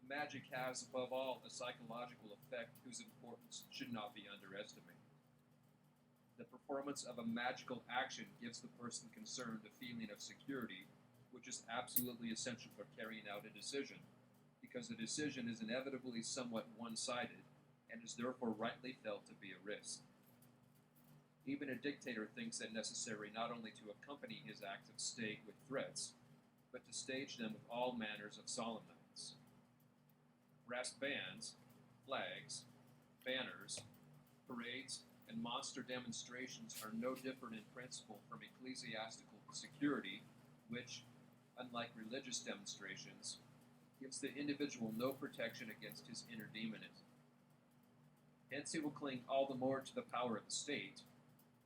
Magic has, above all, a psychological effect whose importance should not be underestimated. The performance of a magical action gives the person concerned a feeling of security, which is absolutely essential for carrying out a decision, because a decision is inevitably somewhat one-sided and is therefore rightly felt to be a risk. Even a dictator thinks it necessary not only to accompany his acts of state with threats, but to stage them with all manners of solemnities. Brass bands, flags, banners, parades, and monster demonstrations are no different in principle from ecclesiastical security, which, unlike religious demonstrations, gives the individual no protection against his inner demonism. Hence he will cling all the more to the power of the state,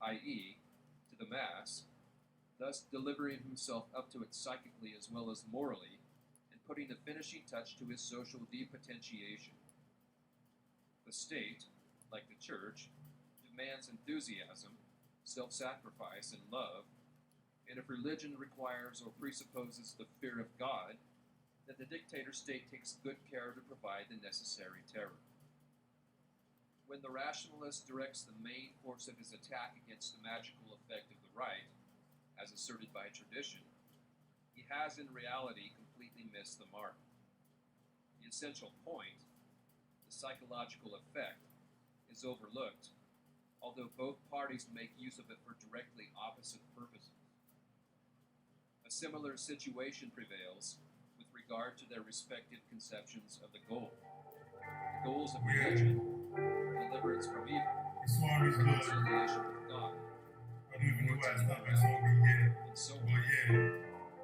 i.e., to the mass, thus delivering himself up to it psychically as well as morally, and putting the finishing touch to his social depotentiation. The state, like the church, demands enthusiasm, self-sacrifice, and love, and if religion requires or presupposes the fear of God, then the dictator state takes good care to provide the necessary terror. When the rationalist directs the main force of his attack against the magical effect of the right, as asserted by tradition, he has in reality completely missed the mark. The essential point, the psychological effect, is overlooked, although both parties make use of it for directly opposite purposes. A similar situation prevails with regard to their respective conceptions of the goal. The goals of religion, deliverance from evil, reconciliation with God, I don't even know why it's not my and song yet. so But on, yeah,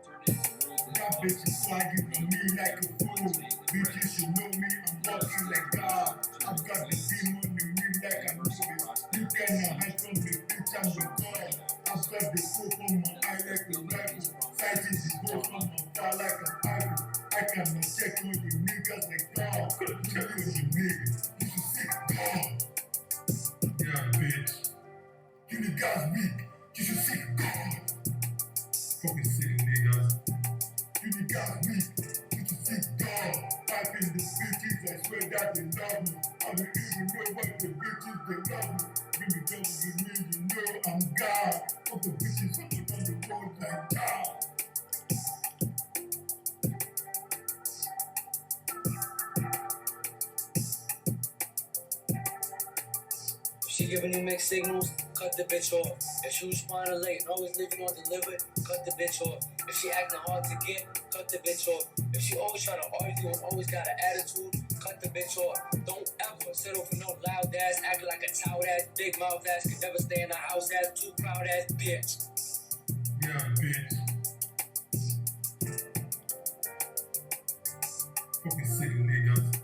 turning to worldly that bitch is slagging on me like a fool. Bitches should know me, I'm walking like God. I've got the demon in me like a movie. You cannot hide from me, bitch, I'm the God. I've got the scope on my eye like a rifle. Sighting the ghost on my fire like a idol. I cannot check on you niggas like God. Couldn't check on you niggas. You should see God. Yeah, bitch. You niggas weak. You should see God. Fucking sick niggas. You niggas weak. You should see God. Piping the bitches, I swear that they love me. I don't even know what the bitches they love me. You niggas with me, you know I'm God. Fuck the bitches up on the road like God. If she giving you mixed signals, cut the bitch off. If she responding late and always leaving undelivered, cut the bitch off. If she acting hard to get, cut the bitch off. If she always try to argue and always got an attitude, cut the bitch off. Don't ever settle for no loud ass, acting like a tout ass, big mouth ass, could never stay in the house ass, too proud ass bitch. Yeah, bitch. Fucking sick niggas.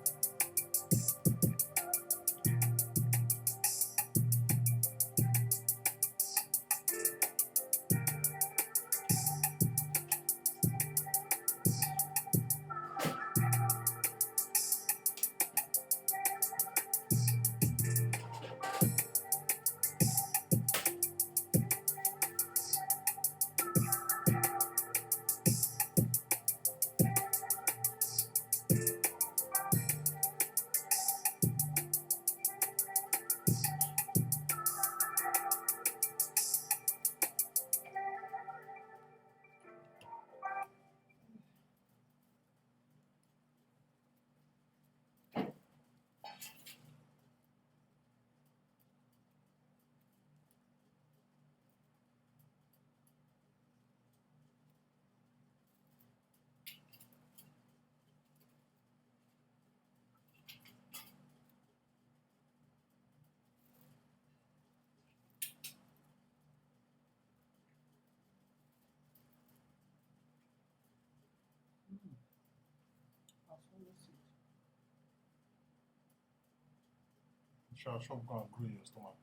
Shall shop go and grow in your stomach.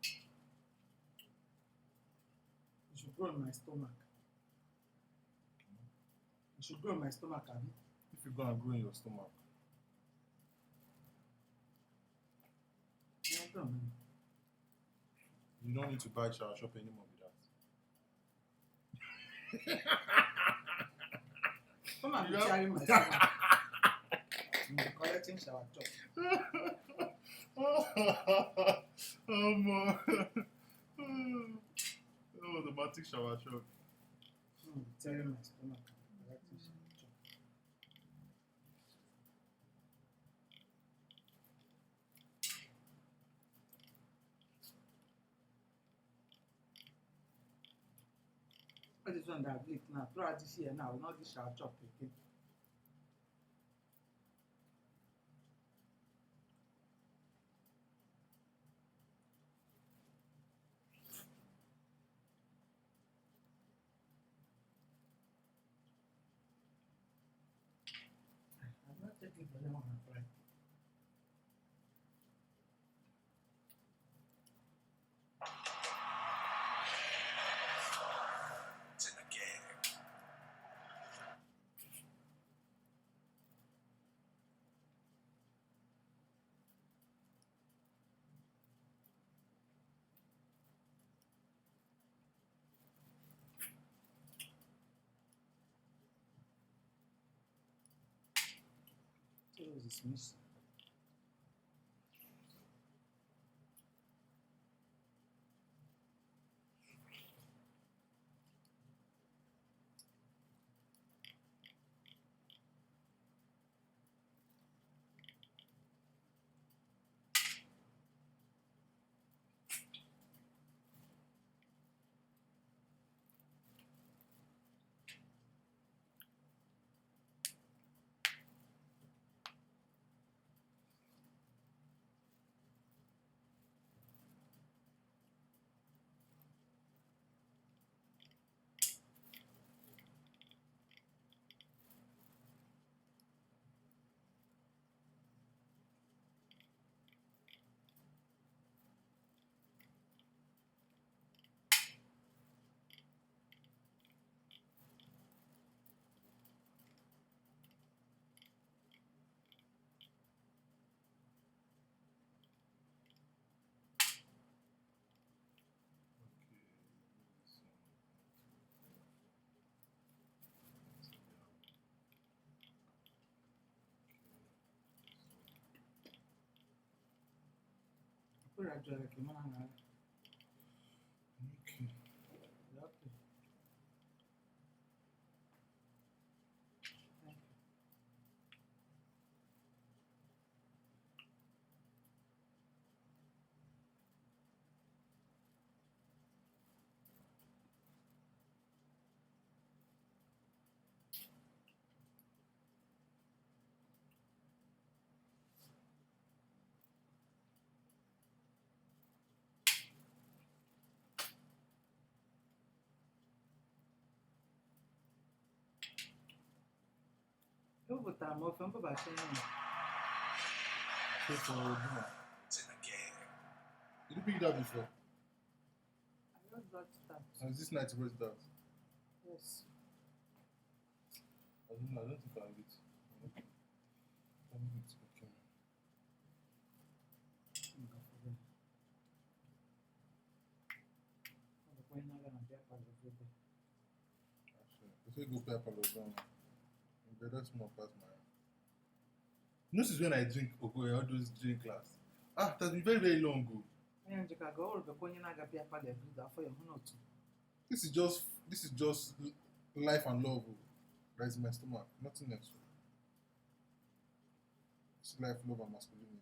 It should grow in my stomach. It should grow in my stomach, Abi. If you go and grow in your stomach, Yeah, grow, man. you don't need to buy shower shop anymore with that. Come and be Yeah. carrying my stomach. Because collecting shower chop. Automatic shower shock. Tearing my stomach. Collecting shower chop. All this one that bleak now. Throughout this year now, not this shower chop again. I'm not taking for them on my friend. So it was dismissed. Put a drug like a man. Okay. Okay. Thank you. Eu vou botar a mofão pra baixo, né? So for dinner. Did you pick it up before? I just got that. And is this night to it out? Yes. I don't know, I don't think I have it. Okay. I have it, okay. Depois não vai ter a parte do vídeo. Actually, if we go pepper or down, you better small past my. Notice when I drink Okoye, all those drink class. Ah, that's been very, very long ago. Onye njika ga ọrụ bekwa onye na-agapị akpa da ebido afọ ya hụ n'otu. This is just life and love. That is my stomach, nothing else. It's life, love, and masculinity.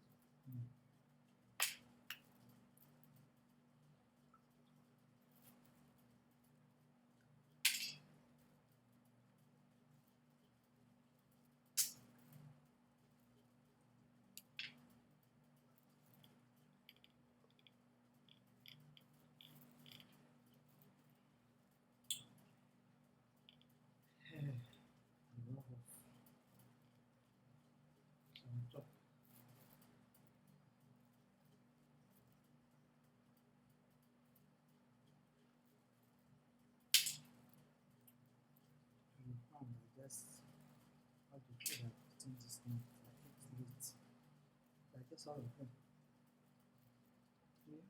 Just how to feel that things is not late. I guess all of them. Yeah.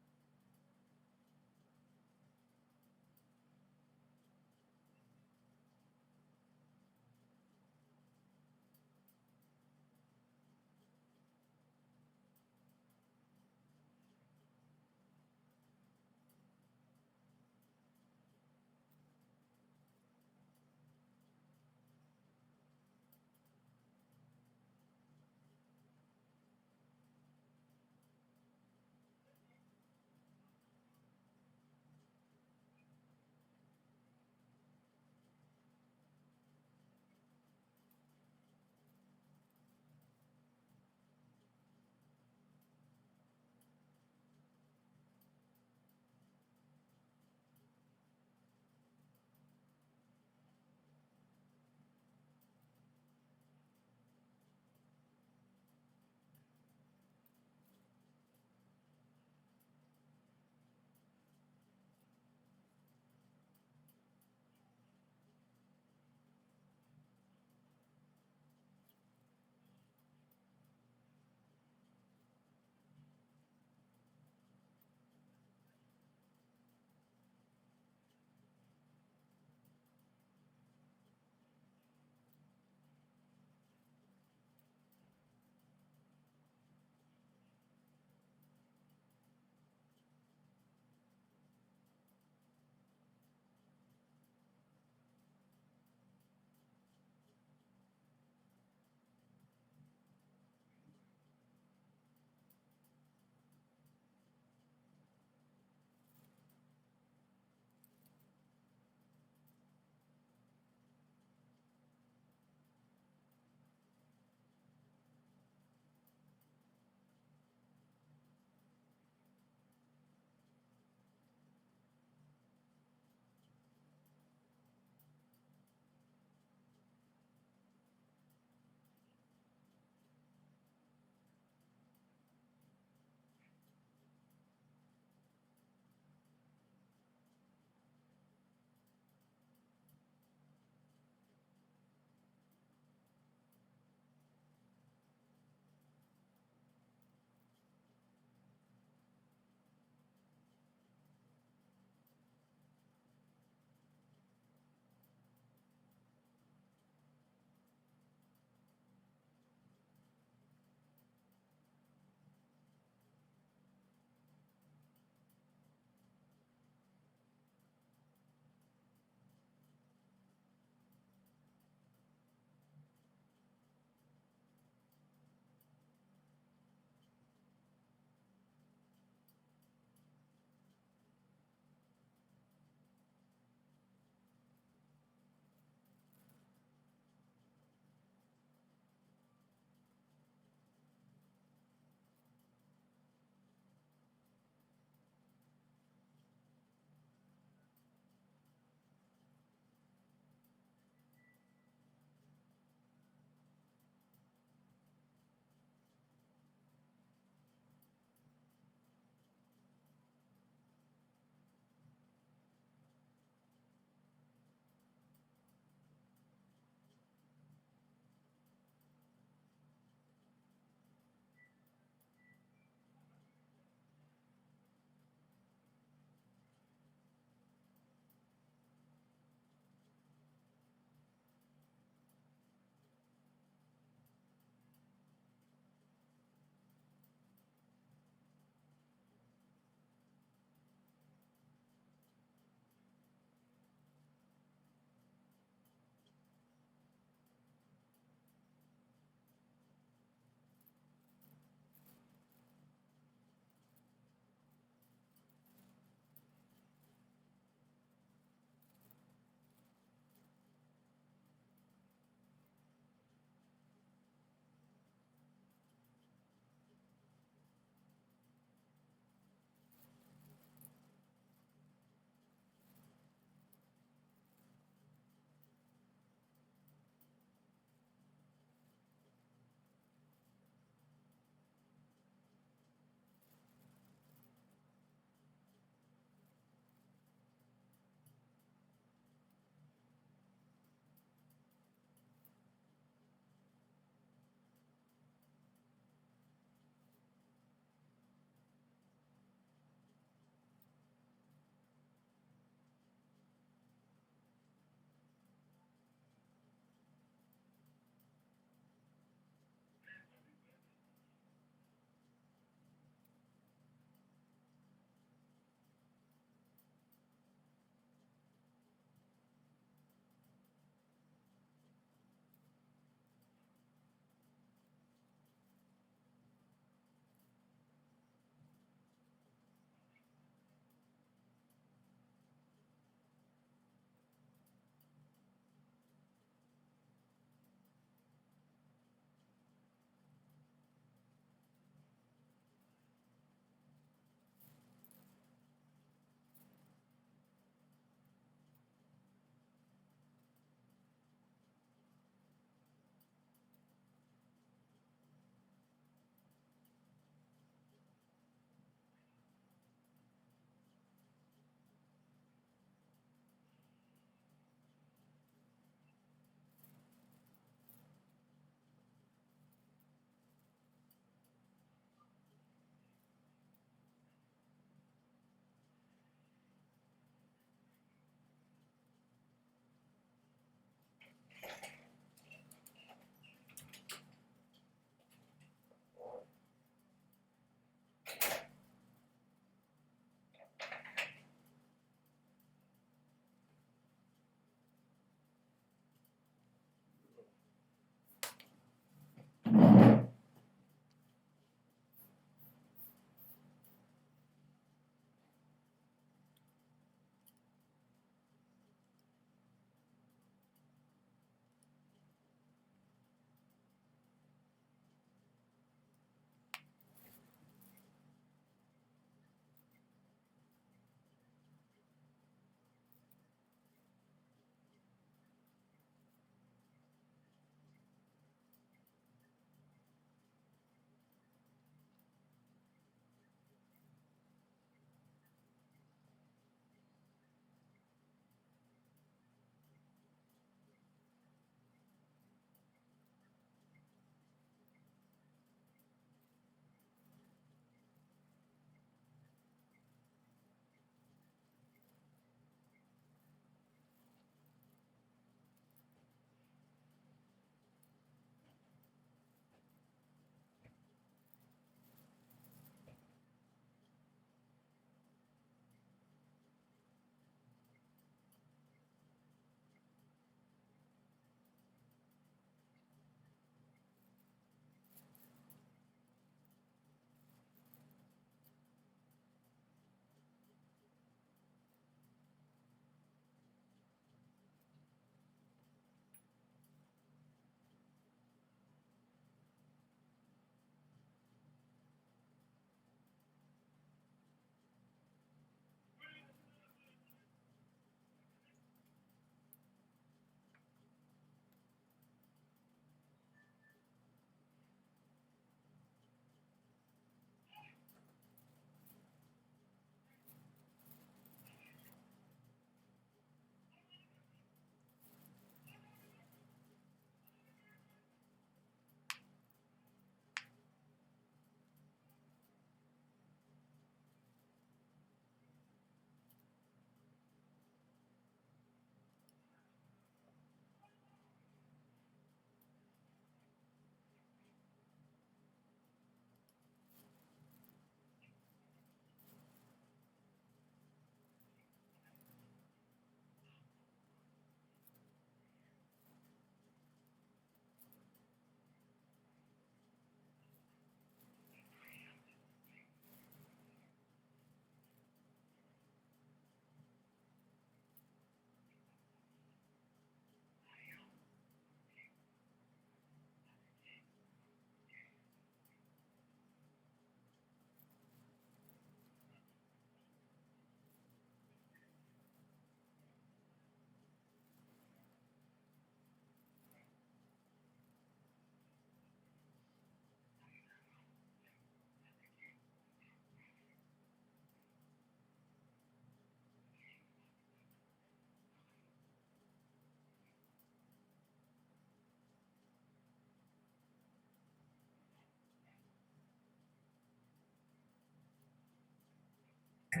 My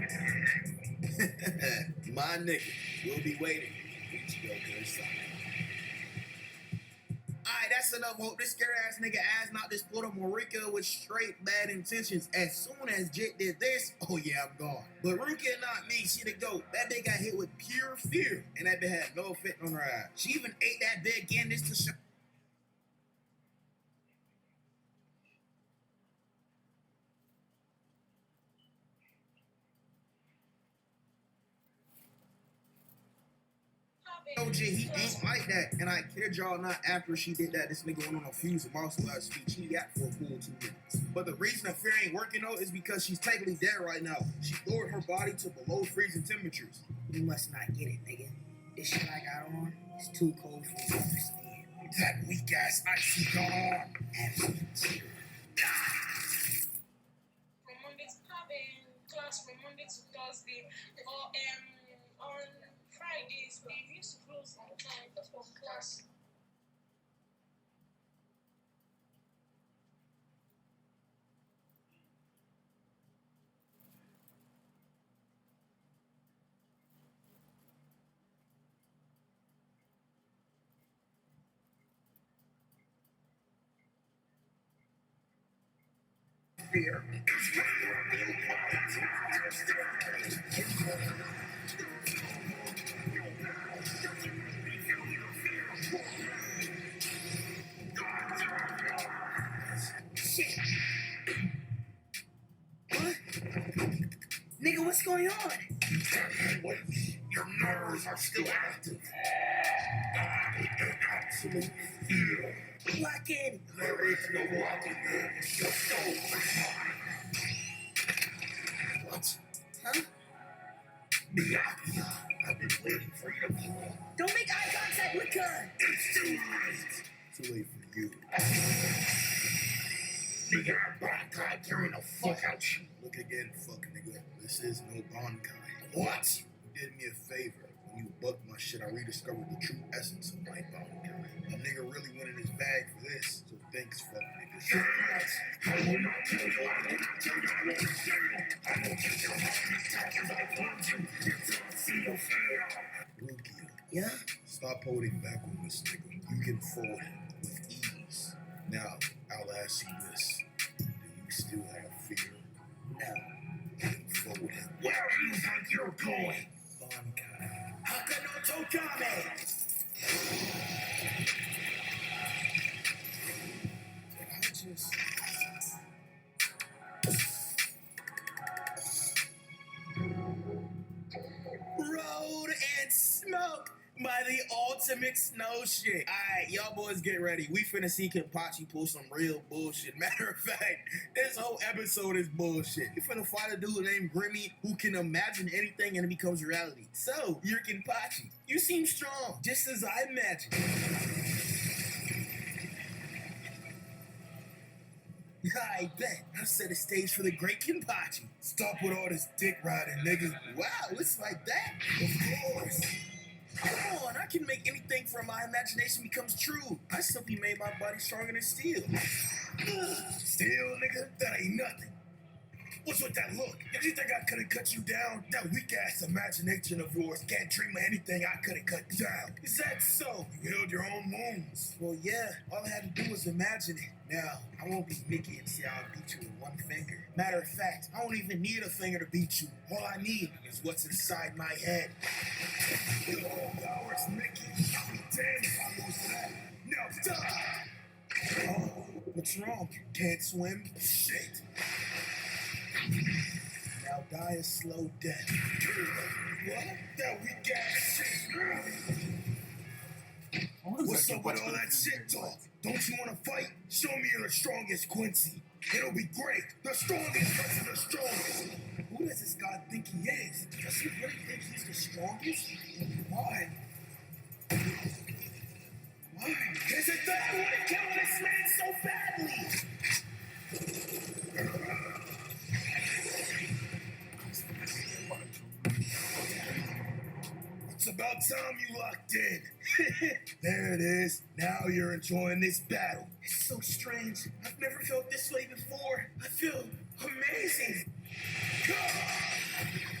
nigga, we'll be waiting. Alright, that's enough hope. This scary ass nigga ass knocked this Puerto Rico with straight bad intentions. As soon as Jit did this, oh yeah, I'm gone. But Rukia not me, she the goat. That bitch got hit with pure fear, and that bitch had no effect on her eye. She even ate that bitch again just to show. OJ, he ain't like that. And I kid y'all not, after she did that, this nigga went on a fuse of martial arts speech. He got for a cool 2 minutes. But the reason the fear ain't working though is because she's technically dead right now. She lowered her body to below freezing temperatures. You must not get it, nigga. This shit I got on is too cold for you to understand. That weak ass icy gone. Absolute. From Monday to having class from Monday to Thursday, or on Fridays we used to close on time for class. Fear. What? Nigga, what's going on? Your nerves are still active. Absolute fear. Lock in. There is no walking in. Your soul is mine. What? Huh? Miyagi, I've been waiting for you to call. Don't make eye contact with her. It's too late. Too late for you. Nigga, I'm back. I'm tearing the fuck out you. Look again, fuck nigga. This is no Bankai. What? You did me a favor. When you bugged my shit, I rediscovered the true essence of my Bankai. A nigga really went in his bag for this, so thanks, fuck nigga. I will not tell you. I will not tell you. I won't say you. I won't get your heart attack as I want you. Until I see your fear. Rukia, Yeah? stop holding back on this nigga. You can fold him with ease. Now, I'll ask you this. Do you still have fear? No. You can fold him. Where do you think you're going? Bankai. Hakanoto Kame! Did I just... Road and smoke by the ultimate snow shit. Alright, y'all boys get ready. We finna see Kenpachi pull some real bullshit. Matter of fact, this whole episode is bullshit. You finna fight a dude named Grimmy who can imagine anything and it becomes reality. So, you're Kenpachi. You seem strong, just as I imagined. I bet. I set a stage for the great Kenpachi. Stop with all this dick riding, nigga. Wow, it's like that? Of course. Come on, I can make anything from my imagination becomes true. I simply made my body stronger than steel. Still, nigga, that ain't nothing. What's with that look? Did you think I could've cut you down? That weak-ass imagination of yours can't dream of anything I could've cut down. Is that so? You healed your own wounds. Well, yeah, all I had to do was imagine it. Now, I won't be Mickey and say I'll beat you with one finger. Matter of fact, I don't even need a finger to beat you. All I need is what's inside my head. With all powers, Mickey. I'll be damned if I lose that. Now die! Oh, what's wrong? Can't swim? Shit. Now die a slow death. What? That weak-ass shit. What's up with all that shit talk? Don't you want to fight? Show me you're the strongest, Quincy. It'll be great. The strongest versus the strongest. Who does this guy think he is? Does he really think he's the strongest? Why? Why? Is it that I want to kill this man so badly? It's about time you locked in. There it is. Now you're enjoying this battle. It's so strange. I've never felt this way before. I feel amazing. Come!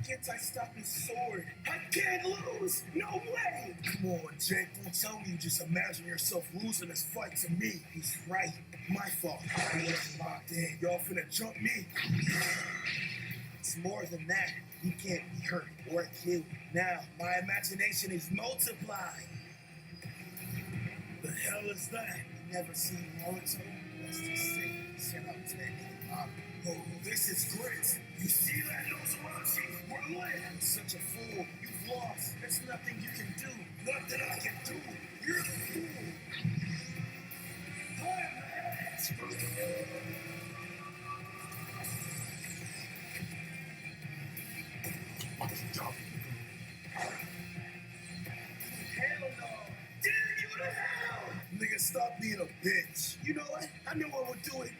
can't I stop his sword? I can't lose! No way! Come on, Jake, don't tell me you just imagine yourself losing this fight to me. He's right. My fault. I wasn't locked in. Y'all finna jump me. It's more than that. He can't be hurt or killed. Now, my imagination is multiplied. The hell is that? You never seen Naruto? Let's just say, shout out to that nigga Pop. Oh, this is great. You see that, Nosarachi? We're lit. I'm such a fool. You've lost. There's nothing you can do. Nothing I can do. You're the fool. I am the expert. Hell no. Damn you to hell. Nigga, stop being a bitch. You know what? I know what would do it.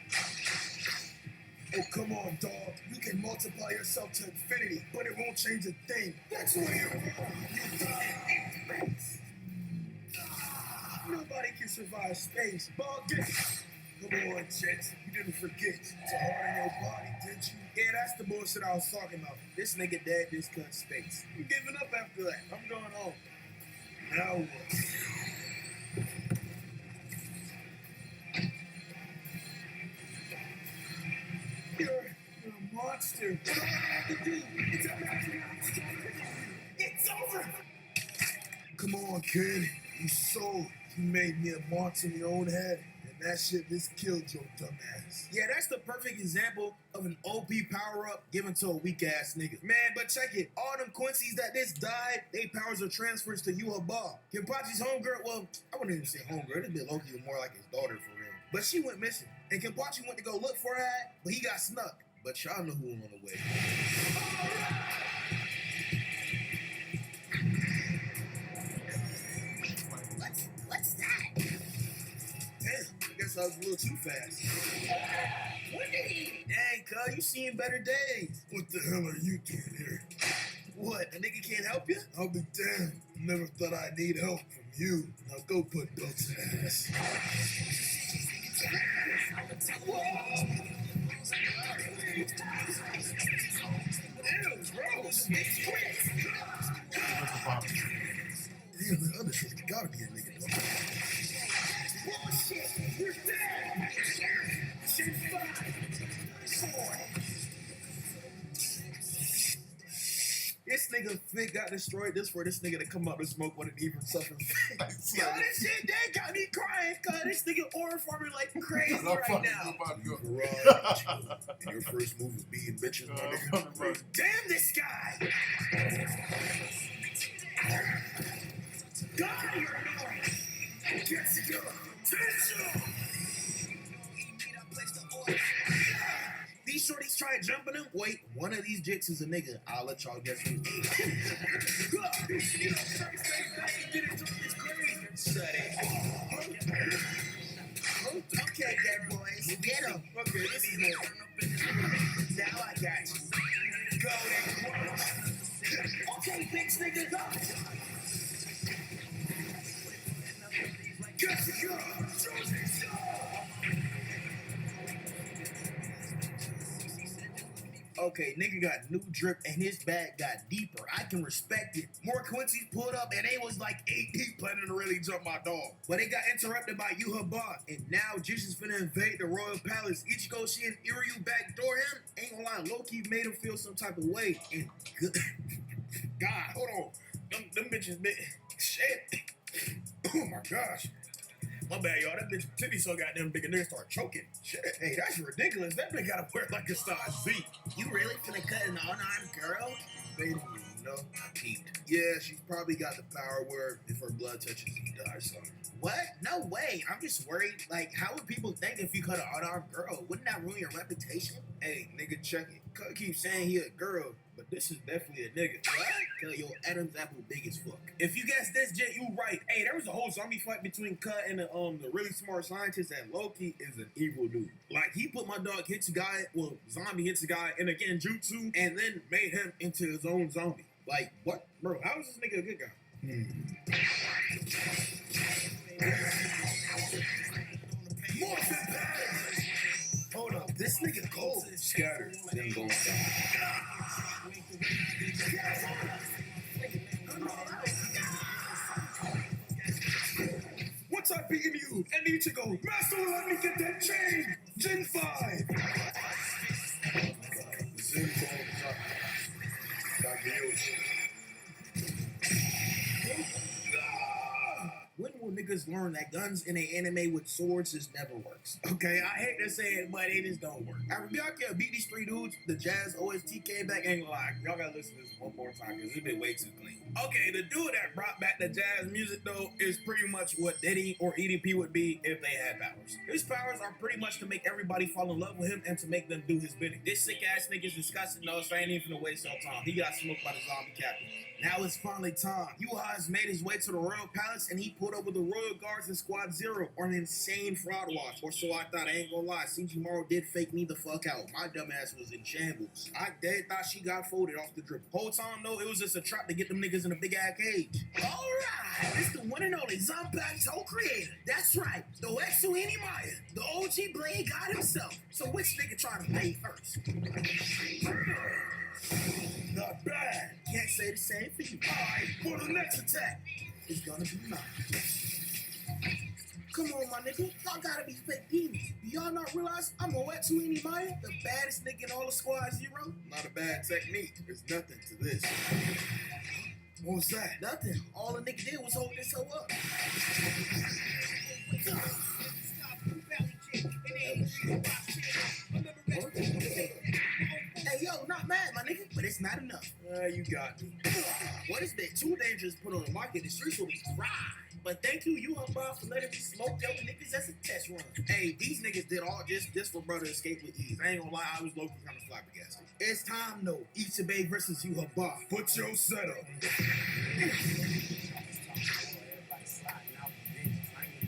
Oh, come on, dog. You can multiply yourself to infinity, but it won't change a thing. That's where you're wrong. You die in space. Nobody can survive space. Ball get. Come on, Jets. You didn't forget to harden your body, didn't you? Yeah, that's the bullshit I was talking about. This nigga dead just cut space. I'm giving up after that. I'm going home. Now what? You're a monster. What do I have to do? It's a magic. It's over. Come on, kid. You sold. You made me a monster in your own head. And that shit just killed your dumb ass. Yeah, that's the perfect example of an OP power-up given to a weak-ass nigga. Man, but check it. All them Quincy's that just died, they powers are transfers to Yuha. Kenpachi's homegirl, well, I wouldn't even say homegirl. It'd be Loki more like his daughter for real. But she went missing. And Kenpachi went to go look for her, but he got snuck. But y'all know who was on the way. What's that? Damn, I guess I was a little too fast. What did he? Dang, cuz, you seen better days. What the hell are you doing here? What, a nigga can't help you? I'll be damned. Never thought I'd need help from you. Now go put belts in ass. Ew, gross. Damn, the other shit gotta be a nigga though. Bullshit! You're dead! Shit 5, 4. This nigga Fig got destroyed just for this nigga to come up and smoke one and even suffer. Yo, this shit, they got me crying, cuz this nigga aura farming like crazy right now. And your first move is being bitches, my nigga. Damn this guy! God, you're annoying! Get your attention! These shorties try jumping him. Wait, one of these jicks is a nigga. I'll let y'all guess who. Okay, dead boys, get him. Okay, this is it. Now I got you. Go then. Okay, bitch, nigga, go. Get your attention! Okay, nigga got new drip and his bag got deeper. I can respect it. More Quincy's pulled up and they was like 8 deep planning to really jump my dog. But they got interrupted by Yuha. And now Jish is finna invade the royal palace. Ichigo, she and Iryu backdoor him. Ain't gonna lie, low-key made him feel some type of way. And good. God, hold on. Them bitches, shit. Oh my gosh. My bad, y'all. That bitch titty so goddamn big and nigga start choking. Shit. Hey, that's ridiculous. That bitch gotta wear like a size Z. You really finna cut an unarmed girl? Baby, you know, I peeped. Yeah, she's probably got the power where if her blood touches you, die, son. What? No way. I'm just worried. Like, how would people think if you cut an unarmed girl? Wouldn't that ruin your reputation? Hey, nigga, check it. Cut keeps saying he a girl, but this is definitely a nigga. What? Cause your Adam's apple big as fuck. If you guess this, Jet, you right. Hey, there was a whole zombie fight between Cut and the really smart scientist, and Loki is an evil dude. Like, he put my dog zombie hits a guy in a genjutsu, and then made him into his own zombie. Like, what? Bro, how is this nigga a good guy? Hold up, this nigga cold. Scattered, then go inside. dude. I need to go. Master, let me get that chain. Gen 5. Zen bones up. Got the ocean. When will niggas learn that guns in an anime with swords just never works? Okay, I hate to say it, but it just don't work. After y'all can beat these three dudes, the Jazz OST came back, ain't gonna lie. Y'all gotta listen to this one more time because it's been way too clean. Okay, the dude that brought back the jazz music though is pretty much what Diddy or EDP would be if they had powers. His powers are pretty much to make everybody fall in love with him and to make them do his bidding. This sick ass nigga is disgusting though, so I ain't even gonna waste no time. He got smoked by the zombie captain. Now it's finally time. Yuha has made his way to the royal palace and he pulled over the royal guards in Squad Zero on an insane fraud watch. Or so I thought. I ain't gonna lie. CG Morrow did fake me the fuck out. My dumb ass was in shambles. I dead thought she got folded off the drip. Whole time though, it was just a trap to get them niggas in a big ass cage. Alright, it's the one and only Zombie's whole creator. That's right, the Exuini Maya. The OG Blade God himself. So which nigga trying to pay first? Not bad. Can't say the same for you. Alright, for the next attack, it's gonna be mine. Come on, my nigga. Y'all gotta be fake demons. Do y'all not realize I'm a Wetsuini Maya, the baddest nigga in all of Squad Zero? Not a bad technique. There's nothing to this. What's that? Nothing. All the nigga did was hold this hoe up. Hey, yo, not mad, my nigga, but it's not enough. You got me. What is that? Too dangerous to put on the market. The streets will be dry. But thank you, Bob, for letting me smoke your niggas as a test run. Hey, these niggas did all this just for brother escape with ease. I ain't gonna lie, I was low-key kind of flabbergasted. It's time, though. Ichibe versus Bob. Put your setup.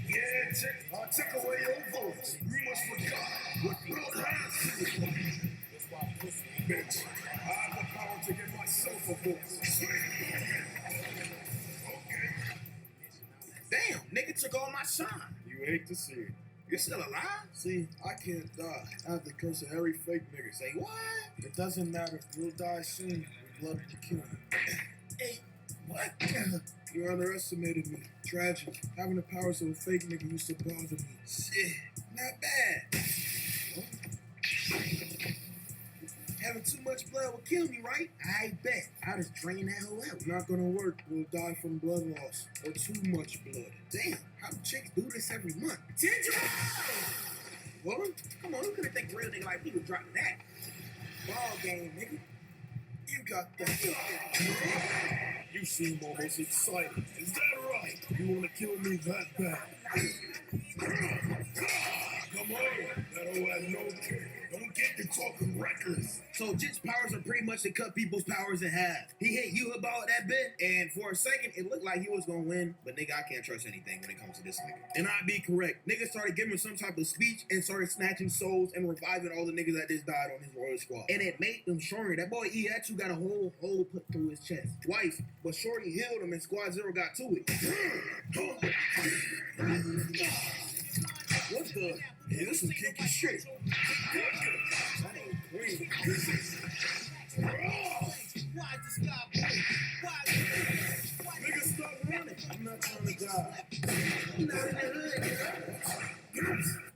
Yeah, I'll take away your voice. You must forgot what blood has to do. Bitch, I have the power to give myself a voice. Damn, nigga took all my shine. You hate to see it. You're still alive? See, I can't die. I have the curse of every fake nigga. Say what? It doesn't matter. You'll die soon. Your blood will kill you. Hey, what? You underestimated me. Tragic. Having the powers of a fake nigga used to bother me. Shit, not bad. Having too much blood will kill me, right? I bet. I just drain that whole out. Not gonna work. You'll die from blood loss or too much blood. Damn, how do chicks do this every month? Ginger! What? Come on, who could have think a real nigga like me would drop that? Ball game, nigga. You got that. You seem almost excited. Is that right? You wanna kill me that bad? Come on. That'll have no care. Don't get to talking records. So Jit's powers are pretty much to cut people's powers in half. He hit you about that bit, and for a second, it looked like he was gonna win, but nigga, I can't trust anything when it comes to this nigga. And I'd be correct. Nigga started giving some type of speech and started snatching souls and reviving all the niggas that just died on his royal squad. And it made them stronger. That boy Iachu got a whole hole put through his chest twice, but Shorty healed him and Squad Zero got to it. What the? Yeah, this some kinky shit. That ain't crazy. Nigga, stop running. I'm not trying to die.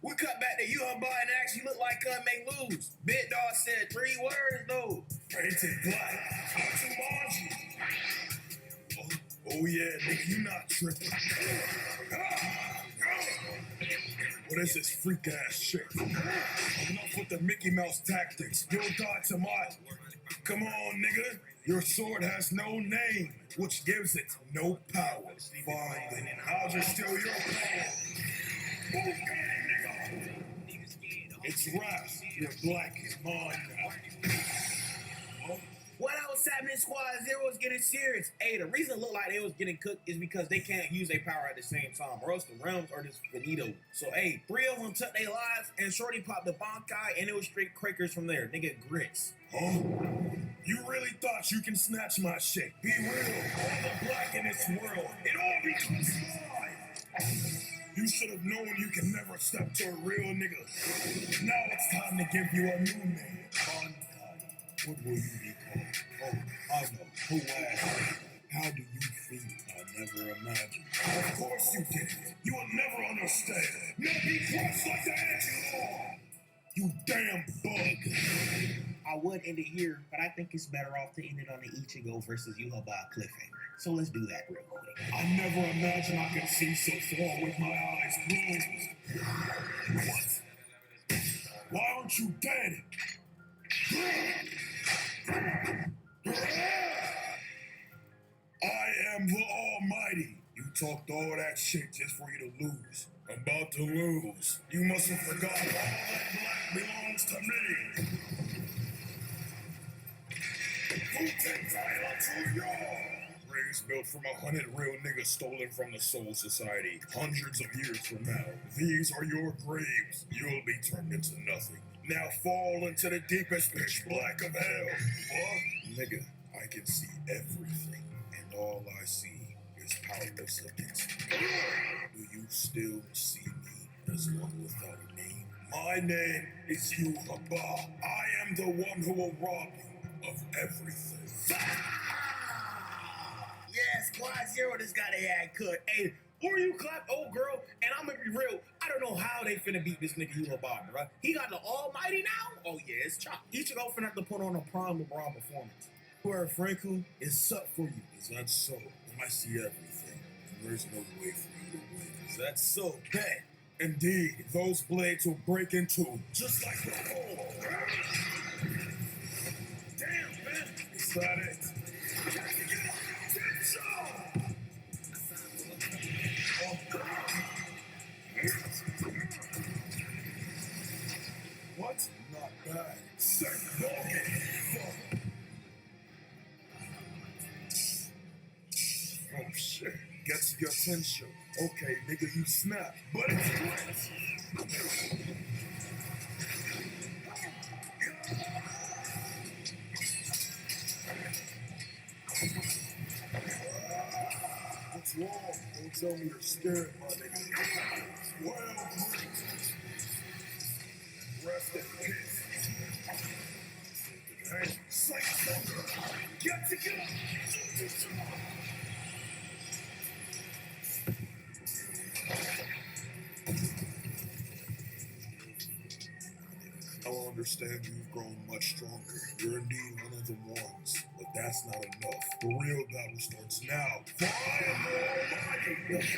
We cut back to you and Boy and it actually looked like Cud may lose. Big Dog said 3 words though. Painted black. Oh yeah, nigga, you not tripping. What is this freak ass shit? Enough with the Mickey Mouse tactics. You'll die to mine. Come on, nigga. Your sword has no name, which gives it no power. Fine, then I'll just steal your power. Okay, nigga. It's rap. Your black is mine now. What else happening in Squad Zero is getting serious. Hey, the reason it looked like they was getting cooked is because they can't use their power at the same time, or else the realms are just finito. So, hey, 3 of them took their lives, and Shorty popped the Bankai, and it was straight crackers from there. Nigga, grits. Oh, you really thought you can snatch my shit? Be real. All the black in this world, it all becomes mine. You should have known you can never step to a real nigga. Now it's time to give you a new name. What will you be called? Oh, I know. Who asked? How do you feel? I never imagined. Of course you did. You will never understand. damn bug. I would end it here, but I think it's better off to end it on the Ichigo versus Yuhaba cliffhanger. So let's do that real quick. I never imagined I could see so far with my eyes closed. What? Why aren't you dead? I am the Almighty. You talked all that shit just for you to lose. About to lose. You must have forgotten all that black belongs to me. Who can violence for y'all? Graves built from 100 real niggas stolen from the Soul Society hundreds of years from now. These are your graves. You'll be turned into nothing. Now fall into the deepest pitch black of hell. What? Nigga, I can see everything, and all I see is powerless against me. Do you still see me as one without a name? My name is Yuhaba. I am the one who will rob you of everything. Yeah, Squad Zero just got a ad cut. Hey, or you clap old girl, and I'm gonna be real, I don't know how they finna beat this nigga Yuhaba, bro. He got the almighty now? Oh yeah, it's chopped. Ichigo finna have to put on a prime LeBron performance. Where Franku is sucked for you. Is that so? I see everything, and there's no way for you to win. Is that so? Bet. Indeed, those blades will break in two, just like the hole. Damn, man. Is that it? What? Not bad. Sick ballgame. Oh shit. Gets your attention. Okay, nigga, you snap. But it's great. What's wrong? Don't tell me you're scared, my nigga. Well, rest in peace. Hey, sight thunder. Get together. I understand you've grown much stronger. You're indeed one of the ones, but that's not enough. The real battle starts now. For I am the Almighty.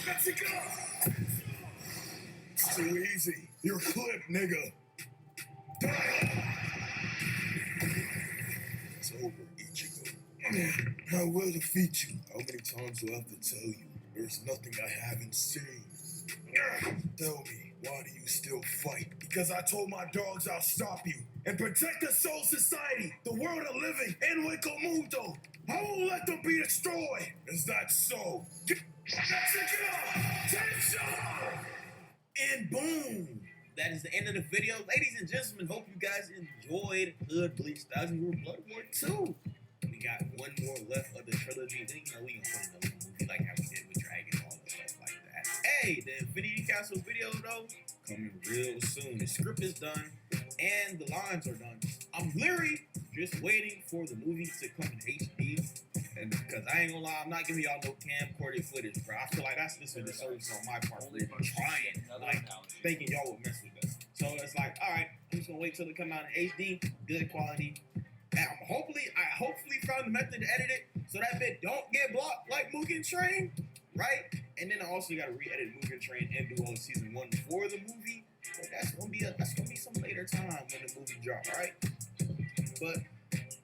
Let's go. It's too easy. You're clipped, nigga. Die. It's over, Ichigo. I will defeat you. How many times do I have to tell you? There's nothing I haven't seen. Tell me, why do you still fight? Because I told my dogs I'll stop you and protect the Soul Society, the world of living, and Wikomundo. I won't let them be destroyed. Is that so? And boom! That is the end of the video. Ladies and gentlemen, hope you guys enjoyed Hood Bleach Thousand Year Blood War 2. We got one more left of the trilogy. Then, you know, we can put another movie like how we did with Dragon and all that stuff like that. Hey, the Infinity Castle video, though, coming real soon. The script is done, and the lines are done. I'm literally just waiting for the movie to come in HD. And because I ain't gonna lie, I'm not giving y'all no camcorder footage, bro. I feel like that's just a disservice on my part. We're trying, like, thinking y'all would mess with us. So it's like, all right, I'm just gonna wait till it come out in HD, good quality. And I hopefully found the method to edit it so that bit don't get blocked like Mugen Train, right? And then I also gotta re-edit Mugen Train and do all of season 1 for the movie. But that's gonna be some later time when the movie drop, all right? But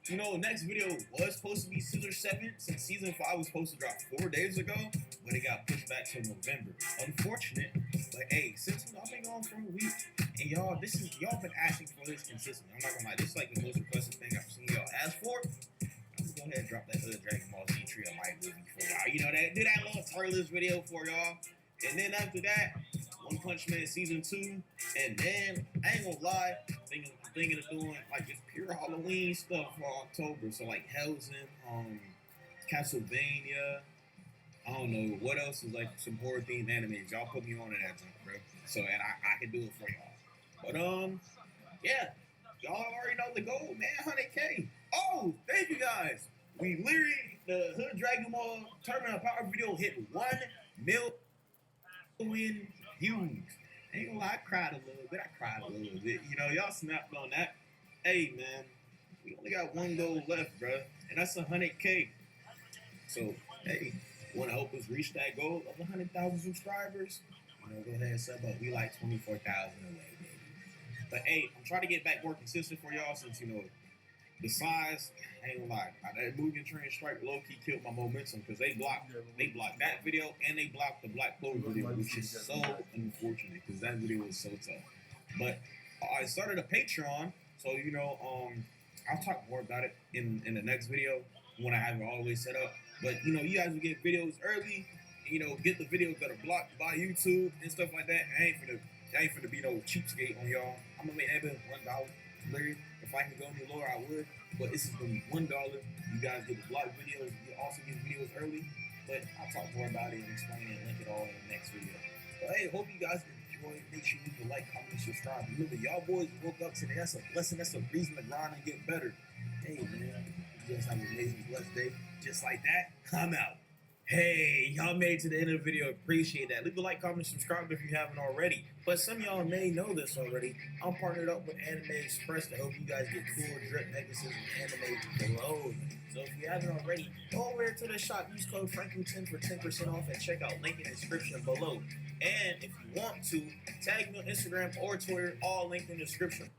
you know, next video was supposed to be Scissor 7 since season 5 was supposed to drop 4 days ago, but it got pushed back to November. Unfortunate, but hey, since I've been gone for a week, and y'all been asking for this consistently. I'm not gonna lie, this is like the most requested thing I've seen y'all ask for. I'm gonna go ahead and drop that other Dragon Ball Z Trio Light movie for y'all. You know, that do that little Turles video for y'all. And then after that, One Punch Man season 2, and then I ain't gonna lie, thinking of doing like just pure Halloween stuff for October. So like Hellzen, Castlevania, I don't know what else is like some horror themed animes. Y'all put me on to that junk, bro. So and I can do it for y'all. But yeah, y'all already know the goal, man. 100K. Oh, thank you guys. We literally the Hood Dragon Ball Tournament of Power video hit 1 million views. Ain't gonna lie, I cried a little bit. You know, y'all snapped on that. Hey, man, we only got one goal left, bro, and that's 100K. So, hey, want to help us reach that goal of 100,000 subscribers? You know, go ahead and sub up. We like 24,000 away, baby. But hey, I'm trying to get back more consistent for y'all since, you know, the size, I ain't gonna lie, that Mugen Train Strike low-key killed my momentum because they blocked that video and they blocked the Black Clover video, which is so unfortunate because that video was so tough. But I started a Patreon, so, you know, I'll talk more about it in the next video when I have it all the way set up. But, you know, you guys will get videos early, you know, get the videos that are blocked by YouTube and stuff like that. I ain't finna be no cheapskate on y'all. I'm gonna make that $1. Larry, if I can go any lower, I would. But this is gonna be $1. You guys get the block videos. You also get videos early. But I'll talk more about it and explain it and link it all in the next video. But hey, hope you guys enjoy. Make sure you like, comment, and subscribe. Remember, y'all boys woke up today. That's a blessing. That's a reason to grind and get better. Hey, man. You guys have an amazing, blessed day. Just like that, I'm out. Hey, y'all made it to the end of the video. Appreciate that. Leave a like, comment, subscribe if you haven't already. But some of y'all may know this already. I'm partnered up with Anime Express to help you guys get cool drip necklaces and anime clothing. So if you haven't already, go over to the shop. Use code Franklin10 for 10% off and check out link in the description below. And if you want to, tag me on Instagram or Twitter, all linked in the description.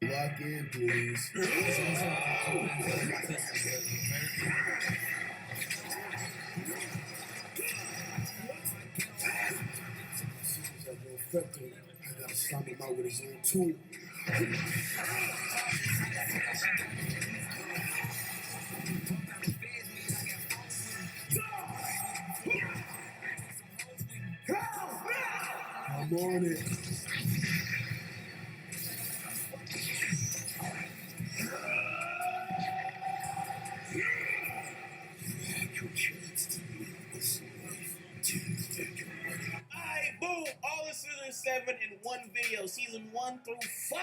Lock in, please. I gotta stomp him out with his own tool. I'm on it. Alright, boom! All of Season 7 in one video, Season 1 through 5.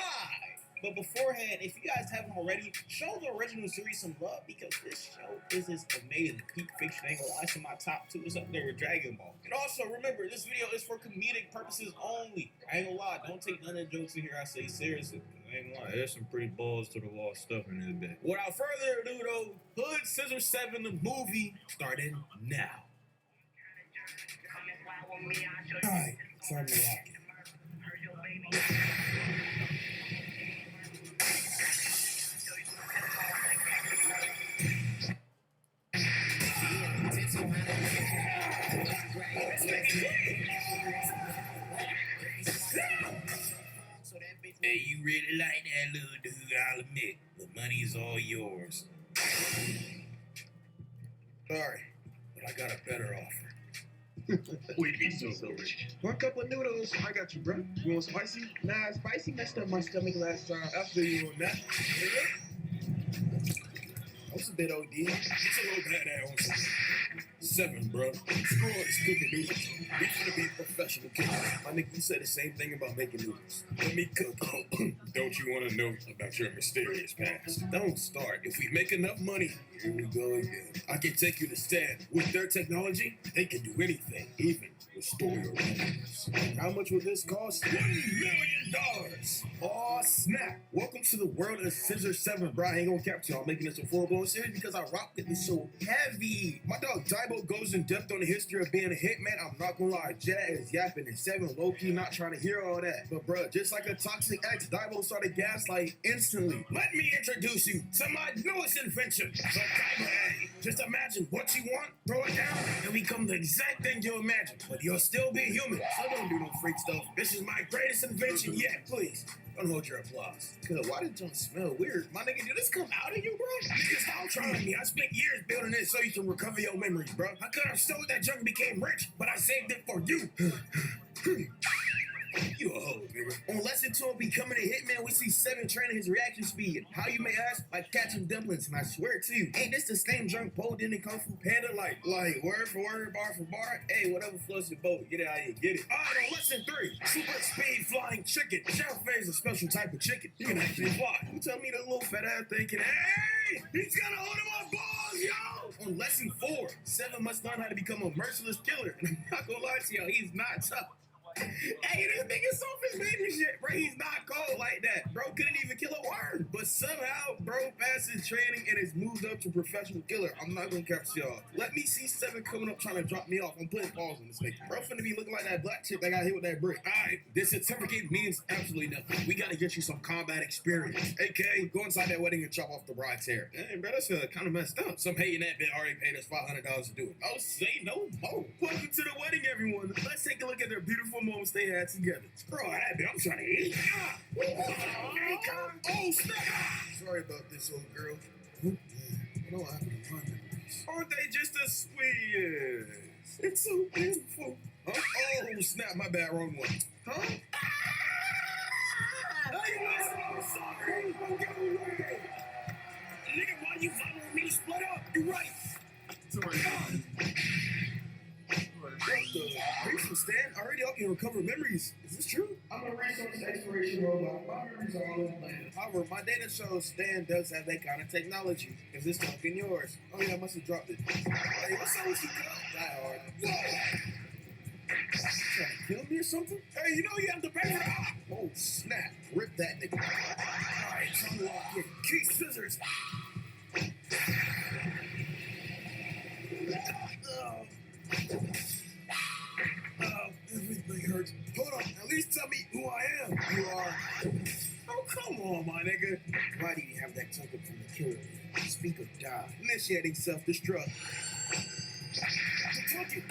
But beforehand, if you guys haven't already, show the original series some love because this show is just amazing. Peak Fiction, I ain't gonna lie, to my top 2 is up there with Dragon Ball. And also, remember, this video is for comedic purposes only. I ain't gonna lie, don't take none of the jokes in here I say seriously. I ain't gonna lie, there's some pretty balls to the wall stuff in this bit. Without further ado, though, Hood Scissor 7, the movie, starting now. Alright, time to lock it. Hey, you really like that little dude, I'll admit. The money's all yours. Sorry, but I got a better offer. Wait, so rich. Want a couple of noodles? I got you, bro. You want spicy? Nah, spicy messed up my stomach last time. I feel you on that. That was a bit OD. It's a little bad at on 7, bro. Screw all this cooking noodles. We finna be professional cooking. My nigga, you said the same thing about making noodles. Let me cook. Don't you want to know about your mysterious past? Don't start. If we make enough money, here we go again. I can take you to Stan. With their technology, they can do anything, even restore your memories. How much will this cost? $1 million! Aw, snap. Welcome to the world of Scissor 7, bro. I ain't gonna cap to y'all making this a full-blown series because I rock with this so heavy. My dog Daibo goes in depth on the history of being a hitman. I'm not gonna lie, Jet is yapping and 7 low-key not trying to hear all that. But bro, just like a toxic ex, Daibo started gaslighting instantly. Let me introduce you to my newest invention. So Daibo, hey, just imagine what you want, throw it down, and become the exact thing you imagine. But you'll still be human, so don't do no freak stuff. This is my greatest invention yet, please. Don't hold your applause. Cause why did it smell weird? My nigga, did this come out of you, bro? Nigga, stop trying me. I spent years building this so you can recover your memories, bro. I could have stole that junk and became rich, but I saved it for you. You a hoe, nigga. On lesson 2 of becoming a hitman, we see 7 training his reaction speed. How you may ask? Like catching dumplings, and I swear to you, ain't this the same junk pulled in Kung Fu Panda? Like word for word, bar for bar. Hey, whatever floats your boat. Get it out of here, get it. Alright, on lesson 3, super speed flying chicken. Shell Faye is a special type of chicken. You can actually fly. You tell me the little fat ass thing can, hey, he's gonna hold him on balls, yo! On lesson 4, 7 must learn how to become a merciless killer. And I'm not gonna lie to y'all, he's not tough. Hey, this nigga soft baby shit, bro. He's not cold like that. Bro couldn't even kill a worm. But somehow, bro passed his training and has moved up to professional killer. I'm not gonna capture y'all. Let me see 7 coming up trying to drop me off. I'm putting pause on this nigga. Bro finna be looking like that black chick that got hit with that brick. Alright, this certificate means absolutely nothing. We gotta get you some combat experience. AK, go inside that wedding and chop off the bride's hair. Hey, bro, that's kind of messed up. Some hating that bit already paid us $500 to do it. Oh, say no more. Welcome to the wedding, everyone. Let's take a look at their beautiful moments they had together. Bro, I'm trying to eat. Oh, snap! Sorry about this, old girl. You know what happened to my memories? Aren't they just the sweetest? It's so beautiful. Huh? Oh, snap, my bad, wrong one. Huh? Hey, I'm sorry. Don't get away. Nigga, why you following me? Split up. You're right. Sorry. What the? Patience, Stan. Already I can recover memories. Is this true? I'm a resource exploration robot. My memories are all in plan. However, my data shows Stan does have that kind of technology. Is this talking yours? Oh yeah, I must have dropped it. Hey, what's up with you? Die hard. Whoa! Trying to kill me or something? Hey, you know you have to pay for that. Oh snap! Rip that nigga. Alright, time to walk in. Key scissors. Everything hurts. Hold on, at least tell me who I am. You are. Oh, come on, my nigga. Why do you have that token from the killer? Speak or die. Initiating self-destruct. The token.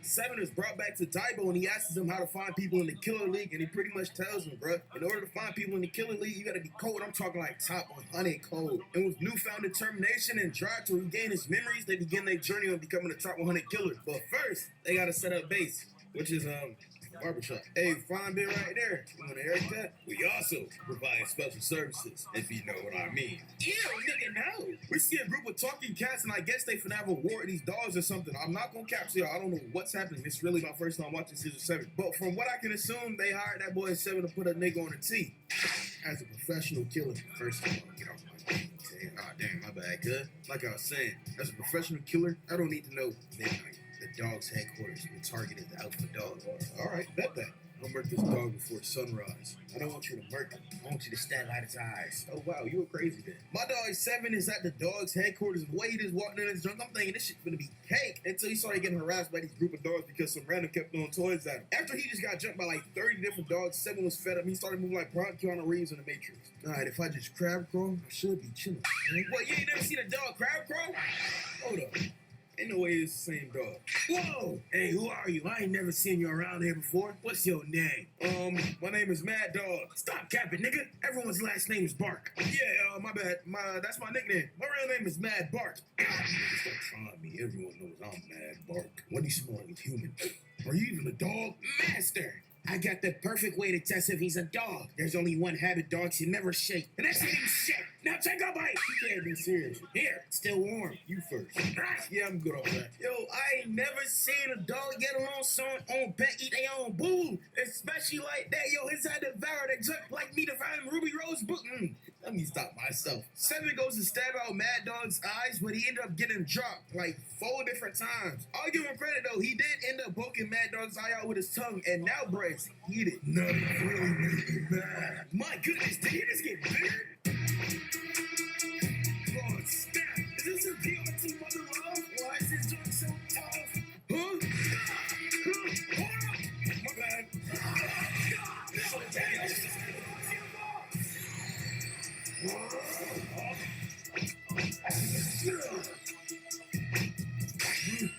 7 is brought back to Daibo and he asks him how to find people in the Killer League, and he pretty much tells him, bruh, in order to find people in the Killer League, you gotta be cold. I'm talking like top 100 cold. And with newfound determination and drive to regain his memories, they begin their journey on becoming a top 100 killer. But first, they gotta set up base, which is barbershop. Hey, fine bit right there. You want a haircut? We also provide special services, if you know what I mean. Ew, nigga, no. We see a group of talking cats, and I guess they finna have a war with these dogs or something. I'm not gonna capture y'all. I don't know what's happening. It's really my first time watching season 7. But from what I can assume, they hired that boy 7 to put a nigga on a tee. As a professional killer, first of all, get off my damn. Ah, damn, my bad, cuz. Like I was saying, as a professional killer, I don't need to know midnight. The dog's headquarters been targeted the alpha dog. Alright, bet that. I'll murk this dog before sunrise. I don't want you to murk him. I want you to stand out his eyes. Oh wow, you were crazy then. My dog 7 is at the dog's headquarters. The way he just walked in his junk, I'm thinking this shit's gonna be cake. Until he started getting harassed by these group of dogs because some random kept throwing toys at him. After he just got jumped by like 30 different dogs, 7 was fed up. He started moving like Keanu Reeves in the Matrix. Alright, if I just crab crawl, I should be chilling. What, you ain't never seen a dog crab crawl? Hold up. Ain't no way it's the same dog. Whoa! Hey, who are you? I ain't never seen you around here before. What's your name? My name is Mad Dog. Stop capping, nigga. Everyone's last name is Bark. Yeah, my bad. That's my nickname. My real name is Mad Bark. Niggas don't try me. Everyone knows I'm Mad Bark. What are you smelling human? Are you even a dog? Master! I got the perfect way to test if he's a dog. There's only one habit dogs should never shake, and that's eating shit. Now take a bite. You can't be serious. Here, it's still warm. You first. Yeah, I'm good on that. Yo, I ain't never seen a dog get along someone own pet eat their own boo. Especially like that. Yo, his had devoured that junk like me devouring Ruby Rose book. Let me stop myself. 7 goes to stab out Mad Dog's eyes, but he ended up getting dropped like 4 different times. I'll give him credit though. He did end up poking Mad Dog's eye out with his tongue, and now bro is heated. Nothing really made me mad. My goodness, did he just get bigger? Oh, snap. Is this a DRT mother love? Why is this junk so tough? Huh? Hold up. My bad.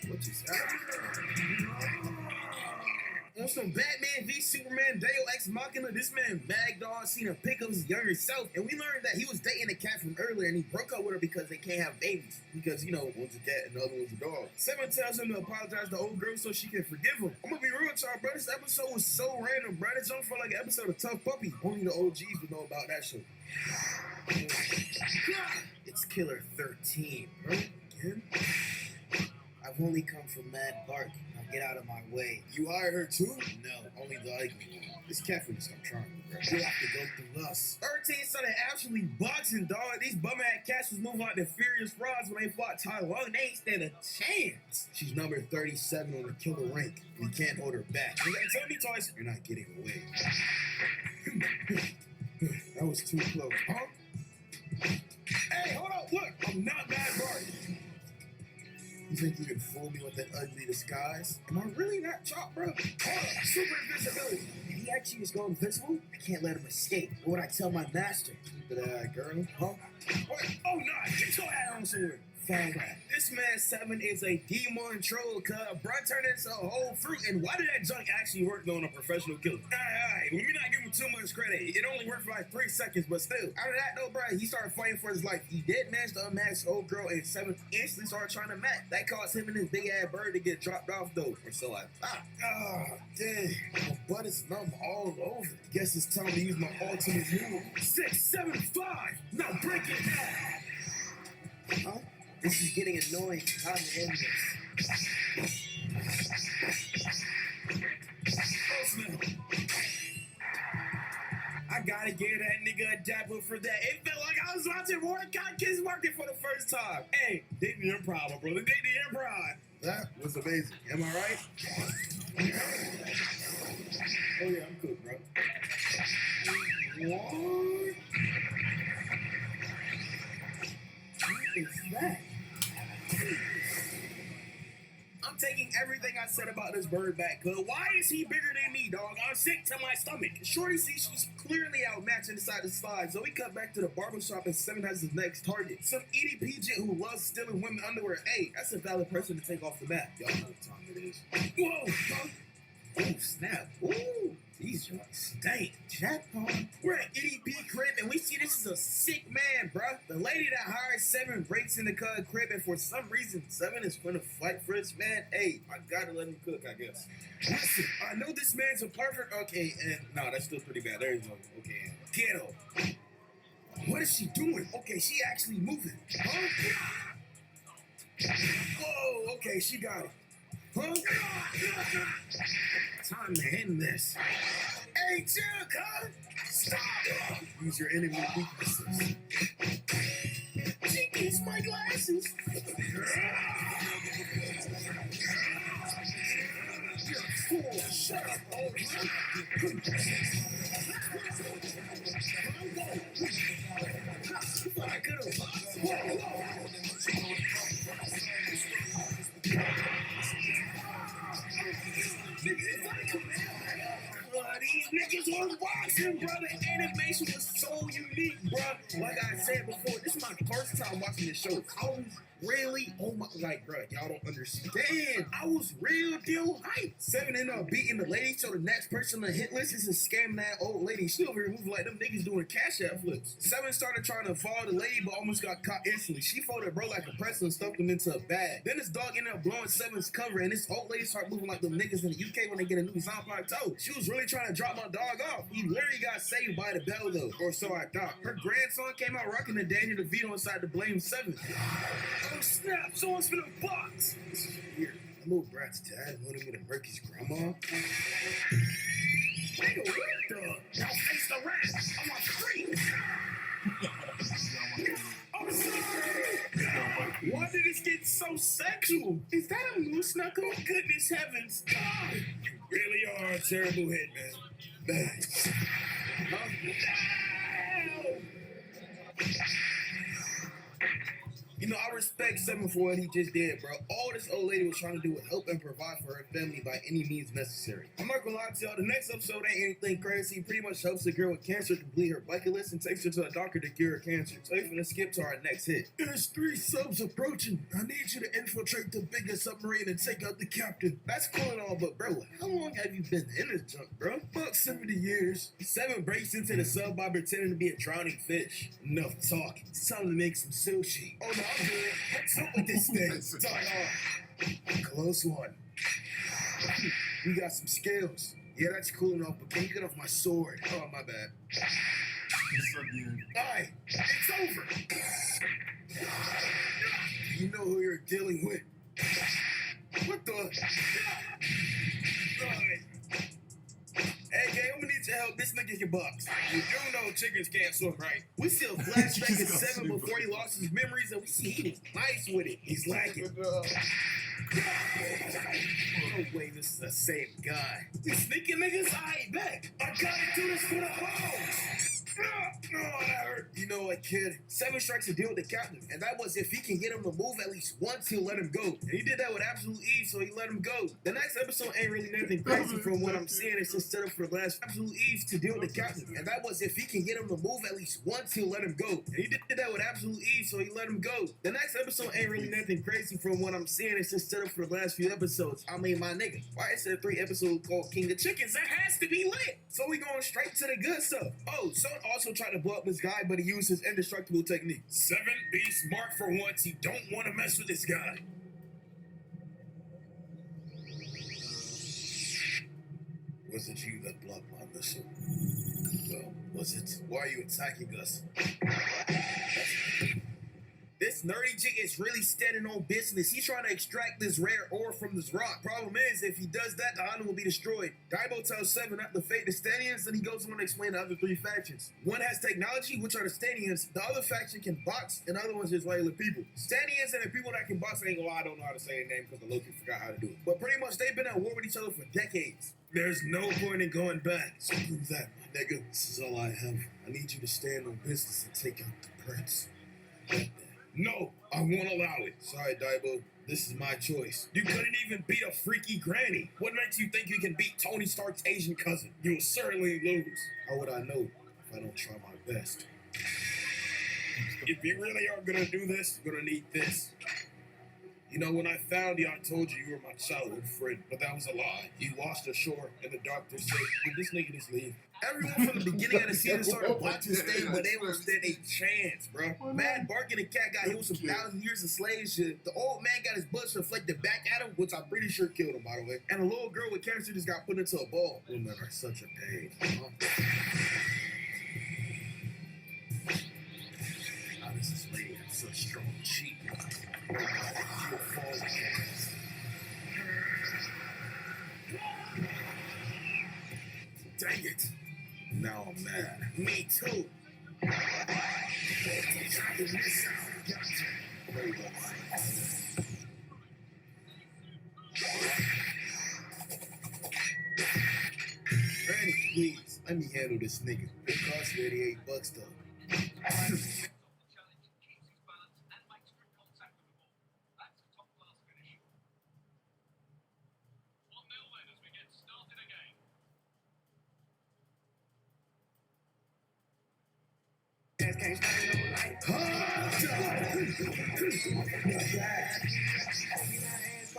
What just happened? On some Batman v Superman Deus Ex Machina walking up, this man Mag Dog seen a pic of his younger self, and we learned that he was dating a cat from earlier, and he broke up with her because they can't have babies. Because, you know, one's a cat and the other one's a dog. Seven tells him to apologize to old girl so she can forgive him. I'm gonna be real with y'all, bro. This episode was so random, bro. This don't feel like an episode of Tough Puppy. Only the OGs would know about that show. It's Killer 13, bro. Again? I've only come from Mad Bark. Now get out of my way. You hired her too? No, only the ugly one. This cat food is trying, bro. You have to go through us. 13 started actually boxing, dog. These bum-ass cats was moving like the Furious Rods when they fought Taiwan. They ain't stand a chance. She's number 37 on the killer rank. We can't hold her back. You gotta tell me twice, you're not getting away. That was too close, huh? Hey, hold up, look, I'm not Mad Bark. You think you can fool me with that ugly disguise? Am I really that chop, bro? Hold up, super invisibility. If he actually was going invisible, I can't let him escape. What would I tell my master? Stupid girl, huh? Wait, oh, nah, get your ass on somewhere. Found out. This man 7 is a demon troll, cuz bruh turned into a whole fruit. And why did that junk actually work on a professional killer? Alright, let me not give him too much credit. It only worked for like 3 seconds, but still. Out of that though, bruh, he started fighting for his life. He did manage to unmask old girl, and 7 instantly started trying to match. That caused him and his big ass bird to get dropped off though. Or so I thought. Ah, dang. My butt is numb all over. Guess it's time to use my ultimate move. 6, 7, 5. Now break it down. Huh? This is getting annoying. Time to end this. I gotta give that nigga a dapper for that. It felt like I was watching Warcott Kids Market for the first time. Hey, they the improv, my brother. They the improv. That was amazing. Am I right? Oh yeah, I'm cool, bro. What? What is that? I'm taking everything I said about this bird back, cuz why is he bigger than me, dog? I'm sick to my stomach. Shorty sees she's clearly outmatched inside the slide, so we cut back to the barbershop and 7 has his next target. Some EDP gent who loves stealing women underwear. Hey, that's a valid person to take off the map. Y'all know what time it is. Whoa, huh? Oh, snap. Ooh. These joints stink. Jackpot. We're at EDP crib and we see this is a sick man, bruh. The lady that hired 7 breaks in the crib and for some reason 7 is gonna fight for this man. Hey, I gotta let him cook, I guess. Listen, I know this man's a pervert. Okay, and no, that's still pretty bad. There you go. Okay, ghetto. What is she doing? Okay, she actually moving. Huh? Whoa, okay, she got it. Huh? Time to end this. Hey, chill, cuz! Stop! Use your enemy weaknesses. She gets my glasses. You're a fool. Shut up, old man. I could have. Whoa. These niggas was boxing, bro. The animation was so unique, bro. Like I said before, this is my first time watching this show. I was really, oh my, like, bro, y'all don't understand. I was real deal hyped. 7 ended up beating the lady, so the next person on the hit list is scamming that old lady. She over here moving like them niggas doing cash app flips. 7 started trying to follow the lady, but almost got caught instantly. She folded bro like a pretzel and stuffed him into a bag. Then this dog ended up blowing 7's cover, and this old lady started moving like them niggas in the UK when they get a new Zombie toe. She was really trying to drop my dog off. He literally got saved by the bell though, or so I thought. Her grandson came out rocking the Daniel DeVito inside to blame 7. Oh snap! Someone's finna box. This is weird. The little brat's dad wanted me to murk his grandma. Nigga, what the? Now face the rat. I'm a freak. I'm sorry. Why did this get so sexual? Is that a moose knuckle? Goodness heavens! God, you really are a terrible hitman. Thanks. Huh? No! You know, I respect Seven for what he just did, bro. All this old lady was trying to do was help and provide for her family by any means necessary. I'm not gonna lie to y'all, the next episode ain't anything crazy. He pretty much helps a girl with cancer complete her bucket list and takes her to a doctor to cure her cancer. So we're gonna skip to our next hit. There's 3 subs approaching. I need you to infiltrate the biggest submarine and take out the captain. That's cool and all, but bro, how long have you been in this junk, bro? About 70 years. Seven breaks into the sub by pretending to be a drowning fish. Enough talking. It's time to make some sushi. Oh no, I'm good. What's up with this thing? Talk on. Close one. We got some scales. Yeah, that's cool enough, but can you get off my sword? Oh, my bad. Alright, it's over. You know who you're dealing with. What the? Alright. Hey, gang, I'm gonna need your help. This nigga can box. You do know chickens can't swim, right? We see a flashback of Seven before he lost his memories, and we see he nice with it. He's lagging. No way this is the same guy. You sneaking niggas, I ain't back. I gotta do this for the hoes. No, that hurt. You know what, kid? Seven strikes a deal with the captain, and that was if he can get him to move at least once, he'll let him go. And he did that with absolute ease, so he let him go. The next episode ain't really nothing crazy from what I'm seeing. It's just set up for the last absolute ease to deal with the captain, and that was if he can get him to move at least once, he'll let him go. And he did that with absolute ease, so he let him go. The next episode ain't really nothing crazy from what I'm seeing. It's just set up for the last few episodes. I mean, my nigga, why is there a 3 episode called King of Chickens? That has to be lit. So we going straight to the good stuff. Oh, Son also tried to blow up this guy, but he used his indestructible technique. Seven, be smart for once. You don't want to mess with this guy. Was it you that blocked my missile? Well, was it? Why are you attacking us? This nerdy chick is really standing on business. He's trying to extract this rare ore from this rock. Problem is, if he does that, the island will be destroyed. Daibo tells Seven not to fake the Stanians, then he goes on to explain the other 3 factions. One has technology, which are the Stanians. The other faction can box, and the other one's just regular people. Stanians and the people that can box, I ain't gonna lie, I don't know how to say their name because the Loki forgot how to do it. But pretty much, they've been at war with each other for decades. There's no point in going back. So prove that, my nigga. This is all I have. I need you to stand on business and take out the prince. No, I won't allow it. Sorry, Daibo. This is my choice. You couldn't even beat a freaky granny. What makes you think you can beat Tony Stark's Asian cousin? You'll certainly lose. How would I know if I don't try my best? If you really are gonna do this, you're gonna need this. You know, when I found you, I told you were my childhood friend, but that was a lie. You washed ashore, and the doctor said, "Did this nigga just leave?" Everyone from the beginning of the season started watching stay, but they won't stand a chance, bro. Mad barking and cat got hit with some 1,000 years of slave shit. The old man got his bullets reflected back at him, which I'm pretty sure killed him, by the way. And a little girl with cancer just got put into a ball. Women are such a pain. How does this lady have such strong cheek? She'll fall again. Dang it. Now I'm mad. Me too. Granny, please, let me handle this nigga. It cost me $88 though.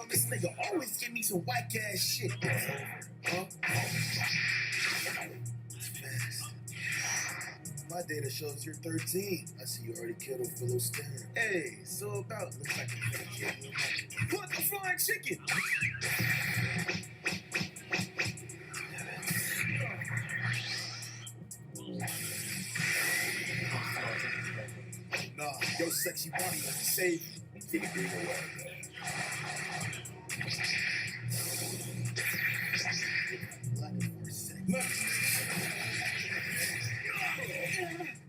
This nigga always give me some white ass shit. Huh? My data shows you're 13. I see you already killed a fellow Stan. Hey, so about looks like you're gonna kill me. What the flying chicken? Nah, your sexy body won't save you. Take a big away.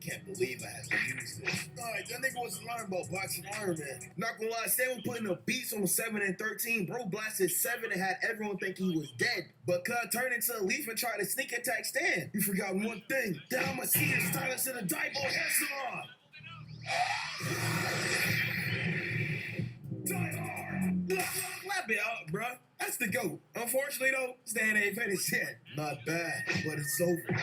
Can't believe I had to use this. Alright, that nigga was learning about boxing Iron Man. Not gonna lie, Stan was putting the beats on 7 and 13. Bro blasted 7 and had everyone think he was dead. But Cud turned into a leaf and tried to sneak attack Stan. You forgot one thing. That I'ma see his stylist in a Daibo hair salon. Clap it up, bruh. That's the GOAT. Unfortunately, though, Stan ain't finished yet. Not bad, but it's over.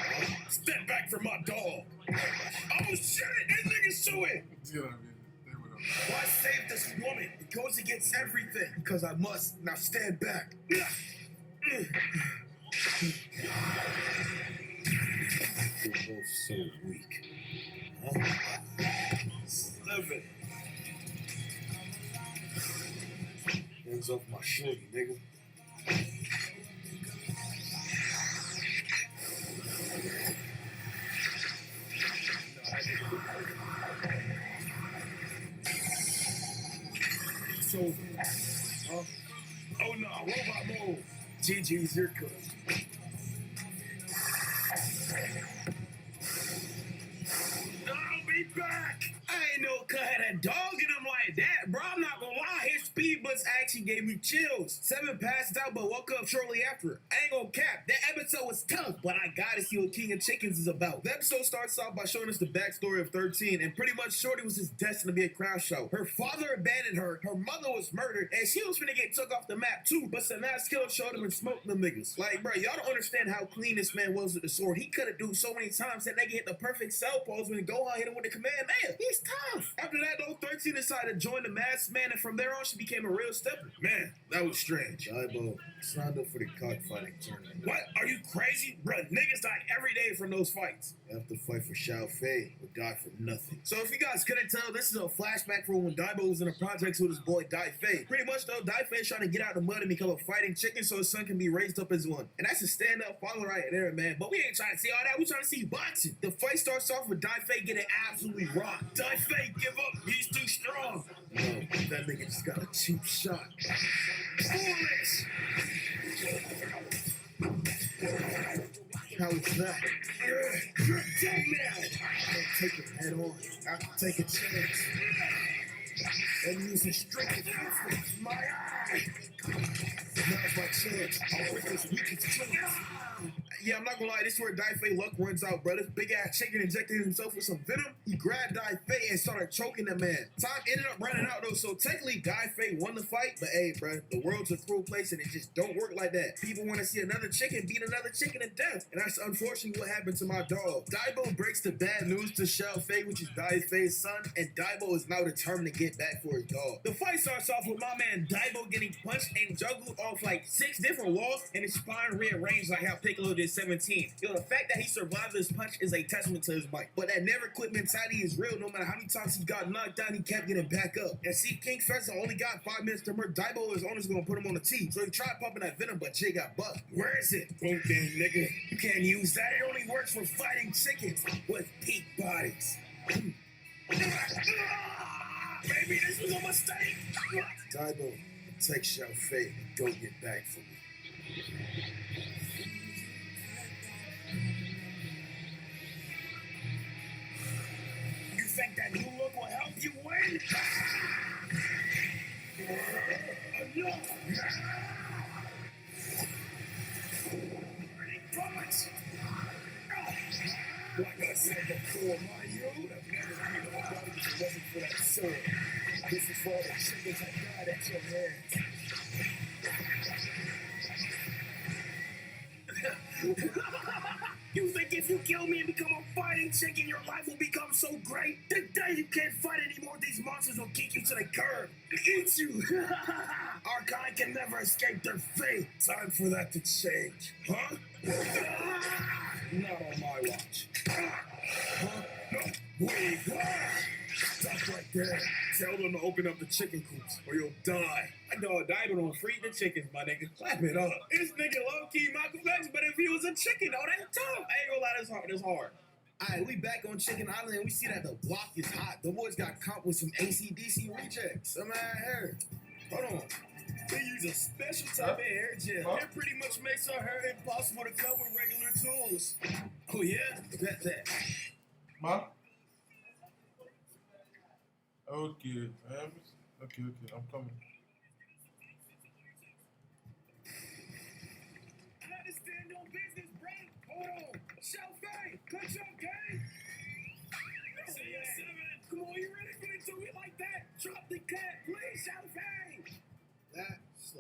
Step back from my dog. Oh, shit, this nigga's chewing. You know what I mean? They would have. Why save this woman? It goes against everything. Because I must. Now stand back. You're both so weak. Huh? 7. Hands off my shorty, nigga. It's over. Huh? Oh no, robot mode. GG's your cook. I'll be back. I ain't no cut had a dog in him like that, bro. I'm not gonna lie. His speed boost actually gave me chills. 7 passed out, but woke up shortly after. I ain't gonna cap. That episode was tough, but I gotta see what King of Chickens is about. The episode starts off by showing us the backstory of 13, and pretty much Shorty was just destined to be a crown show. Her father abandoned her, her mother was murdered, and she was finna get took off the map too, but some mass killer showed him and smoked them niggas. Like, bro, y'all don't understand how clean this man was with the sword. He could have do so many times that nigga hit the perfect cell pose when Gohan hit him with the command man. He's tough. After that, though, 13 decided to join the masked man, and from there on, she became a real stepper. Man, that was strange. Aibo, signed up for the cockfighting tournament. What? Are you crazy? Bro, niggas die every day from those fights. You have to fight for Xiao Fei or die for nothing. So if you guys couldn't tell, this is a flashback from when Daibo was in the projects with his boy Dai Fei. Pretty much though, Dai Fei is trying to get out of the mud and become a fighting chicken so his son can be raised up as one. And that's a stand-up father right there, man. But we ain't trying to see all that. We trying to see boxing. The fight starts off with Dai Fei getting absolutely rocked. Dai Fei, give up. He's too strong. No, that nigga just got a cheap shot. Foolish! How is that? You're dead now! Don't take it head on. I can take a chance. And use his strength and influence. My eye! Now's my chance. I'll break this weakest chance. Yeah, I'm not gonna lie, this is where Dai Fei luck runs out, bro. This big ass chicken injected himself with some venom. He grabbed Dai Fei and started choking the man. Time ended up running out though, so technically Dai Fei won the fight. But hey, bro, the world's a cruel place and it just don't work like that. People want to see another chicken beat another chicken to death, and that's unfortunately what happened to my dog. Daibo breaks the bad news to Xiao Fei, which is Dai Fei's son, and Daibo is now determined to get back for his dog. The fight starts off with my man Daibo getting punched and juggled off like 6 different walls, and his spine rearranged like how Piccolo did 17. Yo, the fact that he survived this punch is a testament to his might. But that never quit mentality is real. No matter how many times he got knocked down, he kept getting back up. And see, King Festa only got 5 minutes to murder Daibo. His owner's gonna put him on the tee. So he tried pumping that venom, but Jay got bucked. Where is it? Okay, nigga. You can't use that. It only works for fighting chickens with peak bodies. Maybe this was a mistake. Daibo, take Xiao Fei and go get back for me. You think that new look will help you win? Enough! Burning bullets! Like I said before, my you have never been nobody if it wasn't for that sword. This is for all the chickens I got at your hands. You think if you kill me and become a fighting chicken, your life will become so great? The day you can't fight anymore, these monsters will kick you to the curb and eat you. Our kind can never escape their fate. Time for that to change, huh? Not on my watch. Huh? No. Wait. Stop right there. Tell them to open up the chicken coops or you'll die. I know a diamond on free the chickens, my nigga. Clap it up. This nigga low-key Michael X, but if he was a chicken, though, that's tough. I ain't gonna lie, that's hard. Alright, we back on Chicken Island and we see that the block is hot. The boys got caught with some AC/DC rejects. Some hair. Hold on. They use a special type of hair gel. It pretty much makes our hair impossible to cut with regular tools. Oh yeah? Bet that. Ma? Okay. Okay, I'm coming. I understand your business, bro. Hold on. Xiao Fei, cut your game. Come on, you really finna do it like that? Drop the cat, please, Xiao Fei. That's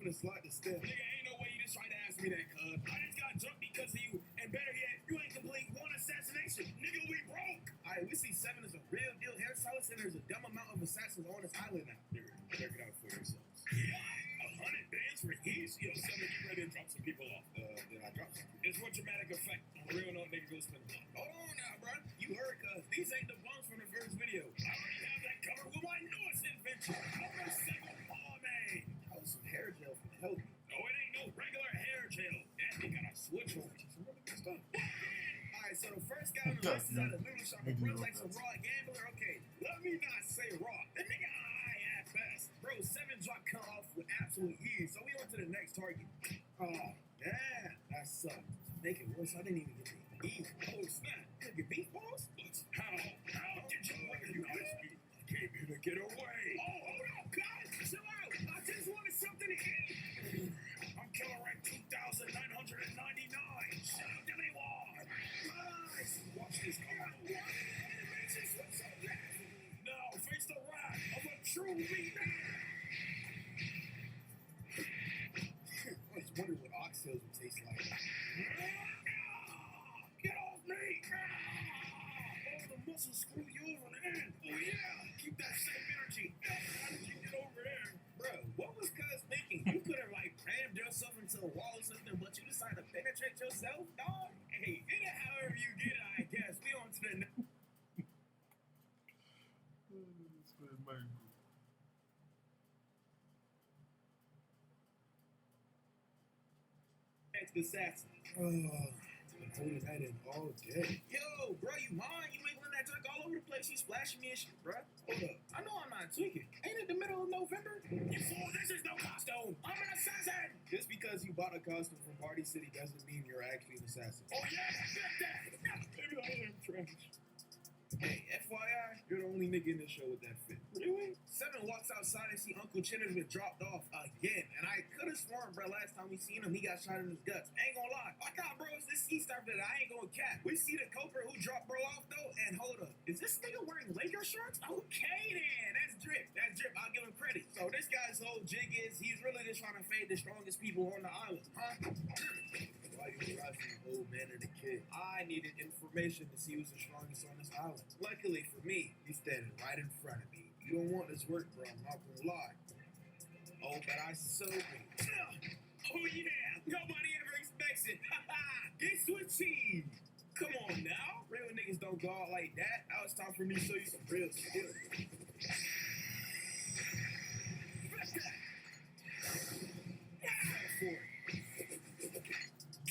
finna slide the step. Nigga, ain't no way you just tried to ask me that, cuz. I just got jumped because of you. And better yet, you ain't complete one assassination. Nigga, we broke. Alright, we see Seven is a real deal hairstylist, and there's a dumb amount of assassins on this island now. Dude, check it out for yourselves. Yeah, 100 bands for each? Yo, Seven, you ready to drop some people off? Did I drop some? It's one dramatic effect. On real note, nigga, go spend a block. Hold on now, bro. You heard, cuz. These ain't the bumps from the first video. I already have that covered with my newest invention. Over 7 pomade. Oh, some hair gel from help me. No, it ain't no regular hair gel. That thing got a switch on it. Some really good stuff. Alright, so the first guy on the list is at a noodle shop and runs like some raw gambler. Okay, let me not say raw. The nigga high at best. Bro, 7 drop cut off with absolute ease. So we on to the next target. Oh, man, that sucked. Make it worse, I didn't even get to eat. Oh, snap. Look at beef balls? How did you recognize me? I came here to get away. Oh, hold up, guys. Chill out. I just wanted something to eat. I'm killer rank 2,999. Shout out to me, one. Nice. Watch this. Animations, what's up next? No, face the rat. I'm a true meat man. I was wondering what oxtails would taste like. Get off me! Oh, the muscles screw you over the end. Oh, yeah. Keep that same energy. How did you get over there? Bro, what was cuz thinking? You could have, like, rammed yourself into a wall or something, but you decided to penetrate yourself, dog? Hey, get it however you get it, I guess. We on to the next. Next assassin. Oh, been holding that in all day. Yo, bro, you mind? You wiggling that junk all over the place. You splashing me and shit, bro. Hold up. I know I'm not tweaking. Ain't it the middle of November? You fool, this is no costume. I'm an assassin. Just because you bought a costume from Party City doesn't mean you're actually an assassin. Oh, yeah, get that. Maybe I am trash. Hey, FYI, you're the only nigga in the show with that fit. Really? 7 walks outside and see Uncle Chinner's been dropped off again. And I could have sworn, bro, last time we seen him, he got shot in his guts. Ain't gonna lie. I thought, bro, it's this East stuff that I ain't gonna cap. We see the culprit who dropped bro off, though, and hold up. Is this nigga wearing Laker shorts? Okay, then. That's drip. That's drip. I'll give him credit. So this guy's whole jig is he's really just trying to fade the strongest people on the island, huh? Why you harassing the old man and the kid? I needed information to see who's the strongest on this island. Luckily for me, he's standing right in front of me. You don't want this work, bro. I'm not gonna lie. Oh, but I so good. Oh yeah, nobody ever expects it. Get switching. Come on now. Real niggas don't go out like that. Now it's time for me to show you some real skill.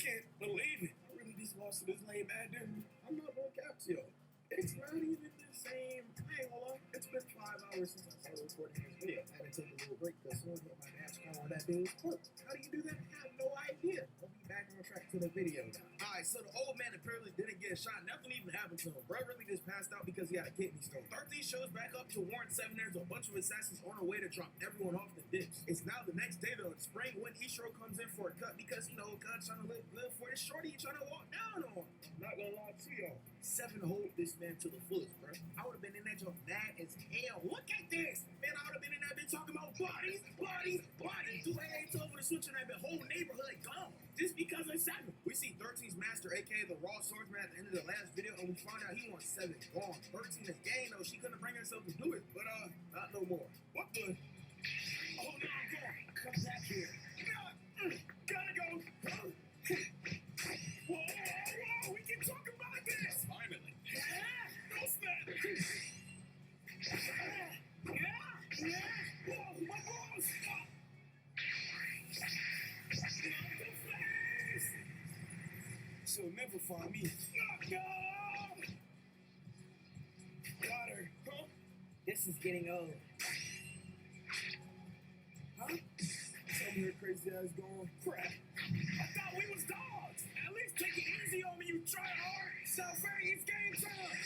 Can't believe it. I really just lost to this lame bad dude. I'm not gonna cap to y'all. It's not even the same. I ain't gonna lie. It's been 5 hours since I started recording this video. I had to take a little break because someone hit my match call on that dude's foot. How do you do that? I have no idea. We'll be back on track to the video now. Alright, so the old man apparently didn't get shot. Nothing even happened to him. Bro really just passed out because he had a kidney stone. 13 shows back up to warn 7 there's a bunch of assassins on their way to drop everyone off the dips. It's now the next day though. It's spring when Ishiro comes in for a cut because, you know, God's trying to live good for this shorty trying to walk down on. I'm not gonna lie to y'all. 7 hold this man to the fullest, bro. I would have been in that joint mad as hell. Look at this. Man, I would have been in that bitch talking about bodies. Dude, I ain't over the switch and that whole neighborhood gone. Just because of 7. We see 13's master, aka the raw swordsman at the end of the last video, and we find out he wants 7 gone. 13 is gang though. She couldn't bring herself to do it, but not no more. What the? Oh no, I'm going. Come back here. Gotta go. Whoa, we can talk about this. Finally. No snap. Whoa, my balls. She'll never find me. No! Got her. Huh? This is getting old. Huh? Tell me her crazy ass going. Crap. I thought we was dogs. At least take it easy on me, you try hard. South Ferry, it's game time.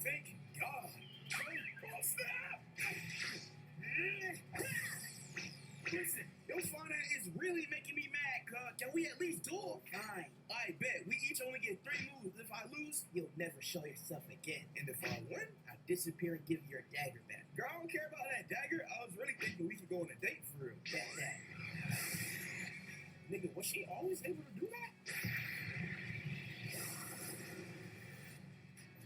Thank God. Oh, snap. Listen, your father is really making me mad, cuz. Can we at least duel? Fine. I bet. We each only get 3 moves. If I lose, you'll never show yourself again. And if I win, I disappear and give your dagger back. Girl, I don't care about that dagger. I was really thinking we could go on a date for real. That. Nigga, was she always able to do that?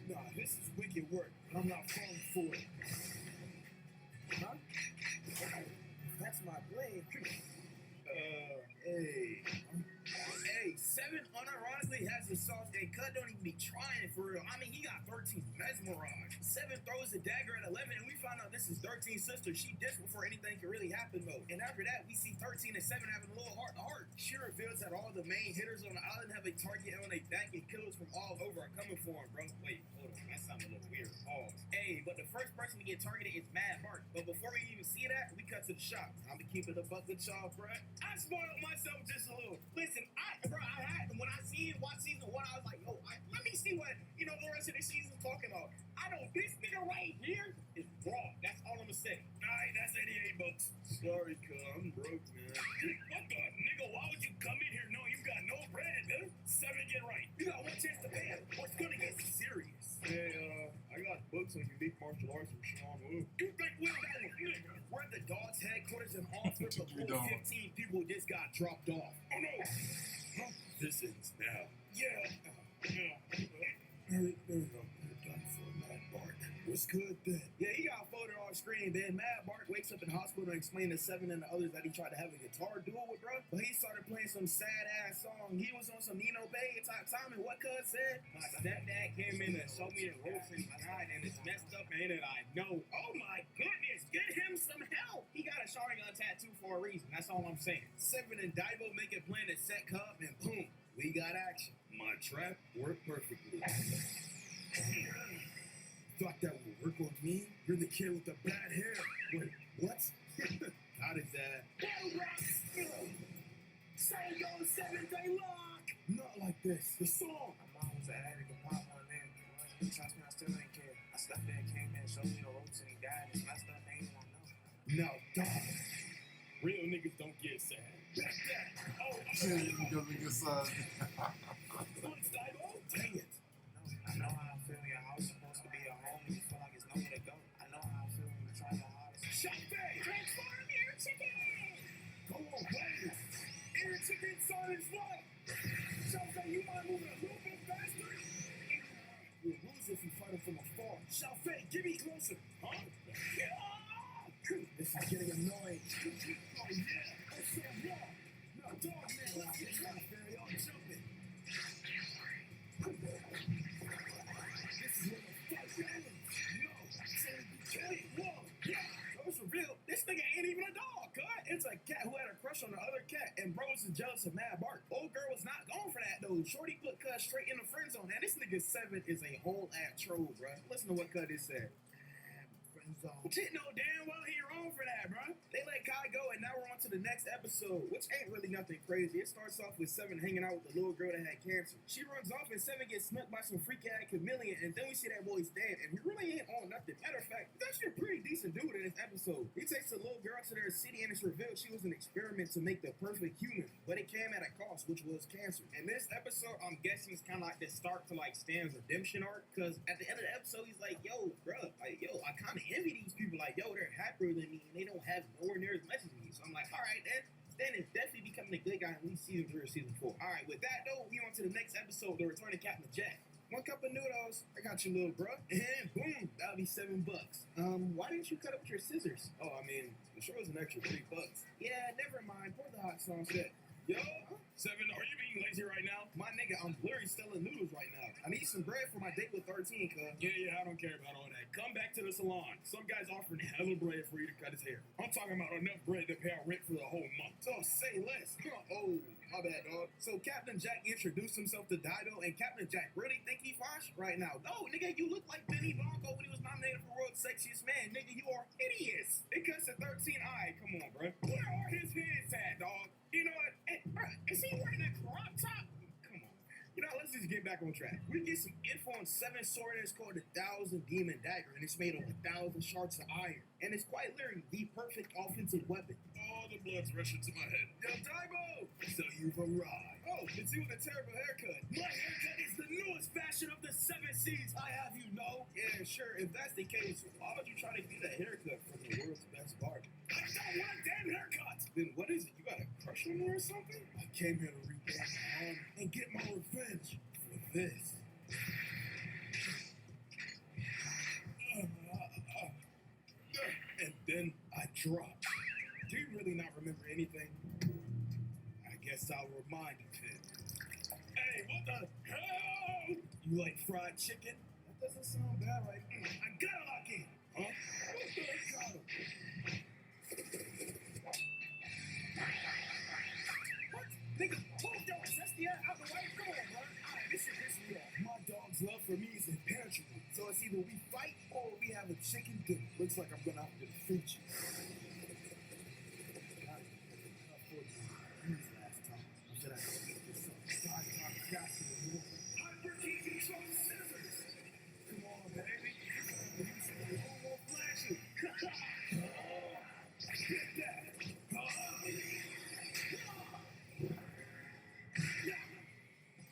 Nah, this is wicked work. I'm not falling for it. Huh? That's my blade. Hey, Seven unironically has the sauce, and Cut don't even be trying for real. I mean, he got 13 mesmerized. Seven throws the dagger at 11, and we find out this is 13's sister. She dissed before anything can really happen, though. And after that, we see 13 and 7 having a little heart-to-heart. She reveals that all the main hitters on the island have a target on their back, and killers from all over are coming for him, bro. Wait, hold on. That sounds a little weird. Pause. Hey, but the first person to get targeted is Mad Mark. But before we even see that, we cut to the shop. I'm gonna keep it a buck with y'all, bro. I spoiled myself just a little. Listen, when I watch season 1, I was like, yo, let me see what, the rest of the season's talking about. I know this nigga right here is raw. That's all I'm gonna say. Alright, that's $88. Sorry, cuz, I'm broke, man. What the nigga, why would you come in here knowing you got no bread, dude? Seven, get right. You got one chance to pay it. What's gonna get serious? Hey, I got books on unique martial arts from Sean Wu. You think we're that one, nigga? We're at the dog's headquarters in Oxford, but 15 people just got dropped off. Oh no! Huh? This ends now. Yeah. There we go. We're done for Mad Bark. What's good then? Yeah, he got folded off screen. Then Mad Bark wakes up in the hospital and explains to Seven and the others that he tried to have a guitar duel with, bro. But he started playing some sad ass song. He was on some Nino Bay type time, and what cuz said? My stepdad came in and showed me the ropes and died, and it's messed up, ain't it? I know. Oh my goodness, get him some help. He got a Sharingan tattoo for a reason. That's all I'm saying. Seven and Daibo make a plan to set Cub, and boom, we got action. My trap worked perfectly. Thought that would work on me? You're the kid with the bad hair. Wait, what? How does that? Battle rocks! Say go 7-day lock! Not like this. The song! My mom was an addict and pop on there. Trust me, I still ain't care. I stepped there, came in, showed me the ropes, and he died. It's messed up, ain't even know. No, dog. Real niggas don't get sad. Back that. Oh, Because we get signed. Thanks, Daibo. Dang it. I know how I feel. Your house supposed to be your home, and you feel like it's nowhere to go. I know how I feel when you try your hardest. Shafe! Transform air chicken! Go away! Air chicken son is what? Shafe, you might move it a little bit faster? You'll lose if you fight him from afar. Shafe, get me closer. Huh? This is getting annoying. Oh yeah, that's so raw. No, dog, man, let's get Shafe. I'm jumping. This is what the fuck happens. No, whoa, yeah. Those were real. This nigga ain't even a dog, cut. It's a cat who had a crush on the other cat, and bro was jealous of Mad Bark. Old girl was not going for that though. Shorty put Cut straight in the friend zone. And this nigga Seven is a whole ass troll, bro. Listen to what Cut is said. Didn't know damn well he wrong for that, bro. They let Kai go, and now we're on to the next episode, which ain't really nothing crazy. It starts off with Seven hanging out with the little girl that had cancer. She runs off, and Seven gets snuck by some freak-ass chameleon, and then we see that boy's dead, and he really ain't on nothing. Matter of fact, he's actually a pretty decent dude in this episode. He takes the little girl to their city, and it's revealed she was an experiment to make the perfect human, but it came at a cost, which was cancer. And this episode, I'm guessing, is kind of like the start to like Stan's redemption arc, because at the end of the episode, he's like, yo, bro, like, yo, I kind of envy these people, like, yo, they're happier than me, and they don't have nowhere near as much as me. So I'm like, all right, then. Stan is definitely becoming a good guy in at least season 3 or season 4. All right, with that though, we on to the next episode, The Return of Captain Jack. 1 cup of noodles, I got you, little bro. And boom, that'll be $7. Why didn't you cut up with your scissors? Oh, I mean, the show was an extra $3. Yeah, never mind. Pour the hot sauce in. Yo, Seven, are you being lazy right now? My nigga, I'm blurry selling noodles right now. I need some bread for my date with 13, cuz. Yeah, I don't care about all that. Come back to the salon. Some guy's offering hella bread for you to cut his hair. I'm talking about enough bread to pay our rent for the whole month. So say less. Oh, my bad, dog. So Captain Jack introduced himself to Dido, and Captain Jack really think he Fosh right now. No, nigga, you look like Benny Blanco when he was nominated for World's Sexiest Man. Nigga, you are hideous. It cuts to 13. Alright, come on, bro. Where are his hands at, dog? You know what? Hey, bro, is he wearing that crop top? Come on. You know, let's just get back back on track. We get some info on 7 sword that's called the 1,000 Demon Dagger, and it's made of 1,000 shards of iron. And it's quite literally the perfect offensive weapon. All the blood's rushing to my head. Yo, Daibo! So you've arrived. Oh, it's you with a terrible haircut. My haircut is the newest fashion of the 7 Seas, I have you know. Yeah, sure, if that's the case, why would you try to get a haircut from the world's best barber? I don't want a damn haircut! Then what is it? You got a crush on me or something? I came here to repay my honor and get my revenge for this. And then I dropped. Do you really not remember anything? I guess I'll remind you then. Hey, what the hell? You like fried chicken? That doesn't sound bad, right? I gotta lock in. Huh? What the hell? What? Nigga, move your ass. That's the out the way. Come on, bro. Alright, this shit pisses me off. My dog's love for me is impenetrable. So it's either we fight or we have a chicken dinner. Looks like I'm gonna have to defeat you.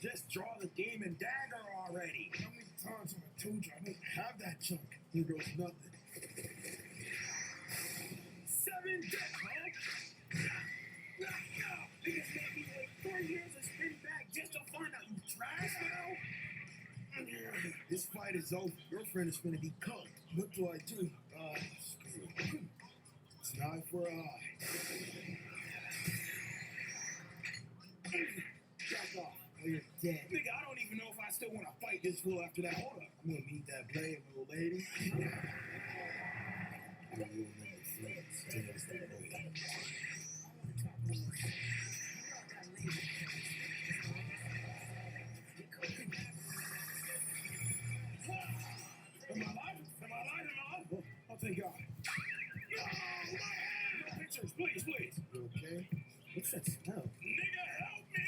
Just draw the demon dagger already. How many times have I told you I don't have that junk? Here goes nothing. 7 death, huh? Niggas made me wait 4 years and spin back just to find out you trash now? This fight is over. Your friend is gonna be cut. What do I do? Screw it. It's an eye for an eye. Back off. Oh, you're dead. Nigga, I don't even know if I still want to fight this fool after that. Hold up. I'm gonna need that blade, little lady. Am I alive? Oh, thank God. No, no pictures, please. You okay? What's that smell? Nigga, help me!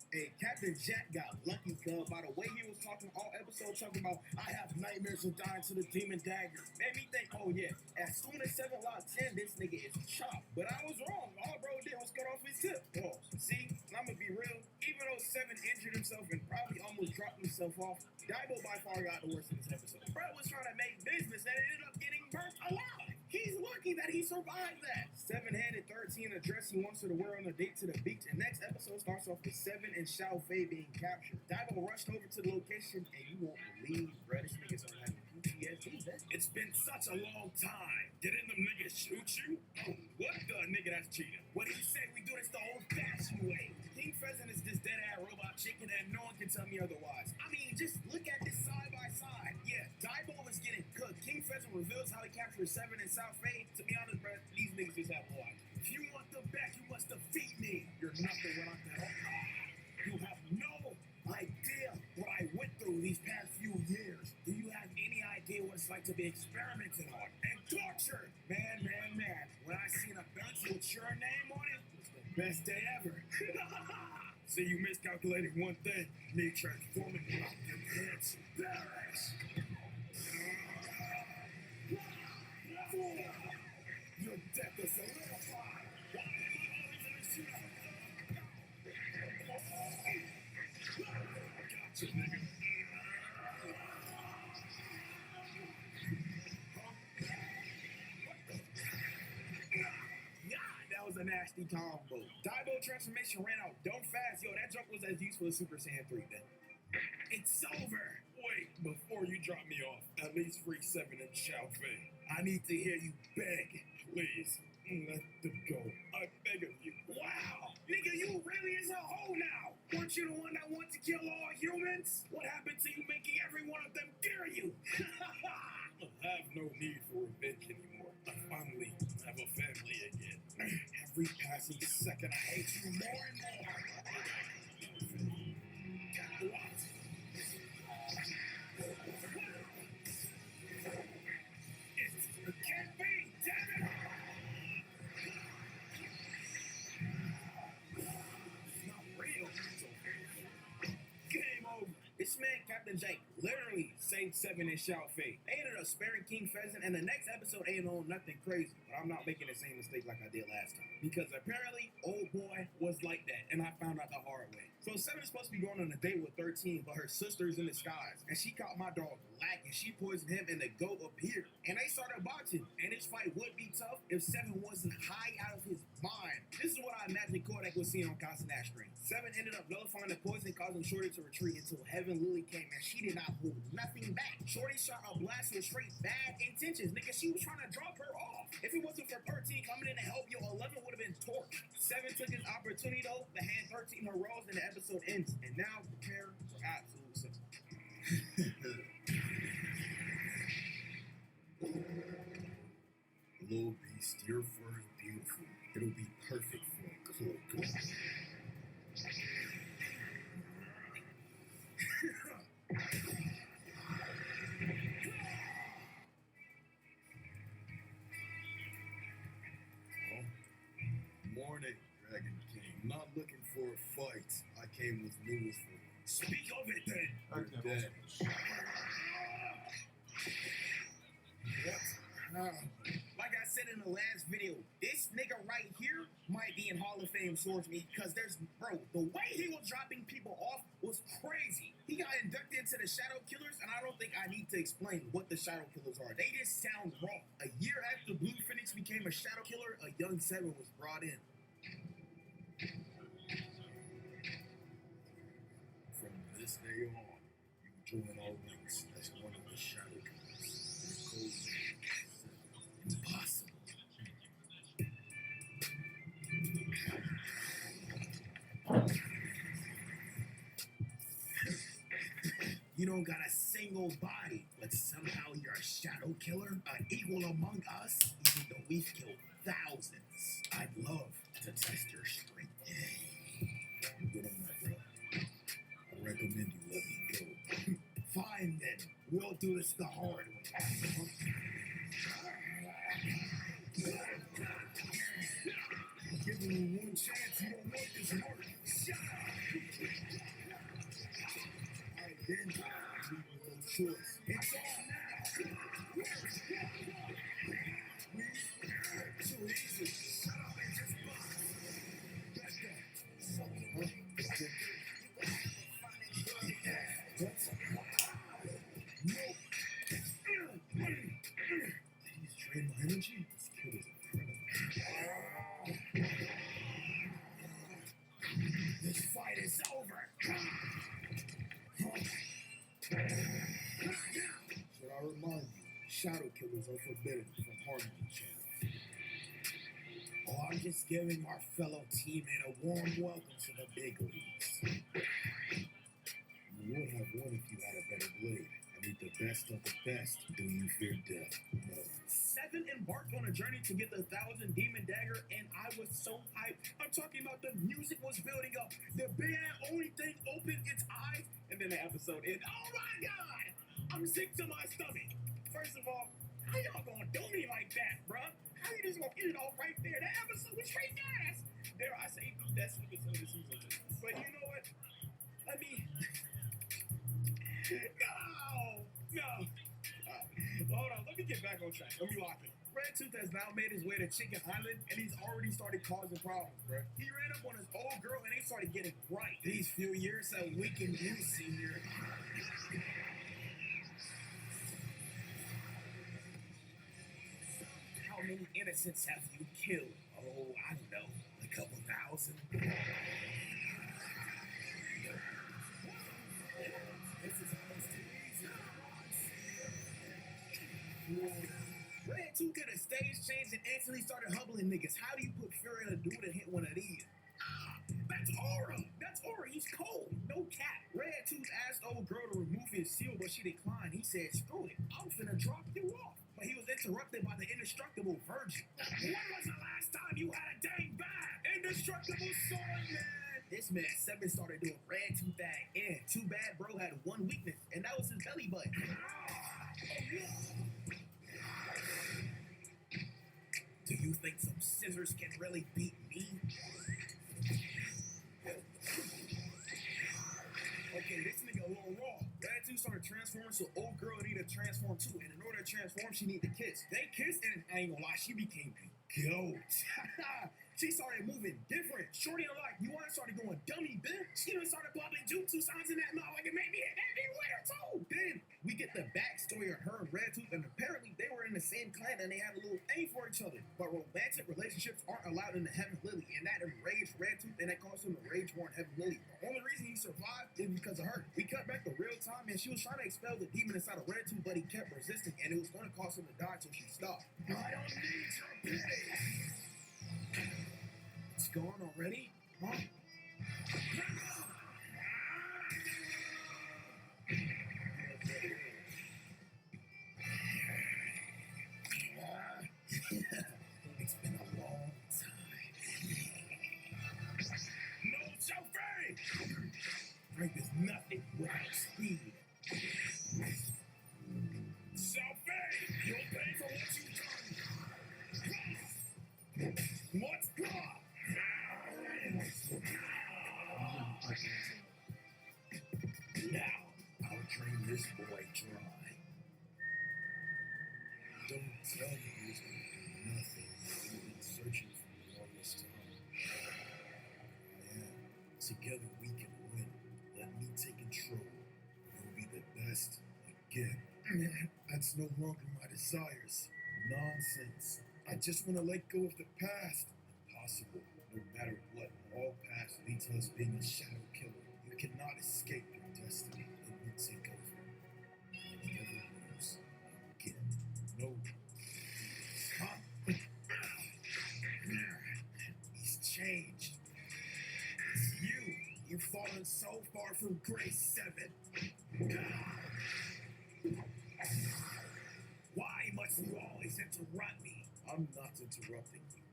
Hey, Captain Jack got lucky, cuz. By the way he was talking all episode, talking about, I have nightmares of dying to the demon dagger. Made me think, oh yeah, as soon as 7 locked 10, this nigga is chopped. But I was wrong. All bro did was cut off his tip. Oh, see, I'm gonna be real. Even though 7 injured himself and probably almost dropped himself off, Daibo by far got the worst in this episode. Brett was trying to make business and ended up getting burnt alive. He's lucky that he survived that. 7-headed 13 a dress he wants her to wear on a date to the beach. And next episode starts off with 7 and Xiao Fei being captured. Daibo rushed over to the location and you won't believe, bro, this nigga's on having PTSD. It's been such a long time. Didn't them niggas shoot you? Oh, what the nigga that's cheating? What did he say? We do this the old-fashioned way. King Pheasant is this dead-ass robot chicken and no one can tell me otherwise. I mean, just look at this side by side. Yeah, Daibo is getting cooked. King Pheasant reveals how he captured 7 and South Fei. To be honest, bro, these niggas just have no idea. If you want the back, you must defeat me. You're nothing without that. You have no idea what I went through these past few years. Do you have any idea what it's like to be experimented on and tortured? Man. When I seen a bounty with your name on it, it was the best day ever. See, you miscalculated one thing. Me transforming you out your heads. Perish. Your death is solidified. Why am I always in this shit? Gotcha, nigga. That was a nasty combo. Daibo transformation ran out dumb fast. Yo, that jump was as useful as Super Saiyan 3 then. It's over. Wait, before you drop me off, at least free 7 and Xiao Fei. I need to hear you beg, please. Let them go. I beg of you. Wow, nigga, you really is a hoe now. Weren't you the one that wanted to kill all humans? What happened to you making every one of them fear you? I have no need for revenge anymore. I finally have a family again. Every passing second, I hate you more and more. What? It can't be, damn it! It's not real. Game Captain Jake literally saved Seven and Shout Fate. They ended up sparing King Pheasant, and the next episode ain't on nothing crazy. But I'm not making the same mistake like I did last time. Because apparently, old boy was like that, and I found out the hard way. So Seven is supposed to be going on a date with 13, but her sister's in disguise. And she caught my dog Lack, and she poisoned him, and the goat appeared. And they started boxing. And this fight would be tough if Seven wasn't high out of his mind. This is what I imagine Kodak was seeing on Casanat Stream. Seven ended up nullifying the poison, causing Shorty to retreat until Heaven Lily came, and she did not hold nothing back. Shorty shot a blast with straight bad intentions. Nigga, she was trying to drop her off. If it wasn't for 13 coming in to help you, 11 would have been torched. Seven took his opportunity though to hand 13 her rose, and the episode ends. And now prepare for absolute sense. Little beast, your fur is beautiful. It'll be perfect for a cloak. Morning, Dragon King. I'm not looking for a fight. I came with news for you. Speak of it then. You're dead. Like I said in the last video, this nigga right here might be in Hall of Fame towards me because the way he was dropping people off was crazy. He got inducted into the Shadow Killers, and I don't think I need to explain what the Shadow Killers are. They just sound wrong. A year after Blue Phoenix became a Shadow Killer, a young Seven was brought in. From this day on, you join our ranks as one of the Shadow Killers. Your code name is Seven. Impossible. You don't got a single body, but somehow you're a shadow killer, an equal among us, even though we've killed thousands. I'd love to test your strength. You get on that, bro. I recommend you let me go. Fine then, we'll do this the hard way. Giving you one chance, you don't want this work. Alright then, leave you no choice. It's all now. Too easy. Shut up and just box. That's that. He's drained my energy. This kid is incredible. This fight is over. Should I remind you, shadow killers are forbidden from harming each other. Oh, I'm just giving our fellow teammate a warm welcome to the big leagues. You would have won if you had a better blade. I need the best of the best. Do you fear death? No. Seven embarked on a journey to get the 1,000 Demon Dagger, and I was so hyped. I'm talking about the music was building up. The band only thing opened its eyes, and then the episode ended. Oh my god! I'm sick to my stomach. First of all, how y'all gonna do me like that, bruh? How you just gonna end it off right there? That episode was straight gas. Dare I say the best episode of the season. But you know what? Let me... No! Hold on, let me get back on track. Let me lock it. Red Tooth has now made his way to Chicken Island, and he's already started causing problems, bro. He ran up on his old girl, and they started getting right. These few years have weakened you, senior. How many innocents have you killed? Oh, I don't know, a couple thousand. This is almost too easy. Red 2 could have stage changed and instantly started hubbling niggas. How do you put fear in a dude and hit one of these? That's Aura! That's Aura, he's cold. No cap. Red Tooth asked old girl to remove his seal, but she declined. He said, screw it, I'm finna drop you off. But he was interrupted by the indestructible virgin. When was the last time you had a dang bad indestructible sword, man? This man Seven started doing Red Tooth thing, and too bad bro had one weakness, and that was his belly button. Do you think some scissors can really beat me? Okay, this nigga a little raw. Red 2 started transforming, so old girl needed to transform too. And in order to transform, she needed to kiss. They kissed, and I ain't gonna lie, she became the goat. She started moving different. Shorty unlocked UI started going dummy, bitch. She even started popping jutsu signs in that mouth like it made me an everywhere too. Then we get the backstory of her and Red Tooth, and apparently they were in the same clan and they had a little thing for each other. But romantic relationships aren't allowed in the Heaven Lily, and that enraged Red Tooth, and that caused him to rage more in Heaven Lily. The only reason he survived is because of her. We cut back to real time, and she was trying to expel the demon inside of Red Tooth, but he kept resisting, and it was going to cause him to die until she stopped. I don't need your pity. It's gone already? Huh? It's been a long time. No, Sophie! Strength is nothing without speed. Sophie! You'll pay for what you've done! What's gone? Now, I'll drain this boy dry. Don't tell me he's going to do nothing. You've been searching for me all this time. I am. Together we can win. Let me take control. You'll be the best again. That's no longer my desires. Nonsense. I just want to let go of the past. Impossible. No matter what, all past leads to us being a shadow killer. You cannot escape your destiny. It will take over. You'll never lose again. No. Huh? He's changed. It's you. You've fallen so far from grace 7. Why must you always interrupt me? I'm not interrupting you.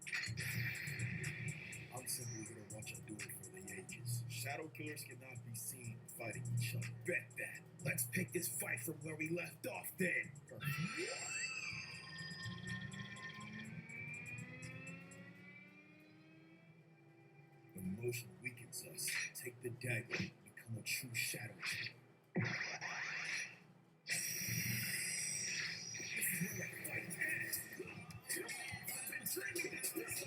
I'm simply gonna watch you do it for the ages. Shadow killers cannot be seen fighting each other. Bet that. Let's pick this fight from where we left off then. When motion weakens us, take the dagger, become a true shadow killer. This is where the fight ends. I've been training this.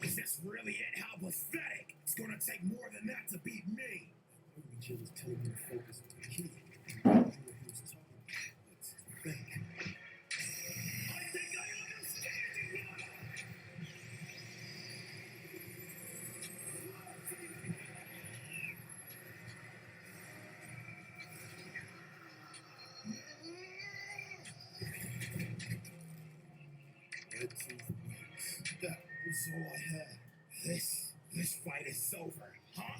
Is this really it? How pathetic! It's gonna take more than that to beat me. Jill was telling me to focus on the key. I knew what he was talking about. Let's think. I think I understand you now. Red Tooth wins. That was all I had. This fight is over, huh?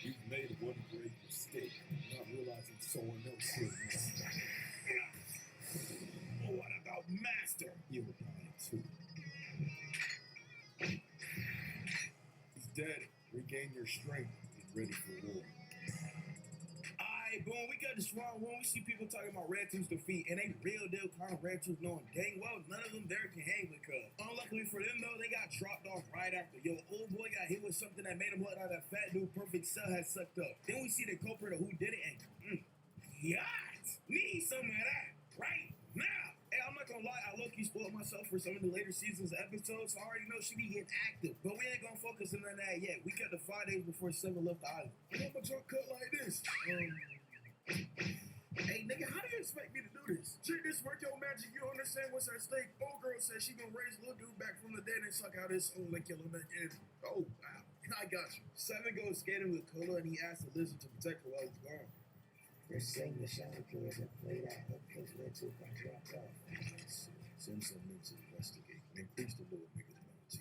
You've made one great mistake, not realizing someone else here. What about Master? You were dying too. He's dead. Regain your strength. Get ready for war. Alright, boom, we got this wrong room. We see people talking about Red Tooth's defeat, and they real deal kind of Red Tooth knowing dang well none of them there can hang with Cub. Unluckily for them though, they got dropped off right after. Yo, old boy got hit with something that made him look like that fat dude Perfect Cell had sucked up. Then we see the culprit of who did it, and yachts! Need some of that right now. Hey, I'm not gonna lie, I low-key spoiled myself for some of the later seasons of episodes, so I already know she be getting active. But we ain't gonna focus on that yet. We got the 5 days before Seven left the island. Why my junk cut like this? Hey, nigga, how do you expect me to do this? Check this, work your magic. You don't understand what's at stake. Old girl says she gonna raise little dude back from the dead and suck out his soul and kill him again. Oh, wow. I got you. Seven goes skating with Cola, and he asked the lizard to protect her while he's gone. They're saying the shadow killers have played out because Red Tooth got dropped off. Send some men to investigate and increase the little nigga's bounty.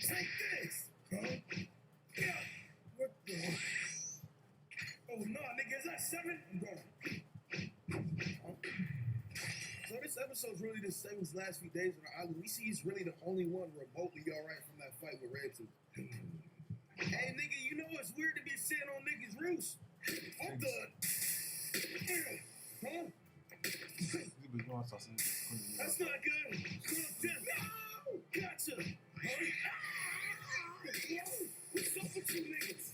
Take this! Huh? Yeah. What the? Oh, no, nigga, is that Seven? I'm gone. So this episode's really the Seven's last few days on the island. We see he's really the only one remotely alright from that fight with Red Tooth. Hey, nigga, you know it's weird to be sitting on niggas' roofs. What the? Huh? This is don't assassinate it. That's not good. Cook them. No! Gotcha. Hurry. Whoa! What's up with you niggas?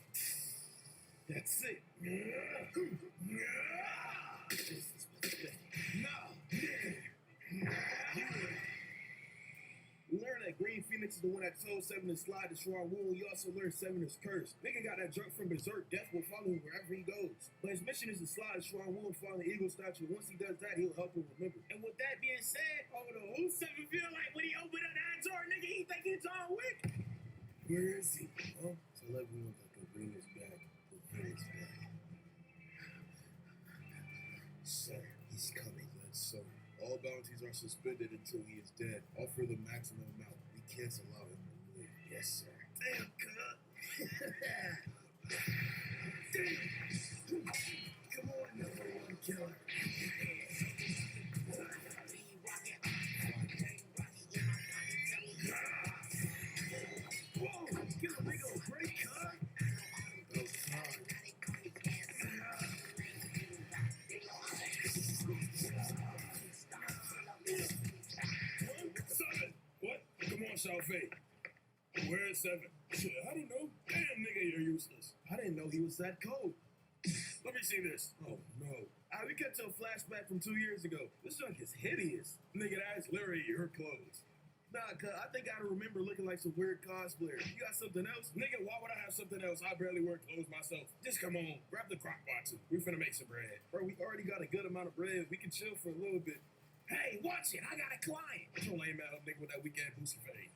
That's it. This is pathetic. No. We learned that Green Phoenix is the one that told Seven to slide to Strong Wound. We also learned Seven is cursed. Nigga got that drunk from Berserk. Death will follow him wherever he goes. But his mission is to slide to Strong Wound, follow the eagle statue. Once he does that, he'll help him remember. And with that being said, oh no, who Seven feel like when he opened up that door, nigga, he think it's John Wick? Where is he? Huh? Tell everyone that the ring is back. The ring is back. Sir, he's coming. Yes, sir. All bounties are suspended until he is dead. Offer the maximum amount. We can't allow him to live. Yes, sir. Damn, cut. Damn. Come on, number one killer. Whoa, give a big old break, cut. Oh, God. Seven. What? Come on, Shalfei. Where is Seven? Shit, I don't know. Damn, nigga, you're useless. I didn't know he was that cold. Let me see this. Oh, no. We cut to a flashback from 2 years ago. This junk is hideous. Nigga, that's literally your clothes. Nah, cuz I think I remember looking like some weird cosplayer. You got something else? Nigga, why would I have something else? I barely wear clothes myself. Just come on. Grab the crock pot too. We finna make some bread. Bro, we already got a good amount of bread. We can chill for a little bit. Hey, watch it. I got a client. Don't lame out nigga with that weak ass boosie fade.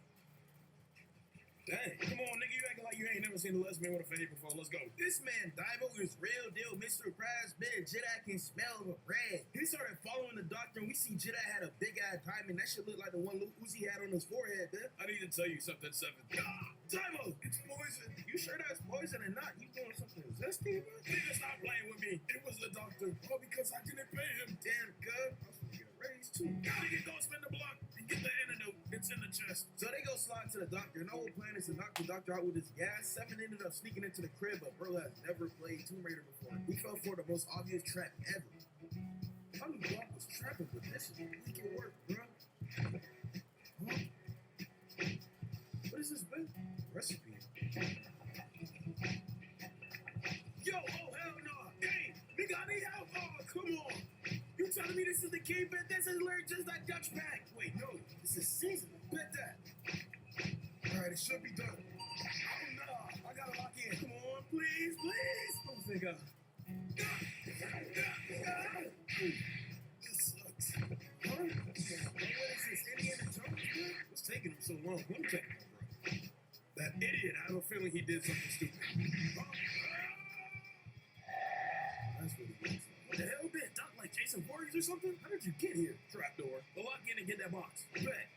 Dang. Come on, nigga. You acting like you ain't never seen a lesbian with a fade before. Let's go. This man, Daibo, is real deal Mr. Krabs. Man, Jedi can smell the bread. He started following the doctor, and we see Jedi had a big ass diamond. That shit look like the one Luke Uzi had on his forehead, man. I need to tell you something, Seven. Daibo, it's poison. You sure that's poison and not you doing something zesty, man? Nigga, stop playing with me. It was the doctor. All because I didn't pay him. Damn, good. I was gonna get raised too. Nigga, go spin the block and get the antidote. It's in the chest. So they go slide to the doctor, and the whole plan is to knock the doctor out with his gas. Seven ended up sneaking into the crib, but bro has never played Tomb Raider before. We fell for the most obvious trap ever. How the block was trapping, but this is wicked work, bro. Huh? What is this, man? Recipe. Yo, oh hell no. Hey, nigga, I need help. Oh, come on. You telling me this is the key bit? This is literally just that Dutch pack. Wait, no, this is seasonal. Bet that. Alright, it should be done. Oh no, I gotta lock in. Come on, please, please. Oh, thank God. This sucks. Huh? What is this? Indiana Jones, man? What's taking him so long? Let me check him out, bro. That idiot, I have a feeling he did something stupid. That's what he did. What the hell, man? Duck like Jason Voorhees or something? How did you get here? Trapdoor. Go lock in and get that box. Bet.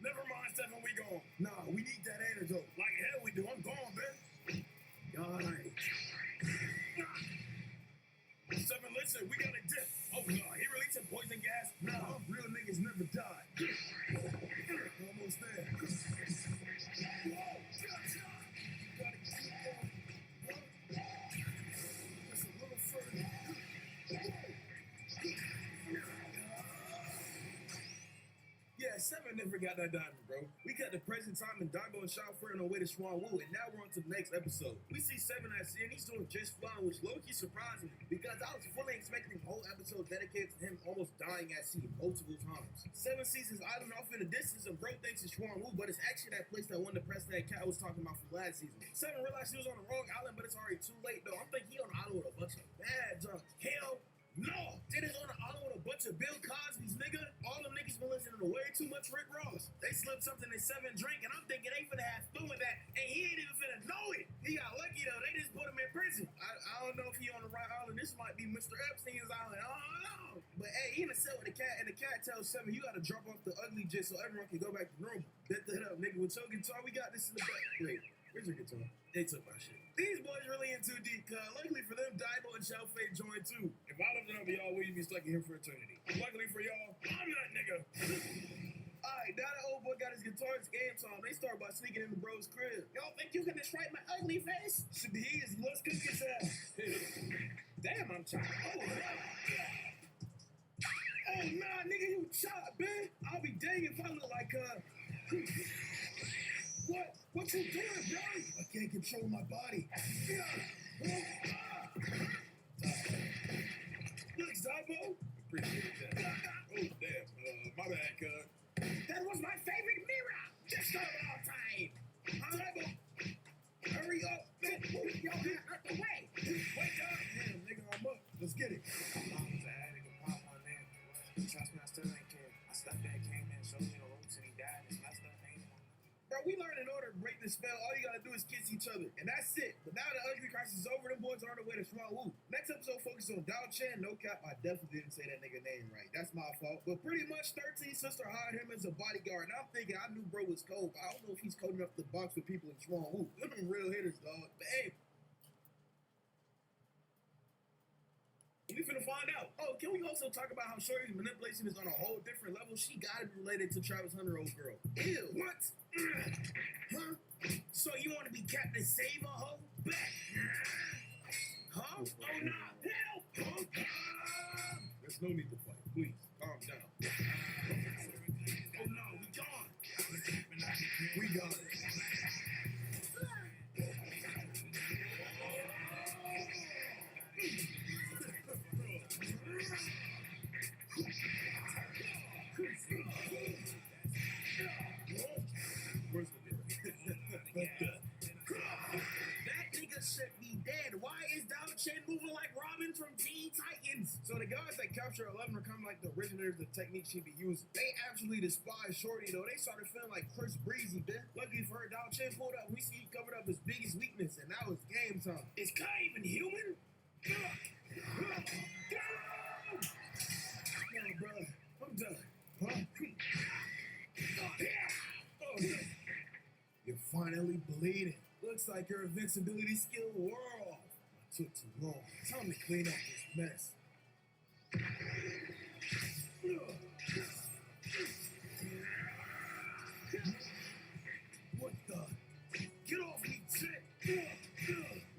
Never mind, Seven, we gone. Nah, we need that antidote. Like hell we do. I'm gone, man. Alright. Seven, listen, we got a dip. Oh, no, he releasing poison gas? Nah, real niggas never die. Almost there. Whoa, gotcha. Gotta keep going. Huh? Just a little further. Yeah, Seven never got that diamond, bro. We got the present time and Daibo and Xiaofei on our way to Swan Wu, and now we're on to the next episode. We see Seven at sea, and he's doing just fine, which low-key surprised me, because I was fully expecting a whole episode dedicated to him almost dying at sea multiple times. Seven sees his island off in the distance, and bro thinks it's Swan Wu, but it's actually that place that one depressed that cat was talking about from last season. Seven realized he was on the wrong island, but it's already too late, though. I'm thinking he on the island with a bunch of bad junk. Hell no! Then he's on the island with a bunch of Bill Cosby's, nigga. All them niggas been listening to way too much Rick Ross. They slipped something in Seven drink, and I'm thinking they finna have fun with that, and he ain't even finna know it. He got lucky, though. They just put him in prison. I don't know if he on the right island. This might be Mr. Epstein's island. I don't know. But, hey, he in a cell with a cat, and the cat tells Seven, you gotta drop off the ugly jit so everyone can go back to normal. Bet that up, nigga. With your guitar, we got this in the back. Wait, where's your guitar? They took my shit. These boys really in too deep, cuz. Luckily for them, Daibo and Xiaofei joined too. If I lived up to y'all, we'd be stuck in here for eternity. Luckily for y'all, I'm not, nigga. Alright, now that old boy got his guitar, it's game time. They start by sneaking in the bro's crib. Y'all think you can describe my ugly face? Should be easy. Let's cook his ass. Damn, I'm chopped. Oh, nah, nigga, you chopped, man. I'll be dang if I look like, What? What you doing, bro? I can't control my body. Look, Zabo. Appreciate that. Oh, damn. My bad, cuz. That was my favorite mirror. Just of all time. Zabo. Hurry up, man. Move your hand out the way. Wake up. Damn, nigga, I'm up. Let's get it. I was an addict and pop my name. Trust me, I still ain't care. I stepped there, came in, showed me the ropes, and he died. His messed up ain't on. Bro, we learned in order to break the spell, all you gotta do is kiss each other. And that's it. But now the ugly crisis is over, them boys are on their way to Small Woo. Next episode focus on Dao Chen. No cap, I definitely didn't say that nigga name right. That's my fault. But pretty much 13 sister hired him as a bodyguard. And I'm thinking I knew bro was cold, but I don't know if he's cold enough to box with people in Small Woo. Them real hitters, dog. But hey, we finna find out. Oh, can we also talk about how Shorty's manipulation is on a whole different level? She gotta be related to Travis Hunter, old girl. Ew. What? Huh? So you want to be Captain Save a hoe? Bet. Huh? Oh, no. Help. Huh? There's no need to fight. Please, calm down. Oh, no. We gone. We gone. Where's the mirror? That nigga should be dead. Why is Dao Chen moving like Robin from Teen Titans? So the guys that capture 11 are kind of like the originators of the technique she be using. They absolutely despise Shorty though. They started feeling like Chris Breezy, man. Luckily for her, Dao Chen pulled up. We see he covered up his biggest weakness, and now it's game time. Is Kai even human? No, bro. I'm done. Huh? Oh, you're finally bleeding. Looks like your invincibility skill wore off. It took too long. Time to clean up this mess. What the? Get off me, chick!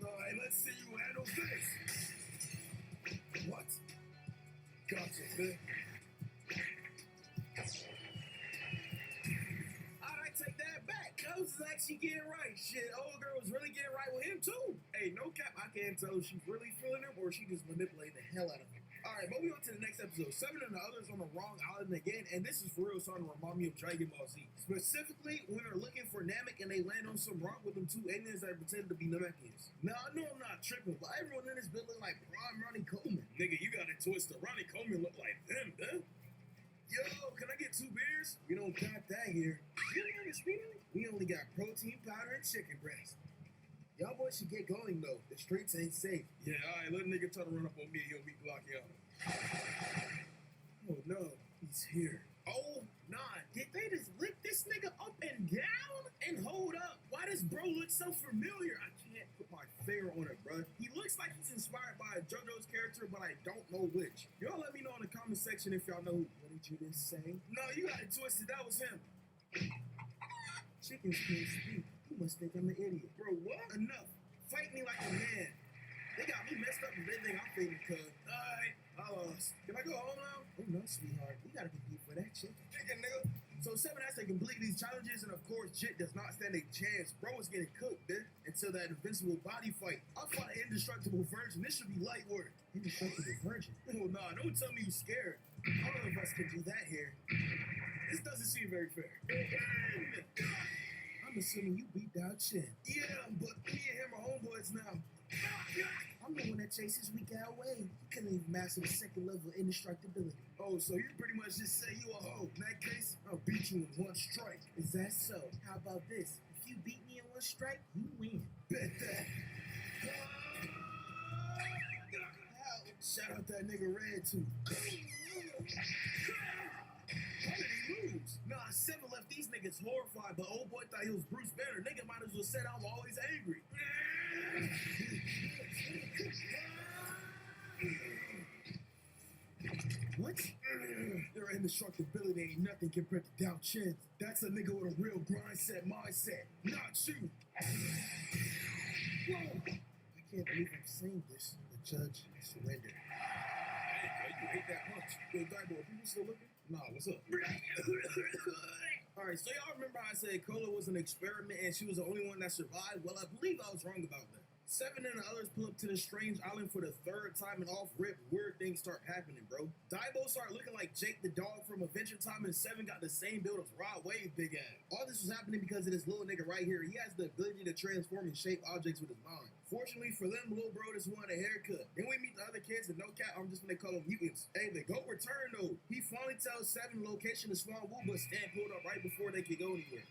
Alright, let's see you handle this. What? Gotcha, man. Alright, take that back. Cuz is actually getting right. Shit, old girl was really getting right with him too. Hey, no cap, I can't tell if she's really feeling him or she just manipulating the hell out of him. Alright, moving on to the next episode. 7 and the others on the wrong island again, and this is for real starting to remind me of Dragon Ball Z. Specifically, when they're looking for Namek and they land on some rock with them two aliens that pretend to be Namekians. Now, I know I'm not tripping, but everyone in this building like prime Ronnie Coleman. Nigga, you got it twisted. Ronnie Coleman look like them, man. Yo, can I get 2 beers? We don't got that here. You know this feeling? We only got protein powder and chicken breast. Y'all boys should get going though. The streets ain't safe. Yeah, alright, let a nigga try to run up on me and he'll be blocking out. Oh no, he's here. Oh nah, did they just lick this nigga up and down? And hold up, why does bro look so familiar? I can't put my finger on it, bro. He looks like he's inspired by a JoJo's character, but I don't know which. Y'all let me know in the comment section if y'all know who. What did you just say? No, you got it twisted, that was him. Chickens can't speak. You must think I'm an idiot. Bro, what? Enough. Fight me like a man. They got me messed up if they think I'm fading, cuz. Alright, I lost. Can I go home now? Oh no, sweetheart. We gotta compete for that chicken. Chicken, nigga. So 7 has to complete these challenges, and of course, Jit does not stand a chance. Bro is getting cooked, man, until that invincible body fight. I fought an indestructible virgin. This should be light work. Indestructible virgin? Oh, nah, don't tell me you're scared. All of us can do that here. This doesn't seem very fair. I'm assuming you beat Dao Chen. Yeah, but me and him are homeboys now. I'm the one that chases weak guy away. You couldn't even master the 2nd level of indestructibility. Oh, so you pretty much just say you a hoe. In that case, I'll beat you in 1 strike. Is that so? How about this? If you beat me in 1 strike, you win. Bet that. Shout out that nigga Red too. How did he lose? Nah, 7 left these niggas horrified, but old boy thought he was Bruce Banner. Nigga might as well said I'm always angry. What? Their indestructibility ain't nothing compared to Dao Chen. That's a nigga with a real grind set mindset. Not you. Whoa. I can't believe I'm saying this, but Judge, surrender. Hey, you hate that much. Yo, Dibo, are people still looking? Nah, what's up? Alright, so y'all remember I said Cola was an experiment and she was the only one that survived? Well, I believe I was wrong about that. Seven and the others pull up to the strange island for the third time, and off rip, weird things start happening, bro. Dibo started looking like Jake the dog from Adventure Time, and Seven got the same build as Rod Wave, big ass. All this was happening because of this little nigga right here. He has the ability to transform and shape objects with his mind. Fortunately for them, little bro just wanted a haircut. Then we meet the other kids, and no cap, I'm just gonna call them mutants. Hey, the goat returned though. He finally tells Seven the location of Swan Woo, but Stan pulled up right before they could go anywhere.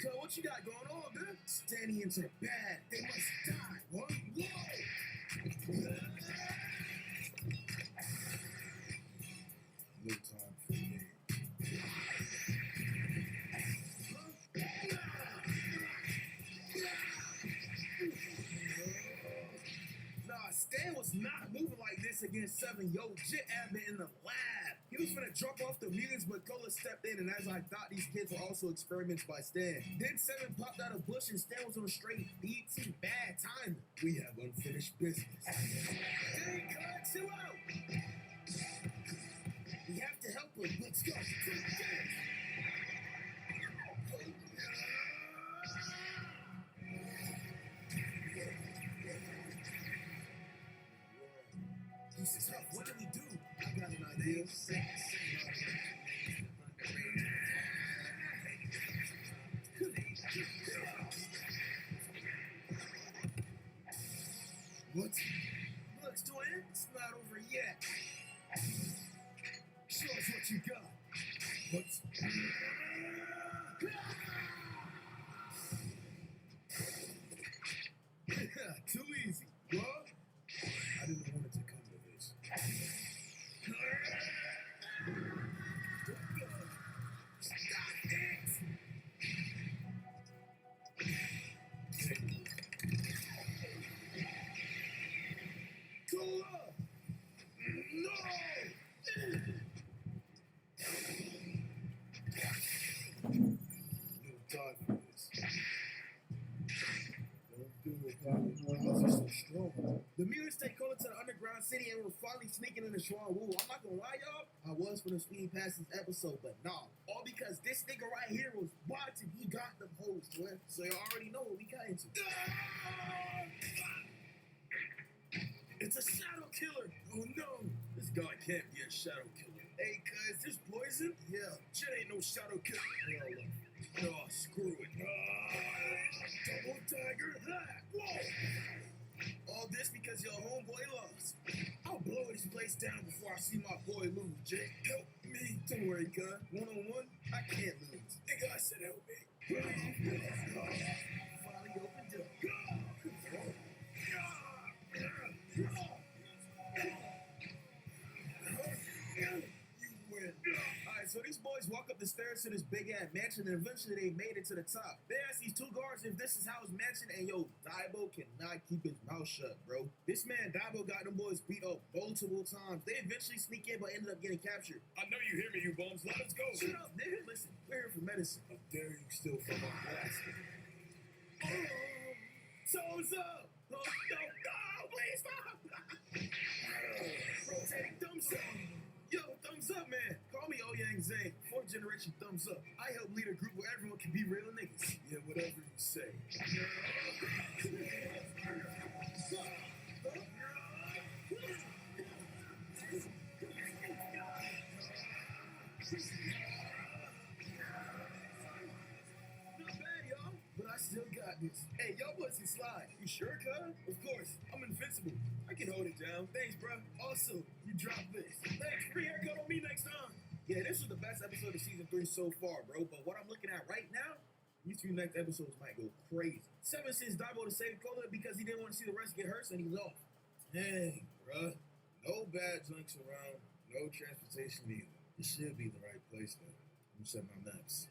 So what you got going on, man? Stanians are bad. They must die. What? Whoa! No time for me. Nah, Stan was not moving like this against Seven. Yo, Jit had been in the lab. He was finna drop off the mutants, but Cola stepped in, and as I thought, these kids were also experiments by Stan. Then Seven popped out of bush, and Stan was on a straight BT. Bad timing. We have unfinished business. Hey, God, chill out. We have to help him. Let's go. This is tough. What do we do? I got an idea. What? Look, Dwayne, it's not over yet. Show us what you got. What? Too easy. What? I didn't want it to come to this. Stop it! Cola! No! No time for this. Don't do it, Tommy. You're so strong. The mutants take Cola to the underground city and we're finally sneaking into Swan Woo. I'm not gonna lie, y'all. I was for the speed past this episode, but nah. All because this nigga right here was watching. He got them hoes, man. So y'all already know what we got into. It's a shadow killer. Oh no. This guy can't be a shadow killer. Hey, cuz, this poison? Yeah. Shit ain't no shadow killer. No, screw it. Double dagger. Whoa. All this because your homeboy lost. I'll blow this place down before I see my boy lose, Jake. Help me. Don't worry, cuz. One-on-one, I can't lose. Nigga, I said help me. Finally opened up. You win. Alright, so these boys walk up the stairs to this big ass mansion and eventually they made it to the top. They asked these two guards if this is how his mansion, and yo, Dibo cannot keep his mouth shut, bro. This man Dibo got them boys beat up multiple times. They eventually sneak in but ended up getting captured. I know you hear me, you bums. Let us go. Shut up, nigga. Listen, we're here for medicine. How dare you steal from my basket? Toes up! No, please stop! Rotating thumbs up! Yo, thumbs up, man! Call me Oyang Zane, 4th generation thumbs up. I help lead a group where everyone can be real niggas. Yeah, whatever you say. Not bad, y'all, but I still got this. Hey, y'all boys can slide. You sure, cuz? Of course. I'm invincible. I can hold it down. Thanks, bro. Also, you dropped this. Thanks. Free haircut on me next time. Yeah, this was the best episode of season 3 so far, bro. But what I'm looking at right now, these few next episodes might go crazy. Seven sends Dibo to save Cola because he didn't want to see the rest get hurt, and he's off. Dang, bro. No bad junks around. No transportation either. This should be the right place, though. I'm setting my maps.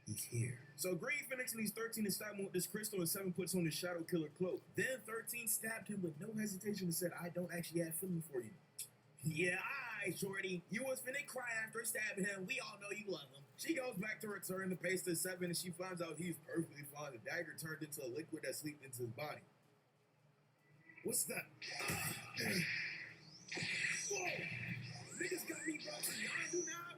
He's here. So Green Phoenix and he's 13 and stabbed him with this crystal, and 7 puts on his Shadow Killer cloak. Then 13 stabbed him with no hesitation and said, I don't actually have feeling for you. Yeah, Alright, shorty, you was finna cry after stabbing him. We all know you love him. She goes back to return the pace to 7 and she finds out he's perfectly fine. The dagger turned into a liquid that seeped into his body. What's that? Whoa! Niggas got me brought to Yondu now?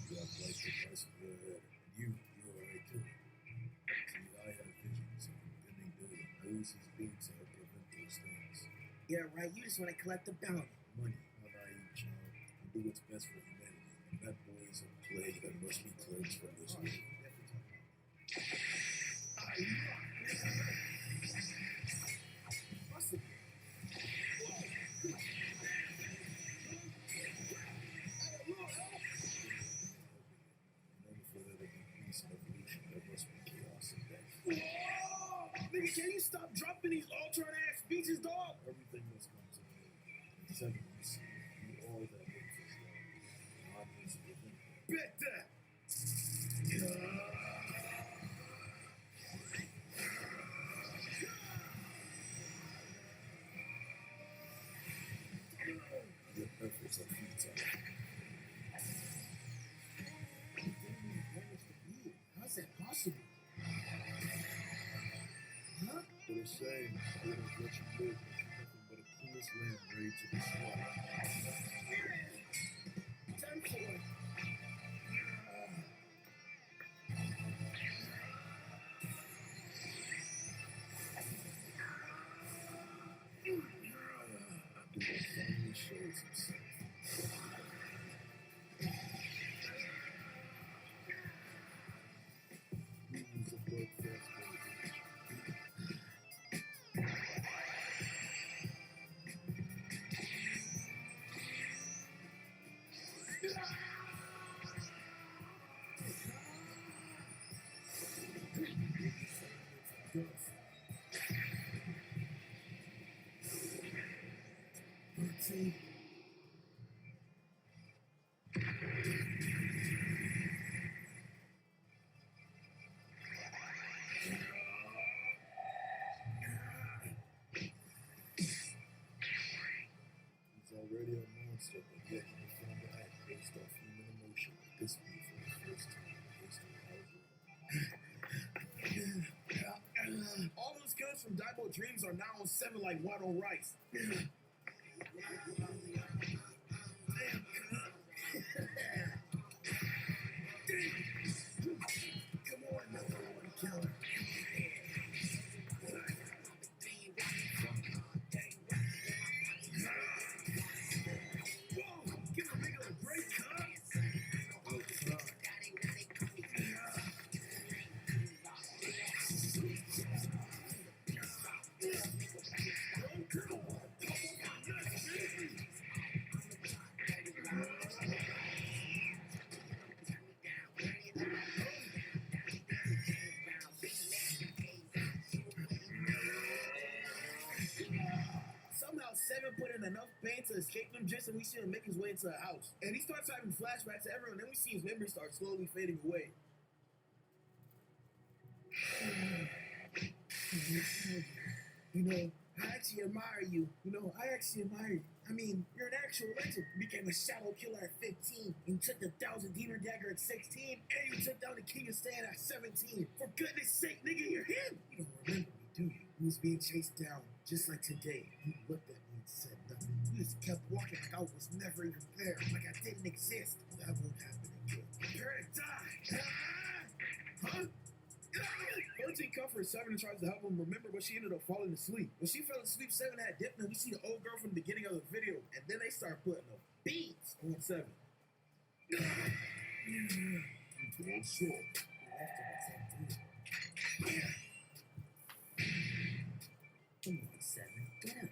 You have like the price of your head. You're alright too. See, I have visions and then they do it. I use these beats to help prevent those things. Yeah, right. You just want to collect the bounty. Money, not naive, child. And do what's best for humanity. And that boy is a plague that must be cleansed from this world. In order for there to be peace and evolution, there must be chaos and death. Nigga, can you stop dropping these alternate ass speeches, dog? Everything must come to an end. And 7, you see, you all that live for God. God is within. Bet that. Your efforts are futile. How's that possible? Huh? But it's saying, I would have let you live, but you're nothing but a clueless lamb ready to be slaughtered. Time for it. Abdullah finally shows himself. He was a bloodthirsty baby. See? He's already a monster, but yet he performed the act based off human emotion. This be for the first time in the history of our world. All those killers from Daibo Dreams are now on 7 like water on rice. Come on, another one killer. Whoa, give a nigga a break, huh? Somehow 7 put in enough pain to escape them just and we see him make his way into a house. And he starts having flashbacks to everyone, then we see his memories start slowly fading away. You know, I actually admire you. I actually admire you. I mean, you're an actual legend. You became a shadow killer at 15. You took the 1,000 Demon Dagger at 16. And you took down the King of Stan at 17. For goodness sake, nigga, you're him. You don't remember me, do you? You was being chased down, just like today. You looked at me and said nothing. You just kept walking like I was never even there. Like I didn't exist. That won't happen again. Prepare to die. Huh? 13 comforts 7 and tries to help him remember, but she ended up falling asleep. When she fell asleep, 7 had dipped, and we see the old girl from the beginning of the video, and then they start putting the beats on 7. What's up? Come on, 7. Get up.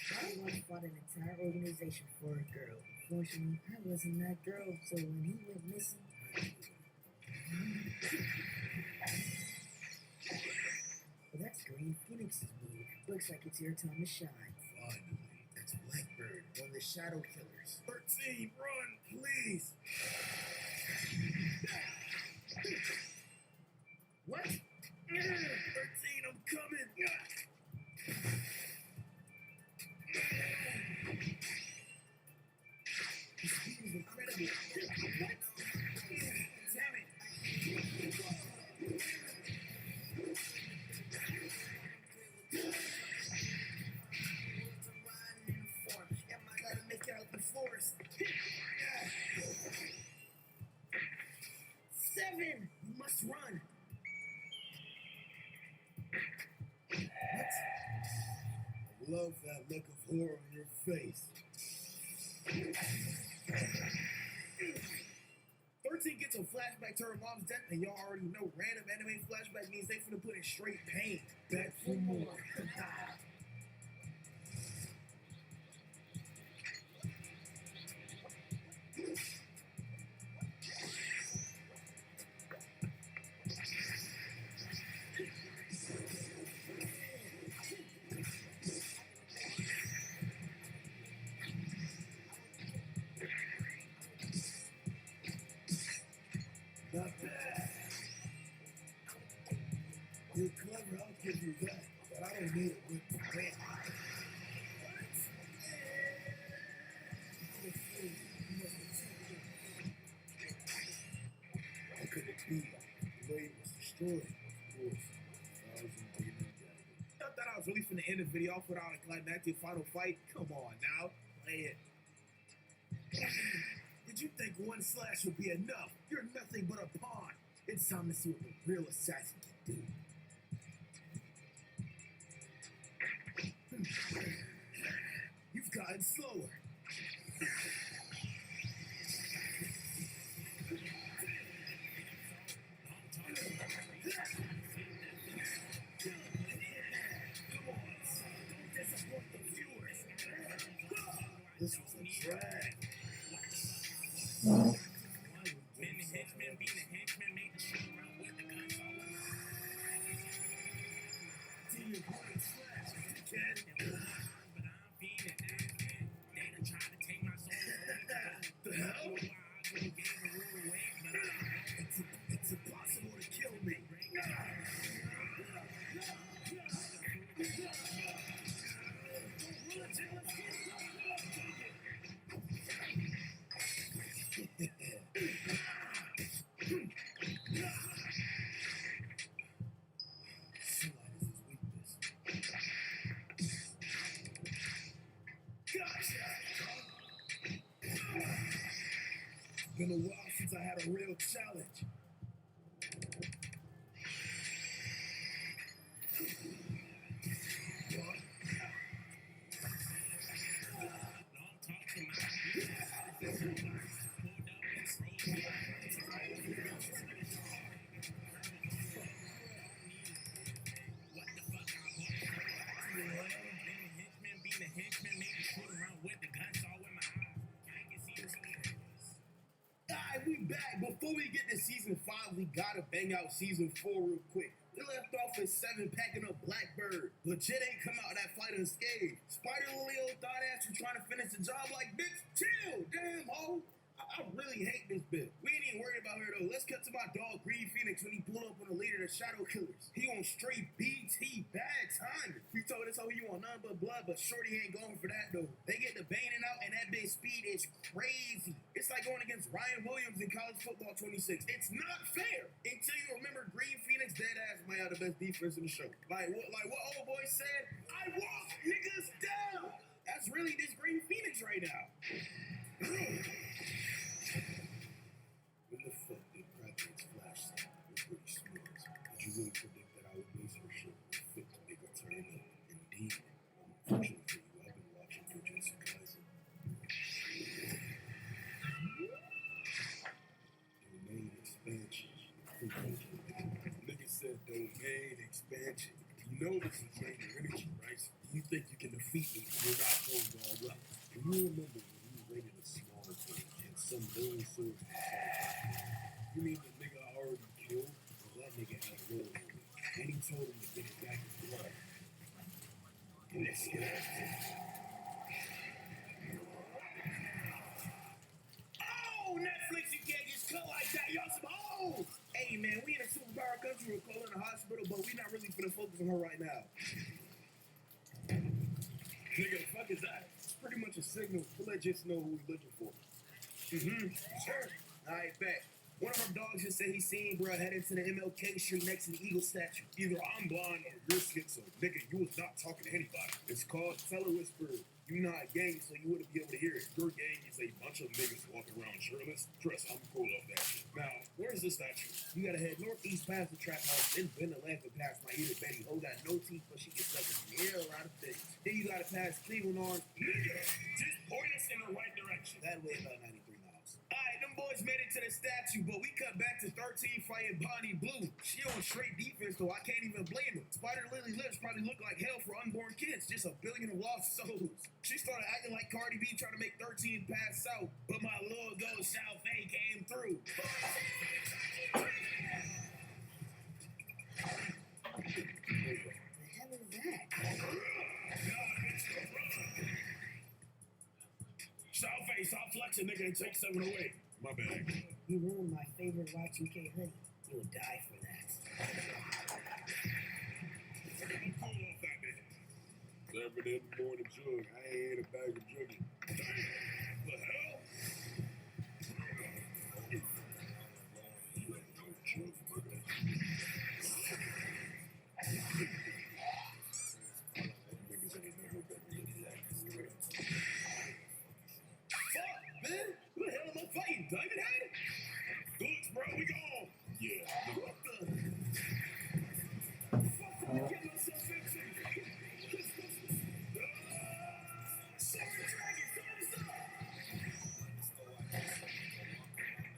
I once fought an entire organization for a girl. Unfortunately, I wasn't that girl, so when he went missing, well, that's Green Phoenix's move. Looks like it's your time to shine. Finally. That's Blackbird, one of the Shadow Killers. 13, run, please. What? 13, I'm coming. What? I love that look of horror on your face. 13 gets a flashback to her mom's death, and y'all already know random anime flashback means they finna put in straight pain. Back for more. Not bad. You're clever, I'll give you that. But I don't need it with the band. How could it be? The blade was destroyed, of course. 1,000 demon daggers. I thought I was really finna end the video off without a climactic final fight. Come on now. Play it. Did you think one slash would be enough? You're nothing but a pawn. It's time to see what the real assassin can do. You've gotten slower. This was a drag. The hell? It's impossible to kill me. It's been a while since I had a real challenge. Alright, we back. Before we get to season 5, we gotta bang out season 4 real quick. We left off with 7 packing up Blackbird. Legit ain't come out that fight unscathed. Spider Leo thought ass was trying to finish the job like, bitch, chill, damn ho. I really hate this bitch. We ain't even worried about her though. Let's cut to my dog Green Phoenix when he pulled up on the leader of the Shadow Killers. He on straight BT, bad timing. He told us how he want none but blood, but Shorty ain't going for that though. They get the banging out and that bitch speed is crazy. It's like going against Ryan Williams in college football 26. It's not fair until you remember Green Phoenix dead ass might have the best defense in the show. Like what old boy said, I walk niggas down. That's really this Green Phoenix right now. When the fuck did Crackhead's flashlight was pretty smooth? Did you really predict that I would lose her shit with fit to make her turn up? Indeed. Unfortunately for you, I've been watching Jujutsu Kaisen. Domain expansion. Nigga said domain expansion. You know this is draining energy, right? You think you can defeat me if you're not going all up. And you remember when you raided a small thing and some lone swords you mean the nigga I already killed? Well, that nigga had a roll on me. And he told him to get it back in blood. And that's it. Oh, Netflix, you can't just cut like that. Y'all some hoes. Hey, man, we in a superpower country. We're calling the hospital, but we not really finna focus on her right now. Nigga, the fuck is that? It's pretty much a signal to let just know who we're looking for. Sure. All right, bet. One of our dogs just said he seen bro headed to the MLK Street next to the Eagle statue. Either I'm blind or you're schizo. Nigga, you was not talking to anybody. It's called Teller Whisper. You're not gang, so you wouldn't be able to hear it. Your gang is a bunch of niggas walking around shirtless. Trust, I'm cool off that shit. Now, where's the statue? You gotta head northeast past the trap house, then bend the left and past my eater Betty. Oh, got no teeth, but she can suck a hell out of things. Then you gotta pass Cleveland on. Nigga, just point us in the right direction. That way about 93 miles. Alright, them boys made it to the statue, but we cut back to 13 fighting Bonnie Blue. She on straight defense, though. I can't even blame her. Spider Lily lips probably look like hell for unborn kids. Just a billion of lost souls. She started acting like Cardi B trying to make 13 pass out, but my little ghost South A came through. The hell is that? Southface, stop flexing, nigga, and take 7 away. My bad. You ruined my favorite Y2K hoodie. You'll die for that. Pull off that bitch. 7 in the morning jug. I ain't a bag of jugging. Damn, the hell? Fuck, man. Who the hell am I fighting? Diamond Head? Goods, bro, we gone. Yeah, no. What the? Fuck, I get myself into. Seven Dragons, thumbs up.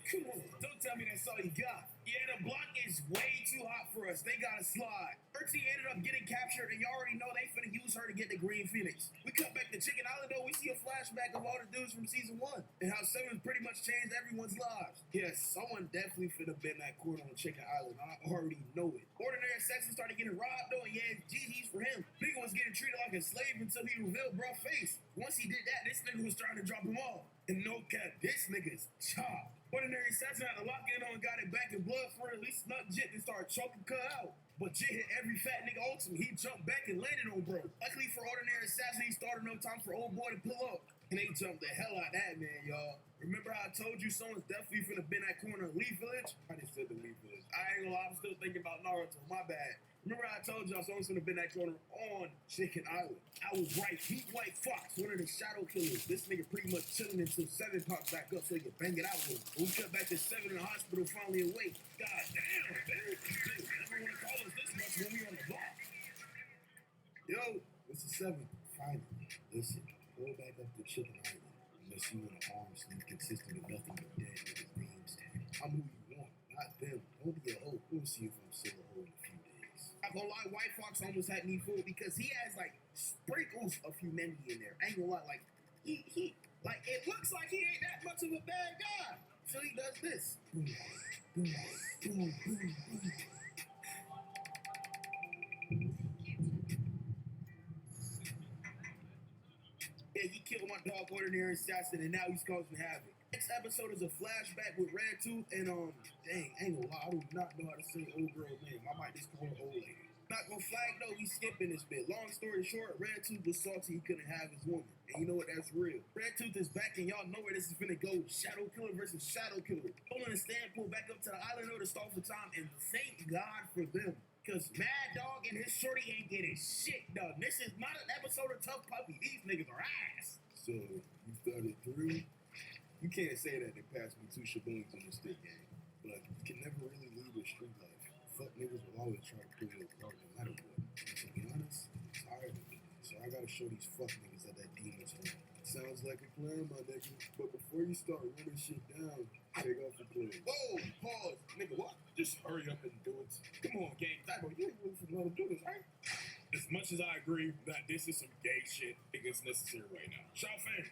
Come on, don't tell me that's all you got. Yeah, the block is way too hot for us. They gotta slide. 13 ended up getting captured, and you already know they finna use her to get the Green Phoenix. We cut back to Chicken Island, though. We see a flashback of all the dudes from season 1 and how Seven pretty much changed everyone's lives. Yes, someone definitely finna bend that cord on Chicken Island. I already know it. Ordinary Assassin started getting robbed, though, and yeah, GG's for him. Nigga was getting treated like a slave until he revealed bruh face. Once he did that, this nigga was trying to drop him off. And no cap, this nigga's chopped. Ordinary Assassin had to lock in on, got it back in blood for at least snuck Jit and started choking cut out. But Jit hit every fat nigga ultimate. He jumped back and landed on bro. Luckily for Ordinary Assassin, he started no time for old boy to pull up. And they jumped the hell out of that man, y'all. Remember how I told you someone's definitely finna bend that corner of Leaf Village? I just said the Leaf Village. I ain't gonna lie, I'm still thinking about Naruto. My bad. Remember how I told y'all someone's gonna bend that corner on Chicken Island? I was right. Pete White Fox, one of the shadow killers. This nigga pretty much chilling until 7 pops back up so he can bang it out with him. We cut back to 7 in the hospital, finally awake. God damn, man. Dude, never wanna call us this much when we on the block. Yo, this is 7. Finally. Listen, go back up to Chicken Island. Unless you want an arm sleeve consistent of nothing but dead niggas' names tag. I'm who you want, not them. Don't be a hoe. We'll see if I'm still a hoe in a few days. I'm gonna lie, White Fox almost had me fooled because he has like sprinkles of humanity in there. I ain't gonna lie, like he like it looks like he ain't that much of a bad guy. So he does this. Boom, boom, boom, boom, boom. Yeah, he killed my dog Ordinary Assassin and now he's causing havoc. Next episode is a flashback with Red Tooth and dang, I ain't gonna lie, I do not know how to say old girl's name. I might just call her old lady. Not gonna flag though, we skipping this bit. Long story short, Red Tooth was salty he couldn't have his woman. And you know what, that's real. Red Tooth is back and y'all know where this is finna go. Shadow Killer versus Shadow Killer. Pulling the stand, pull back up to the island to stall for time, and thank God for them. Cause Mad Dog and his shorty ain't getting shit done. This is not an episode of Tough Puppy. These niggas are ass. So, you started 3? You can't say that they passed me 2 shaboons in the stick game. But you can never really leave a street life. Fuck niggas will always try to pull you apart no matter what. And to be honest, I'm tired of it. So I gotta show these fuck niggas that demon's home. Sounds like a plan, my nigga. But before you start running shit down, take off the clothes. Whoa, pause. Nigga, what? Just hurry up and do it. Come on, gang. Tybo, you ain't really finna let him do this, right? As much as I agree that this is some gay shit, I think it's necessary right now. Shao Fan.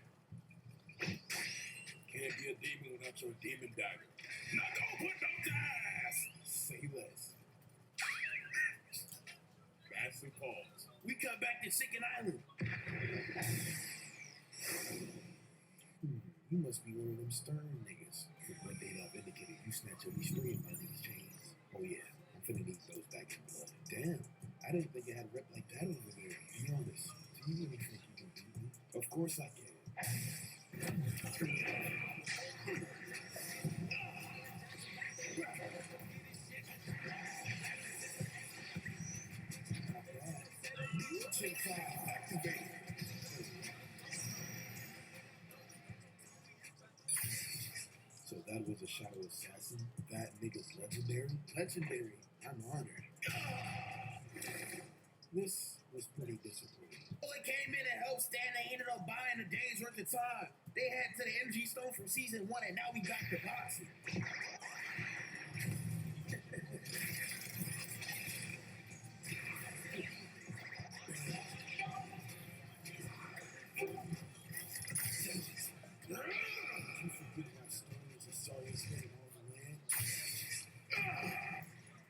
Can't be a demon without your demon dagger. Not gonna put no ties! Say less. That's the pause. We cut back to Chicken Island. You must be one of them stern niggas. For one day I've indicated you snatch every string by these chains. Oh yeah, I'm finna need those back in blood. Damn, I didn't think it had a rep like that over there. Be honest, do you really think you can beat me? Of course I can. Chick activate. was a shadow assassin. That nigga's legendary. Legendary. I'm honored. This was pretty disappointing. Well, it came in and helped Stan. They ended up buying a day's worth of time. They had to the MG Stone from season 1, and now we got the boxing.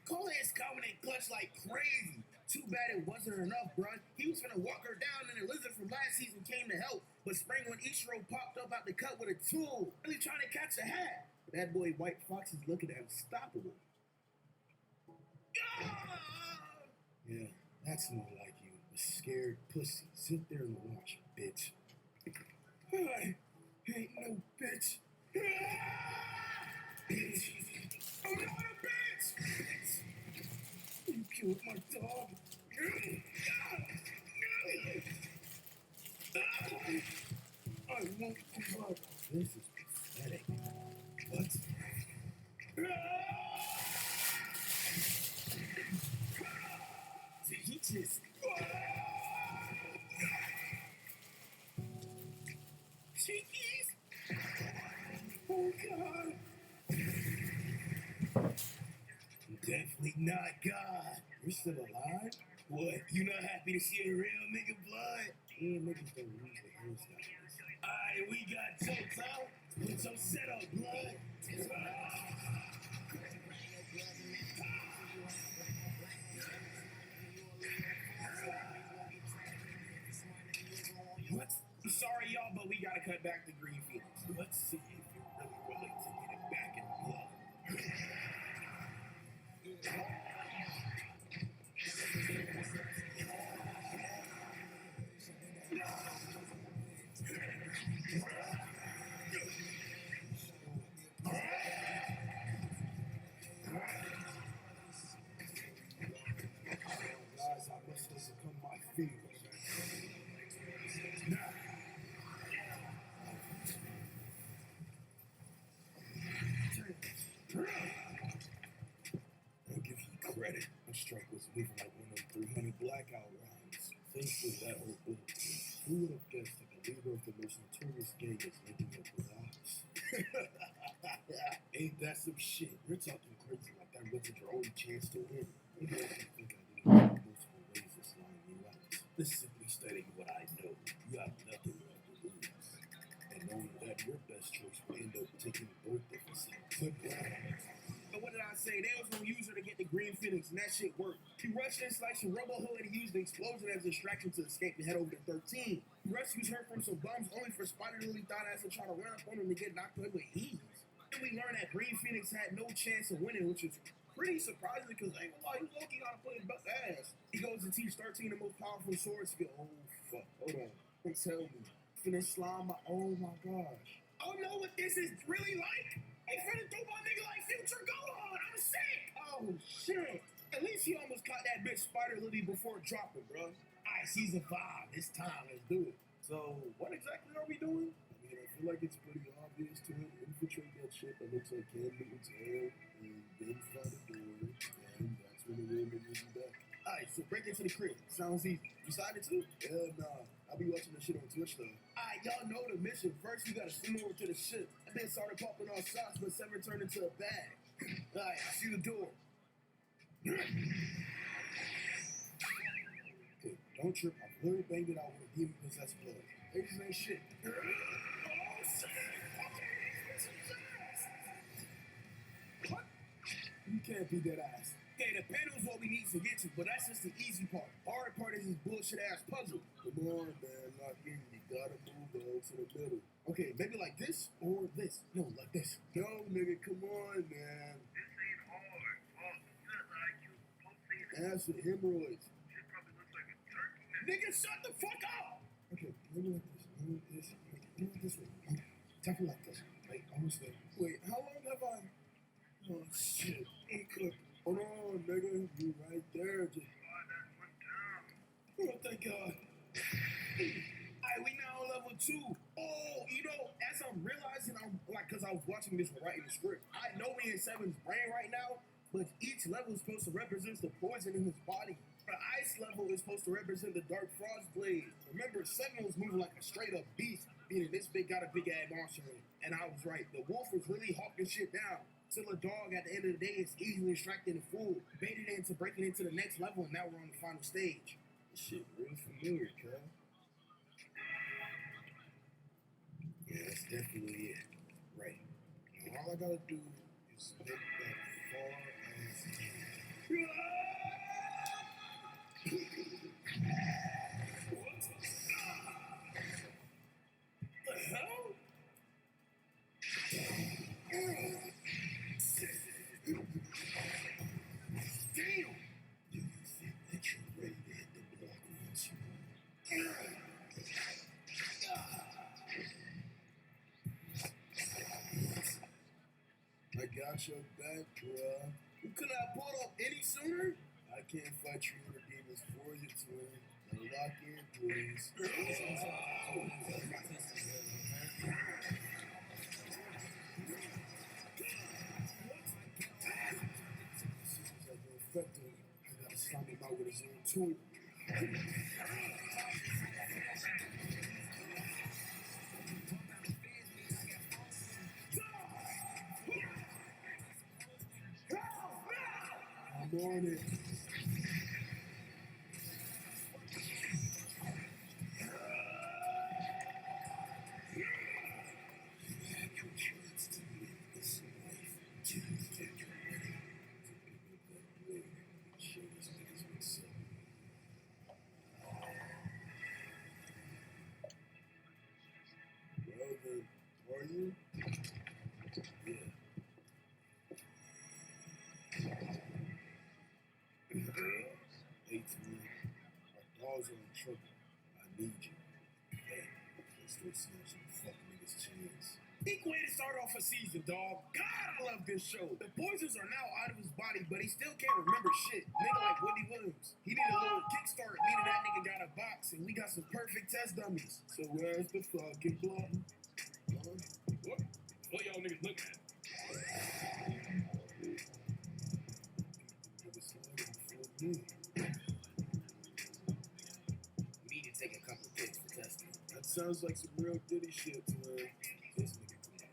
Cole is coming in clutch like crazy. Too bad it wasn't enough, bruh. He was gonna walk her down, and the lizard from last season came to help. But Spring when Ichiro popped up out the cut with a tool, really trying to catch a hat. That boy White Fox is looking unstoppable. Yeah, that's more like you. A scared pussy. Sit there and watch, bitch. I ain't no bitch. Bitch. I'm not a bitch! You killed my dog. I won't give up. This is pathetic. What? Did he just... Cheekies? Oh, God. Definitely not God. You're still alive? What? You not happy to see a real nigga blood? Yeah, niggas don't lose the hairstyle. Alright, we got jokes out. Put your setup, blood. What? I'm sorry, y'all, but we gotta cut back to Green Phoenix. Let's see if you're really willing to get it back in blood. Guys, I must overcome my fears. I'll give you credit. My strike was moving like one of them 300 blackout rounds. Thankfully, that whole bullet. Who would have guessed that the leader of the most notorious gang is linking up with us? Ain't that some shit? You're talking crazy like that wasn't your only chance to win. Maybe I think I didn't have multiple ways to slime you out. This is simply stating what I know. You have nothing left to lose. And knowing that your best choice will end up taking both of us. But what did I say? They was gonna use her to get the Green Phoenix, and that shit worked. He rushed in, sliced a rubber hood, and he used the explosion as a distraction to escape and head over to 13. He rescues her from some bums, only for Spider Lily thought ass to try to run up on him to get knocked away with ease. And we learned that Green Phoenix had no chance of winning, which is pretty surprising because I ain't gonna lie, he was lucky how to play his best ass. He goes to teach 13 the most powerful sword skill. Oh fuck, hold on. Don't tell me. Finna slime my, oh my gosh. I don't know what this is really like. They finna throw my nigga like Future Gohan. I'm sick. Oh shit. At least he almost caught that bitch Spider Lily before dropping, bro. Alright, season 5. It's time. Let's do it. So, what exactly are we doing? I mean, I feel like it's pretty obvious to infiltrate that shit that looks like Cam Newton's hair and then find a door, and that's when the real niggas be back. Alright, so break into the crib. Sounds easy. You decided to? Hell nah. I'll be watching that shit on Twitch though. Alright, y'all know the mission. First, we gotta swim over to the ship. And then started popping off shots, but 7 turned into a bag. Alright, I see the door. Okay, don't trip. I've literally banged it out with a demon possessed blood. Niggas ain't shit. Oh shit! Okay, what? You can't beat that ass. Okay, the panel's what we need to get to, but that's just the easy part. Hard part is this bullshit ass puzzle. Come on, man. Lock in. You gotta move the hole to the middle. Okay, maybe like this or this. No, like this. No, nigga, come on, man. This ain't hard. Fuck, you got the IQ. Ass with hemorrhoids. Shit probably looks like a turkey. Nigga, shut the fuck up! Okay, maybe like this. Maybe this. Maybe this way. Tackle like this. Like, almost there. Wait, how long have I... Oh, shit. It cooked. Hold on, nigga. You right there. Just... That's one down. Oh, thank God. Alright, we now on level 2. Oh, you know, as I'm realizing I'm like because I was watching this while writing the script. I know we in Seven's brain right now, but each level is supposed to represent the poison in his body. The ice level is supposed to represent the dark frost blade. Remember, Seven was moving like a straight up beast, meaning this big got a big ass monster in it. And I was right. The wolf was really hawking shit down. Till a dog at the end of the day is easily distracted and fooled, baited into breaking into the next level, and now we're on the final stage. This shit really familiar, cuz. Yeah, that's definitely it. Right. Now all I gotta do is make that far as What the hell? Damn! do you think that you're ready to hit the block once more? I got your back, bruh. You could not have pulled up any sooner? I can't fight your inner demons for you, twin. Now lock in, please. Seems like you're infected. I gotta stomp him out with his own tool. I'm on it. Well then, are you? Yeah. 18. My dogs are in trouble. I need you. Hey, let's go snatch some fuck niggas' chains. Big way to start off a season, dog. God, I love this show. The poisons are now out of his body, but he still can't remember shit. Nigga like Wendy Williams. He need a little kickstart, meaning that nigga got a box, and we got some perfect test dummies. So where's the fucking block? What y'all niggas looking at? Never saw it before me. We need to take a couple kids for testing. That sounds like some real Diddy shit to me. This nigga cool.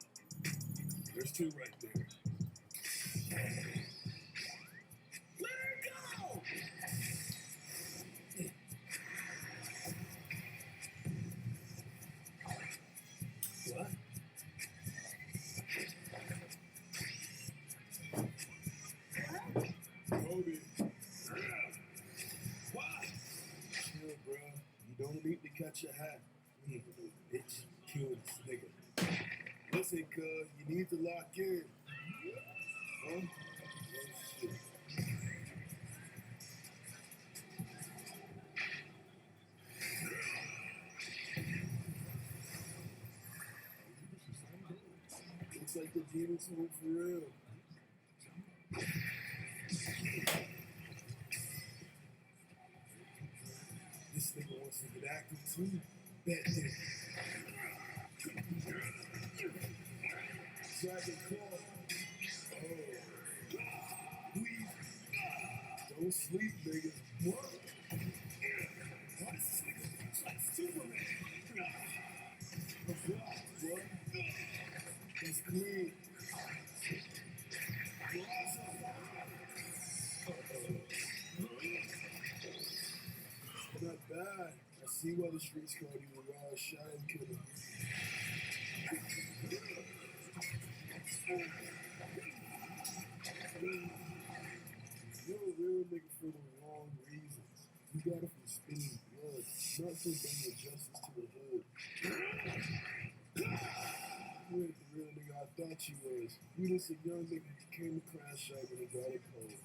There's two right there. Let her go! What? Kobe. Why? Chill, bro. You don't need to catch your hat. Bitch, kill this nigga. Listen, cuz, you need to lock in. Huh? Oh, shit. Looks like the demons move for real. This nigga wants to get active too. Bet nigga. Dragon claw. Oh. Please. Don't sleep, nigga. What? What is this nigga? It's like Superman. A block, bro. It's clean. Not bad. I see why the streets call you a raw shine killer. You're a real nigga for the wrong reasons. You got it from spinning blood, not from bringing justice to the hood. You ain't the real nigga I thought you was. You just a young nigga who came to crash out when he got it cold.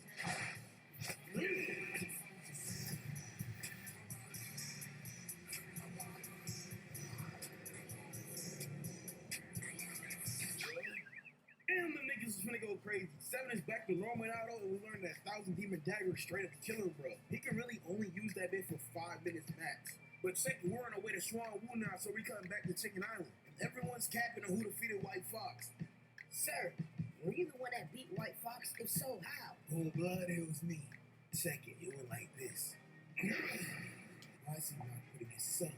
Damn, the niggas is finna go crazy. Seven is back to Roman Auto, and we learned that 1,000 Demon Dagger is straight up killing, bro. He can really only use that bit for 5 minutes max. But second, we're on our way to Swan Wu now, so we coming back to Chicken Island. And everyone's capping on who defeated White Fox. Sir, were you the one that beat White Fox? If so, how? Oh, blood, it was me. Check it. It went like this. I see not putting his son.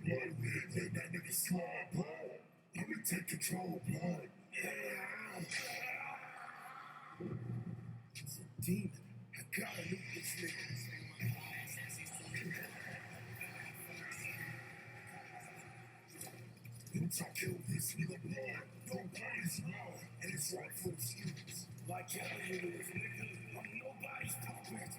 Blood, let that nigga slide, blood. Let me take control, blood. It's a demon. I gotta loot this nigga. Once I kill this nigga, blood, don't burn his blood, and it's rightful excuse. Like telling you this nigga, I'm nobody's puppet.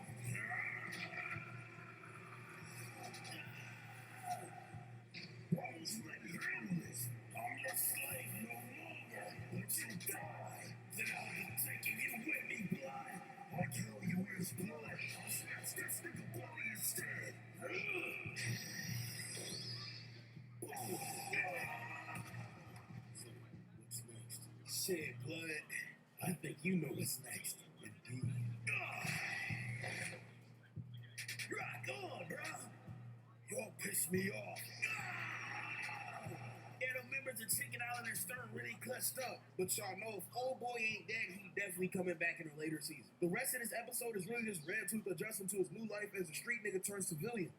Why don't you let me handle this? I'm your slave no longer. Once you die, then I'll be taking you with me, blood. I kill you with his blood. I'll snatch this nigga body instead. What's next? Shit, blood. I think you know what's next. Indeed. Rock on, bro. Y'all piss me off. Yeah, the members of Chicken Island and Stern really clutched up. But y'all know if old boy ain't dead, he definitely coming back in a later season. The rest of this episode is really just Red Tooth adjusting to his new life as a street nigga turned civilian.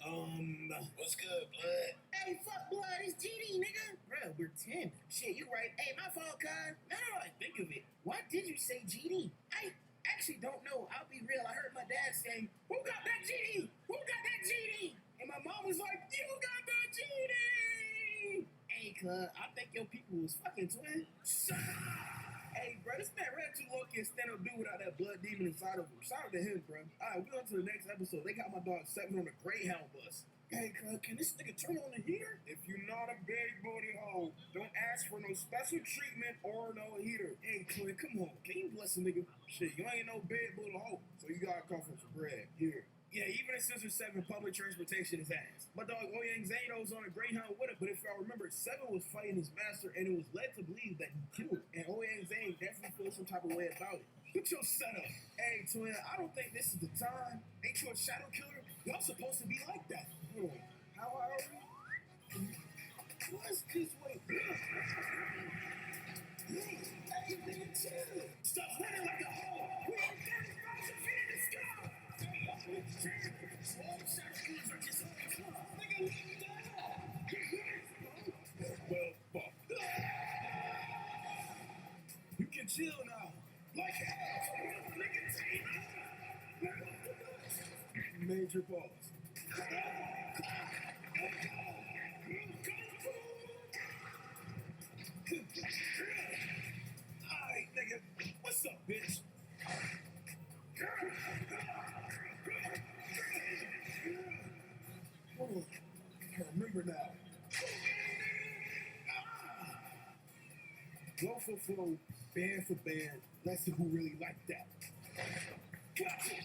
What's good, blood? Hey, fuck blood, it's GD, nigga. Bro, we're 10. Shit, you right. Hey, my fault, cuz. Now that I think of it, why did you say GD? I actually don't know. I'll be real. I heard my dad saying, who got that GD? Who got that GD? And my mom was like, you got that GD! Hey, cuz, I think your people was fucking twin. Shut up! Hey, bro, this man Red too low can stand up dude without that blood demon inside of him. Shout out to him, bro. Alright, we on to the next episode. They got my dog Seven on a Greyhound bus. Hey, cuz, can this nigga turn on the heater? If you're not a big booty hoe, don't ask for no special treatment or no heater. Hey, Clint, come on. Can you bless a nigga? Shit, you ain't no big booty hoe, so you gotta come for some bread. Here. Yeah, even in Scissor 7, public transportation is ass. My dog Oyang Zano was on a Greyhound with it, but if y'all remember, Seven was fighting his master, and it was led to believe that he killed him. And Oyang Zane definitely feels some type of way about it. Put your setup. Hey, twin, I don't think this is the time. Ain't you a shadow killer? Y'all supposed to be like that. How are we? What's this way? Hey, nigga, chill. Stop running like a hoe. We are 30,000 feet in the sky. Well, fuck. You can chill now. Like major pause. Alright, nigga. What's up, bitch? Oh, I remember now. Flow for flow, band for band. Let's see who really liked that. Gotcha.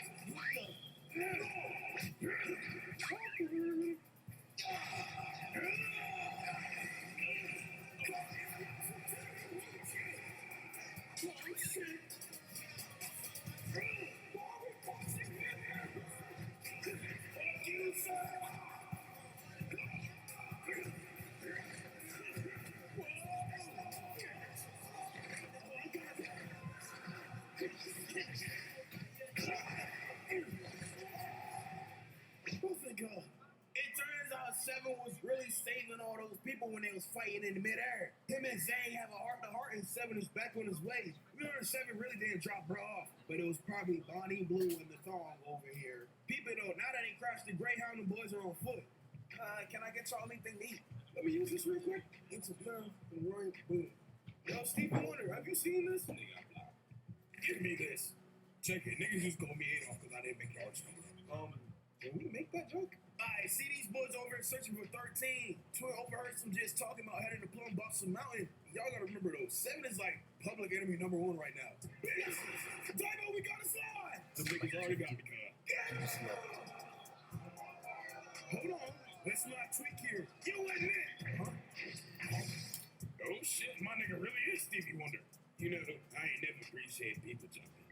It turns out Seven was really saving all those people when they was fighting in the midair. Him and Zane have a heart-to-heart, and Seven is back on his way. We learned Seven really didn't drop bro off, but it was probably Bonnie Blue and the Thong over here. People though, now that they crashed the Greyhound, the boys are on foot. Can I get y'all anything to eat? Let me use this real quick. It's a pair of Roy Boom. Yo, Stevie Wonder, have you seen this? Nigga, I'm not. Give me this. Check it. Niggas just gonna be off because I didn't make y'all stomach. Can we make that joke? Alright, see these boys over here searching for 13. Twin overheard some just talking about heading to Plum Boston Mountain. Y'all gotta remember though, Seven is like public enemy number 1 right now. Dino, we gotta slide! The niggas already got me, cuz. Hold on, let's not tweak here. You and it! Huh? Oh shit, my nigga really is Stevie Wonder. You know, I ain't never appreciated people jumping.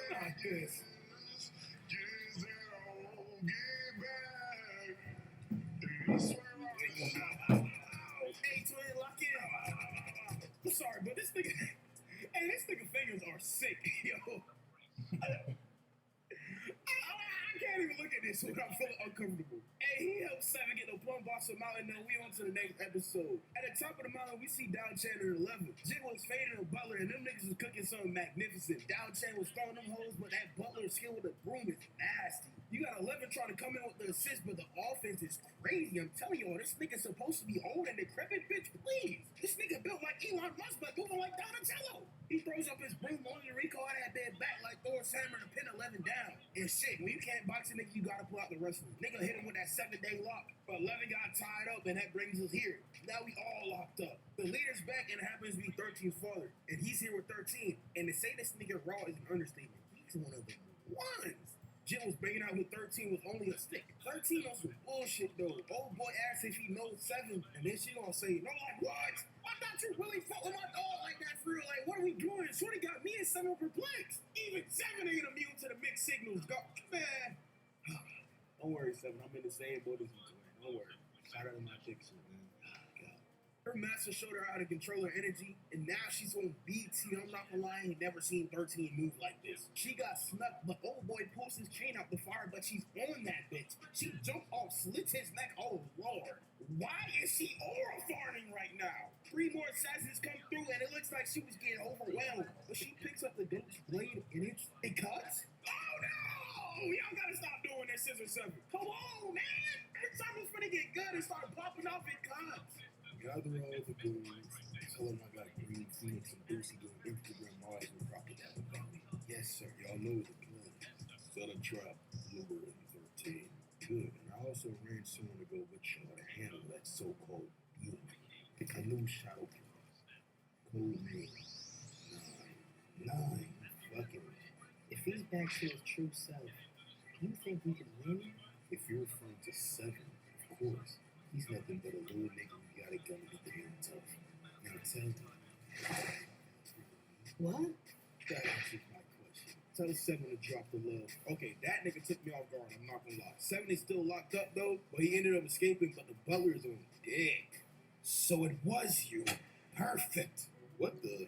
Like this. Hey, twin, at this without feeling uncomfortable. Hey, he helped Seven get the plum box of mountain, and we on to the next episode. At the top of the mountain, we see Dow Chandler 11. Jig was fading a butler, and them niggas was cooking something magnificent. Dow Chan was throwing them hoes, but that butler's skill with the broom is nasty. You got 11 trying to come in with the assist, but the offense is crazy. I'm telling y'all, this nigga's supposed to be old and decrepit, bitch, please. This nigga built like Elon Musk, but moving like Donatello. He throws up his broom on the Rico out of that bed back like Thor's hammer to pin 11 down. And shit, when you can't box a nigga, you gotta pull out the wrestling. Nigga hit him with that 7-day lock, but 11 got tied up, and that brings us here. Now we all locked up. The leader's back, and it happens to be 13's father. And he's here with 13. And to say this nigga raw is an understatement. He's one of the ones. Jim was banging out with 13 was only a stick. 13 on some bullshit though. Old boy asked if he knows 7, and then she gonna say, no, like what? I thought you really fought with my dog like that for real. Like, what are we doing? Shorty got me and 7 perplexed. Even 7 ain't immune to the mixed signals. Go, man. Don't worry, 7. I'm in the same boat as you, man. Don't worry. Shout out to my picture, man. Her master showed her how to control her energy, and now she's on BT. I'm not gonna lie, I ain't never seen 13 move like this. She got snuck, but old boy pulls his chain out the fire, but she's on that bitch. She jumped off, slits his neck. Oh Lord, why is she aura farting right now? 3 more assassins come through, and it looks like she was getting overwhelmed. But she picks up the goat's blade, and it cuts. Oh no! Y'all gotta stop doing that, Scissor 7. Come on, man! Every time it's gonna get good, it started popping off, it cuts. Gather all the goons. Tell them I got Green Phoenix and Boosie doing Instagram live with Crocodile Valley. Yes, sir. Y'all know the plan. Set a trap. Lure in 13. Good. And I also arranged someone to go with y'all to handle that so-called unit. A new shadow class. Code name 9. 9. Fucking. If he's back to his true self, you think we can win? If you're referring to 7, of course. He's nothing but a little nigga who got a gun to get the hand tough. Now tell me. What? That answers my question. Tell the 7 to drop the love. Okay, that nigga took me off guard, I'm not gonna lie. 7 is still locked up though, but he ended up escaping, but the butler is on dick. So it was you. Perfect. What the?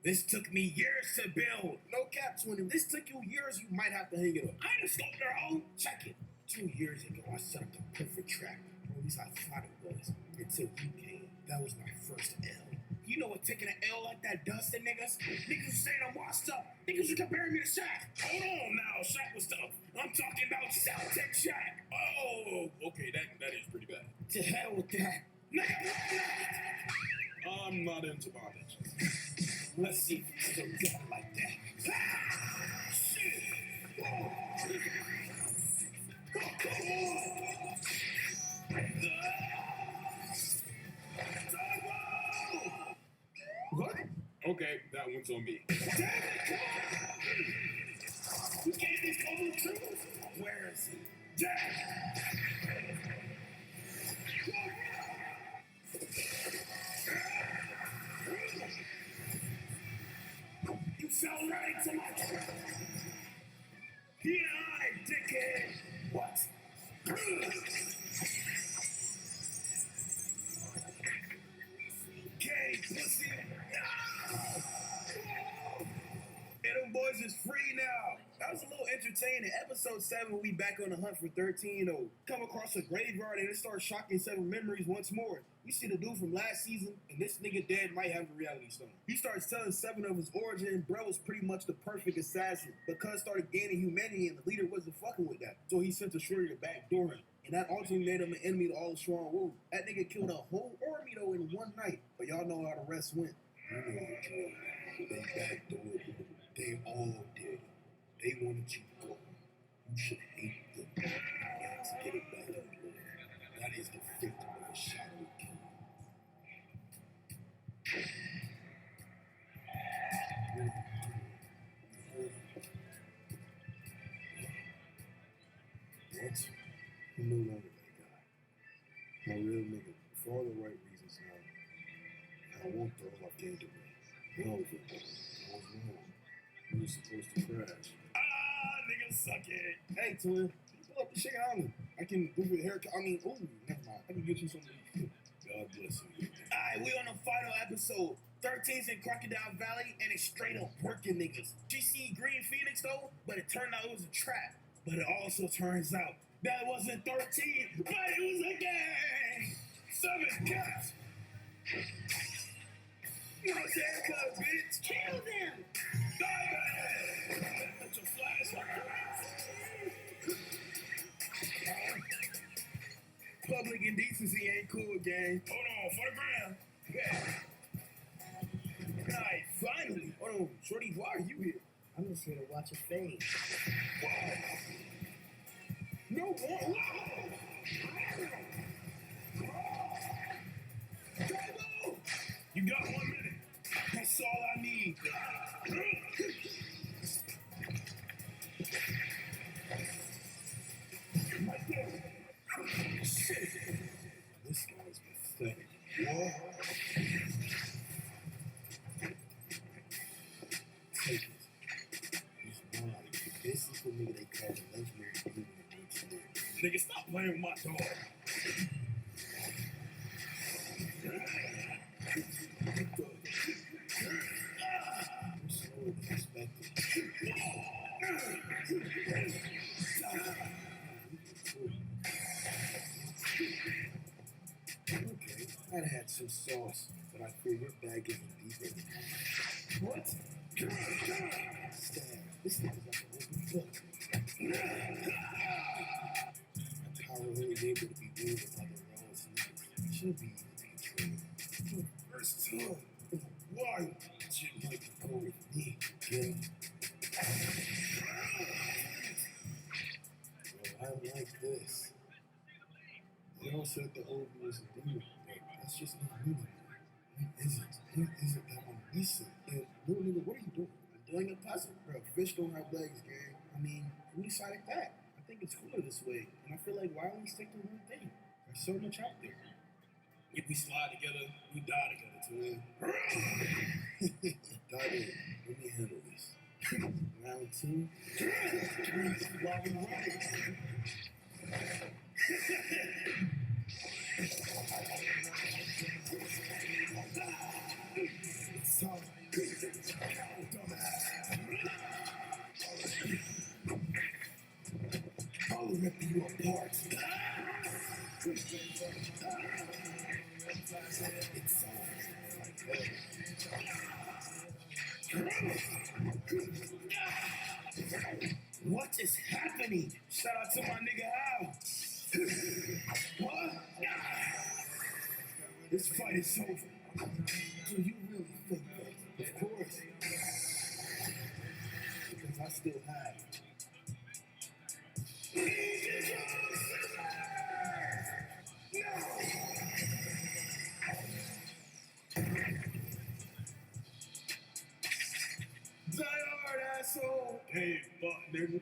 This took me years to build. No cap, twin. If this took you years, you might have to hang it up. I ain't a sculptor, oh. Check it. 2 years ago, I set up the perfect trap. Or at least I thought it was. Until you came. That was my first L. You know what taking an L like that does to niggas? Niggas saying I'm washed up. Niggas are comparing me to Shaq. Hold on now, Shaq was tough. I'm talking about Celtic Shaq. Oh, okay, that is pretty bad. To hell with that. Nigga, I'm not into bondage. let's see if you still got like that. Ah, shit. What? Okay, that one's on me. Damn it, come on! You gave this cold truth? Where is he? Damn! You fell right into my trap. Here I, dickhead. What? Gay pussy. And them boys is free now. That was a little entertaining. Episode 7, we back on the hunt for 13. Come across a graveyard and it starts shocking 7 memories once more. We see the dude from last season, and this nigga dead might have a reality stone. He starts telling 7 of his origin. Bro was pretty much the perfect assassin, but Cuz started gaining humanity and the leader wasn't fucking with that. So he sent a shorty to backdoor him. And that ultimately made him an enemy to all the strong Wu. That nigga killed a whole army though in one night. But y'all know how the rest went. You know the drill. They backdoored you. They all did. They wanted you gone. You should hate them. Not to get it back in blood. That is the victim of a shadow king. What? I'm no longer that guy. My real nigga, for all the right reasons now. I won't throw off game to me. No, I was wrong. We were supposed to crash. Nigga, suck it. Hey, twin, you pull up the Chicken Island. I can give you a haircut. I mean, ooh, never mind. I can get you something. God bless you. Alright, we on the final episode. 13's in Crocodile Valley, and it's straight up working niggas. She see Green Phoenix though, but it turned out it was a trap. But it also turns out That wasn't 13, but it was a gang. 7 cats. You know what I'm saying, cuz, bitch? Kill them. Die, man. Put your flashlight. Public indecency ain't cool, gang. Hold on, for the ground. Yeah. Alright, finally. Hold on, Shorty, why are you here? I'm just here to watch it fade. Wow. No more. Go! You got 1 minute. That's all I need. Right there. Shit. This guy's pathetic. Whoa. Take it. He's lying. This is the nigga they call the legendary demon of nature. Nigga, stop playing with my dog. You're slower than expected. Okay, I'd had some sauce, but I fear your bag isn't deeper than that. What? Stab. This nigga's like an open book. My power only able to be wielded by the rawest niggas. Should be easy to control. First time in a while, shit like to go with me, kid. Well, I like this. They all said the old me was a demon, but that's just not me anymore. What is it? What is it that I'm missing? And little nigga, what are you doing? I'm doing a puzzle. Bro, fish don't have legs, gang. I mean, who decided that? I think it's cooler this way. And I feel like why only stick to one thing? There's so much out there. If we slide together, we die together, twin. Dive in. Let me handle this. Round 2. While we running. It's time. I'll rip you apart. It's What is happening? Shout out to my nigga Al. What? This fight is over. Do you really think that? Of course. Because I still have it. Die hard, asshole! Hey, fuck, nigga.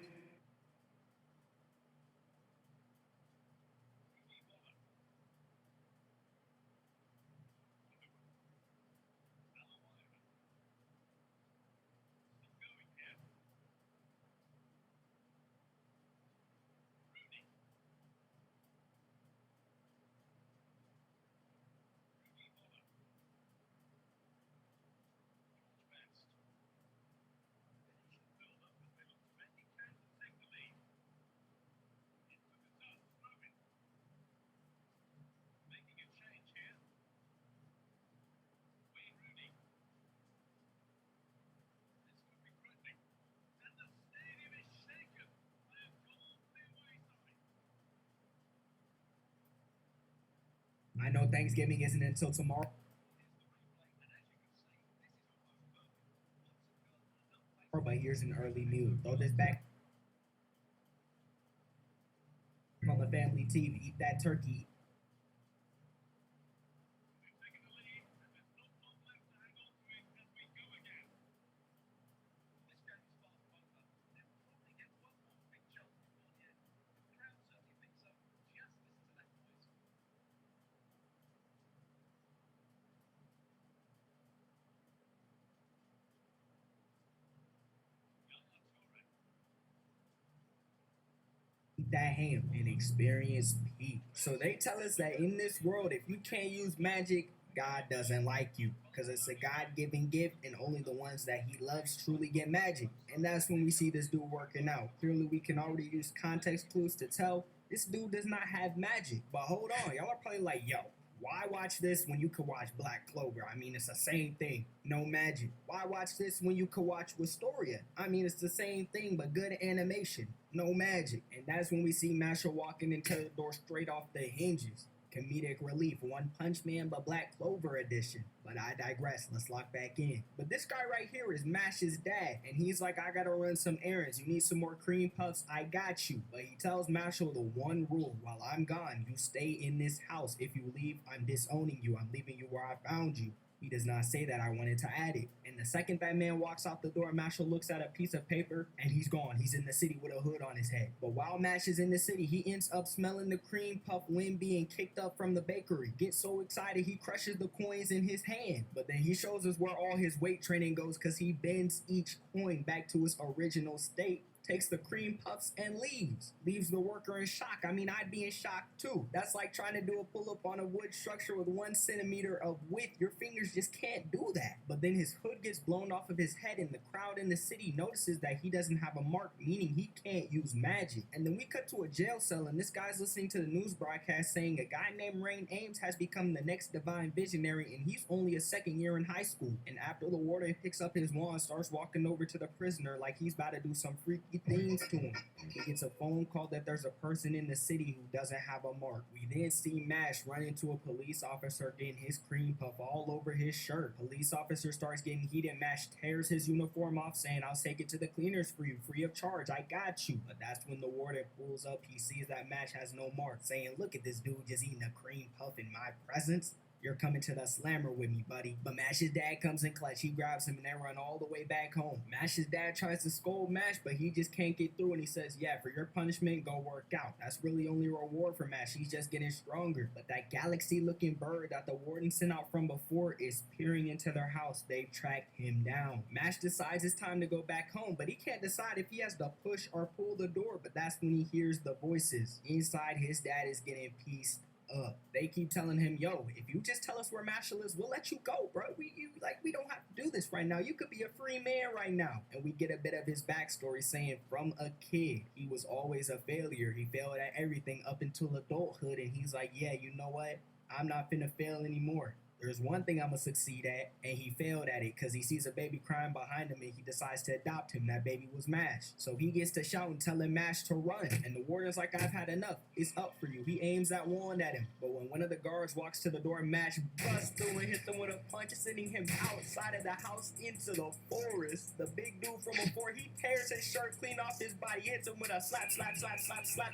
I know Thanksgiving isn't until tomorrow, but here's an early meal. Throw this back on the family TV. Eat that turkey. Eat that ham and experience peace. So they tell us that in this world, if you can't use magic, God doesn't like you because it's a God-given gift, and only the ones that He loves truly get magic. And that's when we see this dude working out. Clearly, we can already use context clues to tell This dude does not have magic. But hold on, y'all are probably like, yo, why watch this when you could watch Black Clover? I mean, it's the same thing. No magic. Why watch this when you could watch Wistoria? I mean, it's the same thing, but good animation. No magic. And that's when we see Masha walking into the door straight off the hinges. Comedic relief, One Punch Man, but Black Clover edition. But I digress, let's lock back in. But this guy right here is Mash's dad, and he's like, I gotta run some errands. You need some more cream puffs? I got you. But he tells Masha the one rule: while I'm gone, you stay in this house. If you leave, I'm disowning you. I'm leaving you where I found you. He does not say that. I wanted to add it. And the second that man walks out the door, Masha looks at a piece of paper and he's gone. He's in the city with a hood on his head. But while Mash is in the city, he ends up smelling the cream puff wind being kicked up from the bakery. Gets so excited he crushes the coins in his hand. But then he shows us where all his weight training goes because he bends each coin back to its original state, takes the cream puffs and leaves. Leaves the worker in shock. I mean, I'd be in shock too. That's like trying to do a pull-up on a wood structure with 1 centimeter of width. Your fingers just can't do that. But then his hood gets blown off of his head and the crowd in the city notices that he doesn't have a mark, meaning he can't use magic. And then we cut to a jail cell and this guy's listening to the news broadcast saying a guy named Rain Ames has become the next divine visionary and he's only a second year in high school. And after the warden picks up his wand, starts walking over to the prisoner like he's about to do some freaky things to him. He gets a phone call that there's a person in the city who doesn't have a mark. We then see Mash run into a police officer getting his cream puff all over his shirt. Police officer starts getting heated. Mash tears his uniform off saying, I'll take it to the cleaners for you, free of charge. I got you. But that's when the warden pulls up. He sees that Mash has no mark, saying, look at this dude just eating a cream puff in my presence. You're coming to the slammer with me, buddy. But Mash's dad comes in clutch. He grabs him and they run all the way back home. Mash's dad tries to scold Mash, but he just can't get through and he says, yeah, for your punishment, go work out. That's really only reward for Mash. He's just getting stronger. But that galaxy-looking bird that the warden sent out from before is peering into their house. They've tracked him down. Mash decides it's time to go back home, but he can't decide if he has to push or pull the door. But that's when he hears the voices. Inside, his dad is getting pieced up. They keep telling him, yo, if you just tell us where Marshall is, we'll let you go, bro. We don't have to do this right now. You could be a free man right now. And we get a bit of his backstory saying from a kid, he was always a failure. He failed at everything up until adulthood. And he's like, yeah, you know what? I'm not finna fail anymore. There's one thing I'm gonna succeed at, and he failed at it because he sees a baby crying behind him and he decides to adopt him. That baby was Mash. So he gets to shout and telling Mash to run. And the warden's like, I've had enough. It's up for you. He aims that wand at him. But when one of the guards walks to the door, Mash busts through and hits him with a punch, sending him outside of the house into the forest. The big dude from before, he tears his shirt clean off his body, hits him with a slap,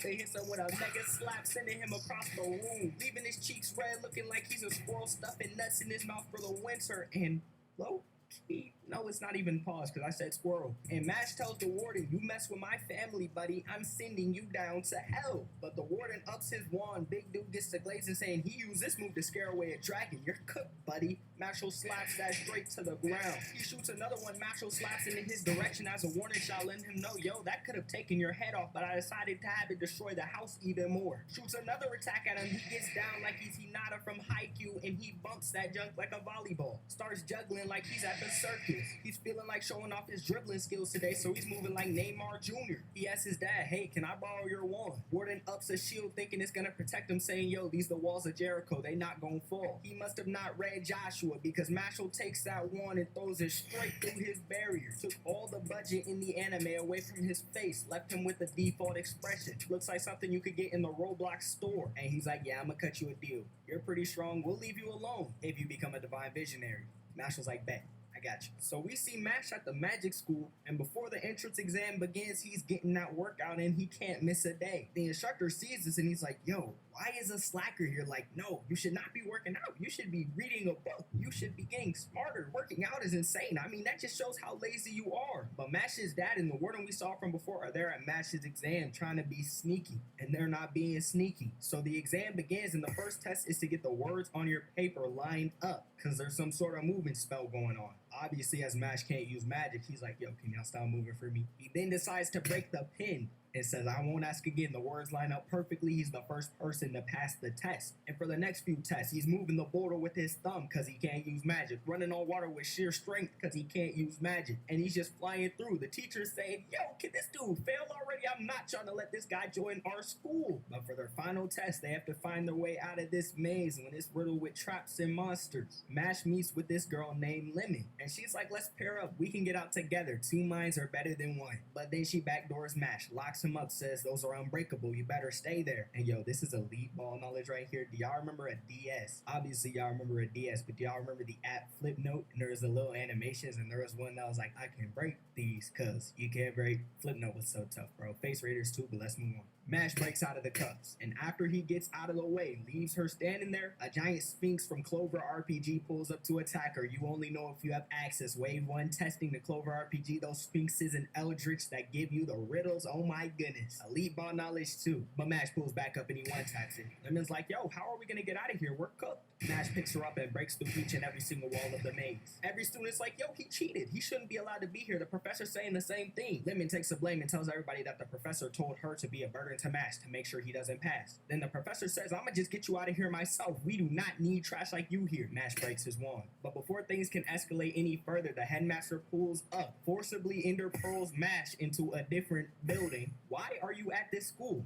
and hits him with a mega slap, sending him across the room, leaving his cheeks red, looking like he's a squirrel stuffing nuts in his mouth for the winter. And low key, no, it's not even pause because I said squirrel. And Mash tells the warden, you mess with my family, buddy, I'm sending you down to hell. But the warden ups his wand. Big dude gets to glazing saying he used this move to scare away a dragon. You're cooked, buddy. Marshall slaps that straight to the ground. He shoots another one. Marshall slaps it in his direction as a warning shot, letting him know, yo, that could have taken your head off, but I decided to have it destroy the house even more. Shoots another attack at him. He gets down like he's Hinata from Haikyuu, and he bumps that junk like a volleyball. Starts juggling like he's at the circus. He's feeling like showing off his dribbling skills today, so he's moving like Neymar Jr. He asks his dad, hey, can I borrow your wand? Warden ups a shield thinking it's gonna protect him, saying, yo, these the walls of Jericho, they not gonna fall. He must have not read Joshua because Marshall takes that wand and throws it straight through his barrier. Took all the budget in the anime away from his face, left him with the default expression. Looks like something you could get in the Roblox store. And he's like, yeah, I'm gonna cut you a deal. You're pretty strong, we'll leave you alone if you become a divine visionary. Marshall's like, bet. I got you. So we see Mash at the magic school, and before the entrance exam begins, he's getting that workout and he can't miss a day. The instructor sees this and he's like, yo, why is a slacker here? Like, no, you should not be working out. You should be reading a book. You should be getting smarter. Working out is insane. I mean, that just shows how lazy you are. But Mash's dad and the warden we saw from before are there at Mash's exam trying to be sneaky, and they're not being sneaky. So the exam begins, and the first test is to get the words on your paper lined up because there's some sort of movement spell going on. Obviously, as Mash can't use magic, he's like, yo, can y'all stop moving for me? He then decides to break the pin. It says, I won't ask again. The words line up perfectly. He's the first person to pass the test. And for the next few tests, he's moving the border with his thumb because he can't use magic. Running on water with sheer strength because he can't use magic. And he's just flying through. The teacher's saying, yo, can this dude fail already? I'm not trying to let this guy join our school. But for their final test, they have to find their way out of this maze when it's riddled with traps and monsters. Mash meets with this girl named Lemon. And she's like, let's pair up. We can get out together. Two minds are better than one. But then she backdoors Mash, locks him up, says those are unbreakable. You better stay there. And yo, this is elite ball knowledge right here. Do y'all remember a DS? Obviously, y'all remember a DS, but do y'all remember the app Flipnote? And there was a little animations, and there was one that was like, I can break these because you can't break. Flipnote was so tough, bro. Face Raiders too, but let's move on. Mash breaks out of the cuffs, and after he gets out of the way, leaves her standing there, a giant Sphinx from Clover RPG pulls up to attack her. You only know if you have access. Wave 1, testing the Clover RPG, those Sphinxes and Eldritch that give you the riddles. Oh my goodness. Elite ball knowledge too. But Mash pulls back up and he one-taps it. Lemon's like, yo, how are we gonna get out of here? We're cooked. Mash picks her up and breaks through each and every single wall of the maze. Every student's like, yo, he cheated. He shouldn't be allowed to be here. The professor's saying the same thing. Lemon takes the blame and tells everybody that the professor told her to be a burden to Mash to make sure he doesn't pass. Then the professor says, I'ma just get you out of here myself. We do not need trash like you here. Mash breaks his wand. But before things can escalate any further, the headmaster pulls up, forcibly interpearls Mash into a different building. Why are you at this school?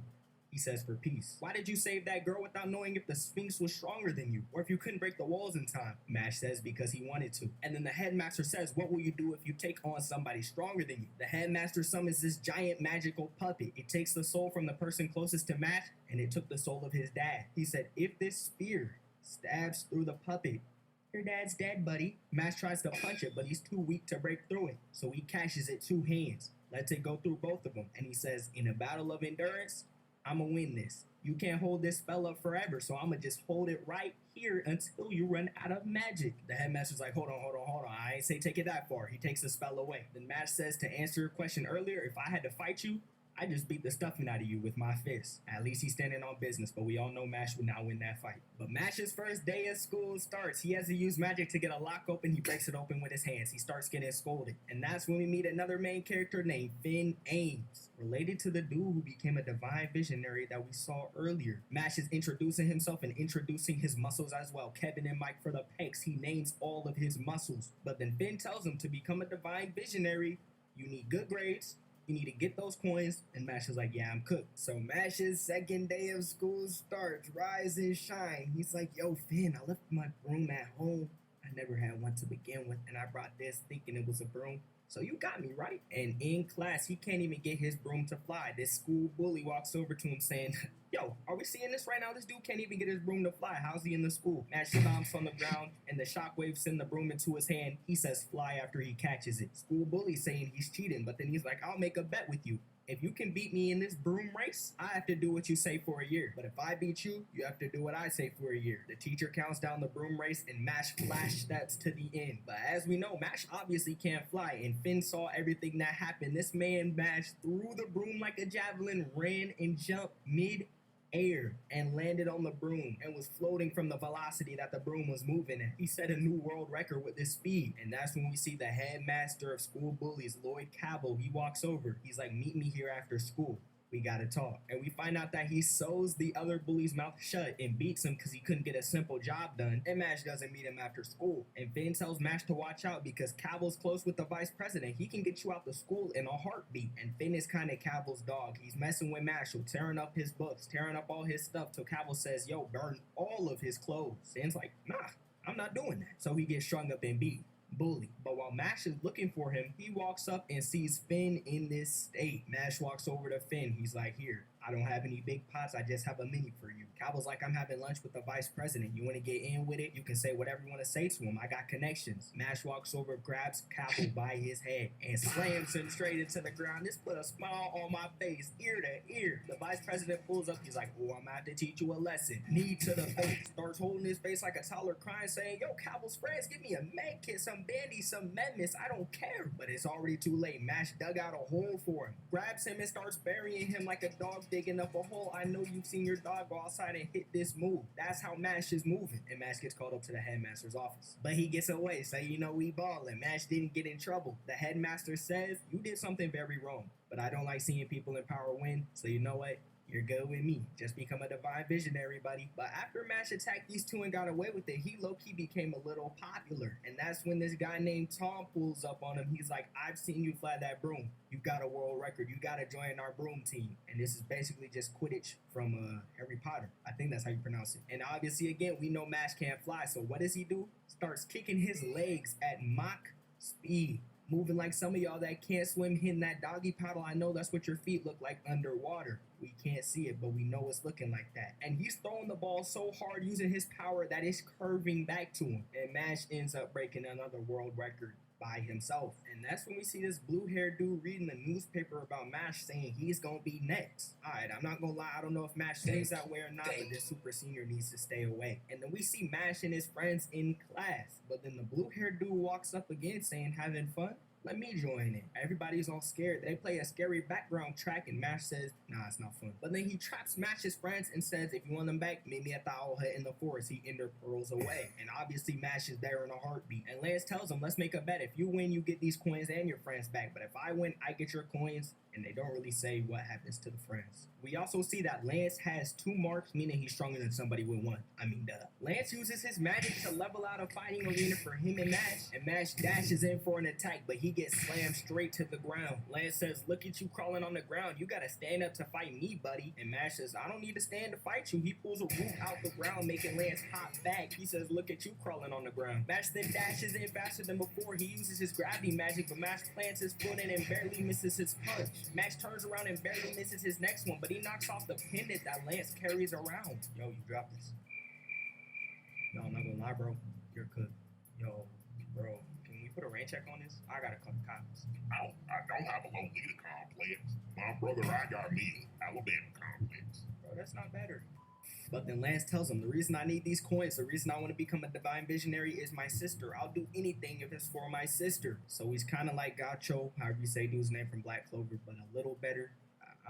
He says, for peace. Why did you save that girl without knowing if the Sphinx was stronger than you, or if you couldn't break the walls in time? Mash says because he wanted to. And then the headmaster says, what will you do if you take on somebody stronger than you? The headmaster summons this giant magical puppet. It takes the soul from the person closest to Mash, and it took the soul of his dad. He said, if this spear stabs through the puppet, your dad's dead, buddy. Mash tries to punch it, but he's too weak to break through it. So he catches it 2 hands, lets it go through both of them, and he says, in a battle of endurance, I'ma win this. You can't hold this spell up forever, so I'ma just hold it right here until you run out of magic. The headmaster's like, hold on. I ain't say take it that far. He takes the spell away. Then Mash says, to answer your question earlier, if I had to fight you, I just beat the stuffing out of you with my fist. At least he's standing on business, but we all know Mash would not win that fight. But Mash's first day of school starts. He has to use magic to get a lock open. He breaks it open with his hands. He starts getting scolded. And that's when we meet another main character named Finn Ames, related to the dude who became a divine visionary that we saw earlier. Mash is introducing himself and introducing his muscles as well. Kevin and Mike for the pecs. He names all of his muscles. But then Finn tells him to become a divine visionary, you need good grades, you need to get those coins, and Mash is like, yeah, I'm cooked. So Mash's second day of school starts. Rise and shine. He's like, yo, Finn, I left my broom at home. I never had one to begin with, and I brought this thinking it was a broom. So you got me, right? And in class, he can't even get his broom to fly. This school bully walks over to him saying, yo, are we seeing this right now? This dude can't even get his broom to fly. How's he in the school? Mash stomps on the ground, and the shockwaves send the broom into his hand. He says fly after he catches it. School bully saying he's cheating, but then he's like, I'll make a bet with you. If you can beat me in this broom race, I have to do what you say for a year. But if I beat you, you have to do what I say for a year. The teacher counts down the broom race, and Mash flash steps to the end. But as we know, Mash obviously can't fly, and Finn saw everything that happened. This man Mash threw the broom like a javelin, ran and jumped mid-air, and landed on the broom, and was floating from the velocity that the broom was moving at. He set a new world record with this speed, and that's when we see the headmaster of school bullies, Lloyd Cabell. He walks over. He's like, meet me here after school. We gotta talk. And we find out that he sews the other bully's mouth shut and beats him because he couldn't get a simple job done. And Mash doesn't meet him after school. And Finn tells Mash to watch out because Cabell's close with the vice president. He can get you out the school in a heartbeat. And Finn is kind of Cabell's dog. He's messing with Marshall, tearing up his books, tearing up all his stuff till Cabell says, yo, burn all of his clothes. Finn's like, nah, I'm not doing that. So he gets strung up and beat. Bully. But while Mash is looking for him, he walks up and sees Finn in this state. Mash walks over to Finn. He's like, here, I don't have any big pots. I just have a mini for you. Cabell's like, I'm having lunch with the vice president. You want to get in with it? You can say whatever you want to say to him. I got connections. Mash walks over, grabs Cabell by his head, and slams him straight into the ground. This put a smile on my face, ear to ear. The vice president pulls up. He's like, oh, I'm about to teach you a lesson. Knee to the face. Starts holding his face like a toddler crying, saying, yo, Cabell's friends, give me a med kit, some bandies, some medmits. I don't care. But it's already too late. Mash dug out a hole for him. Grabs him and starts burying him like a dog digging up a hole. I know you've seen your dog go outside and hit this move. That's how Mash is moving. And Mash gets called up to the headmaster's office. But he gets away, so you know we ballin'. Mash didn't get in trouble. The headmaster says, you did something very wrong. But I don't like seeing people in power win, so you know what? You're good with me. Just become a divine visionary, buddy. But after Mash attacked these two and got away with it, he low-key became a little popular. And that's when this guy named Tom pulls up on him. He's like, I've seen you fly that broom. You got a world record. You gotta join our broom team. And this is basically just Quidditch from Harry Potter. I think that's how you pronounce it. And obviously, again, we know Mash can't fly. So what does he do? Starts kicking his legs at Mach speed. Moving like some of y'all that can't swim, hitting that doggy paddle. I know that's what your feet look like underwater. We can't see it, but we know it's looking like that. And he's throwing the ball so hard using his power that it's curving back to him. And Mash ends up breaking another world record by himself. And that's when we see this blue-haired dude reading the newspaper about Mash saying he's gonna be next. Alright, I'm not gonna lie, I don't know if Mash stays that way or not, but this super senior needs to stay away. And then we see Mash and his friends in class. But then the blue-haired dude walks up again saying, having fun? Let me join in. Everybody's all scared. They play a scary background track and Mash says, nah, it's not fun. But then he traps Mash's friends and says, if you want them back, meet me at the owl hut in the forest. He ender pearls away. And obviously Mash is there in a heartbeat. And Lance tells him, let's make a bet. If you win, you get these coins and your friends back. But if I win, I get your coins. And they don't really say what happens to the friends. We also see that Lance has 2 marks, meaning he's stronger than somebody with 1. I mean, duh. Lance uses his magic to level out a fighting arena for him and Mash dashes in for an attack, but he gets slammed straight to the ground. Lance says, look at you crawling on the ground. You gotta stand up to fight me, buddy. And Mash says, I don't need to stand to fight you. He pulls a root out the ground, making Lance hop back. He says, look at you crawling on the ground. Mash then dashes in faster than before. He uses his gravity magic, but Mash plants his foot in and barely misses his punch. Mash turns around and barely misses his next one, but he knocks off the pendant that Lance carries around. Yo, you dropped this. No, I'm not gonna lie, bro. You're cooked. Yo, bro, can we put a rain check on this? I gotta call the cops. I don't have a Lolita complex. My brother, I got me an Alabama complex. Bro, that's not better. But then Lance tells him, the reason I need these coins, the reason I want to become a divine visionary is my sister. I'll do anything if it's for my sister. So he's kind of like Gacho, however you say dude's name from Black Clover, but a little better.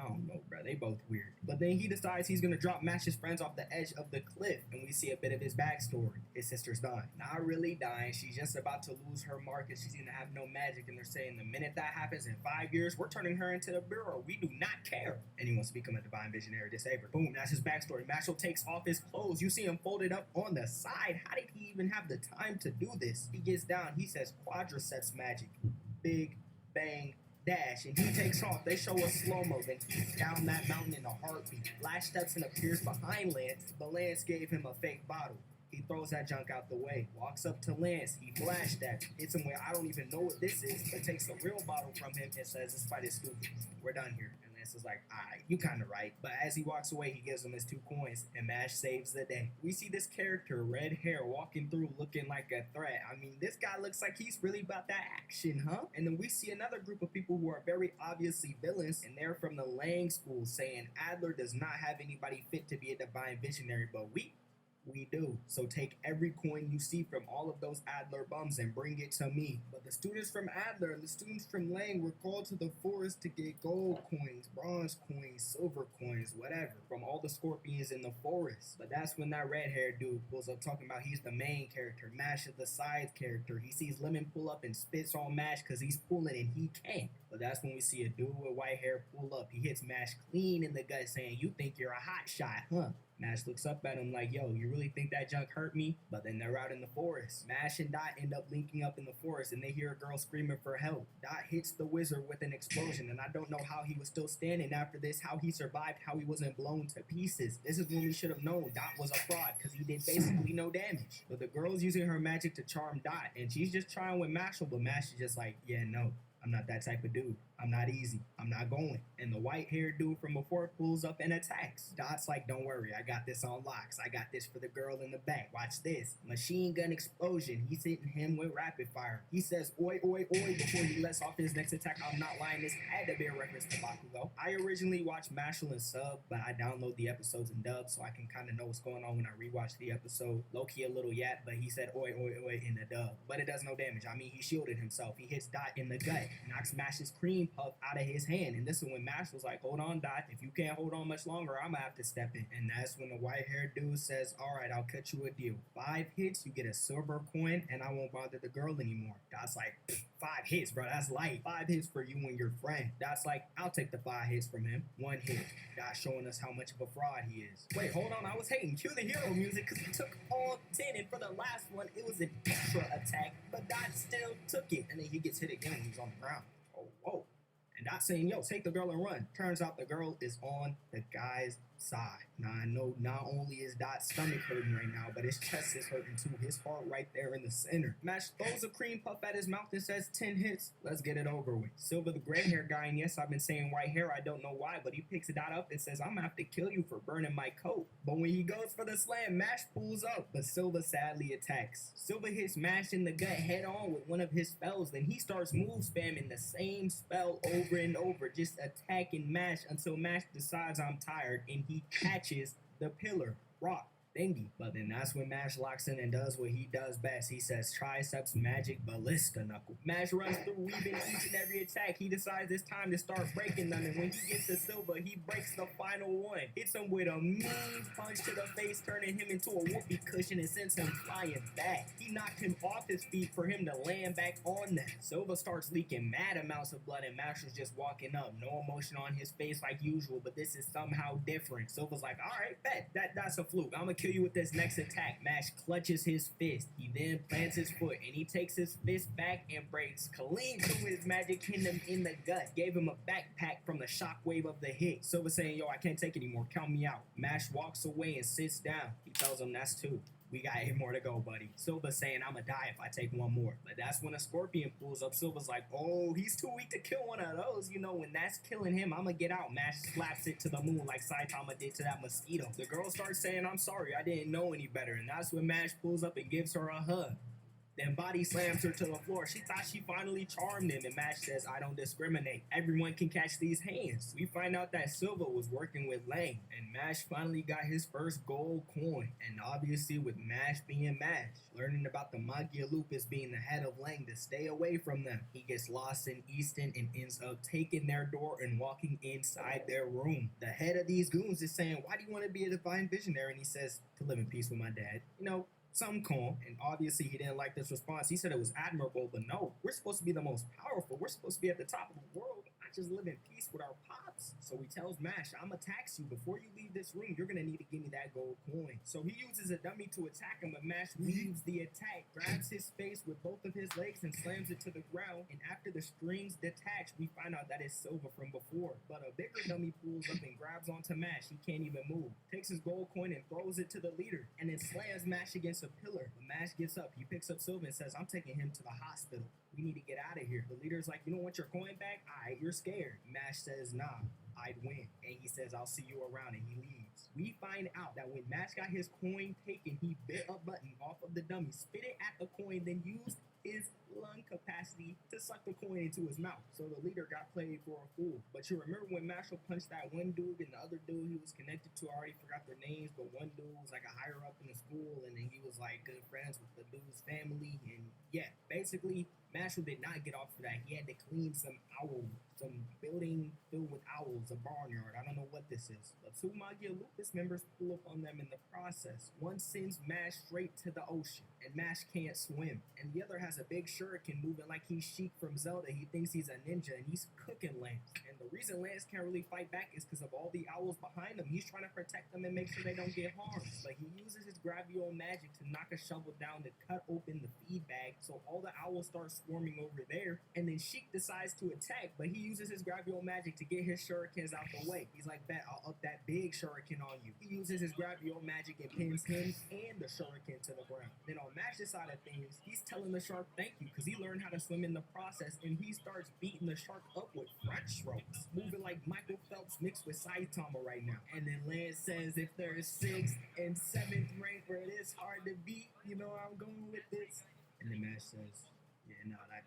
I don't know, bro. They both weird. But then he decides he's going to drop Mash's friends off the edge of the cliff. And we see a bit of his backstory. His sister's dying. Not really dying. She's just about to lose her mark and she's going to have no magic. And they're saying the minute that happens in 5 years, we're turning her into the Bureau. We do not care. And he wants to become a divine visionary disabled. Boom, that's his backstory. Mashal takes off his clothes. You see him folded up on the side. How did he even have the time to do this? He gets down. He says quadriceps magic. Big bang dash, and he takes off. They show a slow-mo, then he's down that mountain in a heartbeat. Flash steps and appears behind Lance, but Lance gave him a fake bottle. He throws that junk out the way, walks up to Lance, he flash that, hits him where I don't even know what this is, but takes the real bottle from him and says, this fight is stupid. We're done here. And Lance is like, alright, you kinda right. But as he walks away, he gives him his 2 coins, and Mash saves the day. We see this character, red hair, walking through looking like a threat. I mean, this guy looks like he's really about that action, huh? And then we see another group of people who are very obviously villains, and they're from the Lang school, saying Adler does not have anybody fit to be a divine visionary, but we do. So take every coin you see from all of those Adler bums and bring it to me. But the students from Adler and the students from Lang were called to the forest to get gold coins, bronze coins, silver coins, whatever, from all the scorpions in the forest. But that's when that red-haired dude pulls up talking about he's the main character, Mash is the side character. He sees Lemon pull up and spits on Mash because he's pulling and he can't. But that's when we see a dude with white hair pull up. He hits Mash clean in the gut saying, you think you're a hot shot, huh? Mash looks up at him like, yo, you really think that junk hurt me? But then they're out in the forest. Mash and Dot end up linking up in the forest and they hear a girl screaming for help. Dot hits the wizard with an explosion and I don't know how he was still standing after this, how he survived, how he wasn't blown to pieces. This is when we should have known Dot was a fraud because he did basically no damage. But the girl's using her magic to charm Dot and she's just trying with Mashal, but Mash is just like, yeah, no. I'm not that type of dude. I'm not easy. I'm not going. And the white-haired dude from before pulls up and attacks. Dot's like, don't worry. I got this on locks. I got this for the girl in the back. Watch this. Machine gun explosion. He's hitting him with rapid fire. He says, oi, oi, oi, before he lets off his next attack. I'm not lying. This had to be a reference to Bakugo. I originally watched Mashal and sub, but I download the episodes in dub so I can kind of know what's going on when I rewatch the episode. Low-key a little yap, but he said oi, oi, oi in the dub. But it does no damage. I mean, he shielded himself. He hits Dot in the gut. knocks Mash's cream puff out of his hand. And this is when Mash was like, hold on, Doc. If you can't hold on much longer, I'm gonna have to step in. And that's when the white-haired dude says, all right, I'll cut you a deal. 5 hits, you get a silver coin, and I won't bother the girl anymore. Doc's like, 5 hits, bro, that's light. 5 hits for you and your friend. Doc's like, I'll take the 5 hits from him. 1 hit. Doc showing us how much of a fraud he is. Wait, hold on, I was hating. Cue the hero music, because he took all 10, and for the last one, it was an extra attack, but Doc still took it. And then he gets hit again when he's on the ground. Oh, whoa. And Doc saying, yo, take the girl and run. Turns out the girl is on the guy's side. Now, I know not only is Doc's stomach hurting right now, but his chest is hurting too. His heart right there in the center. Mash throws a cream puff at his mouth and says 10 hits. Let's get it over with. Silver, the gray hair guy, and yes, I've been saying white hair. I don't know why, but he picks Dot up and says, I'm gonna have to kill you for burning my coat. But when he goes for the slam, Mash pulls up, but Silver sadly attacks. Silver hits Mash in the gut head on with one of his spells. Then he starts move spamming the same spell over and over, just attacking Mash until Mash decides I'm tired and he catches the pillar, rock, thingy. But then that's when Mash locks in and does what he does best. He says triceps magic ballista knuckle. Mash runs through weaving each and every attack. He decides it's time to start breaking them, and when he gets to Silver, he breaks the final one. Hits him with a mean punch to the face, turning him into a whoopee cushion and sends him flying back. He knocked him off his feet for him to land back on them. Silver starts leaking mad amounts of blood, and Mash was just walking up. No emotion on his face like usual, but this is somehow different. Silver's like, alright, bet, that's a fluke. I'm gonna kill you with this next attack. Mash clutches his fist. He then plants his foot, and he takes his fist back and breaks clean through his magic, hitting him in the gut. Gave him a backpack from the shockwave of the hit. Silver saying, yo, I can't take anymore. Count me out. Mash walks away and sits down. He tells him that's 2. We got 8 more to go, buddy. Silver's saying, I'ma die if I take 1 more. But that's when a scorpion pulls up. Silver's like, oh, he's too weak to kill one of those. You know, when that's killing him, I'ma get out. Mash slaps it to the moon like Saitama did to that mosquito. The girl starts saying, I'm sorry, I didn't know any better. And that's when Mash pulls up and gives her a hug. Then body slams her to the floor. She thought she finally charmed him, and Mash says, I don't discriminate. Everyone can catch these hands. We find out that Silver was working with Lang, and Mash finally got his first gold coin. And obviously with Mash being Mash, learning about the Magia Lupus being the head of Lang to stay away from them, he gets lost in Easton and ends up taking their door and walking inside their room. The head of these goons is saying, why do you want to be a divine visionary? And he says, to live in peace with my dad. You know, something calm, and obviously he didn't like this response. He said it was admirable, but no, we're supposed to be the most powerful. We're supposed to be at the top of the world, not just live in peace with our pops. So he tells Mash, I'm gonna tax you. Before you leave this room, you're gonna need to give me that gold coin. So he uses a dummy to attack him, but Mash weaves the attack, grabs his face with both of his legs and slams it to the ground, and after the strings detach, we find out that it's Silver from before. But a bigger dummy pulls up and grabs onto Mash. He can't even move. Takes his gold coin and throws it to the leader, and then slams Mash against a pillar. But Mash gets up. He picks up Silver and says, I'm taking him to the hospital. We need to get out of here. The leader's like, you don't want your coin back? Alright, you're scared. Mash says, nah, I'd win. And he says, I'll see you around, and he leaves. We find out that when Mash got his coin taken, he bit a button off of the dummy, spit it at the coin, then used his lung capacity to suck the coin into his mouth. So the leader got played for a fool. But you remember when Marshall punched that one dude and the other dude he was connected to, I already forgot their names, but one dude was like a higher up in the school, and then he was like good friends with the dude's family. And yeah, basically Marshall did not get off for that. He had to clean some building filled with owls, a barnyard. I don't know what this is. But 2 Magia Lupus members pull up on them in the process. One sends Mash straight to the ocean, and Mash can't swim. And the other has a big shuriken moving like he's Sheik from Zelda. He thinks he's a ninja, and he's cooking Lance. And the reason Lance can't really fight back is because of all the owls behind him. He's trying to protect them and make sure they don't get harmed. But he uses his gravio magic to knock a shovel down to cut open the feed bag, so all the owls start swarming over there. And then Sheik decides to attack, but he uses his gravio magic to get his shurikens out the way. He's like, bet, I'll up that big shuriken on you. He uses his gravio magic and pins him and the shuriken to the ground. Then on Mash's side of things, he's telling the shark thank you because he learned how to swim in the process, and he starts beating the shark up with front strokes, moving like Michael Phelps mixed with Saitama right now. And then Lance says if there's 6th and 7th rank where it is hard to beat, you know where I'm going with this. And then Mash says, yeah, no, that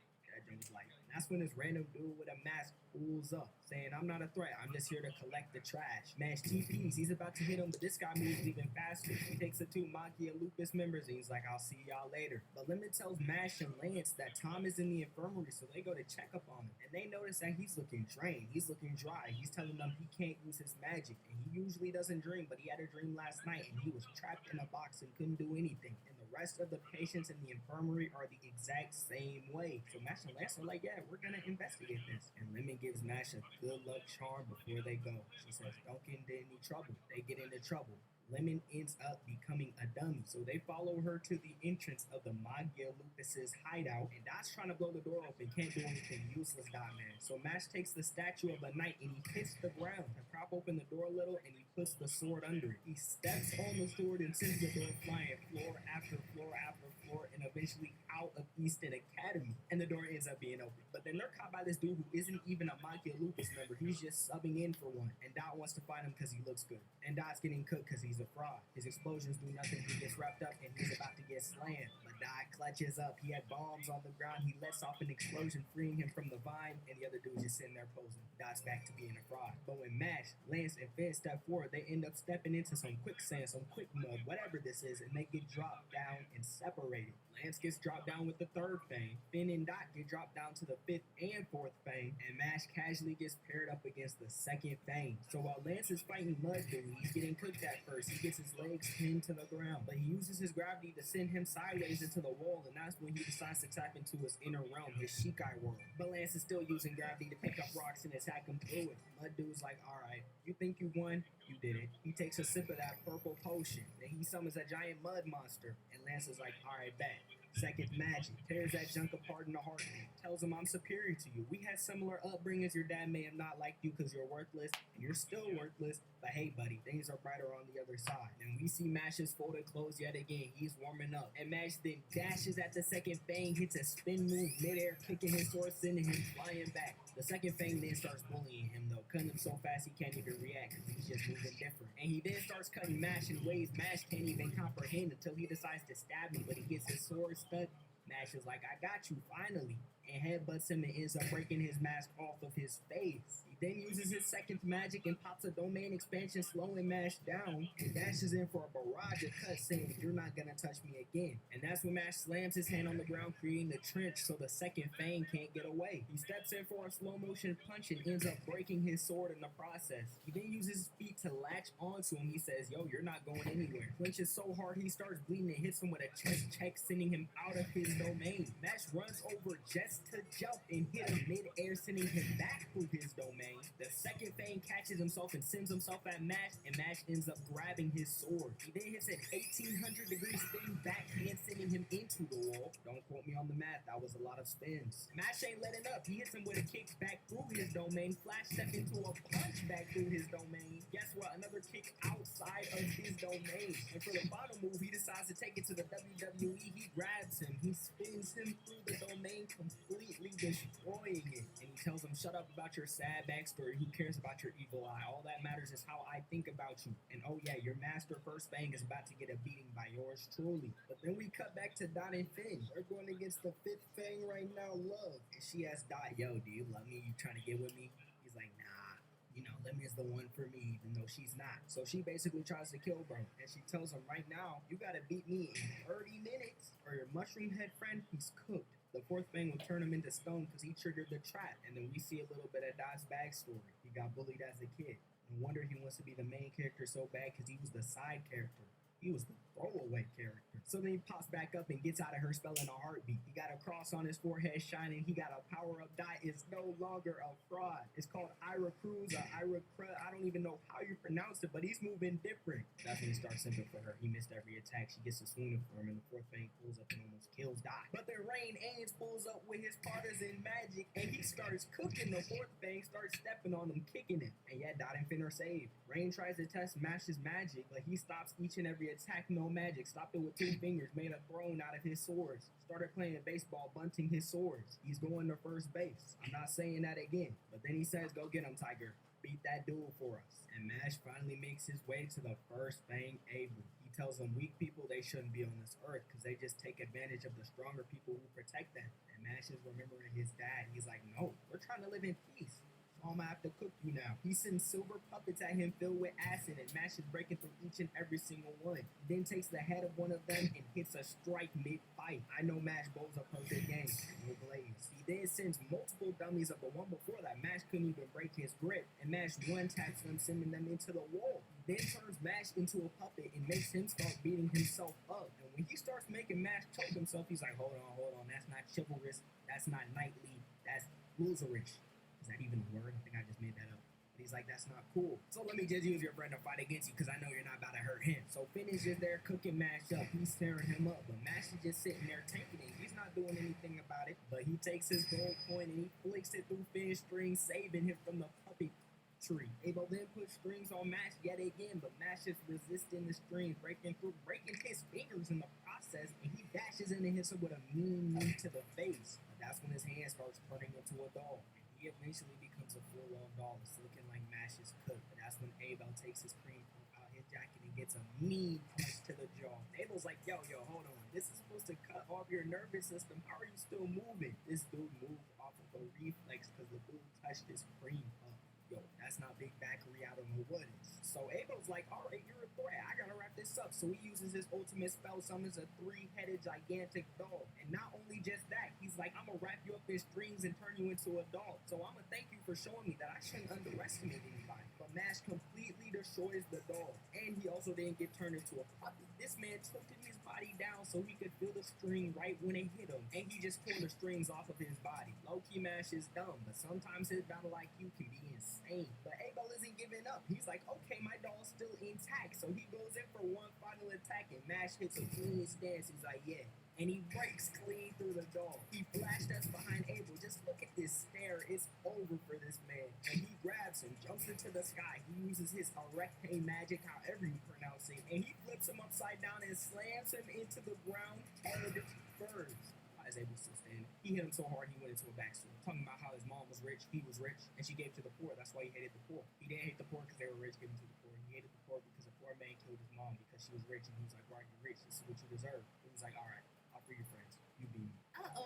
joke's like, and that's when this random dude with a mask pulls up, saying, I'm not a threat, I'm just here to collect the trash. Mash TPs, he's about to hit him, but this guy moves even faster. He takes the two Maki and Lupus members and he's like, I'll see y'all later. But Lemon tells Mash and Lance that Tom is in the infirmary, so they go to check up on him. And they notice that he's looking drained, he's looking dry. He's telling them he can't use his magic, and he usually doesn't dream, but he had a dream last night and he was trapped in a box and couldn't do anything. And the rest of the patients in the infirmary are the exact same way. So Mash and Lance are like, yeah, we're gonna investigate this. And Lemon gives Mash a good luck charm before they go. She says, don't get into any trouble. They get into trouble. Lemon ends up becoming a dummy, so they follow her to the entrance of the Magia Lupus's hideout, and Dot's trying to blow the door open, can't do anything, useless Dot Man. So Mash takes the statue of a knight and he hits the ground to prop open the door a little, and he puts the sword under it. He steps on the sword and sends the door flying floor after floor after floor, and eventually out of Easton Academy, and the door ends up being open. But then they're caught by this dude who isn't even a Magia Lupus member, he's just subbing in for one, and Dot wants to fight him because he looks good. And Dot's getting cooked because he's a fraud. His explosions do nothing, he gets wrapped up and he's about to get slammed. But Dot clutches up, he had bombs on the ground, he lets off an explosion, freeing him from the vine, and the other dude's just sitting there posing. Dot's back to being a fraud. But when Mash, Lance, and Finn step forward, they end up stepping into some quicksand, some quick mud, whatever this is, and they get dropped down and separated. Lance gets dropped down with the third Fang, Finn and Dot get dropped down to the fifth and fourth Fang, and Mash casually gets paired up against the second Fang. So while Lance is fighting Mud Dude, he's getting cooked at first, he gets his legs pinned to the ground, but he uses his gravity to send him sideways into the wall, and that's when he decides to tap into his inner realm, his Shikai world. But Lance is still using gravity to pick up rocks and attack him through it. Mud Dude's like, alright, you think you won? You did it. He takes a sip of that purple potion, then he summons a giant mud monster, and Lance is like, alright, bet. Second magic, tears that junk apart in a heartbeat, tells him I'm superior to you. We had similar upbringings, your dad may have not liked you because you're worthless, and you're still worthless, but hey buddy, things are brighter on the other side. And we see Mash's folded clothes yet again, he's warming up, and Mash then dashes at the second Fang, hits a spin move midair, kicking his sword, sending him flying back. The second Fang then starts bullying him though, cutting him so fast he can't even react because he's just moving different. And he then starts cutting Mash in ways Mash can't even comprehend until he decides to stab me, but he gets his sword stuck. Mash is like, I got you, finally, and headbutts him and ends up breaking his mask off of his face. He then uses his second magic and pops a domain expansion, slowing Mash down, and dashes in for a barrage of cuts saying, you're not gonna touch me again. And that's when Mash slams his hand on the ground, creating the trench so the second Fang can't get away. He steps in for a slow motion punch and ends up breaking his sword in the process. He then uses his feet to latch onto him. He says, yo, you're not going anywhere. Clinches so hard he starts bleeding and hits him with a chest check, sending him out of his domain. Mash runs over just to jump and hit him mid-air, sending him back through his domain. The second Fang catches himself and sends himself at Mash, and Mash ends up grabbing his sword. He then hits an 1800 degree spin back and sending him into the wall. Don't quote me on the math, that was a lot of spins. Mash ain't letting up, he hits him with a kick back through his domain, flash step into a punch back through his domain. Guess what? Another kick outside of his domain. And for the final move, he decides to take it to the WWE. He grabs him, he spins him through the domain, completely destroying it. And he tells him, shut up about your sad backstory. Who cares about your evil eye? All that matters is how I think about you. And oh yeah, your master first Fang is about to get a beating by yours truly. But then we cut back to Dot and Finn. They're going against the fifth Fang right now, Love. And she asks Dot, yo, do you love me? You trying to get with me? He's like, nah. You know, Lemmy is the one for me, even though she's not. So she basically tries to kill bro. And she tells him, right now, you gotta beat me in 30 minutes or your mushroom head friend, he's cooked. The fourth Fang will turn him into stone because he triggered the trap. And then we see a little bit of Dot's backstory. He got bullied as a kid. No wonder he wants to be the main character so bad because he was the side character. He was the throwaway character. So then he pops back up and gets out of her spell in a heartbeat. He got a cross on his forehead shining. He got a power-up. Dot is no longer a fraud. It's called Ira Cruz or Ira Cruz. I don't even know how you pronounce it, but he's moving different. That's when he starts simping for her. He missed every attack. She gets a swooning for him, and the fourth Fang pulls up and almost kills Dot. But then Rain Ains pulls up with his partisan magic, and he starts cooking. The fourth Fang starts stepping on him, kicking him. And yeah, Dot and Finn are saved. Rain tries to test Mash's magic, but he stops each and every attack. No magic. Stopped it with 2 fingers. Made a throne out of his swords. Started playing baseball, bunting his swords. He's going to first base. I'm not saying that again. But then he says, go get him, Tiger. Beat that duel for us. And Mash finally makes his way to the first Fang Able. He tells them weak people, they shouldn't be on this earth because they just take advantage of the stronger people who protect them. And Mash is remembering his dad. He's like, no, we're trying to live in peace. I'ma have to cook you now. He sends silver puppets at him filled with acid, and Mash is breaking through each and every single one. He then takes the head of one of them and hits a strike mid-fight. I know Mash bowls a perfect game. No blaze. He then sends multiple dummies of the one before that. Mash couldn't even break his grip, and Mash one taps them, sending them into the wall. He then turns Mash into a puppet and makes him start beating himself up. And when he starts making Mash choke himself, he's like, hold on, that's not chivalrous, that's not knightly, that's loserish. Is that even a word? I think I just made that up. But he's like, that's not cool. So let me just use your friend to fight against you because I know you're not about to hurt him. So Finish is there cooking Mash up. He's tearing him up. But Mash is just sitting there tanking it. He's not doing anything about it. But he takes his gold coin and he flicks it through Finn's strings, saving him from the puppet tree. Abel then puts strings on Mash yet again, but Mash is resisting the strings, breaking his fingers in the process, and he dashes in and hits him with a mean knee to the face. But that's when his hand starts turning into a doll. He eventually becomes a full-on doll. It's looking like Mash is cooked. But that's when Abel takes his cream puff out his jacket and gets a mean punch to the jaw. Abel's like, yo, hold on. This is supposed to cut off your nervous system. How are you still moving? This dude moved off of a reflex because the dude touched his cream puff. Yo, that's not big backery, I don't know what is. So Abel's like, all right, you're a threat. I gotta wrap this up. So he uses his ultimate spell, summons a 3-headed gigantic doll. And not only just that, he's like, I'm gonna wrap you up in strings and turn you into a doll. So I'm gonna thank you for showing me that I shouldn't underestimate anybody. But Mash completely destroys the doll. And he also didn't get turned into a puppet. This man tilted his body down so he could feel the string right when it hit him. And he just pulled the strings off of his body. Low-key Mash is dumb, but sometimes his battle IQ can be insane. But Abel isn't giving up. He's like, okay, my doll's still intact. So he goes in for one final attack and Mash hits a clean stance. He's like, yeah. And he breaks clean through the doll. He flash steps behind Abel. Just look at this stare. It's over for this man. And he grabs him, jumps into the sky. He uses his erecte magic, however you pronounce it. And he flips him upside down and slams him into the ground head first. Is able to stand. He hit him so hard he went into a backstory, talking about how his mom was rich, he was rich, and she gave to the poor. That's why he hated the poor. He didn't hate the poor because they were rich, giving to the poor. He hated the poor because the poor man killed his mom because she was rich, and he was like, "Why are you rich? This is what you deserve." He was like, "All right, I'll free your friends. You beat me."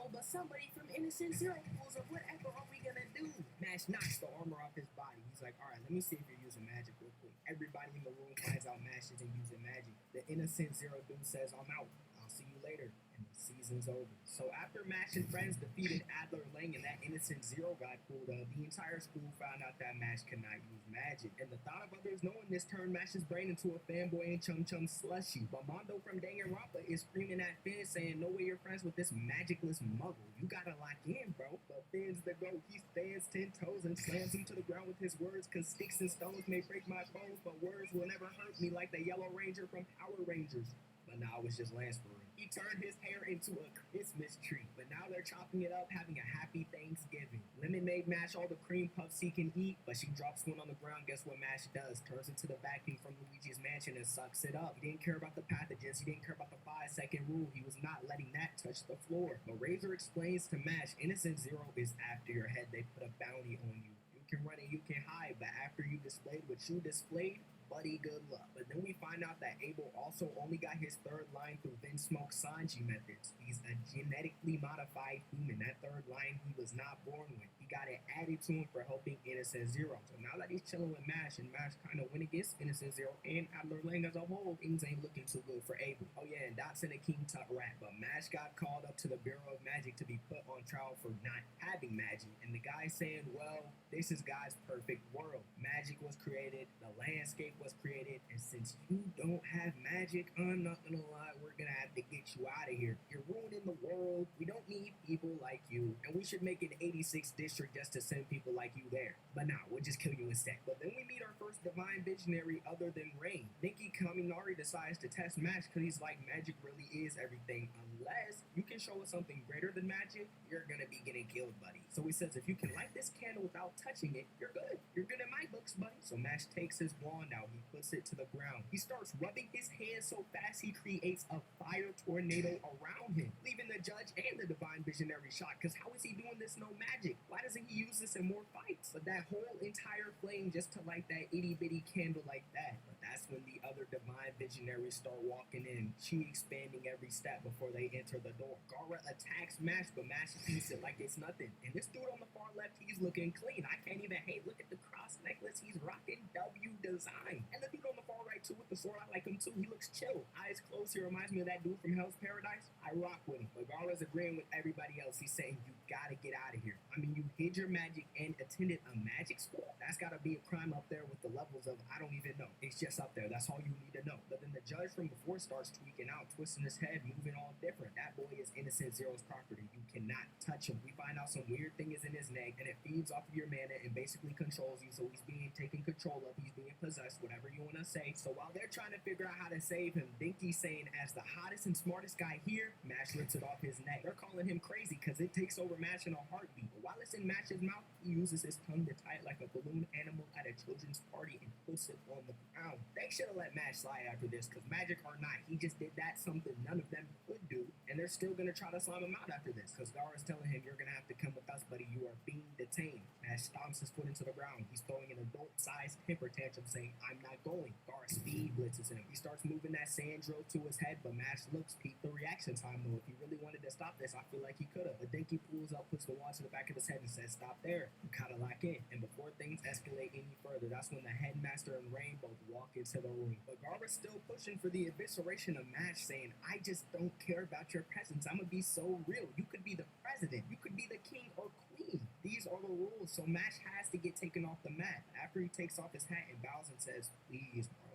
But somebody from Innocent Zero pulls up. Whatever are we gonna do? Mash knocks the armor off his body. He's like, "All right, let me see if you're using magic real quick." Everybody in the room finds out Mash isn't using magic. The Innocent Zero dude says, "I'm out. I'll see you later." And the season's over. So after Mash and friends defeated Adler Lang and that Innocent Zero guy pulled up, the entire school found out that Mash could not use magic. And the thought of others knowing this turned Mash's brain into a fanboy and Chum Chum slushy. But Mondo from Danganronpa is screaming at Finn saying, "No way you're friends with this magicless muggle. You gotta lock in, bro." But Finn's the GOAT. He stands 10 toes and slams him to the ground with his words, cause sticks and stones may break my bones, but words will never hurt me like the Yellow Ranger from Power Rangers. But now it's just Lance for him. He turned his hair into a Christmas tree, but now they're chopping it up, having a happy Thanksgiving. Lemon made Mash all the cream puffs he can eat, but she drops one on the ground. Guess what Mash does? Turns into the vacuum from Luigi's mansion and sucks it up. He didn't care about the pathogens. He didn't care about the 5-second rule. He was not letting that touch the floor. But Razor explains to Mash, Innocent Zero is after your head. They put a bounty on you. You can run and you can hide, but after you displayed what you displayed, buddy, good luck. But then we find out that Abel also only got his third line through Vinsmoke Sanji methods. He's a genetically modified human. That third line he was not born with. He got it added to him for helping Innocent Zero. So now that he's chilling with Mash and Mash kind of went against Innocent Zero and Adler Lang as a whole, things ain't looking too good for Abel. Oh yeah, and Dotson and King Tut rat. But Mash got called up to the Bureau of Magic to be put on trial for not having magic. And the guy saying, well, this is God's perfect world. Magic was created, the landscape was created, and since you don't have magic, I'm not gonna lie, we're gonna have to get you out of here. You're ruining the world. We don't need people like you, and we should make an 86 district just to send people like you there. But nah, we'll just kill you instead. But then we meet our first divine visionary other than Rain. Nikki Kaminari decides to test Mash because he's like, magic really is everything. Unless you can show us something greater than magic, you're gonna be getting killed, buddy. So he says, if you can light this candle without touching it, you're good. You're good in my books, buddy. So Mash takes his wand out. He puts it to the ground. He starts rubbing his hands so fast he creates a fire tornado around him, leaving the judge and the divine visionary shocked. Because how is he doing this no magic? Why doesn't he use this in more fights? But that whole entire flame just to light that itty bitty candle like that. But that's when the other divine Visionaries start walking in, she expanding every step before they enter the door. Gara attacks Mash, but Mash beats it like it's nothing. And this dude on the far left, he's looking clean. I can't even hate. Look at the cross necklace. He's rocking W design. And the dude on the far right too with the sword, I like him too. He looks chill. Eyes closed. He reminds me of that dude from Hell's Paradise. I rock with him. But Gara's agreeing with everybody else. He's saying, you gotta get out of here. I mean, you hid your magic and attended a magic school? That's gotta be a crime up there with the levels of, I don't even know. It's just up there. That's all you need to know. But then the judge from before starts tweaking out, twisting his head, moving all different. That boy is Innocent Zero's property. You cannot touch him. We find out some weird thing is in his neck, and it feeds off of your mana and basically controls you. So he's being taken control of. He's being possessed, whatever you want to say. So while they're trying to figure out how to save him, Dinky's saying, as the hottest and smartest guy here, Mash rips it off his neck. They're calling him crazy because it takes over Mash in a heartbeat. But while it's in Mash's mouth, he uses his tongue to tie it like a balloon animal at a children's party and puts it on the ground. They should have let Mash slide after this, because magic or not, he just did that, something none of them could do, and they're still going to try to slime him out after this, because Gara's telling him, you're going to have to come with us, buddy, you are being detained. Mash stomps his foot into the ground. He's throwing an adult-sized temper tantrum saying, I'm not going. Gara speed blitzes him. He starts moving that sand drill to his head, but Mash looks, peep the reaction time though. If he really wanted to stop this, I feel like he could have. But Dinky pulls up, puts the wand to the back of his head and says, stop there. You gotta lock in. And before things escalate any further, that's when the headmaster and Rain both walk into the room. But Gara's still pushing for the evisceration of Mash, saying, I just don't care about your presence. I'm gonna be so real. You could be the president. You could be the king or queen. These are the rules. So Mash has to get taken off the mat. After he takes off his hat and bows and says, please, bro.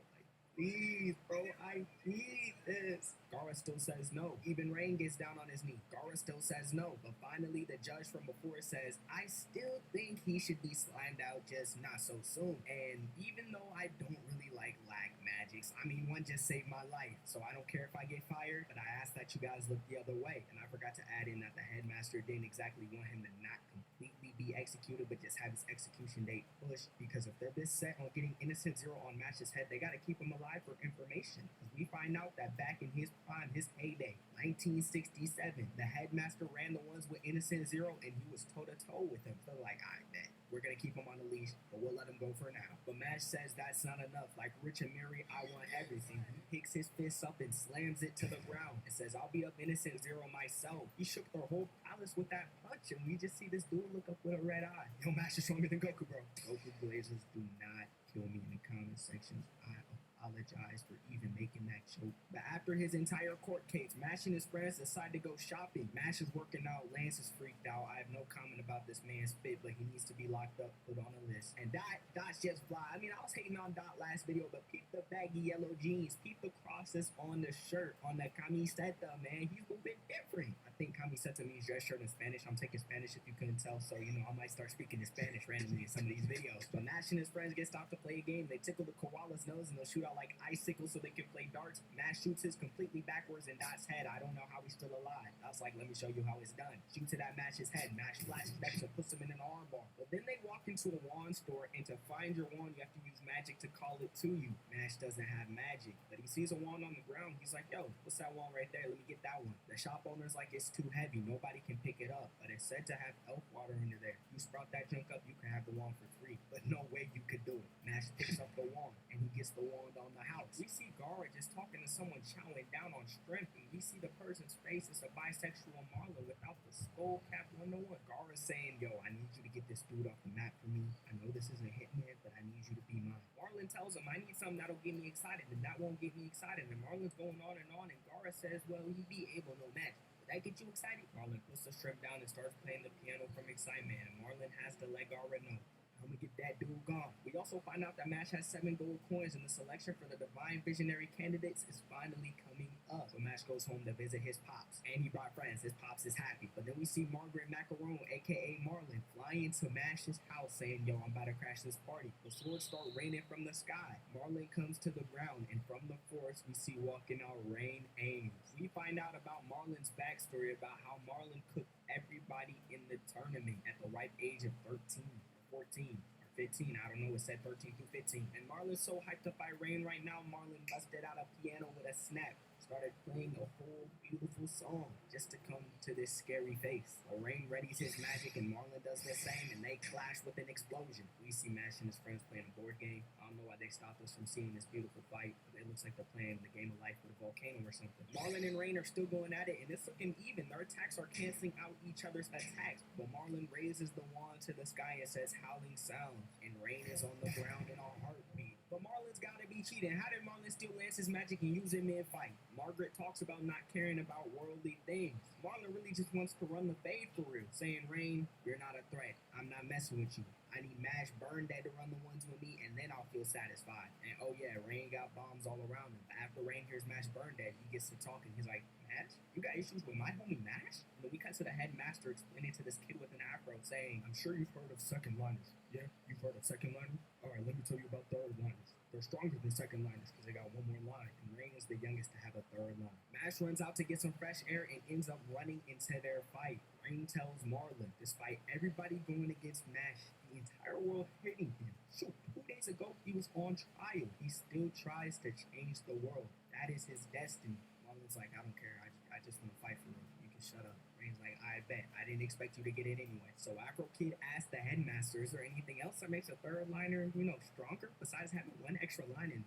Please, bro, I need this. Gara still says no. Even Rain gets down on his knee. Gara still says no. But finally, the judge from before says, I still think he should be slimed out, just not so soon. And even though I don't really like lag magics, I mean, one just saved my life. So I don't care if I get fired, but I ask that you guys look the other way. And I forgot to add in that the headmaster didn't exactly want him to not completely be executed, but just have his execution date pushed. Because if they're this set on getting Innocent Zero on Mash's head, they gotta keep him alive for information. Because we find out that back in his prime, his heyday, 1967, the headmaster ran the ones with Innocent Zero, and he was toe-to-toe with him. So like, I bet we're gonna keep him on the leash, but we'll let him go for now. But Mash says that's not enough. Like Rich and Mary, I want everything. He picks his fist up and slams it to the ground and says, I'll be up Innocent Zero myself. He shook the whole palace with that punch, and we just see this dude look up with a red eye. Yo, Mash is stronger than Goku, bro. Goku Blazers, do not kill me in the comment sections. I apologize for even making that joke. But after his entire court case, Mash and his friends decide to go shopping. Mash is working out, Lance is freaked out. I have no comment about this man's spit, but he needs to be locked up, put on a list. And Dot's just fly. I mean, I was hating on Dot last video, but peep the baggy yellow jeans, peep the crosses on the shirt, on the camiseta, man. He's moving different. I think camiseta means dress shirt in Spanish. I'm taking Spanish if you couldn't tell, so, you know, I might start speaking in Spanish randomly in some of these videos. But Mash and his friends get stopped to play a game. They tickle the koala's nose, and they'll shoot out like icicles so they can play darts. Mash shoots his completely backwards in Dot's head. I don't know how he's still alive. Dot's like, let me show you how it's done. Shoots it at Mash's head. Mash flashbacks and puts him in an armbar. But then they walk into a wand store, and to find your wand, you have to use magic to call it to you. Mash doesn't have magic, but he sees a wand on the ground. He's like, yo, what's that wand right there? Let me get that one. The shop owner's like, it's too heavy. Nobody can pick it up, but it's said to have elf water under there. You sprout that junk up, you can have the wand for free, but no way you could do it. Mash picks up the wand, and he gets the wand on the house. We see Gara just talking to someone chowing down on strength, and we see the person's face is a bisexual Marlin without the skull cap 101. Gara's saying, yo, I need you to get this dude off the map for me. I know this isn't Hitman, but I need you to be mine. Marlin tells him, I need something that'll get me excited, and that won't get me excited. And Marlin's going on, and Gara says, well, you be able, no magic. Would that get you excited? Marlin puts the shrimp down and starts playing the piano from excitement, and Marlin has to let Gara know, I'm gonna get that dude gone. We also find out that Mash has 7 gold coins, and the selection for the Divine Visionary candidates is finally coming up. So Mash goes home to visit his pops, and he brought friends. His pops is happy. But then we see Margaret Macaron, aka Marlin, flying to Mash's house saying, yo, I'm about to crash this party. The swords start raining from the sky. Marlin comes to the ground, and from the forest we see walking out Rain Ames. We find out about Marlin's backstory, about how Marlin cooked everybody in the tournament at the ripe age of 13. 14 or 15, I don't know, it said 13 through 15. And Marlin's so hyped up by Rain right now, Marlin busted out a piano with a snap, started playing a whole beautiful song just to come to this scary face. Well, Rain readies his magic and Marlon does the same and they clash with an explosion. We see Mash and his friends playing a board game. I don't know why they stopped us from seeing this beautiful fight, but it looks like they're playing the game of life with a volcano or something. Marlon and Rain are still going at it and it's looking even. Their attacks are canceling out each other's attacks, but Marlon raises the wand to the sky and says howling sounds, and Rain is on the ground in a heartbeat. But Marlon's gotta be cheating. How did Marlon steal Lance's magic and use it mid-fight? Margaret talks about not caring about worldly things. Marlon really just wants to run the fade for real, saying, Rain, you're not a threat. I'm not messing with you. I need Mash Burn Dead to run the ones with me, and then I'll feel satisfied. And oh yeah, Rain got bombs all around him. After Rain hears Mash Burn Dead, he gets to talking. He's like, Mash? You got issues with my homie Mash? And then we cut to the headmaster explaining to this kid with an afro, saying, I'm sure you've heard of second liners. Yeah, you've heard of second liners? Alright, let me tell you about third liners. They're stronger than second liners because they got one more line, and Rain is the youngest to have a third line. Mash runs out to get some fresh air and ends up running into their fight. Rain tells Marlon, despite everybody going against Mash, the entire world hating him. Shoot, 2 days ago he was on trial. He still tries to change the world. That is his destiny. Marlon's like, I don't care. I just want to fight for real. You can shut up. Rain's like, I bet. I didn't expect you to get it anyway. So Afro Kid asks the headmaster, is there anything else that makes a third liner, stronger besides having one extra line and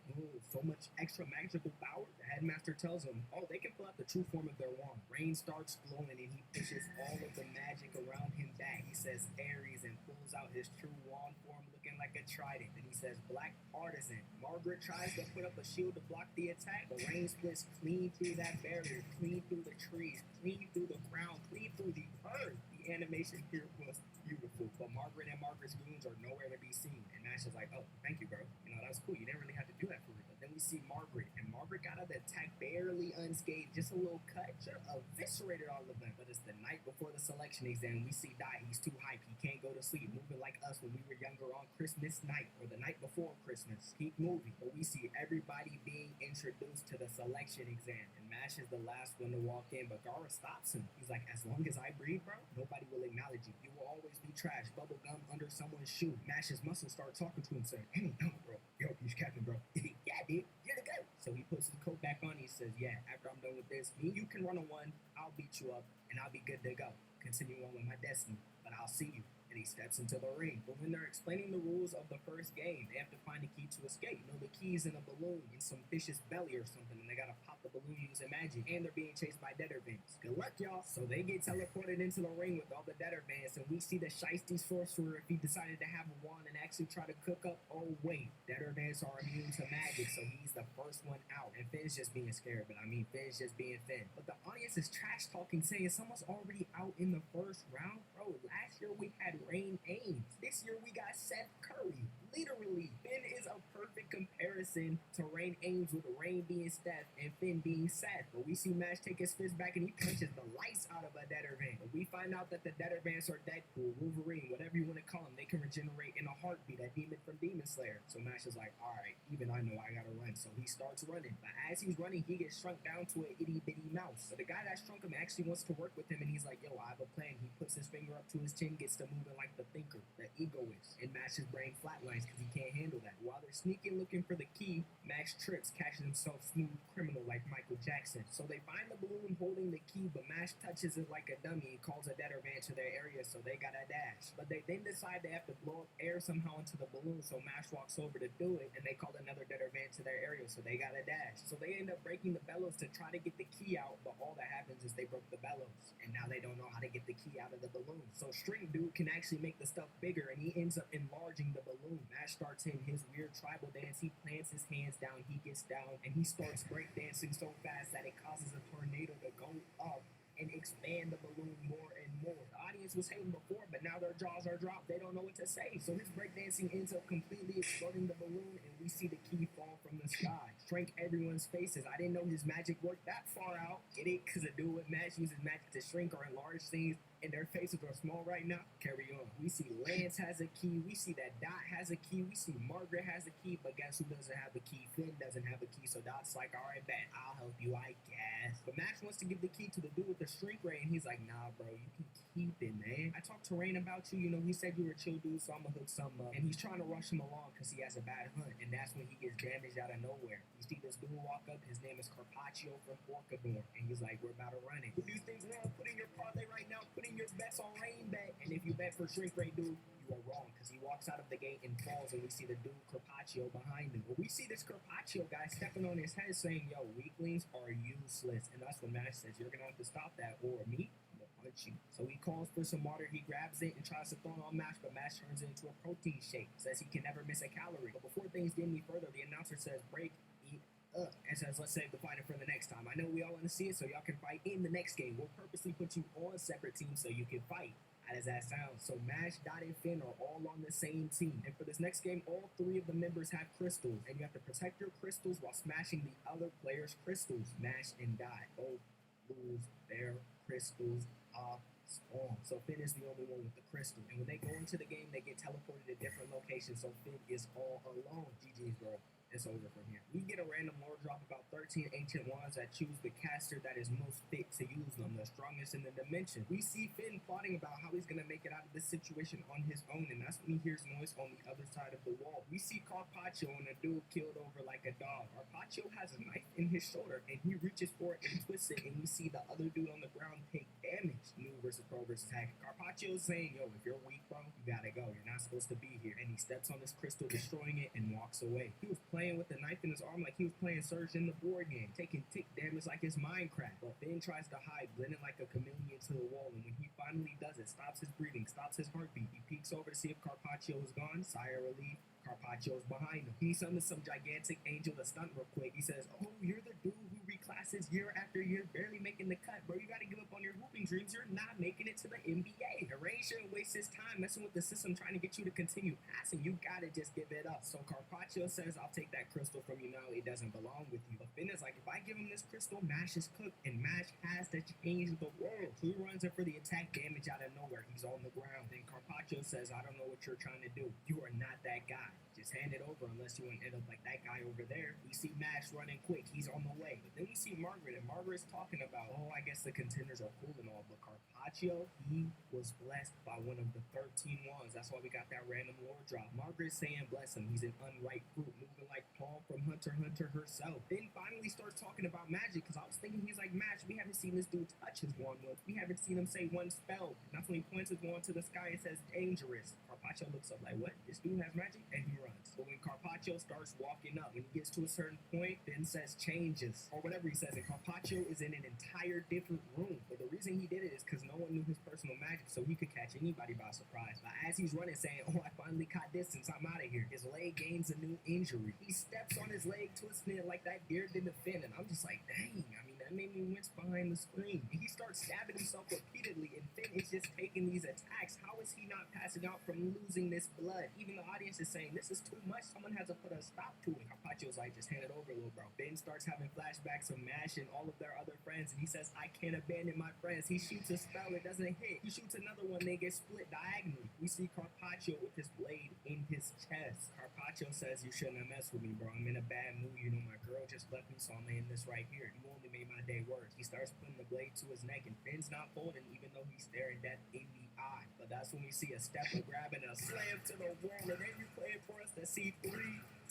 so much extra magical power? The headmaster tells him, they can pull out the true form of their wand. Rain starts glowing and he pushes all of the magic around him back. He says Aries and pulls out his true wand form looking like a trident. Then he says Black Artisan. Margaret tries to put up a shield to block the attack, but Rain splits clean through that barrier, clean through the trees, clean through the ground, clean through the earth. The animation here was beautiful, but Margaret and Margaret's goons are nowhere to be seen. And Mash is like, thank you, bro. That was cool. You didn't really have to do that for me. But then we see Margaret, and Margaret got out of the attack barely unscathed, just a little cut. Should have eviscerated all of them. But it's the night before the selection exam. We see Dai. He's too hyped. He can't go to sleep, moving like us when we were younger on Christmas night or the night before Christmas. Keep moving. But we see everybody being introduced to the selection exam, and Mash is the last one to walk in, but Gara stops him. He's like, as long as I breathe, bro, nobody will acknowledge you. You will always be trash, bubble gum under someone's shoe. Mash's muscles start talking to him, saying, hey, no, bro. Yo, he's captain, bro. Yeah, dude, you're the goat. So he puts his coat back on. He says, yeah, after I'm done with this, you can run a one, I'll beat you up, and I'll be good to go. Continue on with my destiny, but I'll see you. And he steps into the ring. But when they're explaining the rules of the first game, they have to find a key to escape. The key's in a balloon in some fish's belly or something, and they gotta pop the balloon using magic. And they're being chased by Deader Vents. Good luck, y'all. So they get teleported into the ring with all the Deader Vents, and we see the Shiesty sorcerer, if he decided to have a wand and actually try to cook up, wait, Deader Vents are immune to magic, so he's the first one out. And Finn's just being scared, but Finn's just being Finn. But the audience is trash talking, saying someone's already out in the first round. Bro, last year we had Rain Ames. This year we got Seth Curry. Literally, Finn is a perfect comparison to Rain Ames, with Rain being Steph and Finn being Seth. But we see Mash take his fist back and he punches the lights out of a Deader Van. But we find out that the Deader Vans are Deadpool, Wolverine, whatever you want to call them. They can regenerate in a heartbeat, a demon from Demon Slayer. So Mash is like, alright, even I know I gotta run. So he starts running. But as he's running, he gets shrunk down to an itty bitty mouse. So the guy that shrunk him actually wants to work with him, and he's like, yo, I have a plan. He puts his finger up to his chin, gets to moving like the thinker, the egoist, and Mash's brain flatlines because he can't handle that. While they're sneaking looking for the key, Mash trips, catching himself smooth criminal like Michael Jackson. So they find the balloon holding the key, but Mash touches it like a dummy and calls a Deader Van to their area, so they gotta dash. But they then decide they have to blow up air somehow into the balloon, so Mash walks over to do it, and they call another Deader Van to their area, so they gotta dash. So they end up breaking the bellows to try to get the key out, but all that happens is they broke the bellows, and now they don't know how to get the key out of the balloon. So String Dude can actually make the stuff bigger, and he ends up enlarging the balloon. Mash starts hitting his weird tribal dance. He plants his hands down, he gets down, and he starts breakdancing so fast that it causes a tornado to go up and expand the balloon more and more. The audience was hating before, but now their jaws are dropped. They don't know what to say. So his breakdancing ends up completely exploding the balloon, and we see the key fall from the sky. Shrink everyone's faces. I didn't know his magic worked that far out. Get it? Because a dude with Mash uses magic to shrink or enlarge things, and their faces are small right now. Carry on. We see Lance has a key. We see that Dot has a key. We see Margaret has a key, but guess who doesn't have the key? Finn doesn't have a key, so Dot's like, all right, bet, I'll help you, I guess. But Max wants to give the key to the dude with the shrink ray, and he's like, nah, bro, you can keep it, man. I talked to Rain about you. He said you were a chill dude, so I'm gonna hook some up. And he's trying to rush him along because he has a bad hunt, and that's when he gets damaged out of nowhere. We You see this dude walk up, his name is Carpaccio from Orcador, and he's like, we're about to run it. Who do you think's wrong? Put in your parlay right now, put in your bets on Rain Bet. And if you bet for Shrink Ray, dude, you are wrong, because he walks out of the gate and falls, and we see the dude Carpaccio behind him. But we see this Carpaccio guy stepping on his head saying, yo, weaklings are useless. And that's when Mash says, you're going to have to stop that, or me, I'm going to punch you. So he calls for some water, he grabs it and tries to throw it on Mash, but Mash turns it into a protein shake. Says he can never miss a calorie. But before things get any further, the announcer says, break, eat, and says, let's save the fighting for the next time. I know we all want to see it, so y'all can fight in the next game. We'll purposely put you on separate teams so you can fight. How does that sound? So Mash, Dot, and Finn are all on the same team. And for this next game, all 3 of the members have crystals. And you have to protect your crystals while smashing the other player's crystals. Mash and Dot both lose their crystals off spawn. So Finn is the only one with the crystal. And when they go into the game, they get teleported to different locations. So Finn is all alone. GG's, bro. It's over from here. We get a random lore drop about 13 ancient wands that choose the caster that is most fit to use them, the strongest in the dimension. We see Finn plotting about how he's gonna make it out of this situation on his own, and that's when he hears noise on the other side of the wall. We see Carpaccio and a dude killed over like a dog. Carpaccio has a knife in his shoulder, and he reaches for it and twists it, and we see the other dude on the ground take damage. New versus pro versus hack. Carpaccio's saying, yo, if you're weak, bro, you gotta go. You're not supposed to be here. And he steps on this crystal, destroying it, and walks away. He was playing with the knife in his arm like he was playing Surge in the board game, taking tick damage like it's Minecraft. But Finn tries to hide, blending like a chameleon to the wall, and when he finally does it, stops his breathing, stops his heartbeat. He peeks over to see if Carpaccio is gone. Sigh of relief. Carpaccio's behind him. He summons some gigantic angel to stunt real quick. He says, oh, you're the dude who reclasses year after year, barely making the cut. Bro, you gotta give up on your hooping dreams. You're not making it to the NBA. The Rain shouldn't waste his time messing with the system, trying to get you to continue passing. You gotta just give it up. So Carpaccio says, I'll take that crystal from you now. It doesn't belong with you. But Finn is like, if I give him this crystal, Mash is cooked, and Mash has to change the world. So he runs in for the attack damage out of nowhere. He's on the ground. Then Carpaccio says, I don't know what you're trying to do. You are not that guy. Just hand it over unless you want to end up like that guy over there. We see Mash running quick. He's on the way. But then we see Margaret, and Margaret's talking about, oh, I guess the contenders are cool and all, but Carpaccio, he was blessed by one of the 13 wands. That's why we got that random lore drop. Margaret's saying bless him. He's an unripe fruit, moving like Paul from Hunter x Hunter herself. Then finally starts talking about magic, because I was thinking he's like, Mash, we haven't seen this dude touch his wand once. We haven't seen him say one spell. And that's when he points his wand to the sky and says, dangerous. Carpaccio looks up like, what? This dude has magic? And he runs. But when Carpaccio starts walking up, when he gets to a certain point, Ben says changes, or whatever he says, and Carpaccio is in an entire different room. But the reason he did it is because no one knew his personal magic, so he could catch anybody by surprise. But as he's running, saying, oh, I finally caught distance, I'm out of here, his leg gains a new injury. He steps on his leg, twisting it like that deer did to Finn, and I'm just like, dang, I mean, that made me wince behind the screen. And he starts stabbing himself repeatedly, and Finn is just taking these attacks. How is he not passing out from losing this blood? Even the audience is saying, this is too much. Someone has to put a stop to it. Carpaccio's like, just hand it over, little bro. Ben starts having flashbacks of Mash and all of their other friends, and he says, I can't abandon my friends. He shoots a spell, it doesn't hit. He shoots another one, they get split diagonally. We see Carpaccio with his blade in his chest. Carpaccio says, you shouldn't have messed with me, bro. I'm in a bad mood. You know, my girl just left me, so I'm in this right here. You only made my day worse. He starts putting the blade to his neck, and Finn's not folding, even though he's staring death in the eye. But that's when we see a step, a grab, and a slam to the wall, and then you play it for us to see 3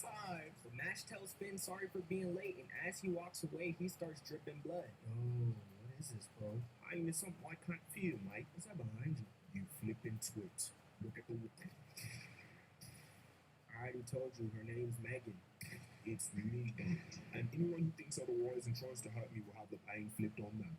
times. So Mash tells Finn sorry for being late, and as he walks away, he starts dripping blood. Oh, what is this, bro? I mean, it's something I can't feel, mate. What's that behind you? You flipping twit. Look at the whip. I already told you, her name's Megan. It's me, and anyone who thinks otherwise and tries to hurt me will have the pain flipped on them.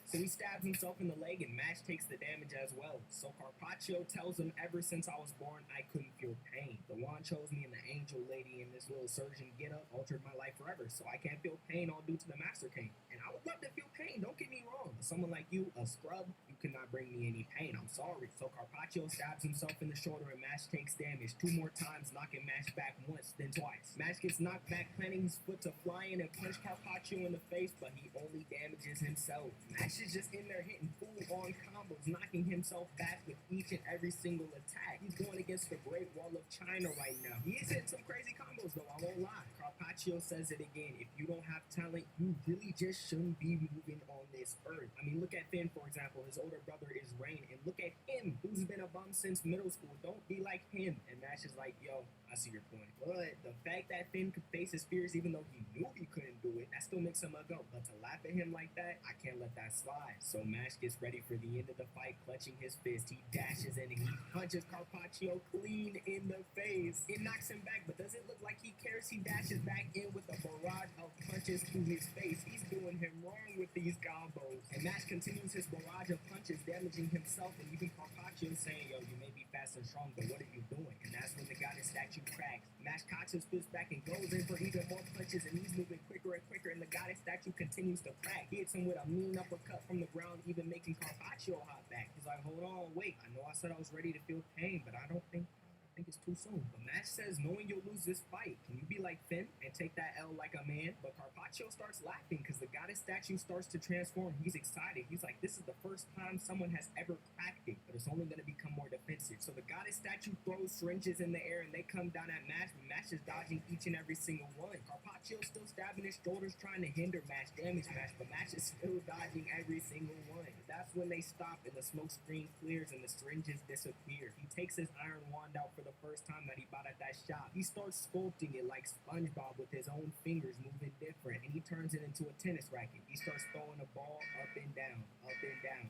So he stabs himself in the leg, and Mash takes the damage as well. So Carpaccio tells him, ever since I was born, I couldn't feel pain. The wand chose me, and the angel lady in this little surgeon get-up altered my life forever. So I can't feel pain, all due to the Master Cane. And I would love to feel pain, don't get me wrong. But someone like you, a scrub, you cannot bring me any pain. I'm sorry. So Carpaccio stabs himself in the shoulder, and Mash takes damage 2 more times, knocking Mash back once, then twice. Mash gets knocked back, planting his foot to fly in and punch Carpaccio in the face, but he only damages himself. Mash Mash is just in there hitting full-on combos, knocking himself back with each and every single attack. He's going against the Great Wall of China right now. He is hitting some crazy combos, though, I won't lie. Carpaccio says it again. If you don't have talent, you really just shouldn't be moving on this earth. I mean, look at Finn, for example. His older brother is Rain, and look at him, who's been a bum since middle school. Don't be like him. And Mash is like, yo, I see your point. But the fact that Finn could face his fears even though he knew he couldn't do it, that still makes him a goat. But to laugh at him like that, I can't let that slide. So Mash gets ready for the end of the fight, clutching his fist. He dashes in and he punches Carpaccio clean in the face. It knocks him back, but does it look like he cares? He dashes back in with a barrage of punches to his face. He's doing him wrong with these combos. And Mash continues his barrage of punches, damaging himself and even Carpaccio, saying, yo, you may be fast and strong, but what are you doing? And that's when the goddess statue cracks. Mash cocks his fist back and goes in for even more punches, and he's moving quicker and quicker, and the goddess statue continues to crack. He hits him with a mean uppercut from the ground, even making Carpaccio hop back. He's like, hold on, wait, I know I said I was ready to feel pain, but I think it's too soon. But Mash says, knowing you'll lose this fight, can you be like Finn and take that L like a man? But Carpaccio starts laughing because the goddess statue starts to transform. He's excited. He's like, this is the first time someone has ever cracked it, but it's only going to become more defensive. So the goddess statue throws syringes in the air and they come down at Mash, but Mash is dodging each and every single one. Carpaccio's still stabbing his shoulders, trying to hinder Mash, damage Mash, but Mash is still dodging every single one. That's when they stop and the smoke screen clears and the syringes disappear. He takes his iron wand out for the first time that he bought at that shop. He starts sculpting it like SpongeBob with his own fingers moving different, and he turns it into a tennis racket. He starts throwing the ball up and down,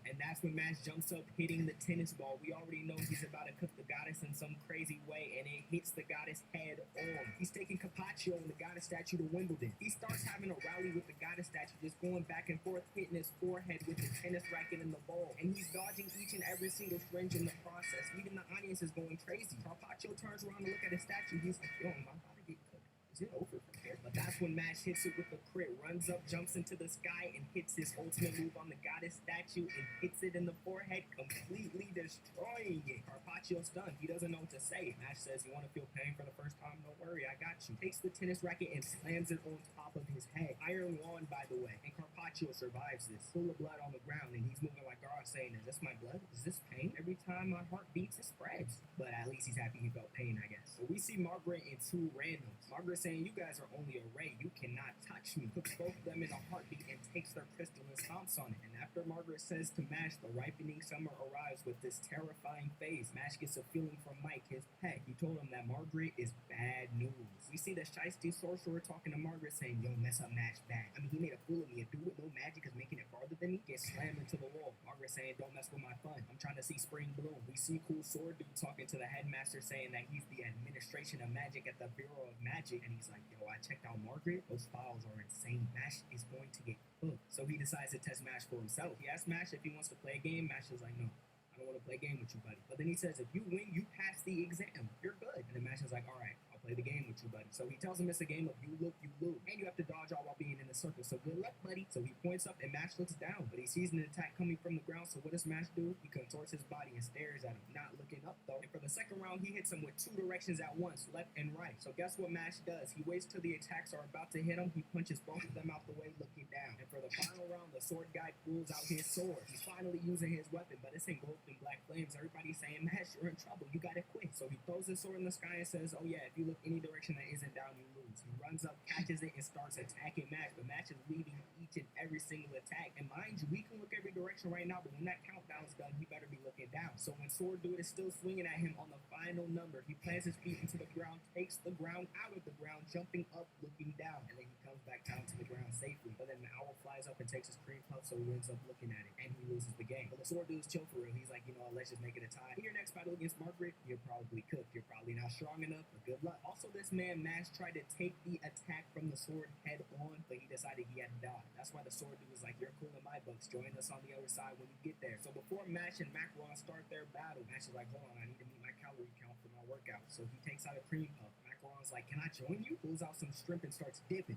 and that's when Mash jumps up, hitting the tennis ball. We already know he's about to cook the goddess in some crazy way, and it hits the goddess head on. He's taking Carpaccio and the goddess statue to Wimbledon. He starts having a rally with the goddess statue, just going back and forth, hitting his forehead with the tennis racket and the ball, and he's dodging each and every single syringe in the process. Even the audience is going crazy. Carpaccio turns around to look at his statue. He's like, yo, am I about to get cooked? Is it over from here? But that's when Mash hits it with the crit, runs up, jumps into the sky, and hits his ultimate move on the goddess statue and hits it in the forehead, completely destroying it. Carpaccio's stunned. He doesn't know what to say. Mash says, you want to feel pain for the first time? Don't worry, I got you. Takes the tennis racket and slams it on top of his head. Iron wand, by the way. And Carpaccio survives this. Full of blood on the ground, and he's moving like God, saying, is this my blood? Is this pain? Every time my heart beats, it spreads. But at least he's happy he felt pain, I guess. So we see Margaret and two randoms. Margaret saying, you guys are only a ray. You cannot touch me. Puts both of them in a heartbeat and takes their crystal and stomps on it. And after Margaret says to Mash, the ripening summer arrives with this terrifying phase. Mash gets a feeling from Mike, his pet. He told him that Margaret is bad news. We see the shiesty sorcerer talking to Margaret saying, yo, mess up Mash bad. I mean, he made a fool of me. A dude with no magic is making it farther than me. Gets slammed into the wall. Margaret saying, don't mess with my fun. I'm trying to see spring bloom. We see Cool Sword Dude talking to the headmaster saying that he's the administration of magic at the Bureau of Magic. And he's like, yo, I checked out Margaret. Those files are insane. Mash is going to get cooked. So he decides to test Mash for himself. He asks Mash if he wants to play a game. Mash is like, no, I don't want to play a game with you, buddy. But then he says, if you win, you pass the exam. You're good. And then Mash is like, all right, I'll play the game with you, buddy. So he tells him it's a game of you look, you lose. And you have to dodge all while being in a circle. So good luck, buddy. So he points up and Mash looks down. But he sees an attack coming from the ground. So what does Mash do? He contorts his body and stares at him, not looking up though. And for the second round, he hits him with two directions at once, left and right. So guess what Mash does? He waits till the attacks are about to hit him. He punches both of them out the way, looking down. And for the final round, the sword guy pulls out his sword. He's finally using his weapon, but it's engulfed in black flames. Everybody's saying, Mash, you're in trouble. You gotta quit. So he throws his sword in the sky and says, oh yeah, if you look any direction that isn't down, you lose. He runs up, catches it, and starts attacking Mash. But Mash is leading each and every single attack. And mind you, we can look every direction right now, but when that countdown's done, he better be looking down. So when Sword Dude is still swinging at him on the final number, he plants his feet into the ground, takes the ground out of the ground, jumping up, looking down, and then he comes back down to the ground safely. But then the owl flies up and takes his cream puff, so he ends up looking at it, and he loses the game. But the Sword Dude's chill for real. He's like, you know what, let's just make it a tie. In your next battle against Margaret, you're probably cooked. You're probably not strong enough, but good luck. Also, this man Mash tried to take the attack from the sword head on, but he decided he had to die. That's why the Sword Dude was like, you're cool in my books. Join us on the other side when you get there. So before Mash and Macron start their battle, Mash is like, hold on, I need to meet my calorie count for my workout. So he takes out a cream puff. Macron's like, can I join you? Pulls out some shrimp and starts dipping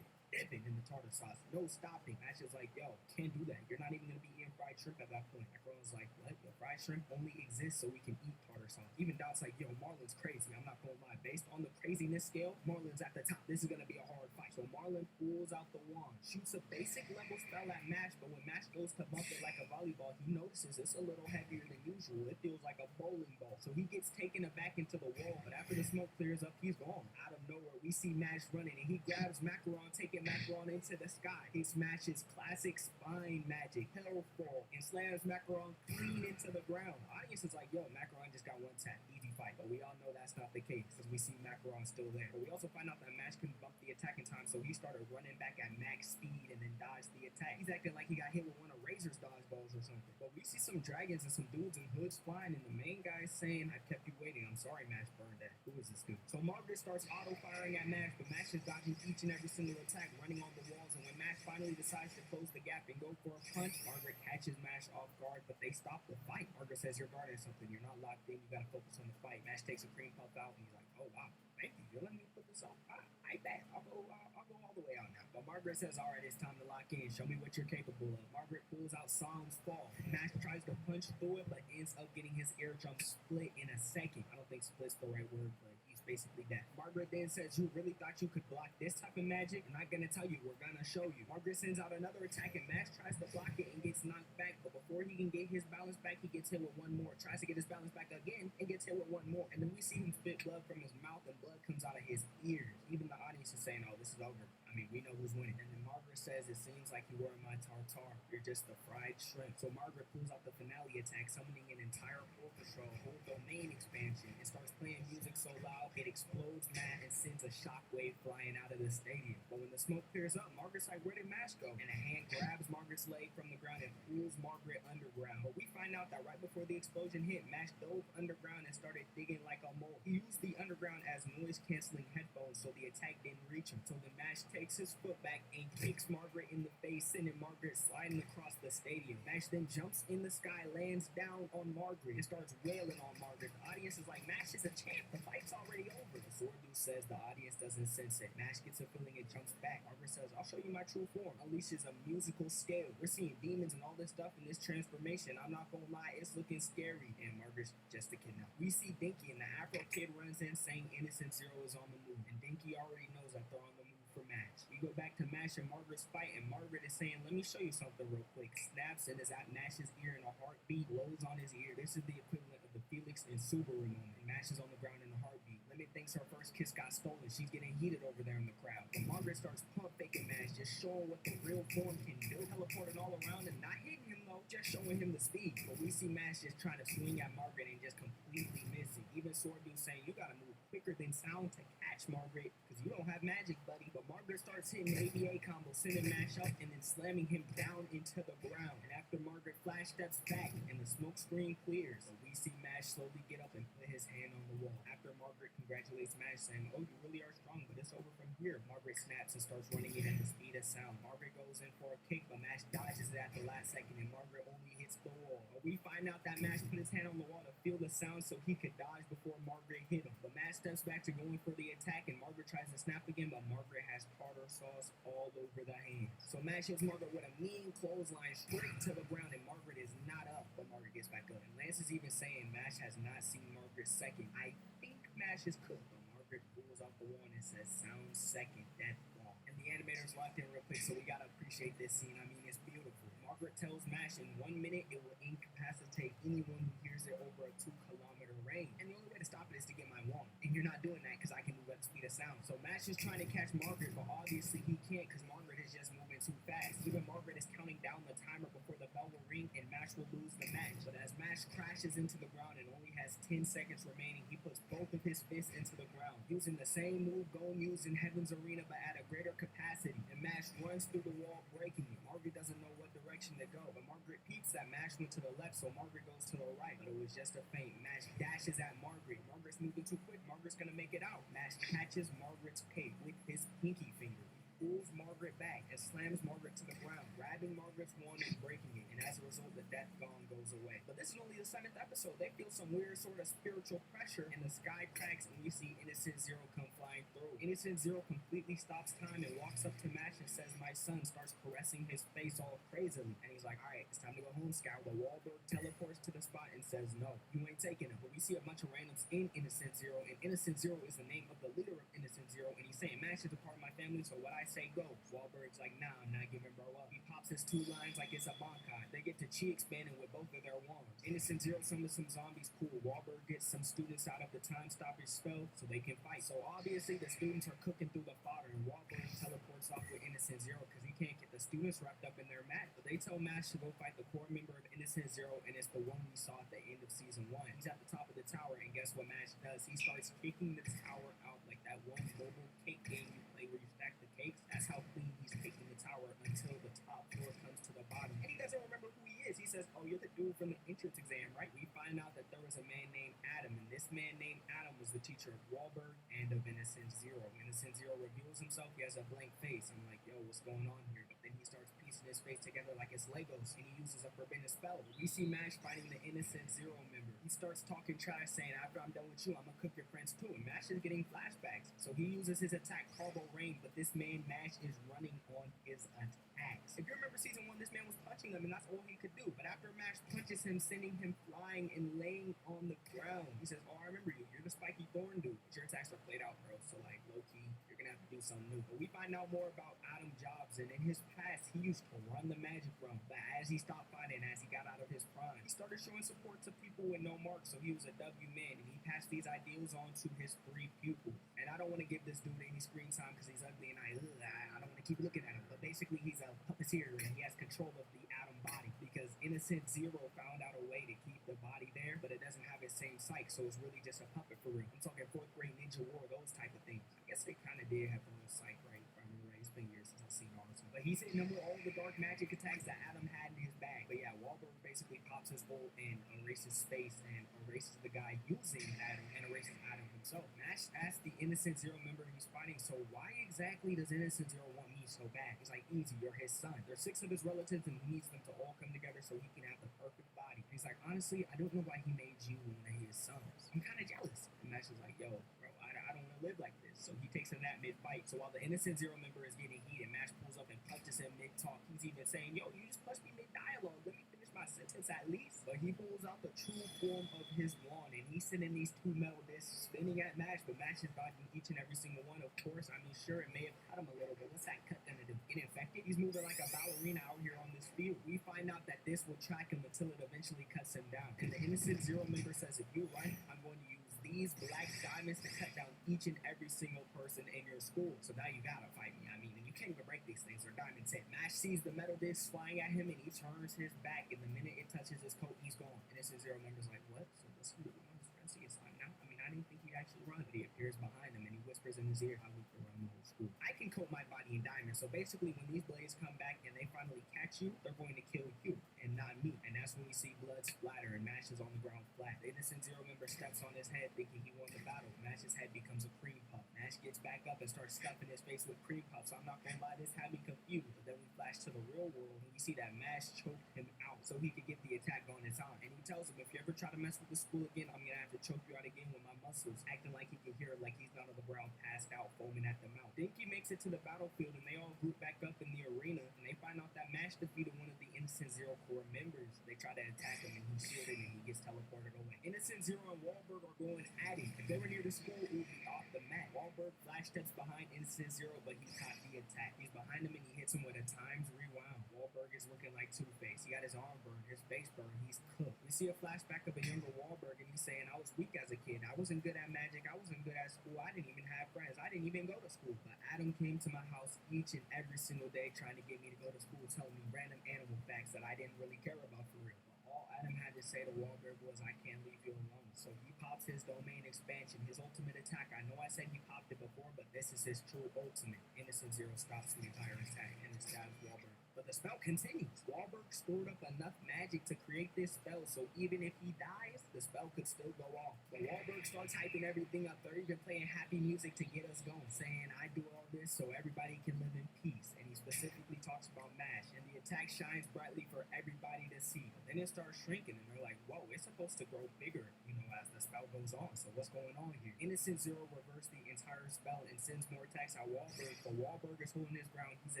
in the tartar sauce. No stopping. Mash is like, yo, can't do that. You're not even going to be eating fried shrimp at that point. Macron's like, what? The fried shrimp only exists so we can eat tartar sauce. Even Dot's like, yo, Marlon's crazy. I'm not going to lie. Based on the craziness scale, Marlon's at the top. This is going to be a hard fight. So Marlon smile and pulls out the wand. Shoots a basic level spell at Mash, but when Mash goes to bump it like a volleyball, he notices it's a little heavier than usual. It feels like a bowling ball. So he gets taken aback into the wall, but after the smoke clears up, he's gone. Out of nowhere, we see Mash running, and he grabs Macaron, taking Macaron into the sky. He smashes classic spine magic, Hellfall, and slams Macaron clean into the ground. Audience is like, yo, Macaron just got one tap. Easy fight. But we all know that's not the case, because we see Macaron still there. But we also find out that Mash can bump the attack in time, so he started running back at max speed and then dodged the attack. He's acting like he got hit with one of Razor's dodgeballs or something. But we see some dragons and some dudes in hoods flying, and the main guy's saying, I kept you waiting. I'm sorry, Mash burned that. Who is this dude? So Margaret starts auto-firing at Mash, but Mash is dodging each and every single attack, running on the walls, and when Mash finally decides to close the gap and go for a punch, Margaret catches Mash off guard, but they stop the fight. Margaret says, you're guarding something. You're not locked in. You gotta focus on the fight. Mash takes a cream puff out, and he's like, oh, wow. Thank you. You're letting me put this on. I bet. I'll go all the way out now. But Margaret says, all right, it's time to lock in. Show me what you're capable of. Margaret pulls out Psalm's Fall. Mash tries to punch through it, but ends up getting his eardrum split in a second. I don't think split's the right word, but he's basically that. Margaret then says, you really thought you could block this type of magic? I'm not gonna tell you. We're gonna show you. Margaret sends out another attack, and Mash tries to block it and gets knocked back. But before he can get his balance back, he gets hit with one more. Tries to get his balance back again and gets hit with one more. And then we see him spit blood from his mouth, and blood comes out of his ears. Even the audience is saying, oh, this is over. I mean, we know who's winning. And then Margaret says, it seems like you were my tartar. You're just a fried shrimp. So Margaret pulls out the finale attack, summoning an entire orchestra, a whole domain expansion, and starts playing music so loud it explodes Matt and sends a shockwave flying out of the stadium. But when the smoke clears up, Margaret's like, where did Mash go? And a hand grabs Margaret's leg from the ground and pulls Margaret underground. But we find out that right before the explosion hit, Mash dove underground and started digging like a mole. He used the underground as noise-canceling headphones, so the attack didn't reach him. So then Mash takes his foot back and kicks Margaret in the face, sending Margaret sliding across the stadium. Mash then jumps in the sky, lands down on Margaret, and starts wailing on Margaret. The audience is like, Mash is a champ. The fight's already over. The sword dude says the audience doesn't sense it. Mash gets a feeling and jumps back. Margaret says, I'll show you my true form. Unleashes a musical scale. We're seeing demons and all this stuff in this transformation. I'm not gonna lie, it's looking scary. And Margaret's just a kid now. We see Dinky, and the Afro kid runs in saying Innocent Zero is on the move. And Dinky already knows that they're on the move for Mash. We go back to Mash and Margaret's fight, and Margaret is saying, let me show you something real quick. Snaps and is at Mash's ear, and a heartbeat blows on his ear. This is the equivalent of the Felix and Subaru moment. And Mash is on the ground in a heartbeat. Limit thinks her first kiss got stolen. She's getting heated over there in the crowd. But Margaret starts pump faking Mash, just showing what the real form can do. Teleporting all around and not hitting him though, just showing him the speed. But we see Mash just trying to swing at Margaret and just completely missing. Even Sword Dude saying, you gotta move quicker than sound to catch Margaret, because you don't have magic, buddy. But Margaret starts hitting ABA combos, sending Mash up and then slamming him down into the ground. And after Margaret flash steps back and the smoke screen clears, so we see Mash slowly get up and put his hand on the wall. After Margaret congratulates Mash, saying, oh, you really are strong, but it's over from here. Margaret snaps and starts running in at the speed of sound. Margaret goes in for a kick, but Mash dodges it at the last second, and Margaret only hits the wall. But we find out that Mash put his hand on the wall to feel the sound so he could dodge before Margaret hit him. But Mash steps back to going for the attack, and Margaret tries to snap again, but Margaret has tartar sauce all over the hand. So Mash hits Margaret with a mean clothesline straight to the ground, and Margaret is not up, but Margaret gets back up. And Lance is even saying Mash has not seen Margaret second. I think Mash is cooked, but Margaret pulls off the wall and says, sound second, death wall. And the animators locked in real quick, so we gotta appreciate this scene. I mean, it's beautiful. Margaret tells Mash in 1 minute it will incapacitate anyone who hears it over a 2-kilometer range. And the only way to stop it is to get my wand. And you're not doing that because I can move at the speed of sound. So Mash is trying to catch Margaret, but obviously he can't because Margaret is just moving too fast. Even Margaret is counting down the timer before the bell will ring and Mash will lose the match. But as Mash crashes into the ground and only has 10 seconds remaining, he puts both of his fists into the ground, using the same move Gon used in Heaven's Arena but at a greater capacity. And Mash runs through the wall, breaking it. Margaret doesn't know what direction to go, but Margaret peeps that Mash went to the left, so Margaret goes to the right. But it was just a feint. Mash dashes at Margaret. Margaret's moving too quick. Margaret's gonna make it out. Mash catches Margaret's pig with his pinky finger. Pulls Margaret back and slams Margaret to the ground, grabbing Margaret's wand and breaking it, and as a result, the death gong goes away. But this is only the 7th episode. They feel some weird sort of spiritual pressure, and the sky cracks, and we see Innocent Zero come flying through. Innocent Zero completely stops time and walks up to Mash and says, my son, starts caressing his face all crazily. And he's like, all right, it's time to go home, Scout. The Wahlberg teleports to the spot and says, no, you ain't taking it. But we see a bunch of randoms in Innocent Zero, and Innocent Zero is the name of the leader of Innocent Zero, and he's saying, Mash is a part of my family, so what I say go. Wahlberg's like, nah, I'm not giving bro up. He pops his 2 lines like it's a Bankai. They get to chi expanding with both of their wands. Innocent Zero summons some zombies, cool. Wahlberg gets some students out of the time stoppage spell so they can fight. So obviously the students are cooking through the fodder, and Wahlberg teleports off with Innocent Zero because he can't get the students wrapped up in their mat. But they tell Mash to go fight the core member of Innocent Zero, and it's the one we saw at the end of season 1. He's at the top of the tower, and guess what Mash does? He starts kicking the tower out like that one mobile cake game you play where you stack the cakes. That's how clean he's kicking the tower until the top floor comes to the bottom. And he doesn't remember who he is. He says, oh, you're the dude from the entrance exam, right? We find out that there was a man named Adam, and this man named Adam was the teacher of Wahlberg and of Innocent Zero. Innocent Zero reveals himself. He has a blank face. I'm like, yo, what's going on here? But then he starts piecing his face together like it's Legos, and he uses a forbidden spell. We see Mash fighting the Innocent Zero member. He starts talking trash, saying, after I'm done with you, I'm gonna cook your friends too. And Mash is getting flashbacks. So he uses his attack, Carbo Rain, but this man, Mash, is running on his attacks. If you remember season 1, this man was punching him, and that's all he could do. But after Mash punches him, sending him flying and laying on the ground, he says, oh, I remember you. You're the spiky thorn dude. But your attacks are played out, bro. So, like, low-key, you're gonna have to do something new. But we find out more about Adam Jobs, and in his past, he used to run the Magic Realm. But as he stopped fighting, as he got out of his prime, he started showing support to people with no mark, so he was a W man, and he passed these ideals on to his 3 pupils. And I don't want to give this dude any screen time because he's ugly, and I don't want to keep looking at him. But basically, he's a puppeteer, and he has control of the Adam body because Innocent Zero found out a way to keep the body there, but it doesn't have its same psyche, so it's really just a puppet for real. I'm talking 4th grade Ninja War, those type of things. I guess they kind of did have a little psyche, right? If I remember right. It's been years since I've seen all this one. But he's hitting them with all the dark magic attacks that Adam had in his bag. But yeah, Wahlberg basically pops his bolt and erases space and erases the guy using Adam and erases Adam himself. Mash asks the Innocent Zero member he's fighting, so why exactly does Innocent Zero want me so bad? He's like, easy, you're his son. There's 6 of his relatives and he needs them to all come together so he can have the perfect body. He's like, honestly, I don't know why he made you one of his sons. I'm kind of jealous. And Mash is like, yo, bro, I don't want to live like this. So he takes him that mid-fight. So while the Innocent Zero member is getting heated, Mash pulls up and punches him mid-talk. He's even saying, yo, you just punched me mid-dialogue. Let me finish my sentence at least. But he pulls out the true form of his wand, and he's sending these 2 metal discs spinning at Mash, but Mash is dodging each and every single one. Of course, I mean, sure, it may have cut him a little, but what's that cut gonna do? Get infected? He's moving like a ballerina out here on this field. We find out that this will track him until it eventually cuts him down. And the Innocent Zero member says, if you run, I'm going to use these black diamonds to cut down each and every single person in your school. So now you gotta fight me. I mean, and you can't even break these things. They're diamond tip. Mash sees the metal disc flying at him, and he turns his back, and the minute it touches his coat, he's gone. Innocent Zero member's like, what? So this is his time now? I mean, I didn't think he'd actually run, but he appears behind him, and he whispers in his ear how we can run the whole school. I can coat my body in diamonds, so basically when these blades come back and they finally catch you, they're going to kill you, and not me. And that's when we see blood splatter, and Mash is on the ground flat. The Innocent Zero member steps on his head thinking he won the battle. Mash's head becomes a cream puff. Mash gets back up and starts stuffing his face with cream puffs. So I'm not gonna lie, this had me confused. But then we flash to the real world, and we see that Mash choked him out so he could get the attack on his arm. And he tells him, if you ever try to mess with the school again, I'm gonna have to choke you out again with my muscles, acting like he can hear like he's down on the ground, passed out, foaming at the mouth. Dinky makes it to the battlefield, and they all group back up in the arena, and they find out that Mash defeated one of the Innocent Zero core members. They try to attack him, and he's shielded, and he gets teleported away. Innocent Zero and Wahlberg are going at it. If they were near the school, it would be off the mat. Wahlberg flash steps behind Innocent Zero, but he caught the attack. He's behind him, and he hits him with a times rewound. Wahlberg is looking like Two-Face. He got his arm burned, his face burned, he's cooked. We see a flashback of a younger Wahlberg, and he's saying, I was weak as a kid. I wasn't good at magic. I wasn't good at school. I didn't even have friends. I didn't even go to school. But Adam came to my house each and every single day trying to get me to go to school, telling me random animal facts that I didn't really care about for real. But all Adam had to say to Wahlberg was, I can't leave you alone. So he pops his domain expansion, his ultimate attack. I know I said he popped it before, but this is his true ultimate. Innocent Zero stops the entire attack and it stabs Wahlberg. But the spell continues. Wahlberg stored up enough magic to create this spell, so even if he dies, the spell could still go off. But Wahlberg starts hyping everything up. They're even playing happy music to get us going, saying, I do all this so everybody can live in peace. And he specifically talks about Mash, and the attack shines brightly for everybody to see. But then it starts shrinking, and they're like, whoa, it's supposed to grow bigger, as the spell goes on. So what's going on here? Innocent Zero reversed the entire spell and sends more attacks at Wahlberg, but Wahlberg is holding his ground. He's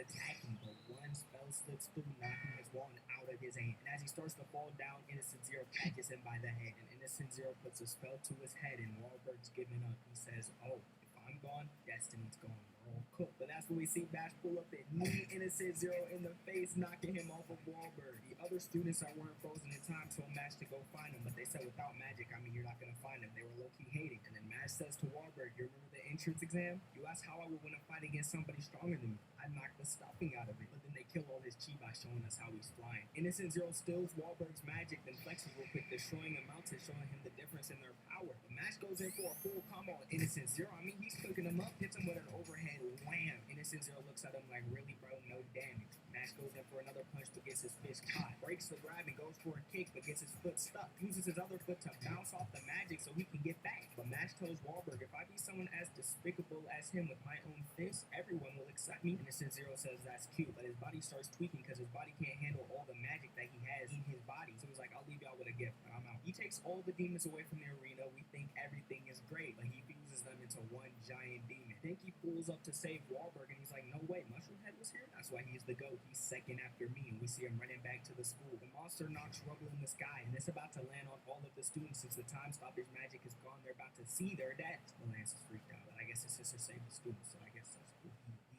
attacking, but one spell slips through, knocking his wand out of his hand. And as he starts to fall down, Innocent Zero catches him by the head, and Innocent Zero puts a spell to his head, and Wahlberg's giving up. He says, oh, if I'm gone, Destiny's gone. We're all cooked. But that's when we see Bash pull up and knee Innocent Zero in the face, knocking him off of Wahlberg. The other students that weren't frozen in time told Mash to go find him, but they said without magic, I mean, you're not gonna find him. They were low-key hating. And then Mash says to Wahlberg, you remember the entrance exam? You asked how I would win a fight against somebody stronger than me. I'd knock the stuffing out of it. But then they kill all his chi by showing us how he's flying. Innocent Zero steals Wahlberg's magic, then flexes real quick, destroying a mountain, showing him the difference in their power. The Mash goes in for a full combo on Innocent Zero. I mean, he's cooking him up, hits him with an overhead wham. Innocent Zero looks at him like, really, bro, no damage. Mash goes in for another punch, but gets his fist caught. Breaks the grab and goes for a kick, but gets his foot stuck. Uses his other foot to bounce off the magic so he can get back. But Mash tells Wahlberg, if I be someone as despicable as him with my own fist, everyone will accept me. Innocent Zero says that's cute, but his body starts tweaking because his body can't handle all the magic that he has in his body. So he's like, I'll leave y'all with a gift, but I'm out. He takes all the demons away from the arena. We think everything is great, but he fuses them into one giant demon. Dinky pulls up to save Wahlberg, and he's like, no way, Mushroomhead was here? That's why he's the GOAT. He's second after me, and we see him running back to the school. The monster knocks Rubble in the sky, and it's about to land on all of the students. Since the time stoppage magic is gone, they're about to see their deaths. The Lance is freaked out, but I guess his sister saved the students, so I guess that's cool.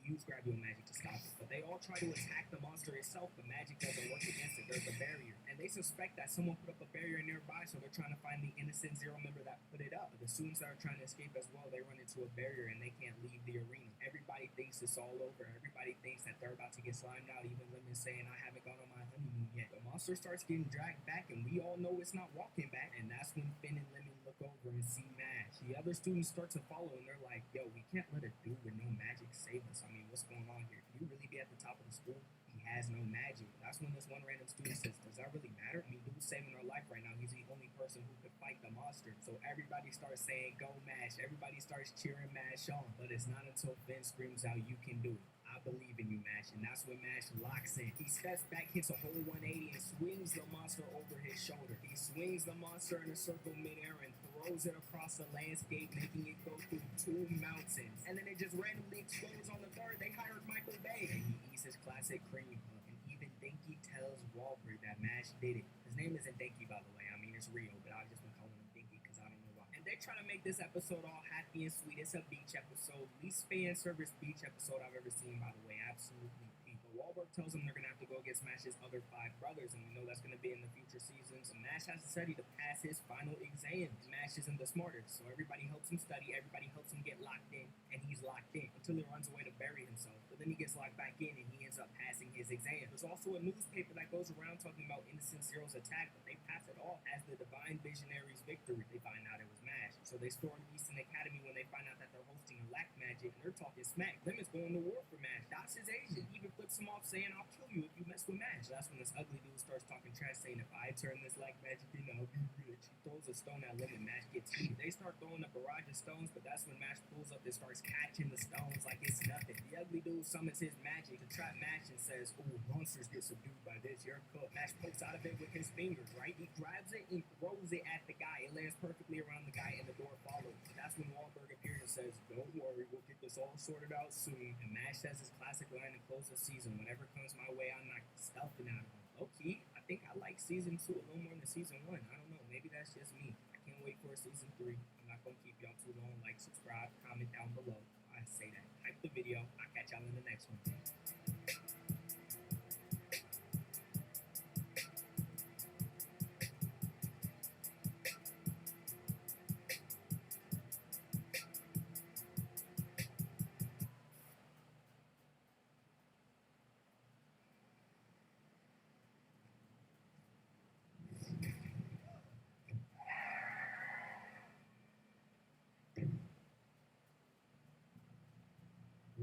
He used Gravio magic to stop it, but they all try to attack the monster itself. The magic doesn't work against it. There's a barrier, and they suspect that someone put up a barrier nearby, so they're trying to find the Innocent Zero member that put it up. But the students that are trying to escape as well, they run into a barrier and they can't leave the arena. Everybody thinks it's all over. Everybody thinks that they're about to get slimed out. Even Lemon saying, I haven't gone on my honeymoon yet. The monster starts getting dragged back, and we all know it's not walking back. And that's when Finn and Lemon look over and see Mash. The other students start to follow, and they're like, yo, we can't let a dude with no magic save us. I mean, what's going on here? Can you really be at the top of the school? He has no magic. That's when this one random student says, does that really matter? I mean, dude's saving our life right now. He's the only person who could fight the monster. So everybody starts saying, go Mash. Everybody starts cheering Mash on. But it's not until Finn screams out, you can do it. I believe in you, Mash. And that's when Mash locks in. He steps back, hits a whole 180, and swings the monster over his shoulder. He swings the monster in a circle midair and throws it across the landscape, making it go through 2 mountains. And then it just randomly explodes on the third. They hired Michael Bay. And he eats his classic cream. And even Dinky tells Wahlberg that Mash did it. His name isn't Dinky, by the way. I mean, it's Rio, but I've just been calling him Dinky because I don't know why. And they try to make this episode all happy and sweet. It's a beach episode. Least fan service beach episode I've ever seen, by the way. Absolutely peak. But Wahlberg tells them they're going to have to go against Mash's other 5 brothers, and we know that's going to be in the future seasons. And Mash has to study to pass his final exam. Mash isn't the smartest, so everybody helps him study, everybody helps him get locked in, and he's locked in until he runs away to bury himself. But then he gets locked back in, and he ends up passing his exam. There's also a newspaper that goes around talking about Innocent Zero's attack, but they pass it off as the Divine Visionary's victory. They find out it was Mash, so they storm Easton Academy when they find out that they're hosting a lack magic, and they're talking smack. Lemon's going to war for Mash. Dot's his agent. He even flips him off saying, I'll kill you if you mess with Mash. So that's when this ugly dude starts talking trash, saying, if I turn this lack magic in, I'll be rich. He throws a stone at Lemon. Mash gets heated. They start throwing a barrage of stones, but that's when Mash pulls up and starts catching the stones like it's nothing. The ugly dude summons his magic to trap Mash and says, ooh, monsters get subdued by this. You're cooked. Mash pokes out of it with his fingers, right? He grabs it and throws it at the guy. It lands perfectly around the guy, and the door follows. And that's when Wahlberg appears and says, don't worry, we'll get this all sorted out soon. And Mash says his classic line to close the season, whenever comes my way, I'm not stuffing out of him. Okay, I think I like season 2 a little more than season 1. I don't know, maybe that's just me. I can't wait for season 3. I'm not gonna keep y'all too long. Like, subscribe, comment down below. I say that. Hype the video. I'll catch y'all in the next one.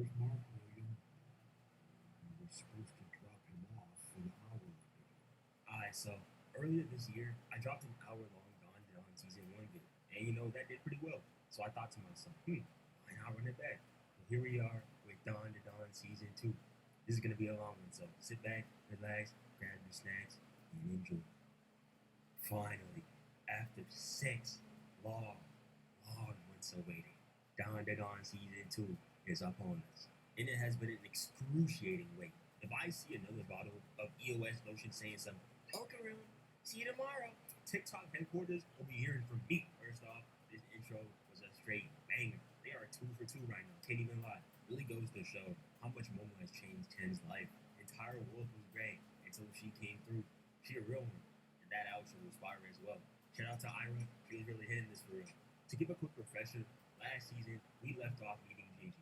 Where's Mark, William? We were supposed to drop him off an hour ago. Alright, so earlier this year, I dropped an hour-long Dawn to Dawn Season 1 video. And you know, that did pretty well. So I thought to myself, why not run it back? Well, here we are with Dawn to Dawn Season 2. This is going to be a long one, so sit back, relax, grab your snacks, and enjoy. Finally, after 6 long months of waiting, Dawn to Dawn Season 2 is upon us. And it has been an excruciating wait. If I see another bottle of EOS lotion saying something, okay, really, see you tomorrow, TikTok headquarters will be hearing from me. First off, this intro was a straight banger. They are 2 for 2 right now. Can't even lie. Really goes to show how much Momo has changed Ken's life. Entire world was gray until she came through. She a real one. And that outro was fire as well. Shout out to Ira. She was really hitting this for real. To give a quick refresher, last season we left off meeting Gigi,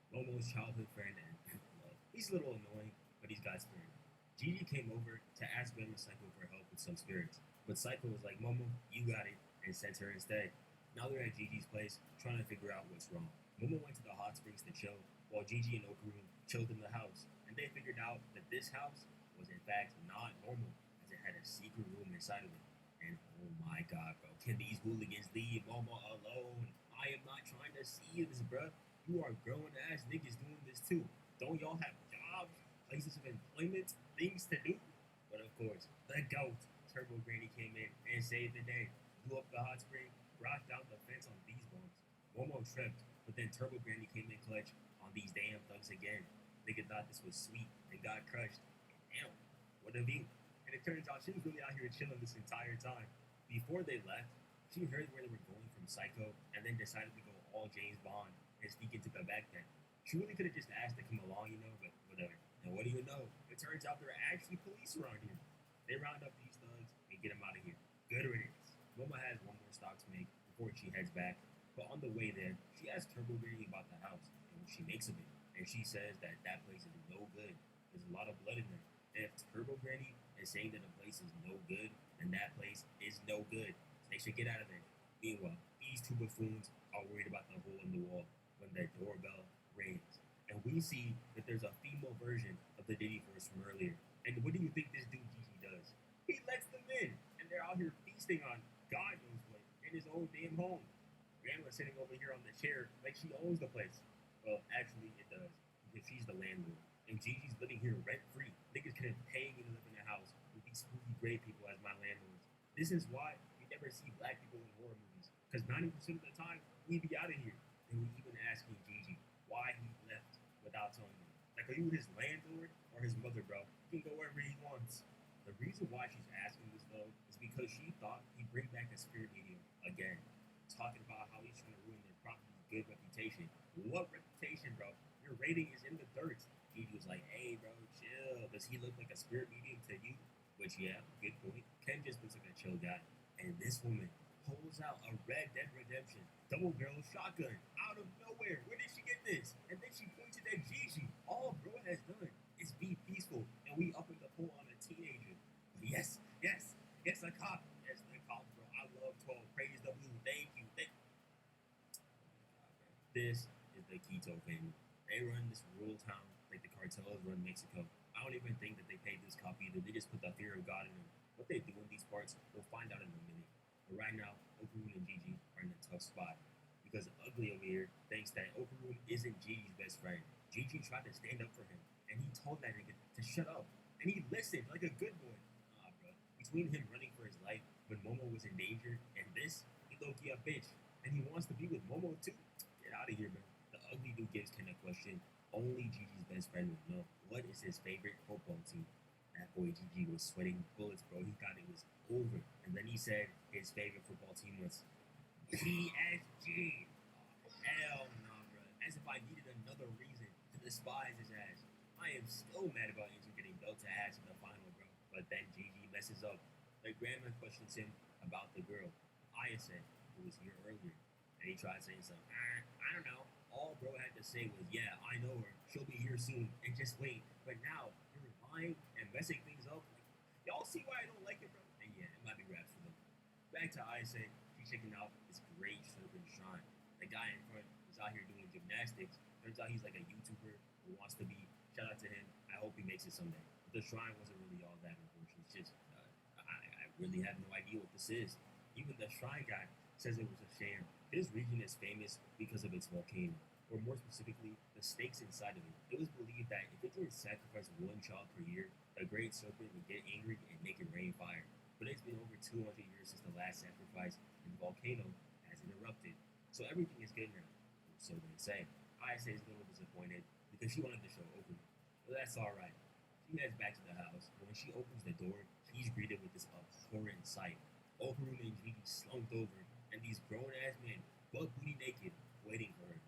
Momo's childhood friend and love. He's a little annoying, but he's got spirit. Gigi came over to ask Ben and Psycho for help with some spirits, but Psycho was like, Momo, you got it, and sent her instead. Now they're at Gigi's place, trying to figure out what's wrong. Momo went to the hot springs to chill, while Gigi and Okaru chilled in the house, and they figured out that this house was in fact not normal, as it had a secret room inside of it. And oh my god, bro, can these hooligans leave Momo alone? I am not trying to see this, bro. You are grown ass niggas doing this too. Don't y'all have jobs, places of employment, things to do? But of course, the GOAT, Turbo Granny, came in and saved the day. Blew up the hot spring, brought down the fence on these bombs. Momo tripped, but then Turbo Granny came in clutch on these damn thugs again. Nigga thought this was sweet and got crushed. Damn, what a view. And it turns out she was really out here chilling this entire time. Before they left, she heard where they were going from Psycho and then decided to go all James Bond and sneak into the back then. She really could have just asked to come along, you know, but whatever. And what do you know? It turns out there are actually police around here. They round up these thugs and get them out of here. Good riddance. Momo has one more stop to make before she heads back. But on the way there, she asks Turbo Granny about the house and what she makes of it. And she says that that place is no good. There's a lot of blood in there. And if Turbo Granny is saying that the place is no good, then that place is no good. They should get out of there. Meanwhile, these two buffoons are worried about the hole in the wall when their doorbell rings. And we see that there's a female version of the Diddy Force from earlier. And what do you think this dude Gigi does? He lets them in, and they're out here feasting on God knows what in his own damn home. Grandma's sitting over here on the chair like she owns the place. Well, actually, it does, because she's the landlord. And Gigi's living here rent-free. Niggas couldn't pay me to live in a house with these spooky gray people as my landlords. This is why you never see black people in horror movies, because 90% of the time, we be out of here. And we even asking Gigi why he left without telling me. Like, are you his landlord or his mother, bro? He can go wherever he wants. The reason why she's asking this, though, is because she thought he'd bring back a spirit medium again. Talking about how he's trying to ruin their property's good reputation. What reputation, bro? Your rating is in the dirt. Gigi was like, hey, bro, chill. Does he look like a spirit medium to you? Which, yeah, good point. Ken just looks like a chill guy. And this woman pulls out a Red Dead Redemption double barrel shotgun out of nowhere. Where did she get this? And then she pointed at Gigi. All bro has done is be peaceful, and we up in the pool on a teenager. But yes, a cop. Yes, the cop, bro. I love 12. Praise the blue. Thank you. This is the Quito family. They run this rural town like the cartels run Mexico. I don't even think that they paid this cop either. They just put the fear of God in them. What they do in these parts, we'll find out in a minute. But right now, Okaru and Gigi are in a tough spot. Because Ugly over here thinks that Okaru isn't Gigi's best friend. Gigi tried to stand up for him, and he told that nigga to shut up. And he listened like a good boy. Nah, bro. Between him running for his life when Momo was in danger and this, he low-key a bitch. And he wants to be with Momo too. Get out of here, man. The Ugly dude gives Ken a question only Gigi's best friend would know. What is his favorite football team? That boy Gigi was sweating bullets, bro. He thought it was over. And then he said his favorite football team was PSG. Oh, hell no, bro. As if I needed another reason to despise his ass. I am still mad about Inter getting dealt to ass in the final, bro. But then Gigi messes up. The grandma questions him about the girl, Aya said, who was here earlier. And he tried saying something. I don't know. All bro had to say was, yeah, I know her. She'll be here soon. And just wait. But now, you're lying and messing things up. Like, y'all see why I don't like it, bro? And yeah, it might be raps for them. Back to Isaac. He's checking out this great serpent shrine. The guy in front is out here doing gymnastics. Turns out he's like a YouTuber who wants to be. Shout out to him. I hope he makes it someday. But the shrine wasn't really all that unfortunate. It's just, I really have no idea what this is. Even the shrine guy says it was a sham. This region is famous because of its volcano, or more specifically, the snakes inside of it. It was believed that if it didn't sacrifice one child per year, the great serpent would get angry and make it rain fire. But it's been over 200 years since the last sacrifice, and the volcano hasn't erupted. So everything is good now, or so they say. Ayase is a little disappointed because she wanted the show open. But that's alright. She heads back to the house, but when she opens the door, she's greeted with this abhorrent sight. Okaru and Gigi slumped over, and these grown-ass men, butt booty naked, waiting for her.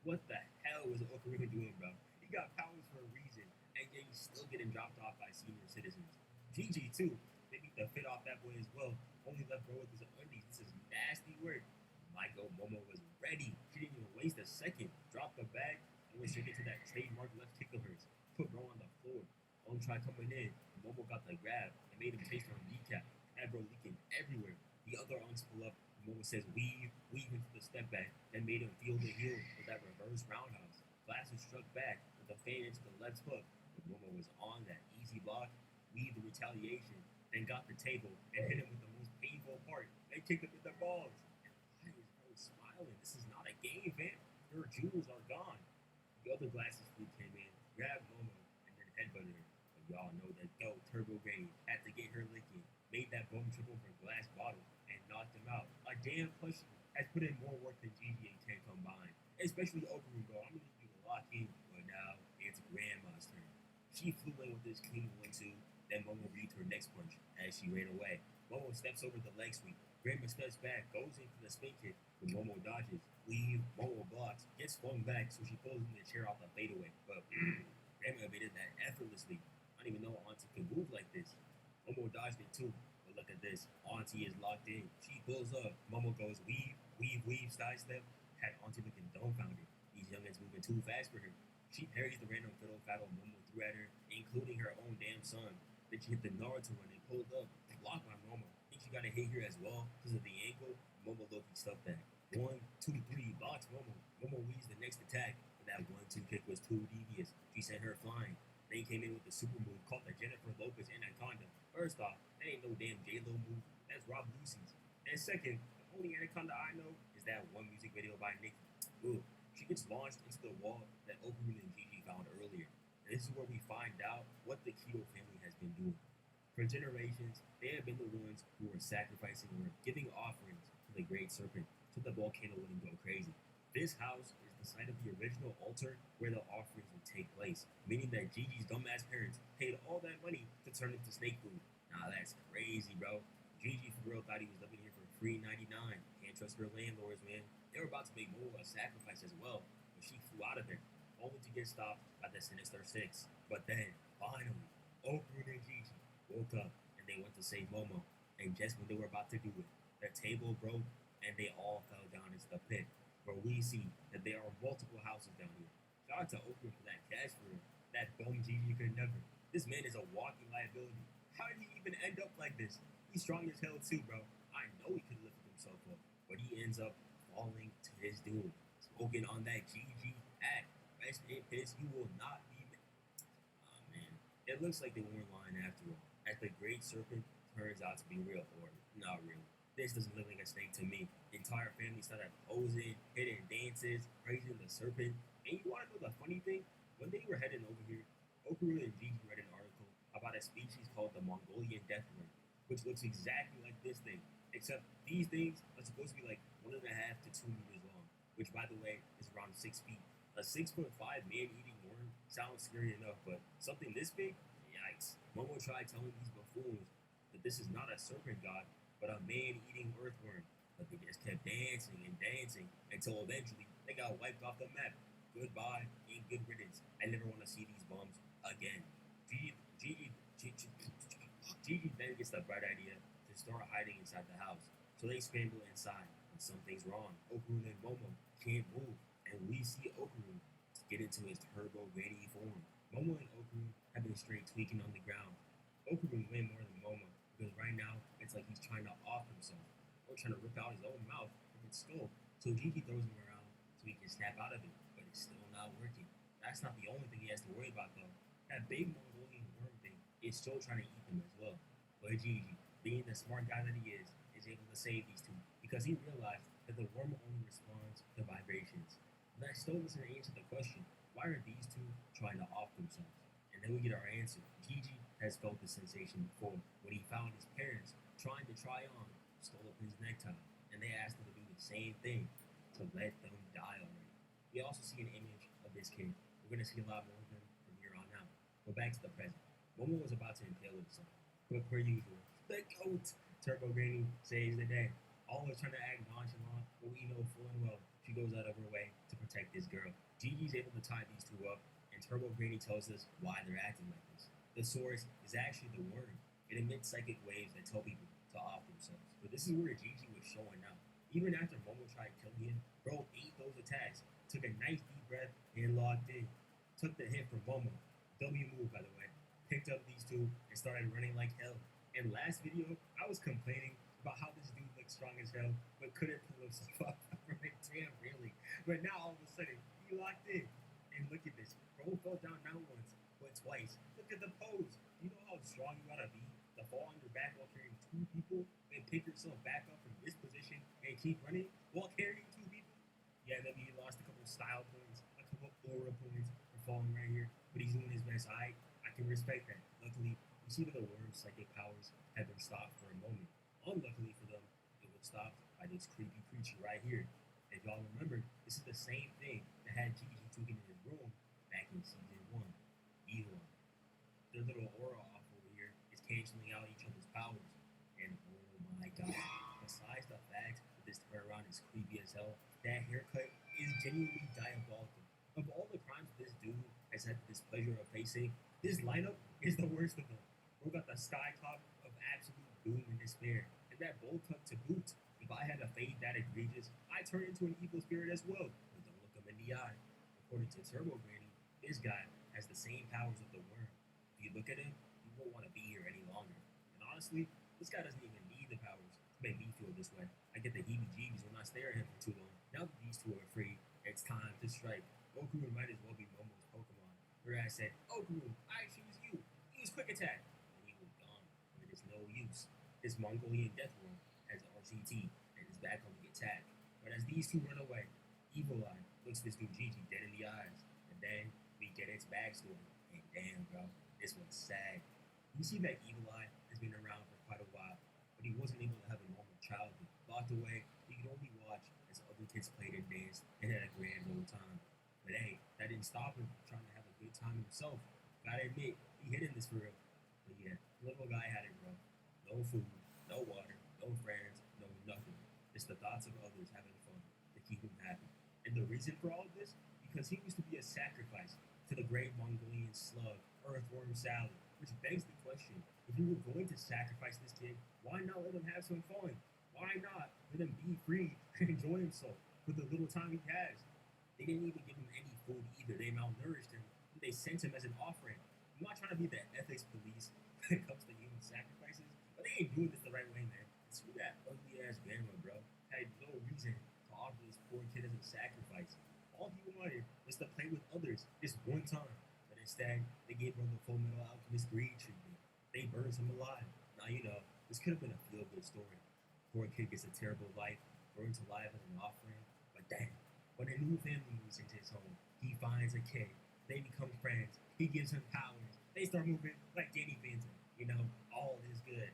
What the hell was Ocarina doing, bro? He got powers for a reason, and yet he's still getting dropped off by senior citizens. Gigi too. They beat the fit off that boy as well. Only left bro with his undies. This is nasty work. Michael Momo was ready. She didn't even waste a second. Dropped the bag and went straight into that trademark left kick of hers. Put bro on the floor. On try coming in. Momo got the grab and made him taste her kneecap. Had bro leaking everywhere. The other arms pull up. Momo says weave into the step back, then made him feel the heel with that reverse roundhouse. Glasses struck back with a fade into the left hook, but Momo was on that easy block, weaved the retaliation, then got the table and hit him with the most painful part. They kicked him in the balls. And why is bro smiling? This is not a game, man. Your jewels are gone. The other glasses flute came in, grabbed Momo, and then headbutted her. But y'all know that GOAT Turbo Granny had to get her licking, made that bum triple for glass bottle, and knocked him out. A damn plushie has put in more work than GG and 10 combined. Especially Okarun, bro. I'm gonna need you to lock in. But now it's Grandma's turn. She flew in with this clean 1-2. Then Momo reads her next punch as she ran away. Momo steps over the leg sweep. Grandma steps back, goes in for the spin kick, but Momo dodges. Leave, Momo blocks, gets flung back, so she pulls in the chair off the fadeaway. But Grandma evaded that effortlessly. I don't even know Auntie could move like this. Momo dodged it too. But look at this. Auntie is locked in. She pulls up. Momo goes weave, sidestep. Had Auntie looking dumbfounded. These youngins moving too fast for her. She parries the random fiddle faddle Momo threw at her, including her own damn son. Then she hit the Naruto run and pulled up. Blocked by Momo. Think she got a hit here as well because of the ankle. Momo Loki stuffed that. 1, 2, 3, blocks Momo. Momo weaves the next attack, but that 1-2 kick was too devious. She sent her flying. Then came in with the super move called the Jennifer Lopez Anaconda. First off, that ain't no damn J-Lo move. That's Rob Lucy's. And second, the only Anaconda I know is that one music video by Nicki. Ooh, she gets launched into the wall that Okarun and Gigi found earlier. And this is where we find out what the Kido family has been doing. For generations, they have been the ones who were sacrificing or giving offerings to the Great Serpent so the volcano wouldn't go crazy. This house is the site of the original altar where the offerings would take place, meaning that Gigi's dumbass parents paid all that money to turn into snake food. Nah, that's crazy, bro. Gigi for real thought he was living here for free 99. Can't trust her landlords, man. They were about to make Momo a sacrifice as well, but she flew out of there, only to get stopped by the Sinister Six. But then, finally, Okarun and Gigi woke up and they went to save Momo. And just when they were about to do it, the table broke and they all fell down into the pit. Where we see that there are multiple houses down here. Shout out to Oakland for that cash for him. That bum Gigi could never. This man is a walking liability. How did he even end up like this? He's strong as hell too, bro. I know he could lift himself up, but he ends up falling to his doom. Smoking on that Gigi act. Rest in peace, you will not be. Oh man, it looks like they weren't lying after all. As the Great Serpent turns out to be real, or not really. This doesn't look like a snake to me. The entire family started posing, hitting dances, praising the serpent. And you want to know the funny thing? When they were heading over here, Okarun and Gigi read an article about a species called the Mongolian death worm, which looks exactly like this thing, except these things are supposed to be like 1.5 to 2 meters long, which by the way is around 6 feet. A 6'5" man-eating worm sounds scary enough, but something this big? Yikes. Momo tried telling these buffoons that this is not a serpent god, but a man-eating earthworm. But they just kept dancing and dancing until eventually they got wiped off the map. Goodbye and good riddance. I never want to see these bums again. Gigi then gets the bright idea to start hiding inside the house. So they scramble inside, but something's wrong. Okarun and Momo can't move, and we see Okarun get into his turbo granny form. Momo and Okarun have been straight tweaking on the ground. Okarun way more than Momo, because right now it's like he's trying to off himself or trying to rip out his own mouth from its skull. So Gigi throws him around so he can snap out of it, but it's still not working. That's not the only thing he has to worry about though. That big Mongolian worm thing is still trying to eat him as well. But Gigi, being the smart guy that he is able to save these two because he realized that the worm only responds to vibrations. But that still doesn't answer the question, why are these two trying to off themselves? And then we get our answer. Gigi has felt this sensation before when he found his parents trying to try on, stole up his necktie, and they asked him to do the same thing, to let them die already. We also see an image of this kid. We're going to see a lot more of him from here on out. But back to the present. Momo was about to impale himself, but per usual, the GOAT, Turbo Granny, saves the day. Always trying to act nonchalant, but we know full and well she goes out of her way to protect this girl. Gigi's able to tie these two up, and Turbo Granny tells us why they're acting like this. The source is actually the worm. It emits psychic waves that tell people to off themselves. But this is where Gigi was showing out. Even after Momo tried killing him, bro ate those attacks, took a nice deep breath, and locked in. Took the hit from Momo. W move, by the way. Picked up these two and started running like hell. And last video, I was complaining about how this dude looked strong as hell, but couldn't pull himself up. Damn, really. But now all of a sudden, he locked in. And look at this. Bro fell down not once, but twice. Look at the pose. You know how strong you gotta be to fall on your back while carrying two people, then pick yourself back up from this position and keep running while carrying two people? Yeah, maybe he lost a couple style points, a couple aura points for falling right here, but he's doing his best. I can respect that. Luckily, you see that the worm's psychic powers have been stopped for a moment. Unluckily for them, it was stopped by this creepy creature right here. If y'all remember, this is the same thing that had Gigi taken in his room back in season 1. Evil. Their little aura off over here is canceling out each other's powers. And oh my god, besides the fact that this turnaround is creepy as hell, that haircut is genuinely diabolical. Of all the crimes this dude has had the displeasure of facing, this lineup is the worst of them. Bro got the sky top of absolute doom and despair, and that bowl cut to boot. If I had a fade that egregious, I'd turn into an evil spirit as well. But don't look him in the eye. According to Turbo Granny, this guy has the same powers of the worm. If you look at him, you won't want to be here any longer. And honestly, this guy doesn't even need the powers to make me feel this way. I get the heebie-jeebies when I stare at him for too long. Now that these two are free, it's time to strike. Goku might as well be Momo's Pokemon. Where I said, Goku, I choose you. Use Quick Attack. And he was gone. But it's no use. This Mongolian Death Worm has RCT and is back on the attack. But as these two run away, Evil Eye looks this dude Gigi dead in the eyes. And then we get its backstory. And damn, bro, this one's sad. You see that Evil Eye has been around for quite a while, but he wasn't able to have a normal childhood. Locked away, he could only watch as other kids played and danced and had a grand old time. But hey, that didn't stop him from trying to have a good time himself. Gotta admit, he hit in this for real. But yeah, little guy had it rough. No food, no water, no friends, no nothing. It's the thoughts of others having fun to keep him happy. And the reason for all of this? Because he used to be a sacrifice to the great Mongolian slug, Earthworm Sally. Which begs the question, if you were going to sacrifice this kid, why not let him have some fun? Why not let him be free and enjoy himself for the little time he has? They didn't even give him any food either. They malnourished him. They sent him as an offering. I'm not trying to be the ethics police when it comes to human sacrifices, but they ain't doing this the right way, man. Screw that ugly ass grandma, bro. Had no reason to offer this poor kid as a sacrifice. All he wanted was to play with others this one time. But instead, they gave him the Full Metal Alchemist greed treatment. They burned him alive. Now, you know, this could have been a feel-good story. Poor kid gets a terrible life, burned alive as an offering. But damn, when a new family moves into his home, he finds a kid. They become friends. He gives him powers. They start moving like Danny Phantom. You know, all is good.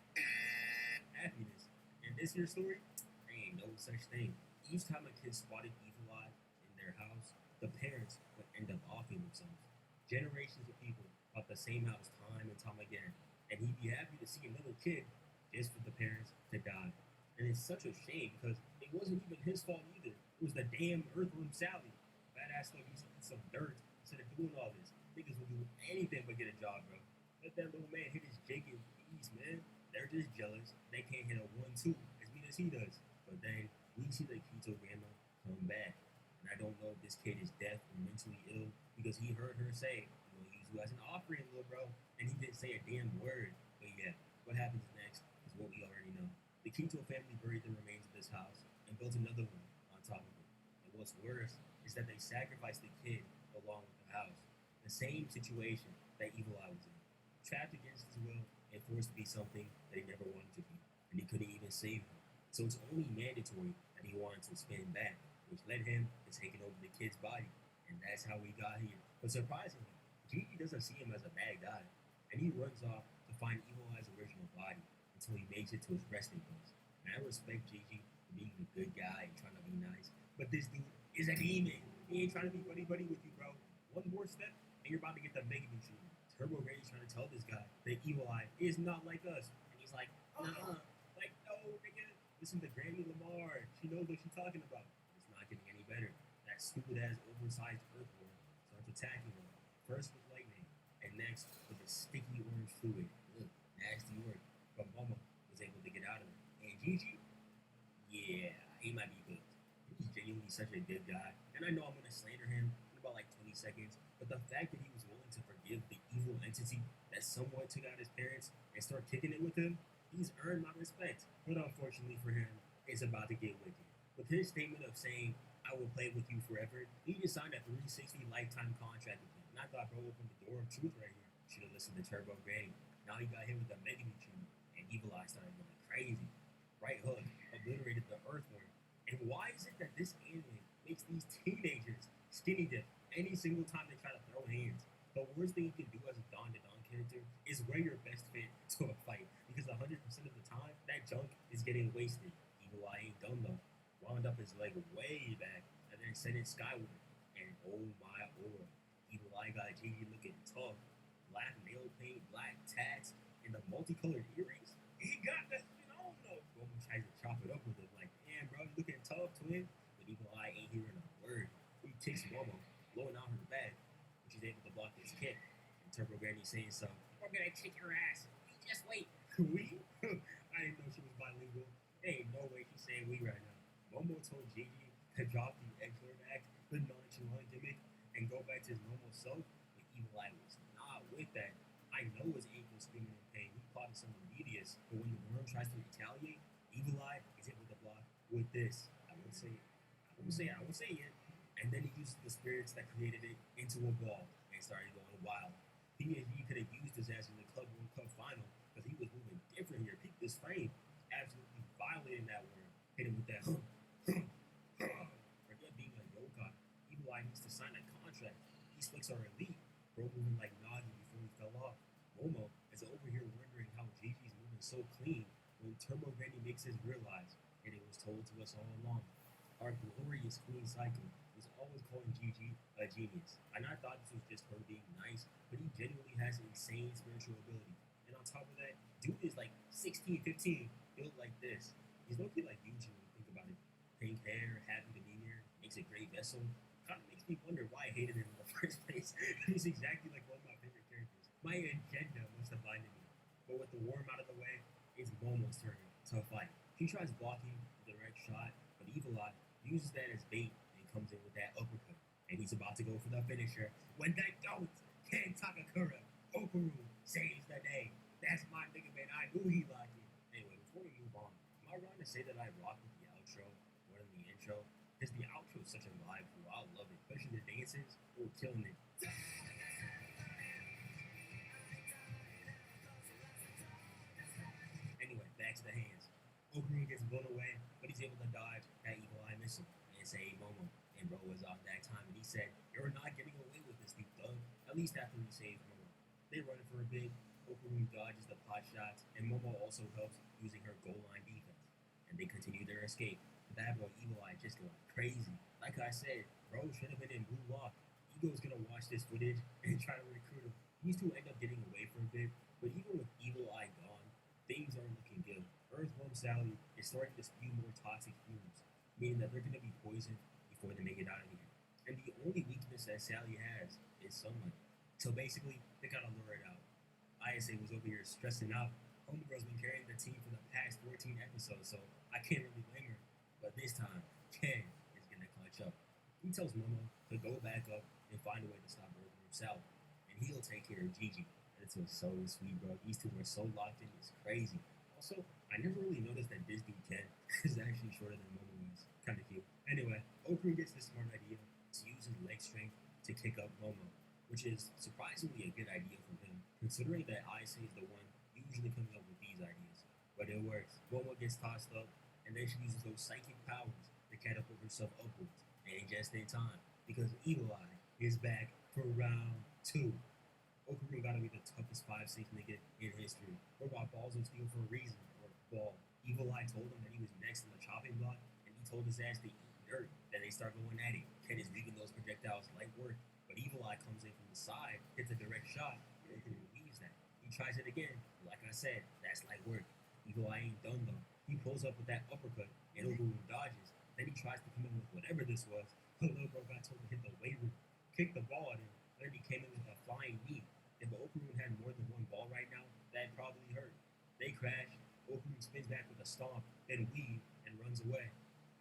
Happiness. In this here story, there ain't no such thing. Each time a kid spotted Evil Eye in their house, the parents would end up offing themselves. Generations of people bought the same house time and time again, and he'd be happy to see another kid just for the parents to die. And it's such a shame because it wasn't even his fault either. It was the damn Earthworm Sally. Badass stuff used to eat some dirt instead of doing all this. Niggas will do anything but get a job, bro. Let that little man hit his jig in peace, man. They're just jealous. They can't hit a 1-2 as mean as he does. But then we see the Keto Grandma come back. And I don't know if this kid is deaf or mentally ill because he heard her say, I'm going to use you as an offering, little bro. And he didn't say a damn word. But yeah, what happens next is what we already know. The Keto family buried the remains of this house and built another one on top of it. And what's worse is that they sacrificed the kid along with the house. The same situation that Evil Eye was in. Trapped against his will and forced to be something that he never wanted to be. And he couldn't even save him. So it's only mandatory that he wanted to spin back, which led him to taking over the kid's body. And that's how we got here. But surprisingly, Gigi doesn't see him as a bad guy. And he runs off to find Evil Eye's original body until he makes it to his resting place. And I respect Gigi for being a good guy and trying to be nice. But this dude is a demon. He ain't trying to be buddy-buddy with you, bro. One more step, and you're about to get the Mega Man treatment. Turbo Granny's trying to tell this guy that Evil Eye is not like us. And he's like, nah, like, no, nigga. Listen to Granny Lamar. She knows what she's talking about. It's not getting any better. That that stupid ass oversized earthworm starts attacking him. First with lightning, and next with a sticky orange fluid. Ugh, nasty work. But Momo was able to get out of it. And Gigi, yeah, he might be good. He's genuinely such a good guy. And I know I'm gonna slander him in about like 20 seconds, but the fact that he was willing to forgive the evil entity that somewhat took out his parents and start kicking it with him, he's earned my respect. But unfortunately for him, it's about to get wicked. With his statement of saying, I will play with you forever, he just signed a 360 lifetime contract with him. And I thought, bro, opened the door of truth right here. Should have listened to Turbo Granny. Now he got hit with the Mega treatment, and Evil Eye started going crazy. Right hook obliterated the earthworm. And why is it that this anime makes these teenagers skinny dip any single time they try to throw hands? The worst thing you can do as a Don to Don character is wear your best fit to a fight, because 100% of the time, that junk is getting wasted. Evil Eye ain't dumb though. Wound up his leg way back and then sent it skyward. And oh my aura, Evil Eye got Gigi looking tough. Black nail paint, black tats, and the multicolored earrings. He got that shit on though. Momo tries to chop it up with him like, damn bro, you looking tough, twin. But Evil Eye ain't hearing a word. He kicks Momo, blowing out her bag, but she's able to block his kick. And Turbo Granny saying so, we're gonna kick your ass. We just wait. We? I didn't know she was bilingual. There ain't no way she's saying we right now. Momo told Gigi to drop the X-Lord act, the nonchalant gimmick, and go back to his normal self. But Evil Eye was not with that. I know his ankle screaming in pain. He plotted something devious, but when the worm tries to retaliate, Evil Eye is able to block with this. I won't say it. And then he used the spirits that created it into a ball and started going wild. PSG could have used his ass in the Club World Cup final because he was moving different here. Peep this frame, absolutely violating that worm. Hit him with that Forget being a yokai. Evil Eye needs to sign a contract. These flicks are elite. Bro moving like Nagi before he fell off. Momo is over here wondering how Gigi's moving so clean when Turbo Granny makes us realize, and it was told to us all along, our glorious Queen Cycle was always calling Gigi a genius. And I thought this was just her being nice, but he genuinely has insane spiritual ability. And on top of that, dude is like 16, 15, built like this. He's low-key like Yuji when you think about it. Pink hair, happy demeanor, makes a great vessel. Kind of makes me wonder why I hated him in the first place. He's exactly like one of my favorite characters. My agenda was to blinded me. But with the worm out of the way, it's Momo's turn to fight. He tries blocking the direct shot, but Evil Eye uses that as bait and comes in with that uppercut. And he's about to go for the finisher. When they don't, Ken Takakura, Okuru saves the day. That's my nigga, man. I knew he liked it. Anyway, before we move on, am I wrong to say that I rock with the outro more than the intro? Because the outro is such a vibe, too. I love it. Especially the dances, they were killing it. Anyway, back to the hands. Okuru gets blown away, but he's able to dodge that Evil Eye missile and save Momo. And bro was off that time, and he said, you're not getting away with this, you thug. At least after he saves Momo. They run for a bit. Okuru dodges the pot shots, and Momo also helps using her goal line defense. And they continue their escape. The bad boy Evil Eye just going crazy. Like I said, bro should have been in Blue Lock. Ego's gonna watch this footage and try to recruit him. These two end up getting away for a bit, but even with Evil Eye gone, things aren't looking good. Earthworm Sally is starting to spew more toxic fumes, meaning that they're gonna be poisoned before they make it out of here. And the only weakness that Sally has is sunlight. So basically, they gotta lure it out. ISA was over here stressing out. Homegirl's been carrying the team for the past 14 episodes, so I can't really blame her. But this time, Ken is gonna clutch up. He tells Momo to go back up and find a way to stop Earthworm Sally, and he'll take care of Gigi. This was so sweet, bro. These two were so locked in, it's crazy. Also, I never really noticed that this dude Ken is actually shorter than Momo is. Kinda cute. Anyway, Okuru gets the smart idea to use his leg strength to kick up Momo, which is surprisingly a good idea from him, considering that Isa is the one usually coming up with these ideas. But it works. Momo gets tossed up, and then she uses those psychic powers to catapult herself upwards, and just in time, because Evil Eye is back for round 2. Okuru gotta be the toughest 5'6" nigga in history. Or about balls of steel for a reason, or ball. Evil Eye told him that he was next in the chopping block, and he told his ass to eat dirt. Then they start going at it. Ken is leaving those projectiles light work, but Evil Eye comes in from the side, hits a direct shot, and Okuru leaves that. He tries it again. Like I said, that's light work. Evil Eye ain't done though. He pulls up with that uppercut, and Okuru dodges. Then he tries to come in with whatever this was, The little bro got told to hit the weight room, kick the ball at him, and then he came in with a flying knee. If the Open Room had more than one ball right now, that'd probably hurt. They crash, Open Room spins back with a stomp, then weave, and runs away.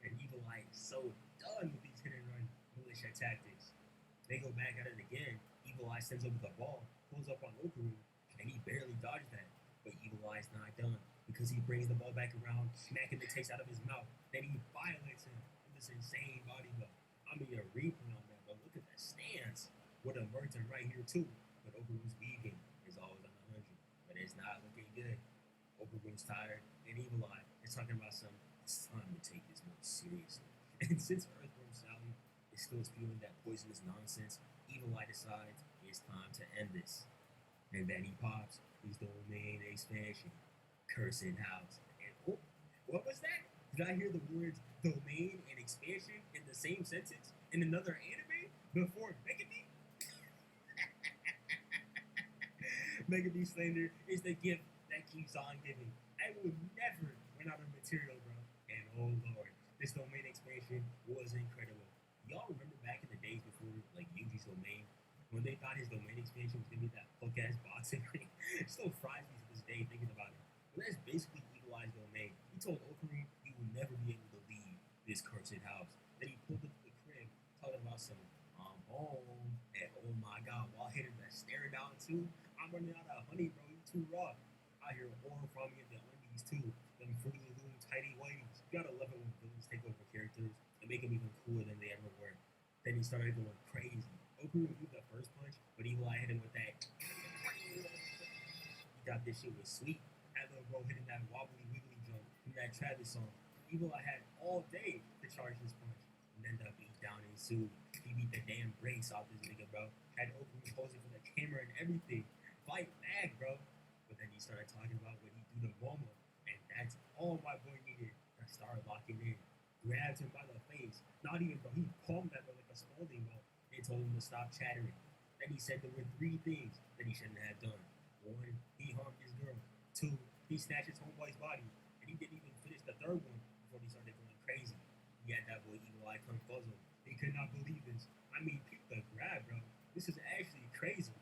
And Evil Eye is so done with these hit and run militia tactics. They go back at it again. Evil Eye sends over the ball, pulls up on Open Room, and he barely dodged that. But Evil Eye's not done because he brings the ball back around, smacking the taste out of his mouth. Then he violates him with this insane body blow. I mean, a replay on that, but look at that stance. Would have murked him right here, too. But Overroom's weaving is always on the 100. But it's not looking good. Overroom's tired, and Evil Eye is talking about it's time to take this more seriously. And since Earthworm Sally is still spewing that poisonous nonsense, Evil Eye decides it's time to end this. And then he pops his domain expansion. Cursed House. And what was that? Did I hear the words domain and expansion in the same sentence in another anime before Mega B? Mega B slander is the gift that keeps on giving. I will never run out of material, bro. And oh lord, this domain expansion was incredible. Y'all remember back in the days before like Yuji's domain, when they thought his domain expansion was gonna be that punk ass boxing ring? It still fries me to this day thinking about it. But that's basically Evil Eye's domain. He told Okarin he would never be able to leave this cursed house. Then he pulled up to the crib, talking about some home, and oh my god, while hitting that stare down too, I'm running out of honey, bro. You too raw. I hear horror from me in the undies too. Them Fruity of the Loom tidy whities. You gotta love it when villains take over characters and make them even cooler than they ever were. Then he started going crazy. Okarin threw the first punch, but Evil Eye hit him with that. He thought this shit was sweet. That little bro hitting that wobbly wiggly jump from that Travis song. Evil Eye had all day to charge this punch. And then the beat down ensued. He beat the damn brakes off this nigga, bro. Had Okarin posing for the camera and everything. Fight back, bro. But then he started talking about what he do to Momo. And that's all my boy needed to start locking in. Grabbed him by the face. Not even, bro. He palmed that bro like a Spalding, bro. They told him to stop chattering. Then he said there were 3 things that he shouldn't have done. 1, he harmed his girl. 2, he snatched his homeboy's body. And he didn't even finish the 3rd one before he started going crazy. He had that boy Evil Eye come puzzle. He could not believe this. I mean, peep the grab, bro. This is actually crazy.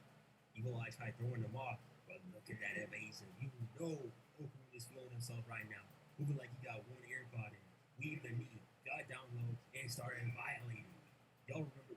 Evil Eye tried throwing him off, but look at that evasive. You know Okarin is feeling himself right now. Moving like he got 1 AirPod in. Weaved the knee, got down low, and started violating. Y'all remember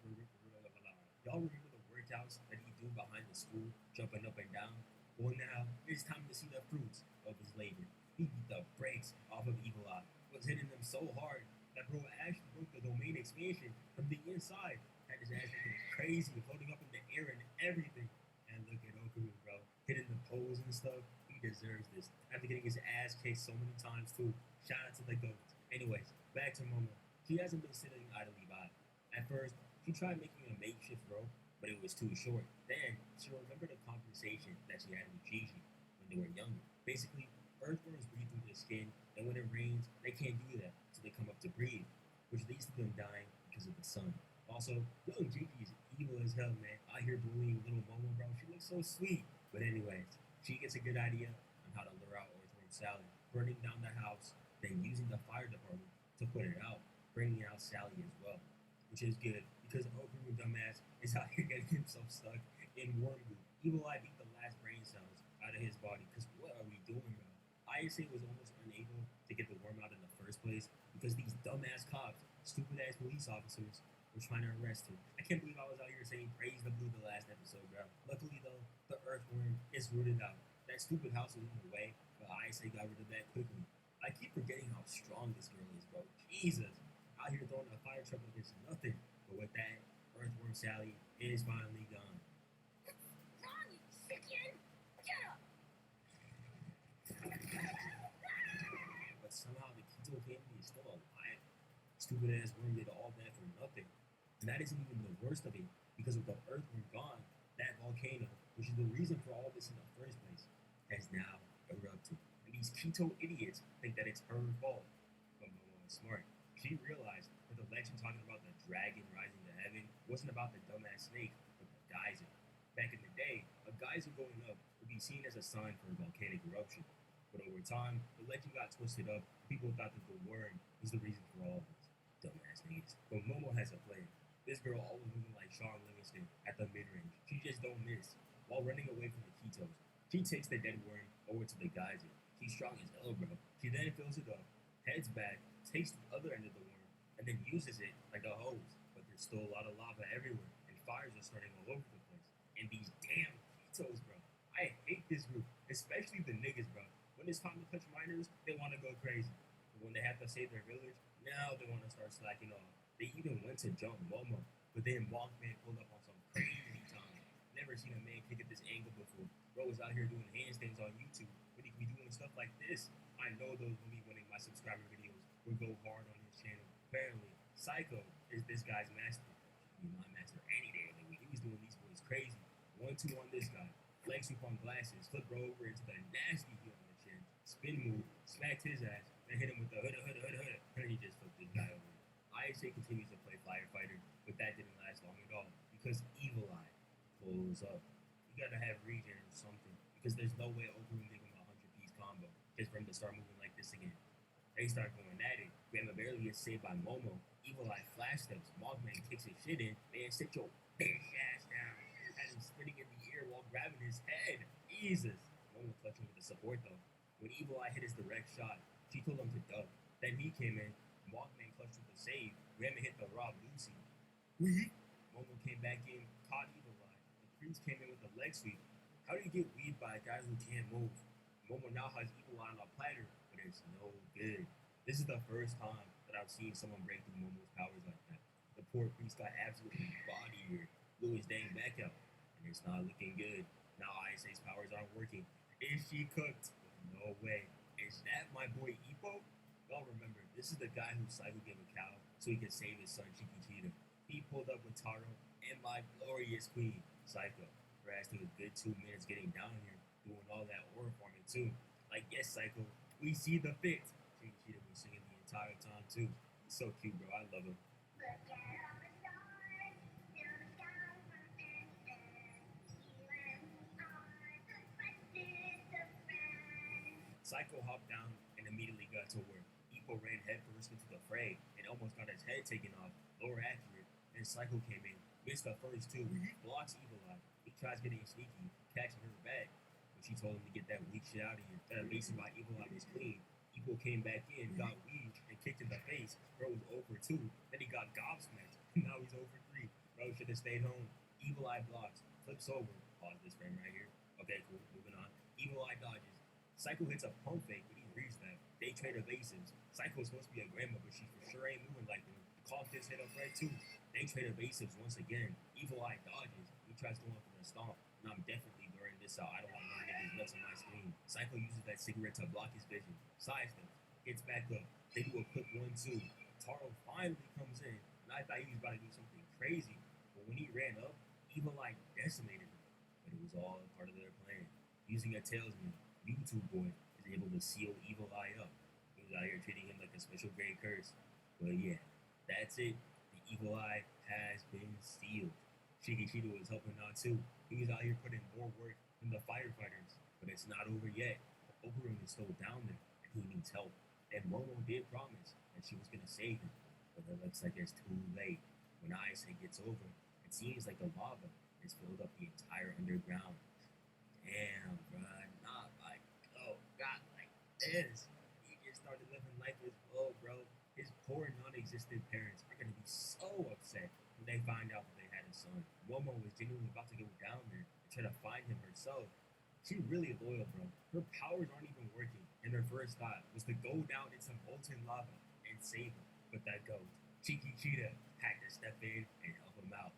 the workouts that he do behind the school, jumping up and down? Well, now it's time to see the fruits of his labor. He beat the brakes off of Evil Eye, was hitting them so hard that bro actually broke the domain expansion from the inside. Had his ass looking crazy, floating up in the air and everything. And look at Okarin, bro, hitting the pose and stuff. He deserves this. After getting his ass kicked so many times too. Shout out to the GOAT. Anyways, back to Momo. She hasn't been sitting idly by. At first, she tried making a makeshift rope, but it was too short. Then, she remembered a conversation that she had with Gigi when they were younger. Basically, earthworms breathe through their skin, and when it rains, they can't do that, so they come up to breathe, which leads to them dying because of the sun. Also, young Gigi is evil as hell, man. Out here bullying little Momo, bro. She looks so sweet. But anyways, she gets a good idea on how to lure out Earthworm Sally, burning down the house, then using the fire department to put it out, bringing out Sally as well. Which is good, because Okarin dumbass is out here getting himself stuck in worm goo. Evil Eye beat the last brain cells out of his body, because what are we doing, bro? ISA was almost unable to get the worm out in the first place, because these dumbass cops, stupid ass police officers, were trying to arrest him. I can't believe I was out here saying praise the blue the last episode, bro. Luckily though, the earthworm is rooted out. That stupid house was in the way, but ISA got rid of that quickly. I keep forgetting how strong this girl is, bro. Jesus. Out here throwing a fire truck like it's nothing. But with that, Earthworm Sally is finally gone. Wrong, you sickin'! Get up! But somehow the Keto family is still alive. Stupid ass worm did all that for nothing. And that isn't even the worst of it, because with the earthworm gone, that volcano, which is the reason for all this in the first place, has now erupted. And these Keto idiots think that it's her fault. But Momo is smart. She realized that the legend talking about the dragon rising to heaven wasn't about the dumbass snake, but the geyser. Back in the day, a geyser going up would be seen as a sign for a volcanic eruption. But over time, the legend got twisted up. People thought that the worm was the reason for all of this. Dumbass. ass niggas. But Momo has a plan. This girl always moving like Sean Livingston at the mid-range. She just don't miss. While running away from the Ketos, she takes the dead worm over to the geyser. She's strong as hell, bro. She then fills it up, heads back, takes the other end of the worm, and then uses it like a hose. But there's still a lot of lava everywhere, and fires are starting all over the place. And these damn Ketos, bro. I hate this group, especially the niggas, bro. When it's time to touch minors, they want to go crazy. But when they have to save their village, now they want to start slacking off. They even went to jump Momo, but then Walkman pulled up on some crazy time. Never seen a man kick at this angle before. Bro was out here doing handstands on YouTube, but he could be doing stuff like this. I know those will be winning my subscriber videos. Will go hard on his channel. Apparently, Psycho is this guy's master. He my master any day of the week. He was doing these boys crazy. 1-2 on this guy. Leg sweep on glasses. Flip bro over into the nasty heel on the chin. Spin move. Smacked his ass. Then hit him with the hood. And he just flipped this guy over. ISA continues to play firefighter, but that didn't last long at all because Evil Eye pulls up. You gotta have regen or something because there's no way Oku can give him a 100-piece combo just for him to start moving like this again. They start going at it. Grandma barely gets saved by Momo. Evil Eye flash steps. Mothman kicks his shit in. Man, sit your bitch ass down. Had him spinning in the air while grabbing his head. Jesus. Momo clutching with the support though. When Evil Eye hit his direct shot, she told him to duck. Then he came in. Mothman clutched with the save. Grandma hit the Rob Lucy. Momo came back in, caught Evil Eye. The priest came in with the leg sweep. How do you get weaved by a guy who can't move? Momo now has Evil Eye on a platter, but it's no good. This is the first time that I've seen someone break through Momo's powers like that. The poor priest got absolutely bodied here. Blew his dang back out. And it's not looking good. Now ISA's powers aren't working. Is she cooked? No way. Is that my boy Ippo? Y'all remember, this is the guy who Psycho gave a cow so he could save his son Chiki Cheetah. He pulled up with Taro and my glorious queen, Psycho. Her ass took a good 2 minutes getting down here, doing all that aura farming too. Like, yes, Psycho, we see the fit. Chiki Cheetah was singing the entire time too. He's so cute, bro. I love him. Psycho hopped down and immediately got to work. Ippo ran headfirst into the fray and almost got his head taken off, lower accurate. Then Psycho came in, missed the first two, blocks Evil Eye. He tries getting sneaky, catching her back, but she told him to get that weak shit out of here. That basic by Evil Eye was clean. Ippo came back in, got weaved, and kicked in the face. Bro was over 2. Then he got gobsmacked. Now he's over 3. Bro should have stayed home. Evil Eye blocks, flips over. Pause this frame right here. Okay, cool. Moving on. Evil Eye dodges. Psycho hits a pump fake, but he reads that. They trade evasives. Psycho's supposed to be a grandma, but she for sure ain't moving like them. Caught this hit up right too. They trade evasives once again. Evil Eye dodges. He tries going for the stomp, and I'm definitely blurring this out. I don't want no niggas nuts on my screen. Psycho uses that cigarette to block his vision. Sidesteps. Gets back up. They do a quick 1-2. Taro finally comes in, and I thought he was about to do something crazy. But when he ran up, Evil Eye decimated him. But it was all part of their plan. Using a tailsman, YouTube boy is able to seal Evil Eye up. He was out here treating him like a special grade curse. But yeah, that's it. The Evil Eye has been sealed. Chiki Cheetah was helping out too. He was out here putting more work than the firefighters. But it's not over yet. The Oberon is still down there, and he needs help. And Momo did promise that she was going to save him. But it looks like it's too late. When Isa gets over, it seems like the lava has filled up the entire underground. Damn, bruh, not like, oh, God, like this. He just started living life as well, bro. His poor, non-existent parents are gonna be so upset when they find out that they had a son. Momo was genuinely about to go down there and try to find him herself. She's really loyal, bro. Her powers aren't even working, and her first thought was to go down into molten lava and save him. But that goes. Chiki Cheetah had to step in and help him out.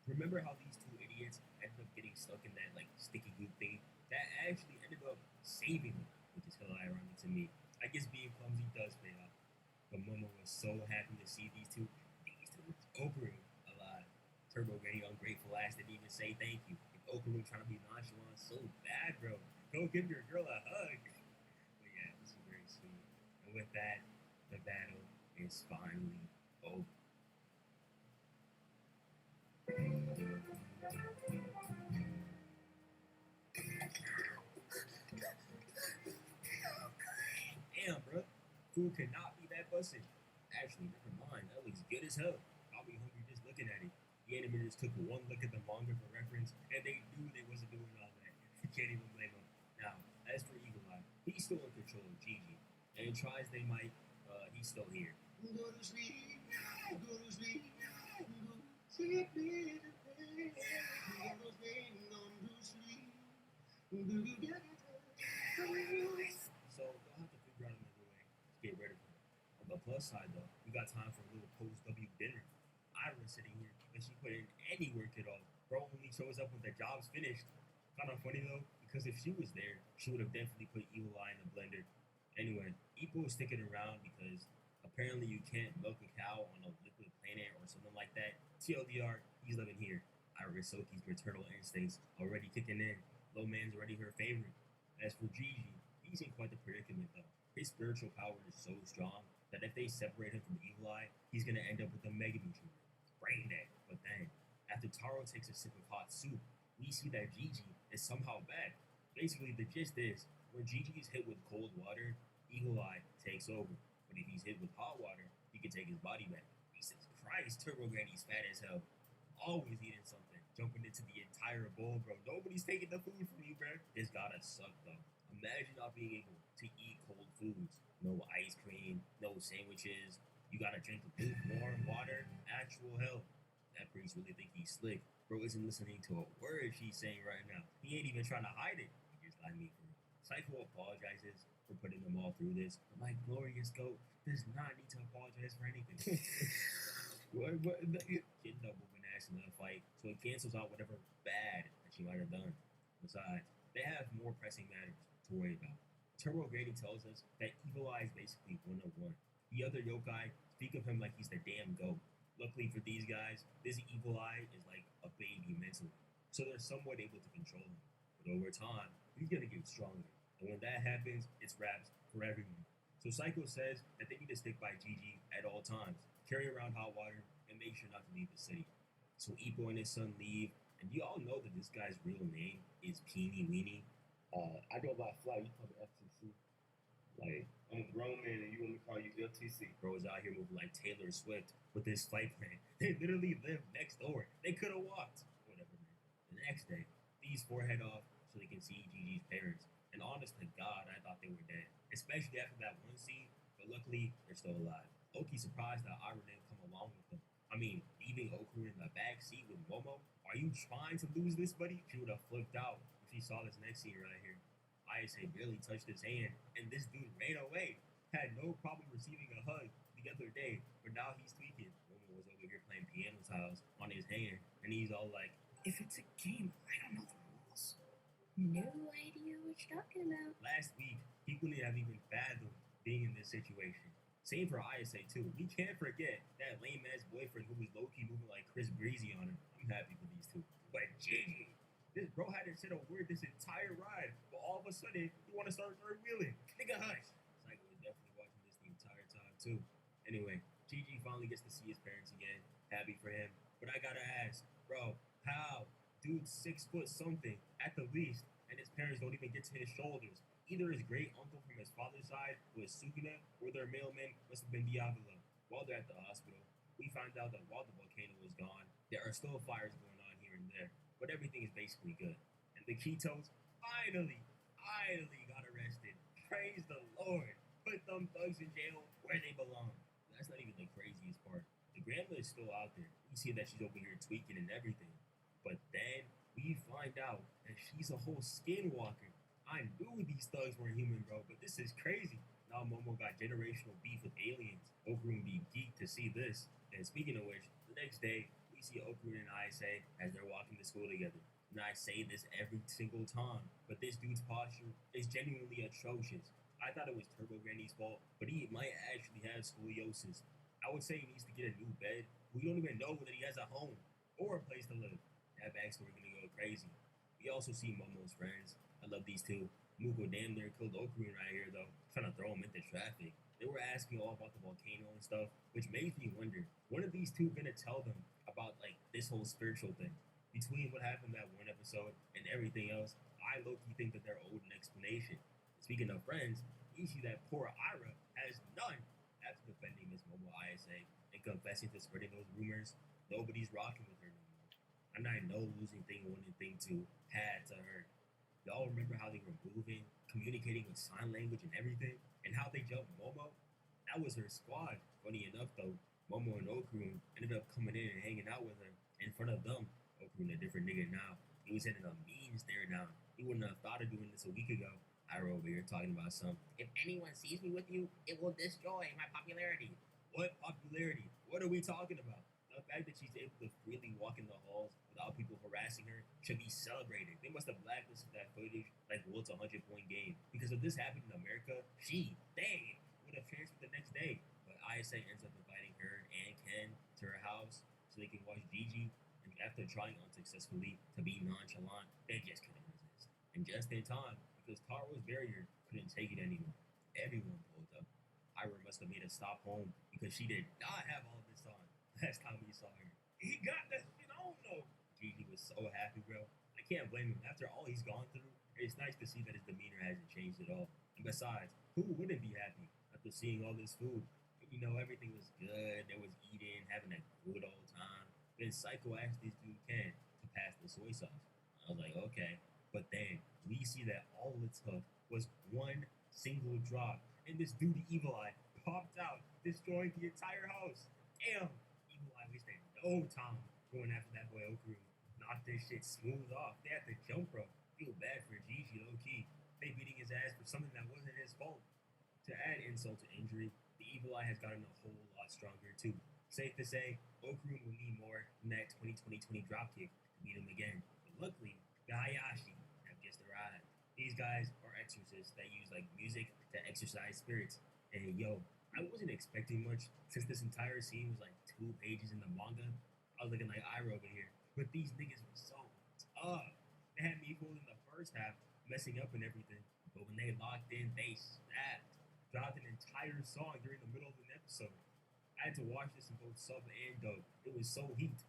Remember how these two idiots ended up getting stuck in that like sticky goop thing? That actually ended up saving them, which is hella ironic to me. I guess being clumsy does pay off. But Momo was so happy to see these two Okaru alive. Turbo Granny ungrateful ass didn't even say thank you. And Okaru trying to be nonchalant so bad, bro. Go give your girl a hug. But yeah, this is very sweet. And with that, the battle is finally over. Damn, bro. Food could not be that busted. Actually, never mind. That looks good. good as hell. Got me hungry just looking at it. The animators took one look at the manga for reference, and they knew they wasn't doing all that. You can't even blame them. Now, as for Eagle Eye, he's still in control of Gigi, and try as they might, he's still here. Go to sleep, go to sleep, go sleep in the bed. Go to sleep, go to sleep. So they'll have to figure out another way to get rid of him. On the plus side, though, we got time for a little post-W dinner. Ira's sitting here, and she put in any work at all. Bro only shows up when the job's finished. Kind of funny, though, because if she was there, she would have definitely put Evil Eye in the blender. Anyway, Ippo is sticking around because apparently you can't milk a cow on a liquid planet or something like that. TLDR, he's living here. Ira Soki's maternal instincts already kicking in. Low man's already her favorite. As for Gigi, he's in quite the predicament, though. His spiritual power is so strong that if they separate him from Evil Eye, he's gonna end up with a Mega tumor. Brain dead. But then, after Taro takes a sip of hot soup, we see that Gigi is somehow back. Basically, the gist is, when Gigi is hit with cold water, Eagle Eye takes over. But if he's hit with hot water, he can take his body back. Jesus Christ, Turbo Granny's fat as hell. Always eating something. Jumping into the entire bowl, bro. Nobody's taking the food from you, bro. This gotta suck, though. Imagine not being able to eat cold foods. No ice cream, no sandwiches. You gotta drink lukewarm water. Actual hell. That priest really think he's slick. Bro isn't listening to a word she's saying right now. He ain't even trying to hide it. He just let me through. Psycho apologizes for putting them all through this. But my glorious goat does not need to apologize for anything. Kid double been asking in a fight, so it cancels out whatever bad that she might have done. Besides, they have more pressing matters to worry about. Turbo Granny tells us that Evil Eye is basically one of one. The other yokai speak of him like he's the damn goat. Luckily for these guys, this Evil Eye is like a baby mentally, so they're somewhat able to control him. But over time, he's gonna get stronger, and when that happens, it's wraps for everyone. So Psycho says that they need to stick by Gigi at all times, carry around hot water, and make sure not to leave the city. So Ippo and his son leave, and you all know that this guy's real name is Peeny Weenie. I go by Fly, you call me FTC. Like, I'm a grown man and you want me to call you LTC. Bro is out here moving like Taylor Swift with this flight plan. They literally live next door. They could have walked. Whatever, man. The next day, these four head off so they can see Gigi's parents. And honest to God, I thought they were dead. Especially after that one scene, but luckily, they're still alive. Oki's surprised that Ira didn't come along with them. I mean, leaving Oku in the back seat with Momo? Are you trying to lose this, buddy? She would have flipped out if she saw this next scene right here. Ayase barely touched his hand, and this dude ran away. Had no problem receiving a hug the other day, but now he's tweaking. Momo was over here playing piano tiles on his hand, and he's all like, If it's a game, I don't know the rules. No idea what you're talking about. Last week, he couldn't have even fathomed being in this situation. Same for Ayase, too. We can't forget that lame-ass boyfriend who was low-key moving like Chris Breezy on him. I'm happy for these two. But Gigi, this bro hadn't said a word this entire ride, but all of a sudden, you want to start third-wheeling. Nigga, hush. Psycho was definitely watching this the entire time, too. Anyway, Gigi finally gets to see his parents again. Happy for him. But I gotta ask, bro, how? Dude's 6 foot something, at the least, and his parents don't even get to his shoulders. Either his great uncle from his father's side was Sukuna, or their mailman must have been Diavolo. While they're at the hospital, we find out that while the volcano is gone, there are still fires going on here and there, but everything is basically good. And the Kitos finally got arrested. Praise the Lord. Put them thugs in jail where they belong. That's not even the craziest part. The grandma is still out there. We see that she's over here tweaking and everything. But then we find out that she's a whole skinwalker. I knew these thugs weren't human, bro, but this is crazy. Now Momo got generational beef with aliens. Okurun be geeked to see this. And speaking of which, the next day, we see Okurun and Ayase as they're walking to school together. And I say this every single time, but this dude's posture is genuinely atrocious. I thought it was Turbo Granny's fault, but he might actually have scoliosis. I would say he needs to get a new bed. We don't even know that he has a home or a place to live. That backstory gonna go crazy. We also see Momo's friends. I love these two. Muko damn near killed Okurun right here, though, trying to throw him into traffic. They were asking all about the volcano and stuff, which makes me wonder, when are these two gonna tell them about, like, this whole spiritual thing? Between what happened that one episode and everything else, I low-key think that they're owed an explanation. Speaking of friends, you see that poor Ira has none after defending Miss Momo ISA and confessing to spreading those rumors, nobody's rocking with her no more. I'm not no losing thing one and thing two had to her. Y'all remember how they were moving, communicating with sign language and everything, and how they jumped Momo? That was her squad. Funny enough though, Momo and Okurun ended up coming in and hanging out with her in front of them. Okurun a different nigga now. He was sending a mean stare down. He wouldn't have thought of doing this a week ago. I were over here talking about some. If anyone sees me with you, it will destroy my popularity. What popularity? What are we talking about? The fact that she's able to freely walk in the halls without people harassing her should be celebrated. They must have blacklisted that footage like Wilt's 100-point game. Because if this happened in America, they would have transferred the next day. But ISA ends up inviting her and Ken to her house so they can watch Gigi. And after trying unsuccessfully to be nonchalant, they just couldn't resist. And just in time, because Taro's barrier couldn't take it anymore. Everyone pulled up. Ira must have made a stop home because she did not have all this on last time we saw her. He got that shit on though. Gigi was so happy, bro. I can't blame him. After all he's gone through, it's nice to see that his demeanor hasn't changed at all. And besides, who wouldn't be happy after seeing all this food? You know, everything was good. There was eating, having a good old time. Then Psycho asked this dude Ken to pass the soy sauce. I was like, okay. But then we see that all it took was one single drop. And this dude, Evil Eye, popped out, destroying the entire house. Damn! Evil Eye wasted no time going after that boy Okurun. Knocked this shit smooth off. They had to jump rope. Feel bad for Gigi, low key. They beating his ass for something that wasn't his fault. To add insult to injury, the Evil Eye has gotten a whole lot stronger too. Safe to say, Okurun will need more than that 20-20-20 dropkick to beat him again. But luckily, the Hayashi have just arrived. These guys are exorcists that use like music to exorcise spirits. And yo, I wasn't expecting much since this entire scene was like 2 pages in the manga. I was looking like Ira over here. But these niggas were so tough. They had me fooled in the first half, messing up and everything. But when they locked in, they snapped. Dropped an entire song during the middle of an episode. I had to watch this in both sub and dub. It was so heat.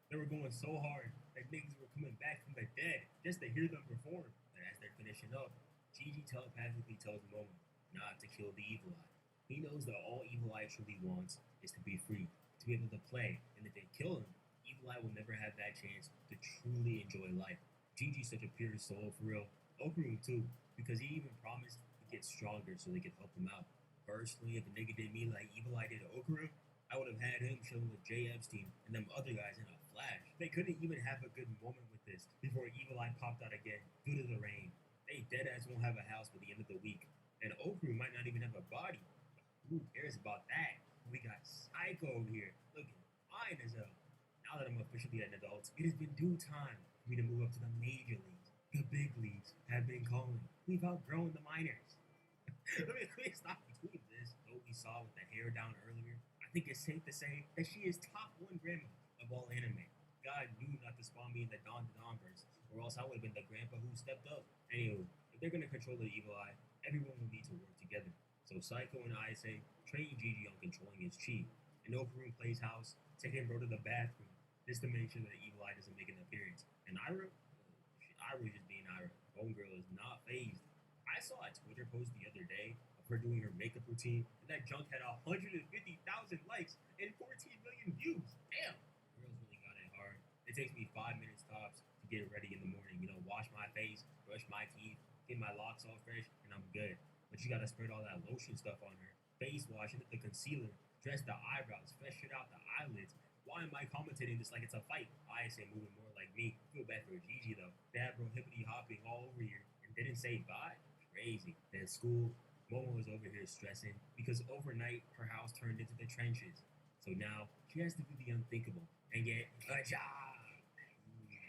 They were going so hard that niggas were coming back from the dead just to hear them perform. But as they're finishing up, Gigi telepathically tells Momo not to kill the Evil Eye. He knows that all Evil Eye truly wants is to be free, to be able to play, and if they kill him, Evil Eye will never have that chance to truly enjoy life. Gigi's such a pure soul for real. Okurun too, because he even promised to get stronger so they could help him out. Personally, if a nigga did me like Evil Eye did to Okurun, I would have had him chilling with Jay Epstein and them other guys in a flash. They couldn't even have a good moment with this before Evil Eye popped out again due to the rain. They deadass won't have a house by the end of the week. And Okurun might not even have a body. Who cares about that? We got Psycho over here looking fine as hell. Now that I'm officially an adult, it has been due time for me to move up to the major leagues. The big leagues have been calling. We've outgrown the minors. Let me stop between this. What we saw with the hair down earlier, I think it's safe to say that she is top 1 grandma of all anime. God knew not to spawn me in the Dawn to Dawn verse, or else I would have been the grandpa who stepped up. Anywho, if they're gonna control the Evil Eye, everyone will need to work together. So Psycho and ISA train Gigi on controlling his chi. And Okurun plays house, taking bro to the bathroom, just to make sure that Evil Eye doesn't make an appearance. And Ira is just being Ira. Homegirl is not phased. I saw a Twitter post the other day of her doing her makeup routine, and that junk had 150,000 likes and 14 million views. Damn! Girls really got it hard. It takes me 5 minutes tops to get ready in the morning. You know, wash my face, brush my teeth, get my locks all fresh, and I'm good. But you gotta spread all that lotion stuff on her. Face wash, and the concealer, dress the eyebrows, fresh shit out the eyelids. Why am I commentating this like it's a fight? I say moving more like me. Feel bad for Gigi though. They had bro hippity hopping all over here and didn't say bye. Crazy. Then school, Momo was over here stressing because overnight her house turned into the trenches. So now she has to do the unthinkable and get a job.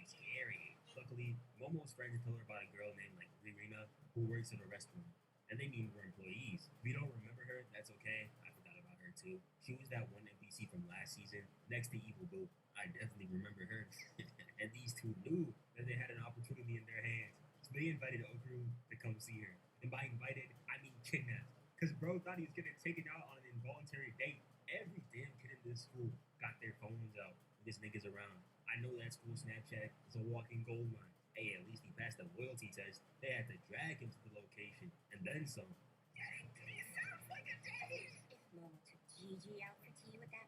Scary. Luckily, Momo's friends tell her about a girl named like Ririna who works at a restaurant. And they mean we're employees. If you don't remember her, that's okay. I forgot about her too. She was that one NPC from last season, next to Evil Boo. I definitely remember her. And these two knew that they had an opportunity in their hands. So they invited Okurun to come see her. And by invited, I mean kidnapped. Because bro thought he was getting taken out on an involuntary date. Every damn kid in this school got their phones out when this nigga's around. I know that school Snapchat is a walking gold mine. Hey, at least he passed the loyalty test. They had to drag him to the location, and then some. If Momo took Gigi out for tea with that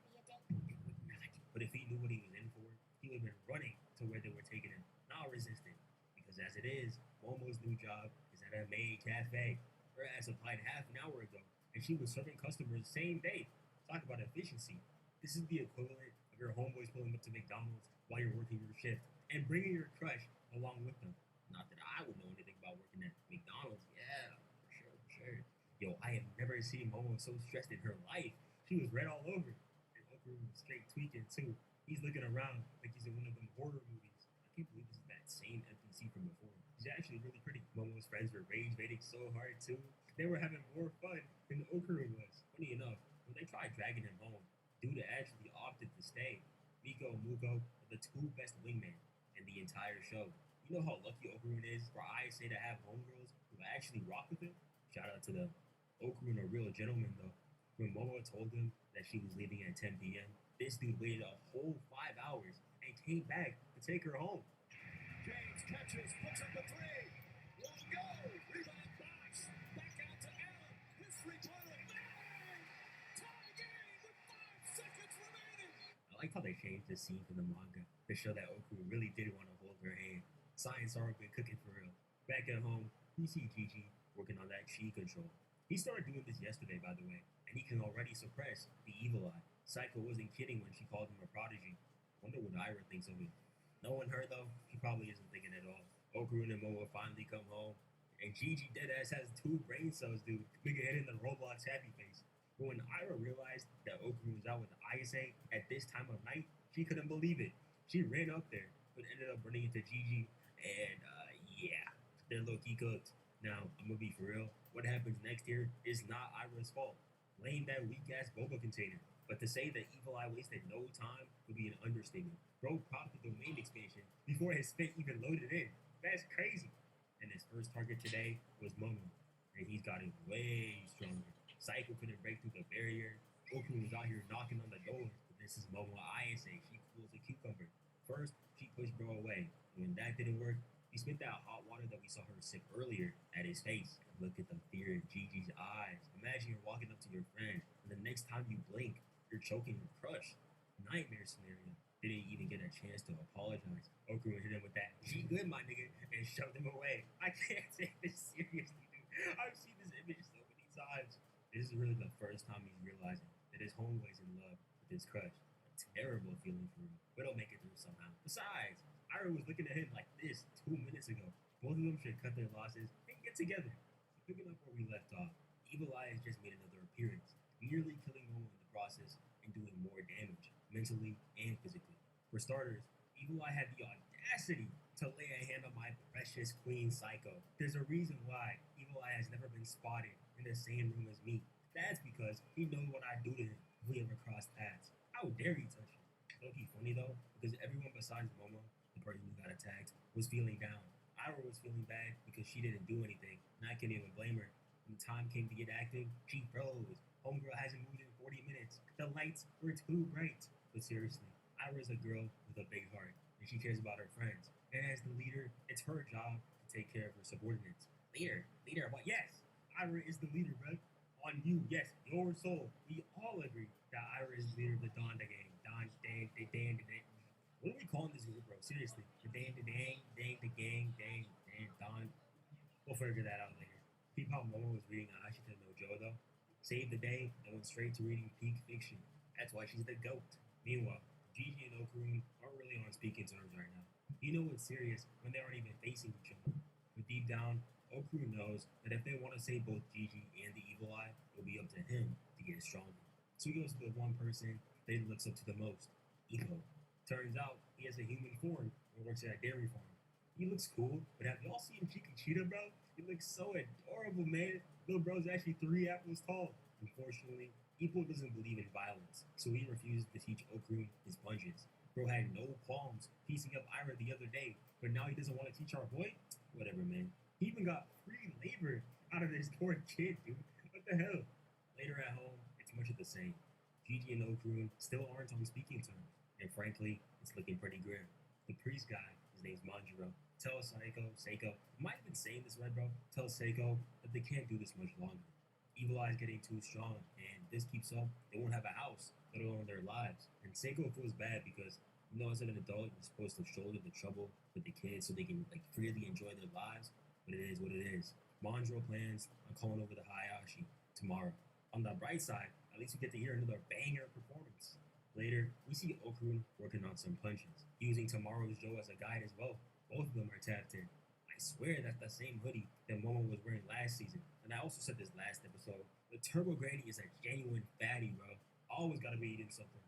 But if he knew what he was in for, he would have been running to where they were taking him, not resisting. Because as it is, Momo's new job is at a maid cafe. Her ass applied half an hour ago, and she was serving customers the same day. Talk about efficiency. This is the equivalent of your homeboys pulling up to McDonald's while you're working your shift and bringing your crush along with them. Not that I would know anything about working at McDonald's. Yeah, for sure, for sure. Yo, I have never seen Momo so stressed in her life. She was red all over. And Okuru was straight tweaking too. He's looking around like he's in one of them horror movies. I can't believe this is that same NPC from before. She's actually really pretty. Momo's friends were rage baiting so hard too. They were having more fun than Okuru was. Funny enough, when they tried dragging him home, Duda actually opted to stay. Miko and Muko are the two best wingmen in the entire show. You know how lucky Okurun is for ISA to have homegirls who actually rock with him? Shout out to them. Okurun a real gentleman though. When Momo told him that she was leaving at 10 p.m., this dude waited a whole 5 hours and came back to take her home. James catches, puts up the three. One go. Rebound box. Back out to Allen. His three-pointer. Bang! Tie game with 5 seconds remaining. I like how they changed the scene from the manga to show that Okuru really did want to hold her hand. Science already been cooking for real. Back at home, we see Gigi working on that chi control. He started doing this yesterday, by the way, and he can already suppress the evil eye. Psycho wasn't kidding when she called him a prodigy. Wonder what Ira thinks of it. Knowing her though, he probably isn't thinking at all. Okuru and Momo finally come home, and Gigi deadass has 2 brain cells, dude. Nigga hitting the Roblox happy face. But when Ira realized that Okuru was out with Ayase at this time of night, she couldn't believe it. She ran up there, but ended up running into Gigi, and yeah, they're low-key cooked. Now, I'm gonna be for real. What happens next here is not Ira's fault. Blame that weak-ass boba container. But to say that Evil Eye wasted no time would be an understatement. Bro popped the domain expansion before his spit even loaded in. That's crazy. And his first target today was Momo, and he's gotten way stronger. Psycho couldn't break through the barrier. Okuru was out here knocking on the door. But this is Momo Ayase. She cools a cucumber. First, she pushed bro away. And when that didn't work, he spit that hot water that we saw her sip earlier at his face. And look at the fear in Gigi's eyes. Imagine you're walking up to your friend, and the next time you blink, you're choking your crush. Nightmare scenario. Didn't even get a chance to apologize. Okuru hit him with that, "She good, my nigga," and shoved him away. I can't take this seriously, dude. I've seen this image so many times. This is really the first time he's realizing that his homeboy's in love with his crush. A terrible feeling for him, but he'll make it through somehow. Besides, Ira was looking at him like this 2 minutes ago. Both of them should cut their losses and get together. So picking up where we left off, Evil Eye has just made another appearance, nearly killing Momo in the process and doing more damage, mentally and physically. For starters, Evil Eye had the audacity to lay a hand on my precious Queen Psycho. There's a reason why Evil Eye has never been spotted in the same room as me. That's because he knows what I do to him if we ever cross paths. How dare he touch me? Low-key funny though, because everyone besides Momo, the person who got attacked, was feeling down. Ira was feeling bad because she didn't do anything, and I couldn't even blame her. When the time came to get active, she froze. Homegirl hasn't moved in 40 minutes. The lights were too bright. But seriously, Ira's a girl with a big heart, and she cares about her friends. And as the leader, it's her job to take care of her subordinates. Leader, what? Yes, Ira is the leader, bro. On you, yes, your soul. We all agree that Ira is the leader of the Donda gang. What are we calling this group, bro? Seriously. The Don. We'll figure that out later. Peep how Momo was reading Ashita no Joe, though. Saved the day and went straight to reading peak fiction. That's why she's the GOAT. Meanwhile, Gigi and Okuru aren't really on speaking terms right now. You know it's serious when they aren't even facing each other. But deep down, Okuru knows that if they want to save both Gigi and the Evil Eye, it'll be up to him to get stronger. So he goes to the one person that he looks up to the most, Iko. Turns out he has a human form and works at a dairy farm. He looks cool, but have y'all seen Chiquita, bro? He looks so adorable, man. Little bro's actually 3 apples tall. Unfortunately, Iko doesn't believe in violence, so he refuses to teach Okuru his punches. Bro had no qualms piecing up Ira the other day, but now he doesn't want to teach our boy? Whatever, man. He even got free labor out of this poor kid, dude. What the hell? Later at home, it's much of the same. Gigi and Okuru still aren't on speaking terms, and frankly, it's looking pretty grim. The priest guy, his name's Manjiro, tells Seiko, might have been saying this right, bro, tells Seiko that they can't do this much longer. Evil Eye's getting too strong, and if this keeps up, they won't have a house, let alone their lives. And Seiko feels bad because as an adult, you're supposed to shoulder the trouble with the kids so they can like freely enjoy their lives. But it is what it is. Monjo plans on calling over the Hayashi tomorrow. On the bright side, at least we get to hear another banger performance. Later, we see Okurun working on some punches, using Tomorrow's Joe as a guide as well. Both of them are tapped in. I swear that's the same hoodie that Momo was wearing last season. And I also said this last episode. The Turbo Granny is a genuine fatty, bro. Always gotta be eating something.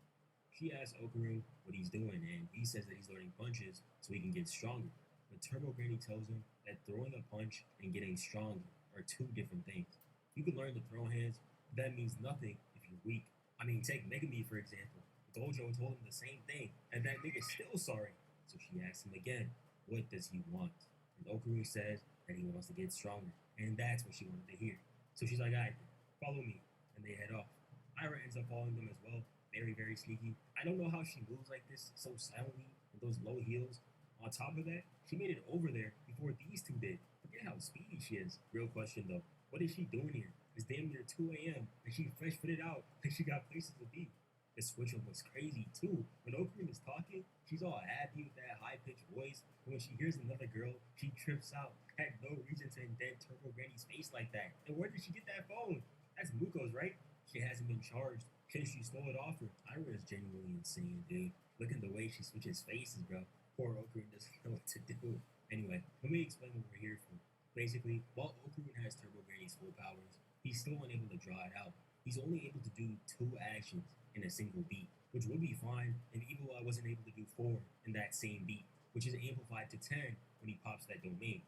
She asks Okurun what he's doing, and he says that he's learning punches so he can get stronger. But Turbo Granny tells him that throwing a punch and getting stronger are two different things. You can learn to throw hands, but that means nothing if you're weak. I mean, take Megami for example. Gojo told him the same thing, and that nigga's still sorry. So she asks him again, what does he want? And Okurun says that he wants to get stronger, and that's what she wanted to hear. So she's like, alright, follow me, and they head off. Ira ends up following them as well, very, very sneaky. I don't know how she moves like this so silently with those low heels. On top of that, she made it over there before these two did. Forget how speedy she is. Real question though, what is she doing here? It's damn near 2 a.m. and she fresh fitted out like she got places to be. The switch up was crazy too. When Okurun is talking, she's all happy with that high-pitched voice. And when she hears another girl, she trips out. Had no reason to indent Turbo Granny's face like that. And where did she get that phone? That's Muko's, right? She hasn't been charged. Since she stole it off her. Ira is genuinely insane, dude. Look at the way she switches faces, bro. Poor Okurun doesn't know what to do. Anyway, let me explain what we're here for. Basically, while Okurun has Turbo Granny's full powers, he's still unable to draw it out. He's only able to do 2 actions in a single beat, which would be fine if Evil Eye wasn't able to do 4 in that same beat, which is amplified to 10 when he pops that domain.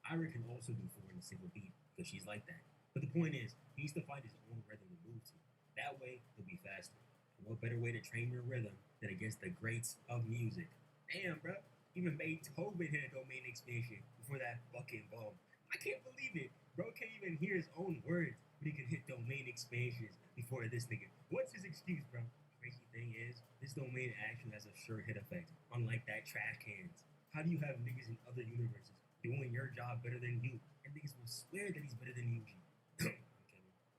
Ira can also do 4 in a single beat because she's like that. But the point is, he needs to find his own rhythm to move to. That way, he'll be faster. And what better way to train your rhythm than against the greats of music? Damn, bro. Even Beethoven hit a domain expansion before that fucking bomb. I can't believe it. Bro can't even hear his own words, but he can hit domain expansions before this nigga. What's his excuse, bro? Crazy thing is, this domain actually has a sure hit effect, unlike that trash cans. How do you have niggas in other universes doing your job better than you? And niggas will swear that he's better than you.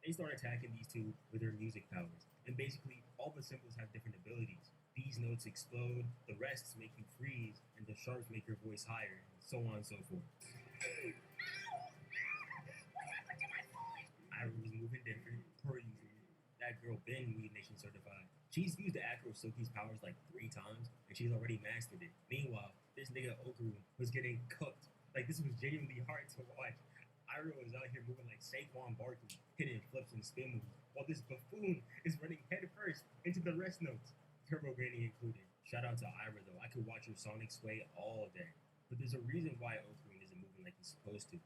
They start attacking these two with their music powers, and basically all the symbols have different abilities. These notes explode, the rests make you freeze, and the sharps make your voice higher, and so on and so forth. Ira was moving different, per usual. That girl been Weed Nation certified. She's used the Acro Silky's powers like 3 times, and she's already mastered it. Meanwhile, this nigga Okurun was getting cooked. Like, this was genuinely hard to watch. Ira was out here moving like Saquon Barkley, hitting flips and spin moves, while this buffoon is running head first into the rest notes, Turbo Granny included. Shout out to Ira though, I could watch her sonic sway all day. But there's a reason why Okurun isn't moving like he's supposed to.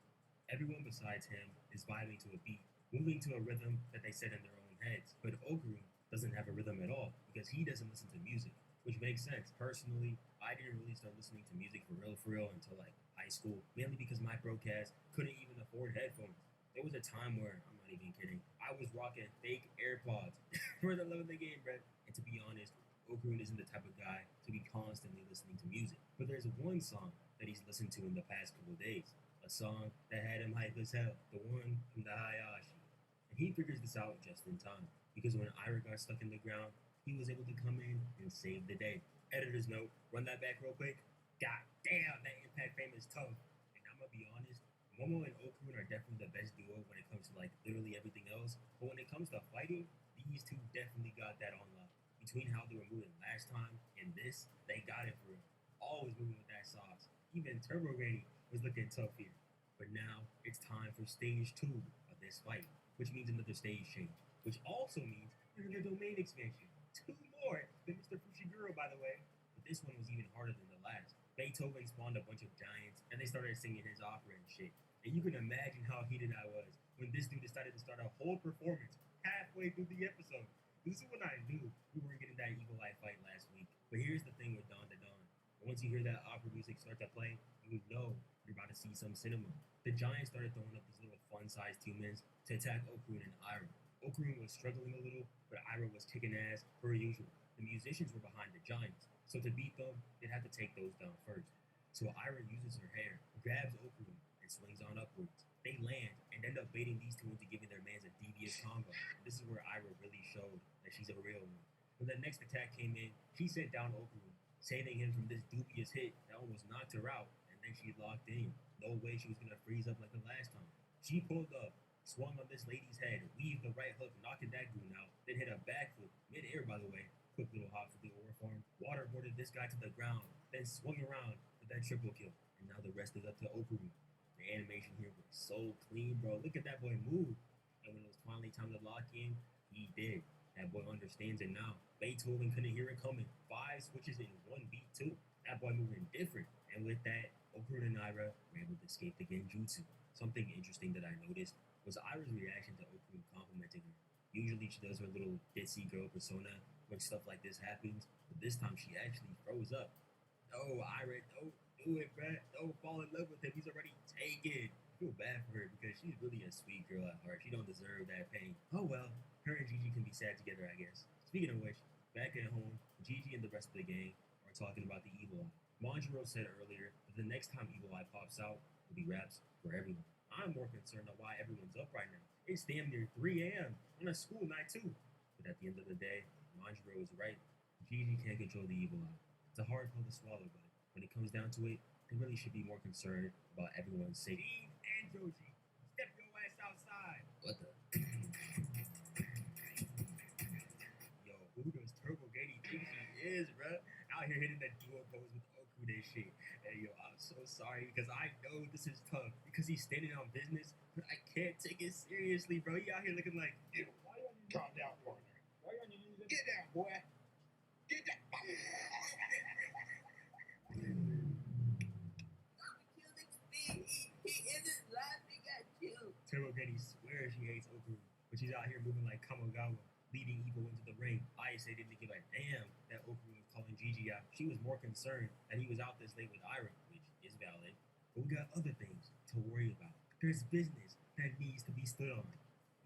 Everyone besides him is vibing to a beat, moving to a rhythm that they set in their own heads. But Okurun doesn't have a rhythm at all because he doesn't listen to music, which makes sense. Personally, I didn't really start listening to music for real until like high school, mainly because my broadcast couldn't even afford headphones. There was a time where, I'm not even kidding, I was rocking fake AirPods for the love of the game, bro. And to be honest, Okurun isn't the type of guy to be constantly listening to music. But there's one song that he's listened to in the past couple of days. A song that had him hype as hell. The one from the Hayashi. And he figures this out just in time. Because when Ira got stuck in the ground, he was able to come in and save the day. Editor's note, run that back real quick. God damn, that impact frame is tough. And I'm gonna be honest, Momo and Okurun are definitely the best duo when it comes to like literally everything else. But when it comes to fighting, these two definitely got that on lock. Between how they were moving last time and this, they got it for real. Always moving with that sauce. Even Turbo Granny was looking tough here. But now it's time for stage 2 of this fight, which means another stage change, which also means another domain expansion. 2 more than Mr. Fushiguro, by the way. But this one was even harder than the last. Beethoven spawned a bunch of giants, and they started singing his opera and shit. And you can imagine how heated I was when this dude decided to start a whole performance halfway through the episode. This is when I knew we weren't getting that Evil Eye fight last week. But here's the thing with Dawn to Dawn. Once you hear that opera music start to play, you know you're about to see some cinema. The giants started throwing up these little fun-sized humans to attack Okurun and Ira. Okurun was struggling a little, but Ira was kicking ass per usual. The musicians were behind the giants, so to beat them, they'd have to take those down first. So Ira uses her hair, grabs Okurun, and swings on upwards. They land and end up baiting these two into giving their mans a devious combo. This is where Ira really showed that she's a real one. When the next attack came in, she sent down Okuru, saving him from this dubious hit that almost knocked her out, and then she locked in. No way she was gonna freeze up like the last time. She pulled up, swung on this lady's head, weaved the right hook, knocking that goon out, then hit a backflip, mid-air by the way, quick little hop for the aura form, waterboarded this guy to the ground, then swung around for that triple kill, and now the rest is up to Okuru. The animation here was so clean, bro. Look at that boy move. And when it was finally time to lock in, he did. That boy understands it now. Beethoven couldn't hear it coming. 5 switches in 1 beat too. That boy moving different. And with that, Okuru and Ira were able to escape the genjutsu. Something interesting that I noticed was Ira's reaction to Okuru complimenting her. Usually she does her little ditzy girl persona when stuff like this happens, but this time she actually froze up. No, Ira, don't do it, bruh. Don't fall in love with him. He's already taken. I feel bad for her because she's really a sweet girl at heart. She don't deserve that pain. Oh well, her and Gigi can be sad together, I guess. Speaking of which, back at home, Gigi and the rest of the gang are talking about the Evil Eye. Manjiro said earlier that the next time Evil Eye pops out, will be raps for everyone. I'm more concerned on why everyone's up right now. It's damn near 3 a.m. on a school night too. But at the end of the day, Manjiro is right. Gigi can't control the Evil Eye. It's a hard pill to swallow, but when it comes down to it, they really should be more concerned about everyone's safety. Steve and Joji, step your ass outside. What the? Yo, who does Turbo Gady think she is, bruh? Out here hitting that duo pose with Okude shit. Hey, yo, I'm so sorry because I know this is tough because he's standing on business, but I can't take it seriously, bro. He out here looking like, Yo, why you on your calm down, partner? Why you on your knees? Get down, boy. Get down. He isn't laughing at you. Turbo Gady swears she hates Okuru, but she's out here moving like Kamogawa, leading Evil into the ring. Ayase didn't give a damn that Okuru was calling Gigi out. She was more concerned that he was out this late with Ira, which is valid. But we got other things to worry about. There's business that needs to be stood on.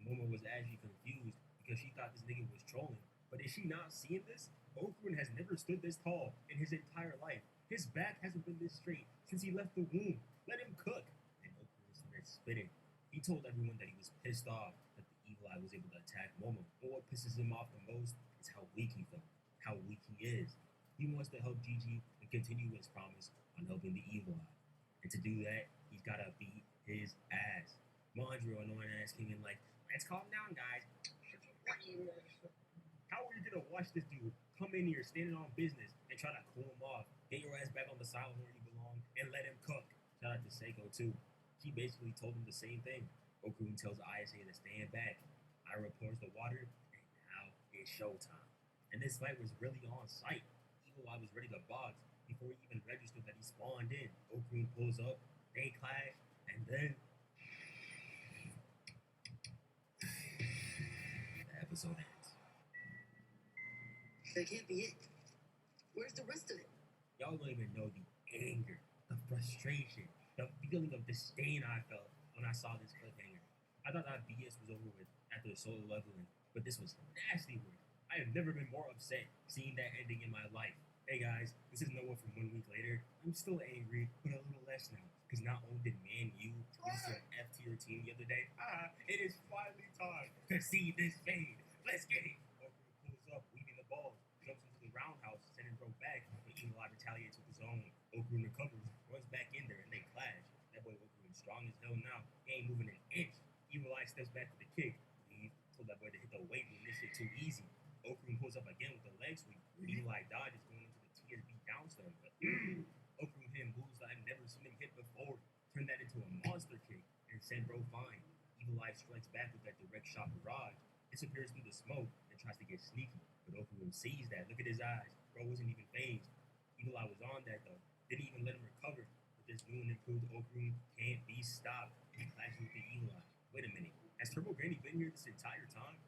Momo was actually confused because she thought this nigga was trolling. But is she not seeing this? Okuru has never stood this tall in his entire life. His back hasn't been this straight since he left the womb. Let him cook. And Okuru started spitting. He told everyone that he was pissed off that the Evil Eye was able to attack Momo. But what pisses him off the most is how weak he felt, how weak he is. He wants to help Gigi and continue his promise on helping the Evil Eye. And to do that, he's got to beat his ass. Manjiro, annoying ass, came in like, let's calm down, guys. How are you going to watch this dude come in here standing on business and try to cool him off, get your ass back on the silent where you belong, and let him cook? Shout out to Seiko, too. She basically told him the same thing. Okuru tells Ayase to stand back. Ira pours the water, and now it's showtime. And this fight was really on sight. Evil Eye was ready to box before he even registered that he spawned in. Okuru pulls up, they clash, and then the episode ends. That can't be it. Where's the rest of it? Y'all don't even know the anger, the frustration, the feeling of disdain I felt when I saw this cliffhanger. I thought that BS was over with after the solo leveling, but this was nasty work. I have never been more upset seeing that ending in my life. Hey guys, this is Noah from 1 week later. I'm still angry, but a little less now, because not only did Man U lose to an F tier team the other day, it is finally time to see this fade. Let's get it. Okuru pulls up, weaving the ball, jumps into the roundhouse, sending bro back, but Evil Eye retaliates with his own. Okuru recovers, runs back in there, and they clash. That boy Okuru is strong as hell now. He ain't moving an inch. Evil Eye steps back with the kick. He told that boy to hit the weight room. This shit too easy. Okuru pulls up again with the leg sweep. Evil Eye dodges going into the TSB downstone, but Okuru hit moves that I've never seen him hit before. Turn that into a monster kick and send bro fine. Evil Eye strikes back with that direct shot barrage. Disappears through the smoke and tries to get sneaky, but Okuru sees that. Look at his eyes. Bro wasn't even phased. Evil Eye was on that though. Didn't even let him recover. But this new and improved Okuru can't be stopped. He clashes with the Evil Eye. Wait a minute. Has Turbo Granny been here this entire time?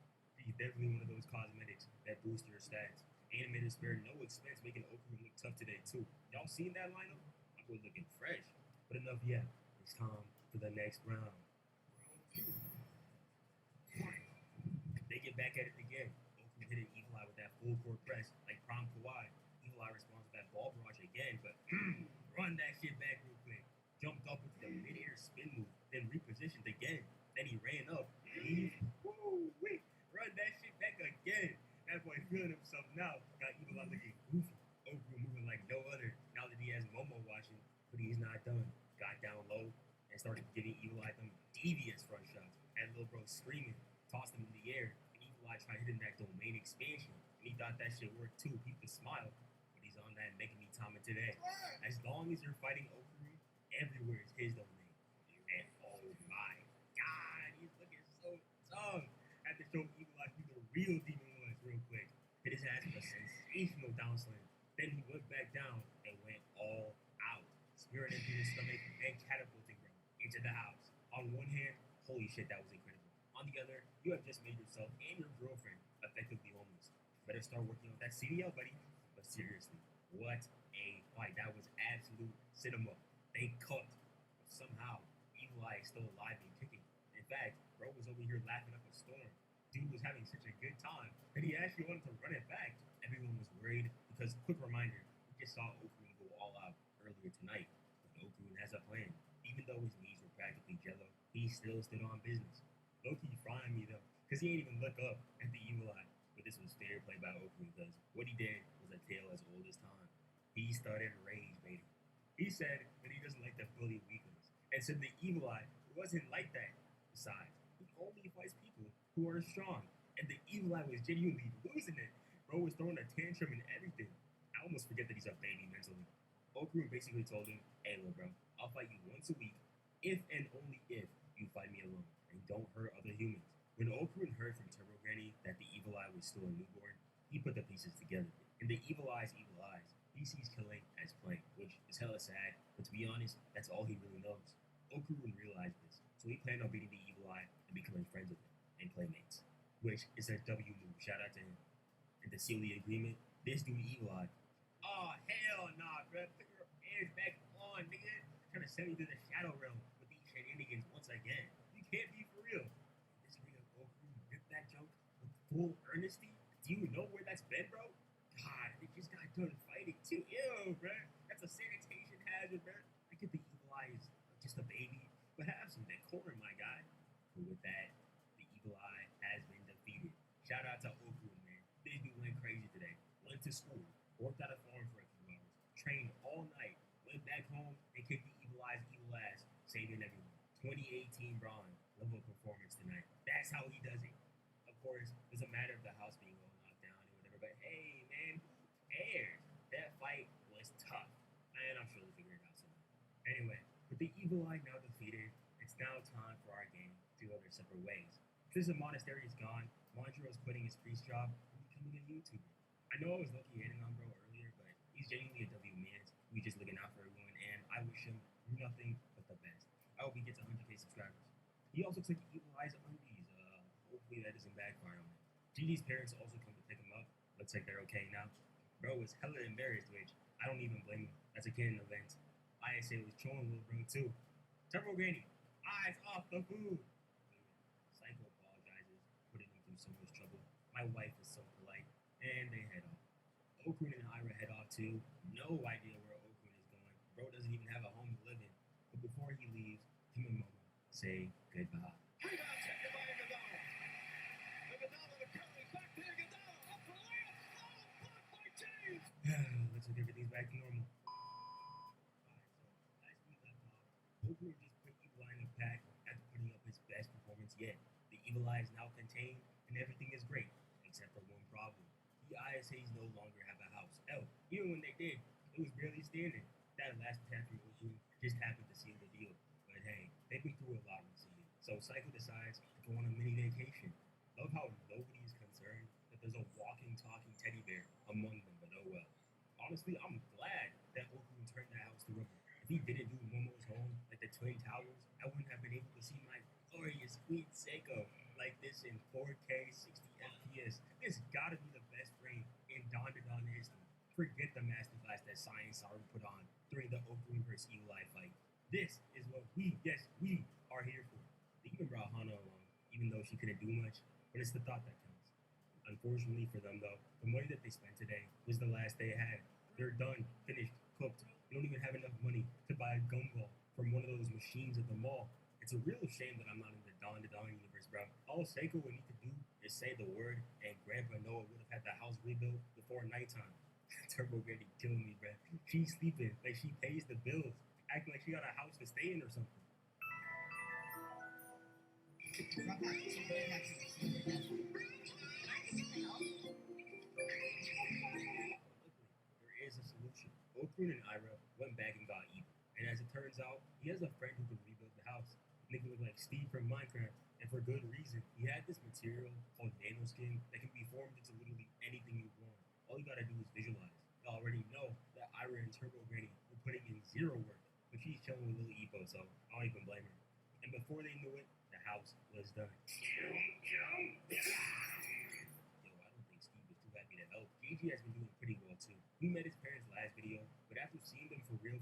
He's definitely one of those cosmetics that boost your stats. Animators spared no expense making Okuru look tough today too. Y'all seen that lineup? I was looking fresh. But enough yet. It's time for the next round. They get back at it again. Okuru hitting Evil Eye with that full court press like prom Kawhi. Evil Eye responds with that ball barrage again, but run that shit back real quick. Jumped up into the mid-air spin move, then repositioned again. Then he ran up, leave, woo, wait, run that shit back again. That boy feeling himself now. Got Evil Eye looking goofy. Okru moving like no other now that he has Momo watching, but he's not done. Got down low and started giving Evil Eye them devious front shots. Had Lil Bro screaming, tossed him in the air, and Evil Eye tried hitting that domain expansion. And he thought that shit worked too. He could smile, but he's on that making me Tama today. As long as you're fighting Okru, everywhere is his domain. And oh my god, he's looking so tough. Had to show Evil Eye who the real demon was real quick. Hit his ass with a sensational down slam. Then he went back down and went all out, spearing him through his stomach and catapulting bro into the house. On one hand, holy shit, that was incredible. On the other, you have just made yourself and your girlfriend effectively homeless. Better start working on that CDL, buddy. But seriously, what a fight. That was absolute cinema. They cooked. But somehow, Evil Eye is still alive and kicking. In fact, bro was over here laughing up a storm. Dude was having such a good time that he actually wanted to run it back. Everyone was worried because, quick reminder, we just saw Okru go all out earlier tonight. But Okru has a plan. Even though his knees were practically jello, he still stood on business. Loki frying me though, because he ain't even look up at the Evil Eye. But this was fair play by Okru because what he did was a tale as old as time. He started rage baiting. He said that he doesn't like to bully weaklings, and said the Evil Eye wasn't like that. Besides, he only fights people who are strong, and the Evil Eye was genuinely losing it. Bro was throwing a tantrum and everything. I almost forget that he's a baby mentally. Okru basically told him, hey, little bro, I'll fight you once a week, if and only if you fight me alone, and don't hurt other humans. When Okru heard from Turbo Granny that the Evil Eye was still a newborn, he put the pieces together. And the Evil Eye's evil eyes, he sees killing as playing, which is hella sad, but to be honest, that's all he really knows. Okru realized this, so he planned on beating the Evil Eye and becoming friends with him and playmates, which is a W move. Shout out to him. And to seal the agreement, this dude Evil Eye, oh hell nah, bro, put your hands back on, nigga. Trying to send me to the shadow realm with these shenanigans once again. You can't be for real. This nigga Okru ripped that joke with full earnesty. Do you know where that's been, bro? God, they just got done fighting too. Ew, bro. That's a sanitation hazard, bro. I get the Evil Eye is just a baby, but have some decorum, my guy. But with that, the Evil Eye has been defeated. Shout out to Okru, man. This dude went crazy today. Went to school, worked at a farm for a few hours, trained all night, went back home and kicked the Evil Eye's evil ass, saving everyone. 2018 bronze level performance tonight. That's how he does it. Of course, it doesn't matter if the house being all knocked down or whatever, but hey, man, who cares? That fight was tough. And I'm sure they'll figure it out soon. Anyway, with the Evil Eye now defeated, it's now time for our game to go their separate ways. Since the monastery is gone, Mondro is quitting his priest job and becoming a YouTuber. I know I was lucky hitting on bro earlier, but he's genuinely a W man. He's just looking out for everyone, and I wish him nothing but the best. I hope he gets 100K subscribers. He also took Evil Eye's undies. Hopefully that doesn't backfire on him. Gigi's parents also come to pick him up. Looks like they're okay now. Bro was hella embarrassed, which I don't even blame him. That's a kid in events. ISA was chilling little bro too. Turbo Granny, eyes off the food. Psycho apologizes, putting him through so much trouble. My wife is so polite, and they head off. Okun and Ira head off too. No idea where Okun is going. Bro doesn't even have a home to live in. But before he leaves, him and Momo say goodbye. Looks like everything's back to normal. Alright, so as we left off, Okun just put Evil Eye in the pack after putting up his best performance yet. The Evil Eye is now contained and everything is great, except for one problem. The ISAs no longer have a house. Hell, even when they did, it was barely standing. That last attack from Okun just happened to seal the deal. But hey, they've been through a lot recently. So Psycho decides to go on a mini vacation. Love how nobody is concerned that there's a walking, talking teddy bear among them, but oh well. Honestly, I'm glad that Okun turned that house to rubble. If he didn't do Momo's home, like the Twin Towers, I wouldn't have been able to see my glorious Queen Seiko like this in 4K 60 FPS. It's gotta be the best frame in Don history. Forget the masterclass that Science Saru put on during the Okun vs. Evil Eye fight. This is what we are here for. They even brought Hana along, even though she couldn't do much, but it's the thought that counts. Unfortunately for them though, the money that they spent today was the last they had. They're done, finished, cooked. They don't even have enough money to buy a gumball from one of those machines at the mall. It's a real shame that I'm not in the Dawn to Dawn universe, bro. All Seiko would need to do is say the word, and Grandpa Noah would have had the house rebuilt before nighttime. Turbo Granny killing me, bro. She's sleeping like she pays the bills, acting like she got a house to stay in or something. There is a solution. Okrun and Ira went back and got even. And as it turns out, he has a friend who can rebuild the house. Nigga look like Steve from Minecraft. And for good reason. He had this material called nanoskin that can be formed into literally anything you want. All you gotta do is visualize. You already know that Ira and Turbo Granny were putting in zero work. But she's chilling with Lil Epo, so I don't even blame her. And before they knew it, the house was done. Yo, I don't think Steve is too happy to help. Gigi has been doing pretty well too. We met his parents last video, but after seeing them for real,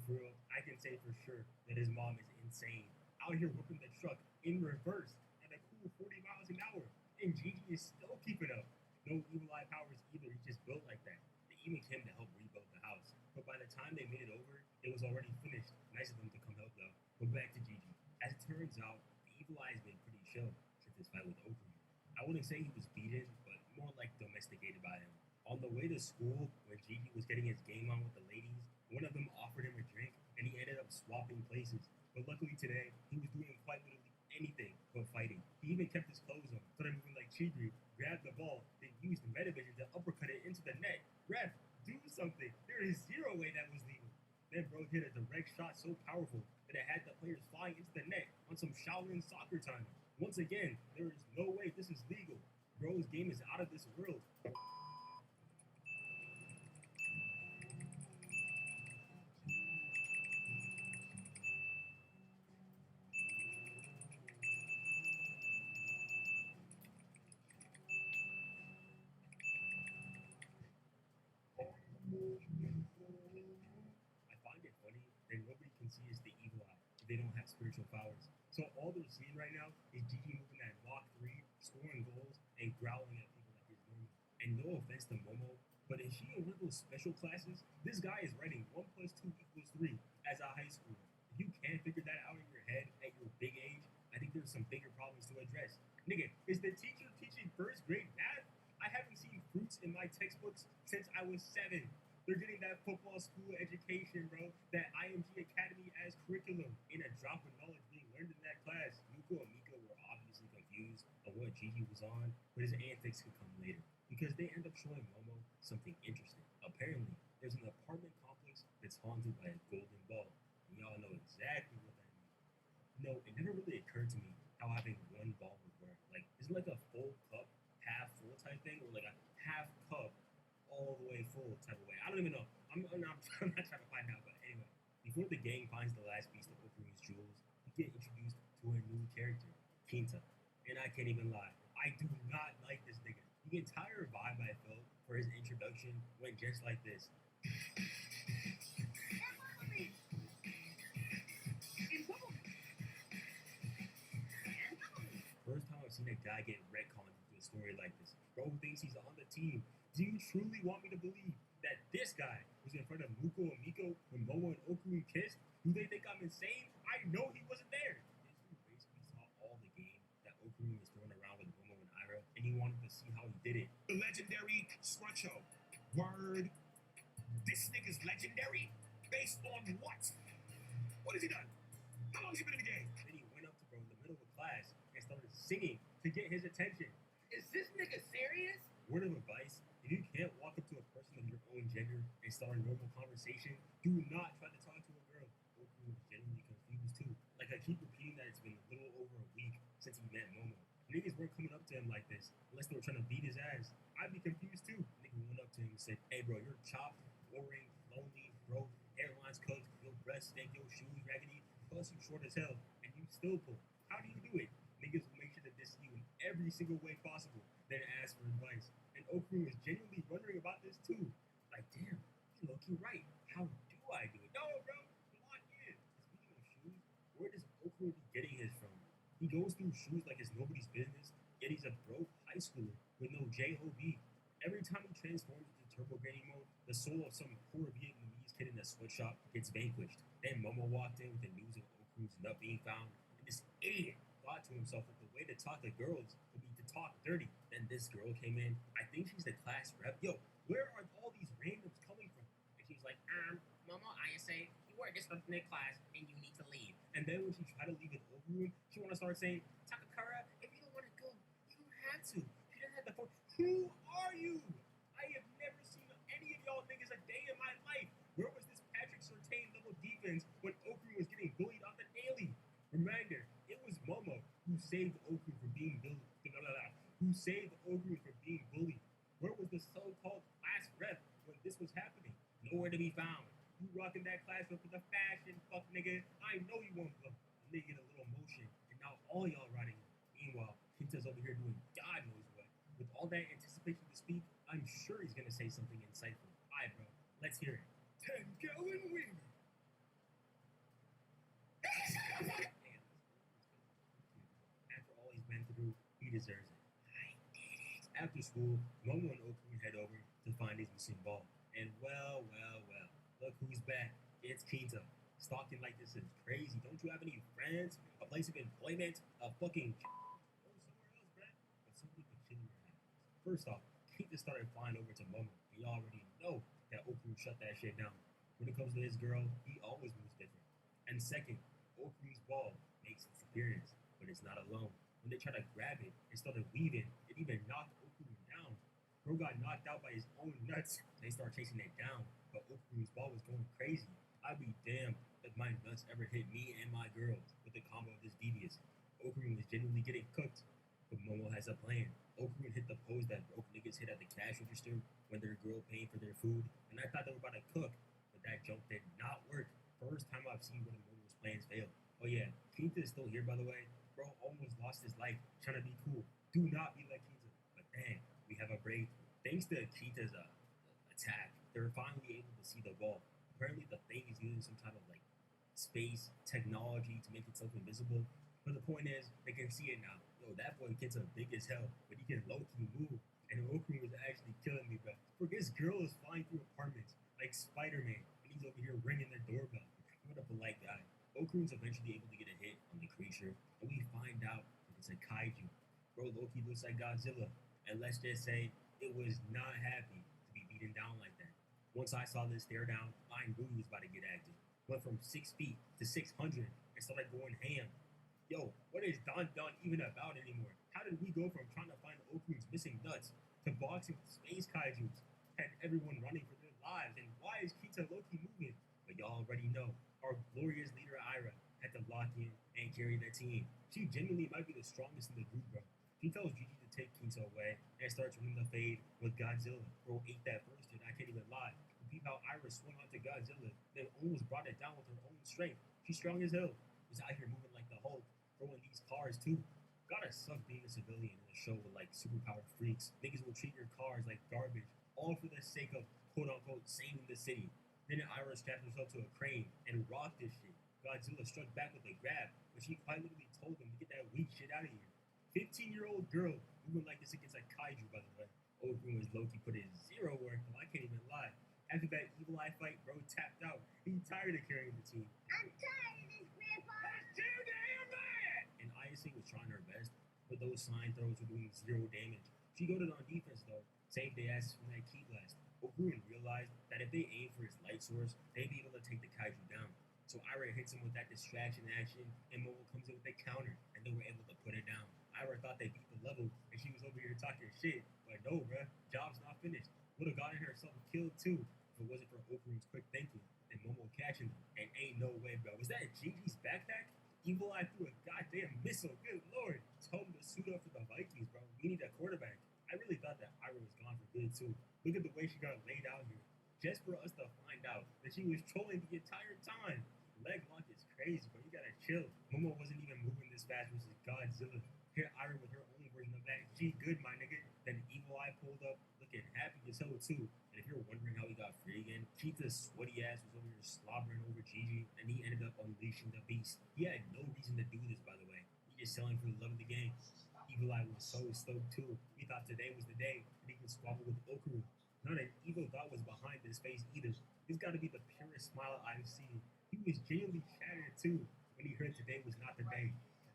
I can say for sure that his mom is insane. Out here whipping the truck in reverse at a cool 40 miles an hour. And Gigi is still keeping up. No evil eye powers either, he's just built like that. They even came to help rebuild the house. But by the time they made it over, it was already finished. Nice of them to come help though. But back to Gigi. As it turns out, the evil eye has been pretty chill since his fight with Oakley. I wouldn't say he was beaten, but more like domesticated by him. On the way to school, when Gigi was getting his game on with the ladies, one of them offered him a drink, and he ended up swapping places. But luckily today, he was doing quite literally anything but fighting. He even kept his clothes on, started moving like Chidri, grabbed the ball, then used Metavision to uppercut it into the net. Ref, do something. There is zero way that was legal. Then bro hit a direct shot so powerful that it had the players flying into the net on some Shaolin soccer time. Once again, there is no way this is legal. Bro's game is out of this world. I find it funny that nobody can see is the evil eye if they don't have spiritual powers. So all they're seeing right now is Gigi moving at Mach 3, scoring goals, and growling at people like it's normal. And no offense to Momo, but is she in one of those special classes? This guy is writing 1 + 2 = 3 as a high schooler. If you can't figure that out in your head at your big age, I think there's some bigger problems to address. Nigga, is the teacher teaching first grade math? I haven't seen fruits in my textbooks since I was 7. They're getting that football school education, bro. That IMG Academy as curriculum. In a drop of knowledge being learned in that class. Yuko and Miko were obviously confused on what Gigi was on, but his antics could come later. Because they end up showing Momo something interesting. Apparently, there's an apartment complex that's haunted by a golden ball. And y'all know exactly what that means. You know, it never really occurred to me how having one ball would work. Like, is it like a full cup, half full type thing? Or like a half cup all the way full type of way? I don't even know. I'm not trying to find out, but anyway. Before the gang finds the last piece of Okuru's jewels, we get introduced to a new character, Kinta. And I can't even lie, I do not like this nigga. The entire vibe I felt for his introduction went just like this. First time I've seen a guy get retconned into a story like this. Bro thinks he's on the team. Do you truly want me to believe that this guy was in front of Muko and Miko when Momo and Okuru kissed? Do they think I'm insane? I know he wasn't there. This dude basically saw all the game that Okuru was throwing around with Momo and Ira, and he wanted to see how he did it. The legendary Scruncho. Word. This nigga's legendary? Based on what? What has he done? How long has he been in the game? Then he went up to bro in the middle of class and started singing to get his attention. Is this nigga serious? Word of advice, if you can't walk up to a person of your own gender and start a normal conversation, do not try to talk to a girl. Goku was genuinely confused too. Like, I keep repeating that it's been a little over a week since he met Momo. Niggas weren't coming up to him like this unless they were trying to beat his ass. I'd be confused too. Nigga went up to him and said, hey bro, you're chopped, boring, lonely, broke, airlines cooked, your breasts stink, your shoes raggedy, plus you short as hell, and you still pull. How do you do it? Niggas will make sure to diss you in every single way possible, then ask for advice. And Okuru is genuinely wondering about this too. Like, damn, you low-key right. How do I do it? No, bro, lock in. Speaking of shoes, where does Okuru be getting his from? He goes through shoes like it's nobody's business, yet he's a broke high schooler with no JOB. Every time he transforms into Turbo Granny mode, the soul of some poor Vietnamese kid in a sweatshop gets vanquished. Then Momo walked in with the news of Okuru's nut being found, And this idiot thought to himself that the way to talk to girls would be to talk dirty. Then this girl came in. I think she's the class rep. Yo, where are all these randoms coming from? And she's like, Mama, I say you wear this from the class and you need to leave. And then when she tried to leave an over room, she want to start saying, Takakura, if you don't want to go, you don't have to. She doesn't have the phone. Who are you? I have never seen any of y'all niggas a day in my life. Where was this Patrick Surtain level defense when Okru was getting bullied on the daily? Reminder, it was Momo who saved Okru from being bullied. Who saved Okru from being bullied. Where was the so-called class rep when this was happening? Nowhere to be found. You rocking that class rep with the fashion, fuck nigga. I know you won't go. And they get a little motion, and now all y'all riding. Meanwhile, Kinta's over here doing God knows what. With all that anticipation to speak, I'm sure he's gonna say something insightful. Alright, bro, let's hear it. 10-gallon wiener. After all he's been through, he deserves it. I did it. After school, Momo and Okun head over to find his missing ball. And well, look who's back. It's Kita. Stalking like this is crazy. Don't you have any friends? A place of employment? A fucking... Go somewhere else, man. But something peculiar happens. First off, Kita started flying over to Momo. We already know that Okun shut that shit down. When it comes to his girl, he always moves different. And second, Okun's ball makes its appearance, but it's not alone. When they try to grab it and started weaving, it even knocked Okun down. Bro got knocked out by his own nuts. They start chasing it down, but Okun's ball was going crazy. I'd be damned if my nuts ever hit me and my girl with the combo of this devious. Okun was genuinely getting cooked, but Momo has a plan. Okun hit the pose that broke niggas hit at the cash register when their girl paying for their food, and I thought they were about to cook, but that joke did not work. First time I've seen one of Momo's plans fail. Oh yeah, Keita is still here, by the way. Bro almost lost his life trying to be cool. Do not be like Keita. But dang, we have a breakthrough. Thanks to Keita's attack, they're finally able to see the ball. Apparently the thing is using some kind of like space technology to make itself invisible. But the point is, they can see it now. Yo, that boy gets a big as hell, but he can low-key move. And Okun was actually killing me, bro. For this girl is flying through apartments like Spider-Man, and he's over here ringing the doorbell. What a polite guy. Okun's eventually able to get a hit on the creature, and we find out that it's a kaiju. Bro, Loki looks like Godzilla, and let's just say it was not happy to be beaten down like that. Once I saw this stare down, I knew he was about to get active. Went from 6 feet to 600 and started going ham. Yo, what is Don even about anymore? How did we go from trying to find Okun's missing nuts to boxing with space kaijus? Had everyone running for their lives, and why is Kita Loki moving? But y'all already know, our glorious leader Ira had to lock in and carry the team. She genuinely might be the strongest in the group, bro. She tells Gigi to take Kita away and starts running the fade with Godzilla. Bro ate that first hit, I can't even lie. Peep how Ira swung onto Godzilla, then almost brought it down with her own strength. She's strong as hell. She's out here moving like the Hulk, throwing these cars too. Gotta suck being a civilian in a show with like superpowered freaks. Niggas will treat your cars like garbage, all for the sake of quote unquote saving the city. Then Ira strapped herself to a crane and rocked this shit. Godzilla struck back with a grab, but she quite literally told him to get that weak shit out of here. 15-year-old girl moving like this against a kaiju, by the way. Okun was low-key put in zero work, though I can't even lie. After that evil eye fight, bro tapped out. He tired of carrying the team. I'm tired of this, Grandpa. That's too damn bad. And Icing was trying her best, but those sign throws were doing zero damage. She goaded on defense though, saved their asses from that key blast. Okun realized that if they aim for his light source, they'd be able to take the kaiju down. So Ira hits him with that distraction action, and Momo comes in with a counter, and they were able to put it down. Ira thought they beat the level, and she was over here talking shit, but no, bruh, job's not finished. Would have gotten herself killed too if it wasn't for Okun's quick thinking and Momo catching them. And ain't no way, bro. Was that Gigi's backpack? Evil Eye threw a goddamn missile. Good lord. Told him to suit up for the Vikings, bro. We need a quarterback. I really thought that Ira was gone for good too. Look at the way she got laid out here. Just for us to find out that she was trolling the entire time. Leg lock is crazy, bro. You gotta chill. Momo wasn't even moving this fast versus Godzilla. Here Ira with her own version of that. G good, my nigga. Then Evil Eye pulled up, looking happy as hell too. And if you're wondering how he got free again, Keita's sweaty ass was over here slobbering over Gigi, and he ended up unleashing the beast. He had no reason to do this, by the way. He just selling for the love of the game. Evil Eye was so stoked too. He thought today was the day that he could squabble with Okuru. Not an evil thought was behind his face either. He's got to be the purest smile I've seen. He was genuinely shattered too when he heard today was not the day.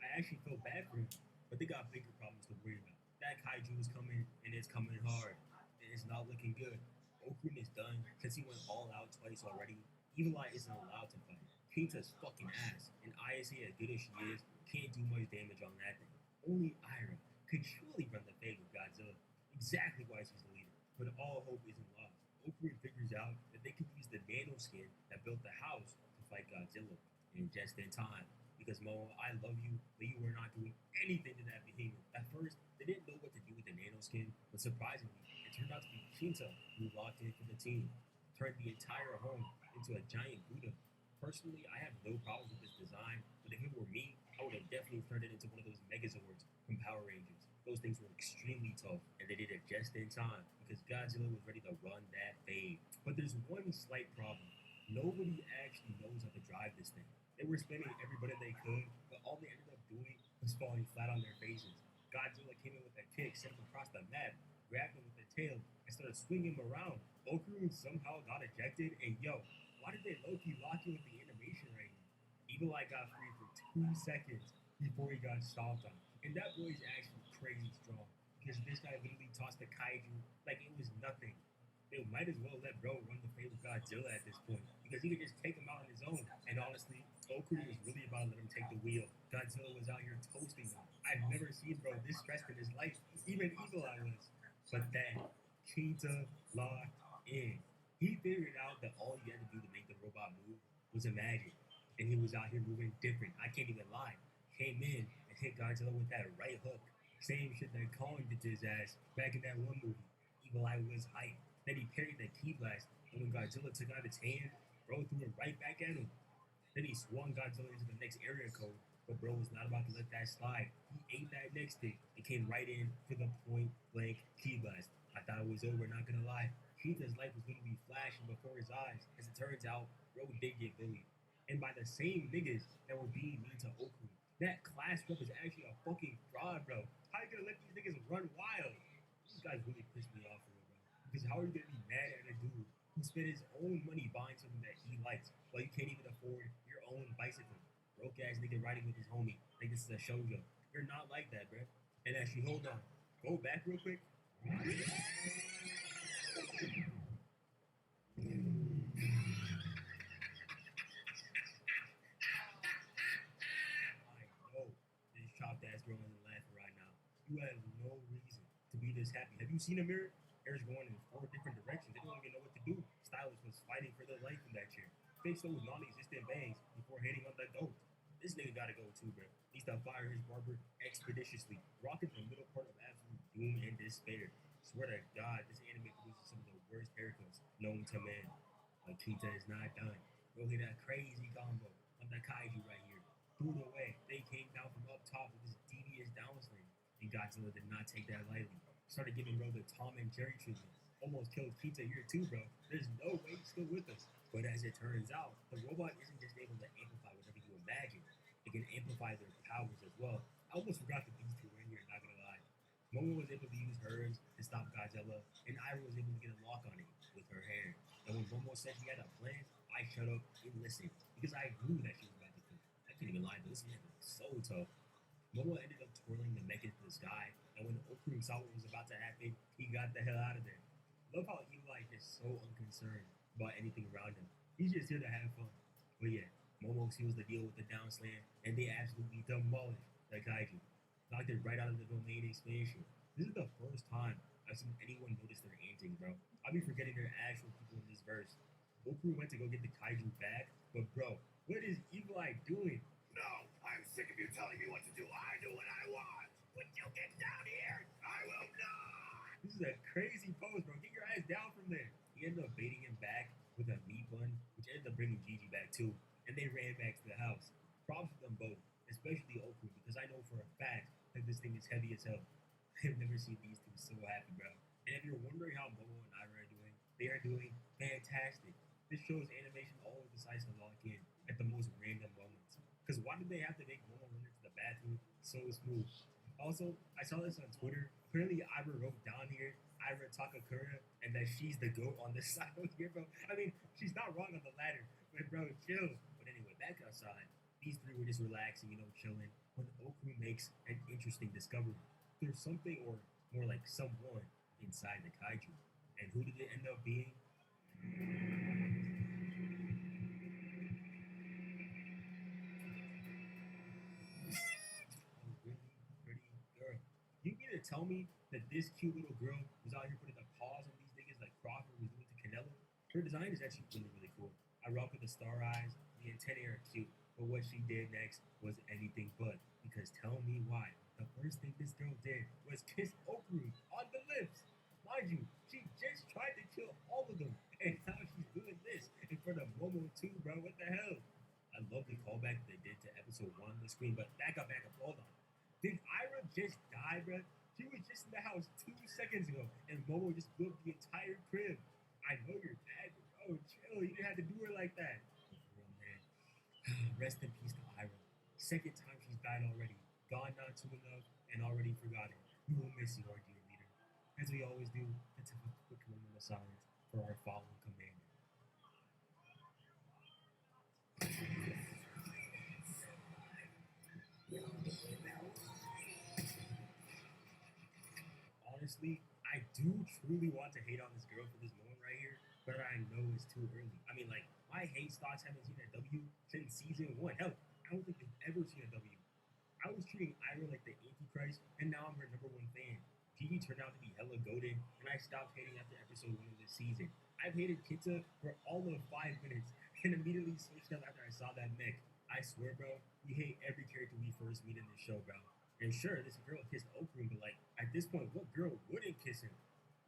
I actually felt bad for him, but they got bigger problems to worry about. That kaiju is coming, and it's coming hard. And it's not looking good. Okrun is done since he went all out twice already. Evil Eye isn't allowed to fight. Kinta's fucking ass, and Ayase, as good as she is, can't do much damage on that thing. Only Ira could surely run the fade with Godzilla. Exactly why she's the leader. But all hope isn't lost. Okrun figures out that they can use the nanoskin that built the house to fight Godzilla. And just in time. Because Momo, I love you, but you were not doing anything to that behemoth. At first, they didn't know what to do with the nanoskin, but surprisingly, it turned out to be Kinta who locked in for the team. Turned the entire home into a giant Buddha. Personally, I have no problems with this design, but if it were me, I would have definitely turned it into one of those Megazords from Power Rangers. Those things were extremely tough, and they did it just in time, because Godzilla was ready to run that fade. But there's one slight problem. Nobody actually knows how to drive this thing. They were spinning every bit they could, but all they ended up doing was falling flat on their faces. Godzilla came in with a kick, sent him across the map, grabbed him with the tail, and started swinging him around. Okrun somehow got ejected, and yo, why did they low-key lock you with the animation right here? Evil Eye got free for 2 seconds before he got stomped on. And that boy is actually crazy strong, because this guy literally tossed the kaiju like it was nothing. They might as well let bro run the fade with Godzilla at this point, because he could just take him out on his own. And honestly, Okrun was really about to let him take the wheel. Godzilla was out here toasting him. I've never seen bro this stressed in his life. Even Evil Eye was. But then, Kinta locked in. He figured out that all you had to do to make the robot move was imagine. And he was out here moving different. I can't even lie. Came in and hit Godzilla with that right hook. Same shit that Kong did to his ass back in that one movie. Evil Eye was hype. Then he parried the key blast, and when Godzilla took out his hand, bro threw it right back at him. Then he swung Godzilla into the next area code, but bro was not about to let that slide. He ate that next hit and came right in for the point blank key blast. I thought it was over, not gonna lie. Keita's life was gonna be flashing before his eyes. As it turns out, bro did get bullied. And by the same niggas that were being mean to Okrun. That class rep is actually a fucking fraud, bro. How you gonna let these niggas run wild? These guys really pissed me off for real, bro. Because how are you gonna be mad at a dude who spent his own money buying something that he likes, while you can't even afford your own bicycle? Broke ass nigga riding with his homie like this is a shoujo. You're not like that, bro. And actually, hold on. Go back real quick. I know this chopped ass girl isn't laughing right now. You have no reason to be this happy. Have you seen a mirror? Hair's going in 4 different directions. They don't even know what to do. Stylist was fighting for their life in that chair. Fixed those non-existent bangs before hitting on the goat. This nigga gotta go too, bro. Needs to fire his barber expeditiously. Rocking the middle part of absolute doom and despair. Swear to God, this anime produces some of the worst haircuts known to man. But Kita is not done. Bro hit that crazy combo on the kaiju right here. Threw it away. They came down from up top with this devious downswing. And Godzilla did not take that lightly. Started giving bro the Tom and Jerry treatment. Almost killed Kita here too, bro. There's no way he's still with us. But as it turns out, the robot isn't just able to amplify whatever you imagine. It can amplify their powers as well. I almost forgot that these two were in here, not gonna lie. Momo was able to use hers to stop Godzilla, and Ira was able to get a lock on it with her hair. And when Momo said she had a plan, I shut up and listened, because I knew that she was about to kill. I can't even lie, but this man was so tough. Momo ended up twirling the mech into the sky, and when Okrun saw what was about to happen, he got the hell out of there. Love how Eli is so unconcerned about anything around him. He's just here to have fun. But yeah, Momo seals the deal with the down slam, and they absolutely demolished the kaiju. Knocked it right out of the domain expansion. This is the first time I've seen anyone notice their antics, bro. I'll be forgetting their actual people in this verse. Okrun went to go get the kaiju back, but bro, what is Evil Eye doing? No, I'm sick of you telling me what to do. I do what I want. When you get down here, I will not. This is a crazy pose, bro. Get your ass down from there. He ended up baiting him back with a meat bun, which ended up bringing Gigi back too, and they ran back to the house. Props to them both, especially Okrun, because I know for a fact that this thing is heavy as hell. I've never seen these two so happy, bro. And if you're wondering how Momo and Ira are doing, they are doing fantastic. This shows animation always decides to lock in at the most random moments. Because why did they have to make Momo run into the bathroom so smooth? Also, I saw this on Twitter. Apparently, Ira wrote down here, Ira Takakura, and that she's the goat on this side over here, bro. I mean, she's not wrong on the ladder, but bro, chill. But anyway, back outside. These three were just relaxing, chilling. when Okru makes an interesting discovery. There's something, or more like someone, inside the kaiju. And who did it end up being? A really pretty girl. You mean to tell me that this cute little girl was out here putting the paws on these niggas like Crawford was doing to Canelo? Her design is actually really, really cool. I rock with the star eyes, the antennae are cute, but what she did next was anything but. Because tell me why. The first thing this girl did was kiss Okru on the lips. Mind you, she just tried to kill all of them, and now she's doing this in front of Momo too, bro. What the hell? I love the callback they did to episode 1 on the screen, but back up, hold on. Did Ira just die, bro? She was just in the house 2 seconds ago, and Momo just blew up the entire crib. I know you're bad, but bro, chill. You didn't have to do her like that. For real, man. Rest in peace to Ira. Second time she's died already. Gone not soon enough, and already forgotten. We will miss you, our dear leader. As we always do, let's have a quick moment of silence for our fallen commander. Honestly, I do truly want to hate on this girl for this moment right here, but I know it's too early. I mean, like, my hate stocks haven't seen a W since season 1. Hell, I don't think they've ever seen a W. I was treating Ira like the Antichrist, and now I'm her #1 fan. Gigi turned out to be hella goated, and I stopped hating after episode 1 of this season. I've hated Kitsa for all of 5 minutes, and immediately switched up after I saw that mech. I swear, bro, we hate every character we first meet in this show, bro. And sure, this girl kissed Okru, but like, at this point, what girl wouldn't kiss him?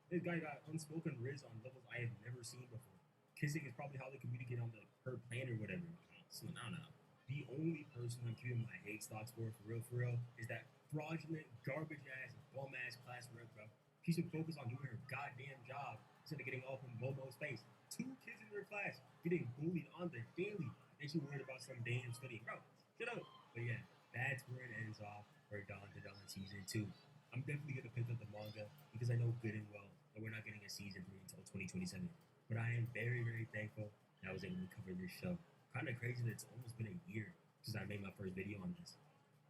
This guy got unspoken riz on levels I have never seen before. Kissing is probably how they communicate on the per plane or whatever. So no. The only person I'm keeping my hate stocks for real, is that fraudulent, garbage ass, bum ass class rep, bro. She should focus on doing her goddamn job instead of getting all from Momo's face. 2 kids in her class getting bullied on the daily. And she worried about some damn studying. Bro, shut up. But yeah, that's where it ends off for Dawn to Dawn season 2. I'm definitely gonna pick up the manga because I know good and well that we're not getting a season 3 until 2027. But I am very, very thankful that I was able to cover this show. Kind of crazy that it's almost been a year since I made my first video on this.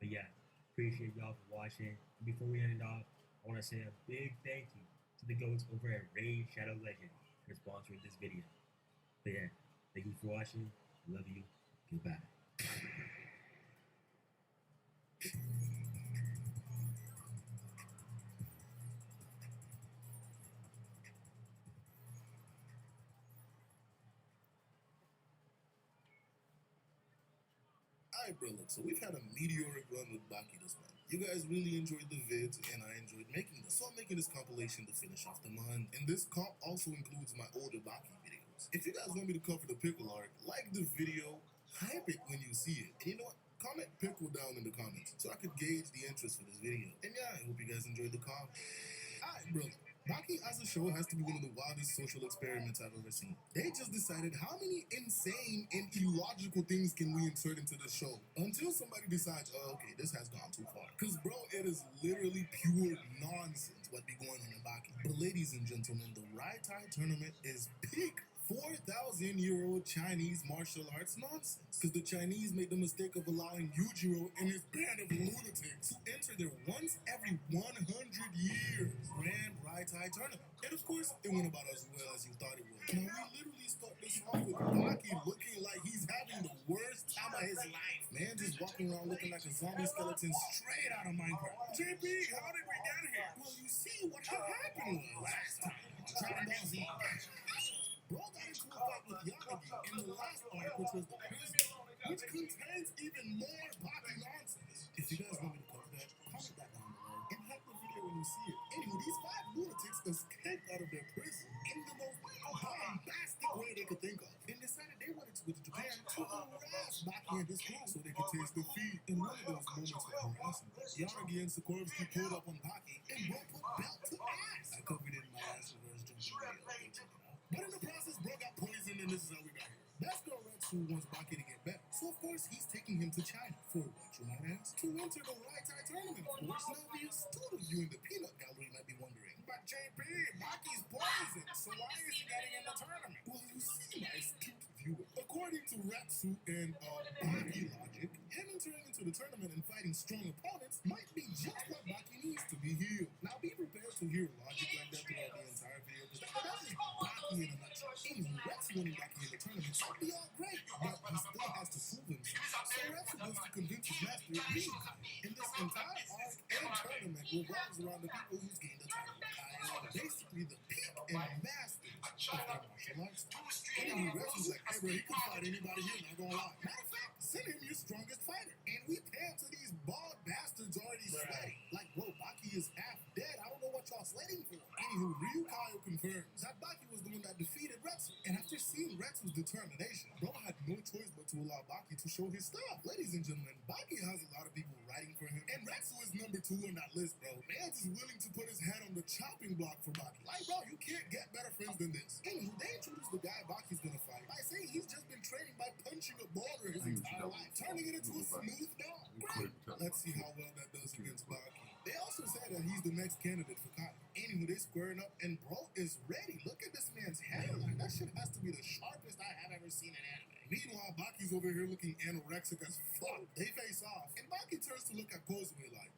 But yeah, appreciate y'all for watching. And before we end off, I want to say a big thank you to the goats over at Raid Shadow Legend for sponsoring this video. But yeah, thank you for watching. Love you. Goodbye. Alright, bro, look, so we've had a meteoric run with Baki this month. You guys really enjoyed the vids, and I enjoyed making this. So I'm making this compilation to finish off the month. And this comp also includes my older Baki videos. If you guys want me to cover the pickle arc, like the video, hype it when you see it. And you know what? Comment pickle down in the comments so I could gauge the interest for this video. And yeah, I hope you guys enjoyed the comp. Alright, bro. Baki as a show has to be one of the wildest social experiments I've ever seen. They just decided how many insane and illogical things can we insert into the show until somebody decides, oh, okay, this has gone too far. Because, bro, it is literally pure nonsense what be going on in Baki. But ladies and gentlemen, the Rai Tai tournament is peak 4,000-year-old Chinese martial arts nonsense. Because the Chinese made the mistake of allowing Yujiro and his band of lunatics to enter their once every 100 years Grand Rai Tai tournament. And of course, it went about as well as you thought it would. Now, we literally start this off with Baki looking like he's having the worst time of his life. Man just walking around looking like a zombie skeleton straight out of Minecraft. JP, how did we get here? Well, you see, what happened was last time on Dragon Ball Z, Bro got into a fight with Yanagi in the last arc, which was the prison, which contains even more Baki nonsense. If you guys want me to cover that, comment that down below and like the video when you see it. Anyway, these 5 lunatics escaped out of their prison in the most bombastic way they could think of, and decided they wanted to go to Japan to harass Baki and his crew so they could taste defeat. In one of those moments of harassment, Yanagi and Sikorsky pulled up on Baki and Bro put belt to ass. I covered it in my ass reverse jumping video. But in the process, Bro got poisoned, and this is how we got here. Best girl Retsu wants Baki to get better, so of course he's taking him to China. For what, you might ask? To enter the Rai Tai tournament, of course. Now the astute of you in the peanut gallery might be wondering, but JP, Baki's poisoned, so why is he getting in the tournament? Well, you see, my astute viewer, according to Retsu and Baki logic, him entering into the tournament and fighting fighting strong opponents might be just what Baki needs to be healed. Now be prepared to hear logic like that throughout the entire video, because that's just Baki in a nutshell. Anywho, Rex winning Baki in the tournament might be all great, but he still has to prove himself. So Rex goes to convince his master Ryu. And this entire arc and tournament revolves around the people who's gained the title of Kyle, basically the peak and masters of their martial arts. Anywho, Rex is like, hey bro, he can fight anybody here, not gonna lie. Matter of fact, send him your strongest fighter. And we pan to these bald bastards already sweating. Like, bro, Baki is half dead. I don't know what y'all sweating for. Anywho, Ryu Kyle confirms that Baki was the one that defeated Retsu. And after seeing Retsu's determination, bro had no choice but to allow Baki to show his stuff. Ladies and gentlemen, Baki has a lot of people writing for him. And Retsu is number 2 on that list, bro. Mans is willing to put his head on the chopping block for Baki. Like, bro, you can't get better friends than this. Anywho, they introduced the guy Baki's gonna fight by saying he's just been training by punching a boulder his entire life, turning it into a smooth dog. Great. Let's see how well that does against Baki. They also said that he's the next candidate for Kyle. Anywho, they squaring up, and bro is ready. Look at this man's hairline. That shit has to be the sharpest I have ever seen in anime. Meanwhile, Baki's over here looking anorexic as fuck. They face off, and Baki turns to look at Kozue like,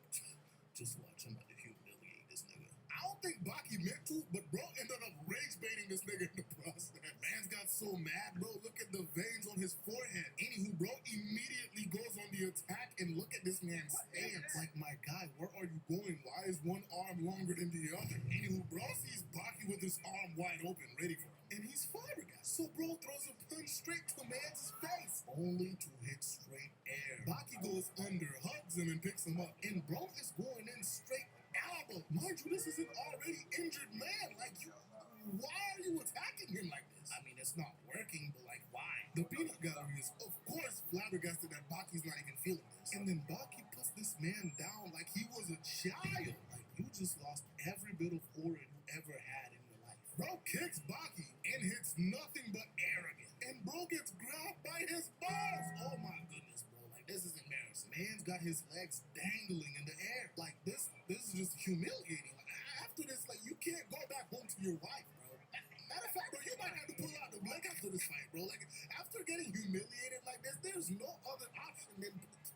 just watch, I'm about to humiliate this nigga. I don't think Baki meant to, but bro ended up rage baiting this nigga in the process. Man's got so mad, bro. Look at the veins on his forehead. Anywho, bro immediately goes on the attack, and look at this man's stance. Like, my guy, where are you going? Why is one arm longer than the other? Anywho, bro sees Baki with his arm wide open, ready for him. And he's flabbergasted. So bro throws a punch straight to man's face, only to hit straight air. Baki goes under, hugs him, and picks him up. And bro is going in straight elbow. Mind you, this is an already injured man. Like, why are you attacking him like this? I mean, it's not working, but like, why? The peanut gallery is, of course, flabbergasted that Baki's not even feeling this. And then Baki puts this man down like he was a child. Like, you just lost every bit of aura you ever had in your life. Bro kicks Baki and hits nothing but air again. And bro gets grabbed by his balls. Oh my goodness, bro. Like, this is embarrassing. Man's got his legs dangling in the air. Like, this is just humiliating. Like, after this, like, you can't go back home to your wife, bro. Matter of fact, bro, you might have to pull out the leg after this fight, bro. Like, after getting humiliated like this, there's no other option than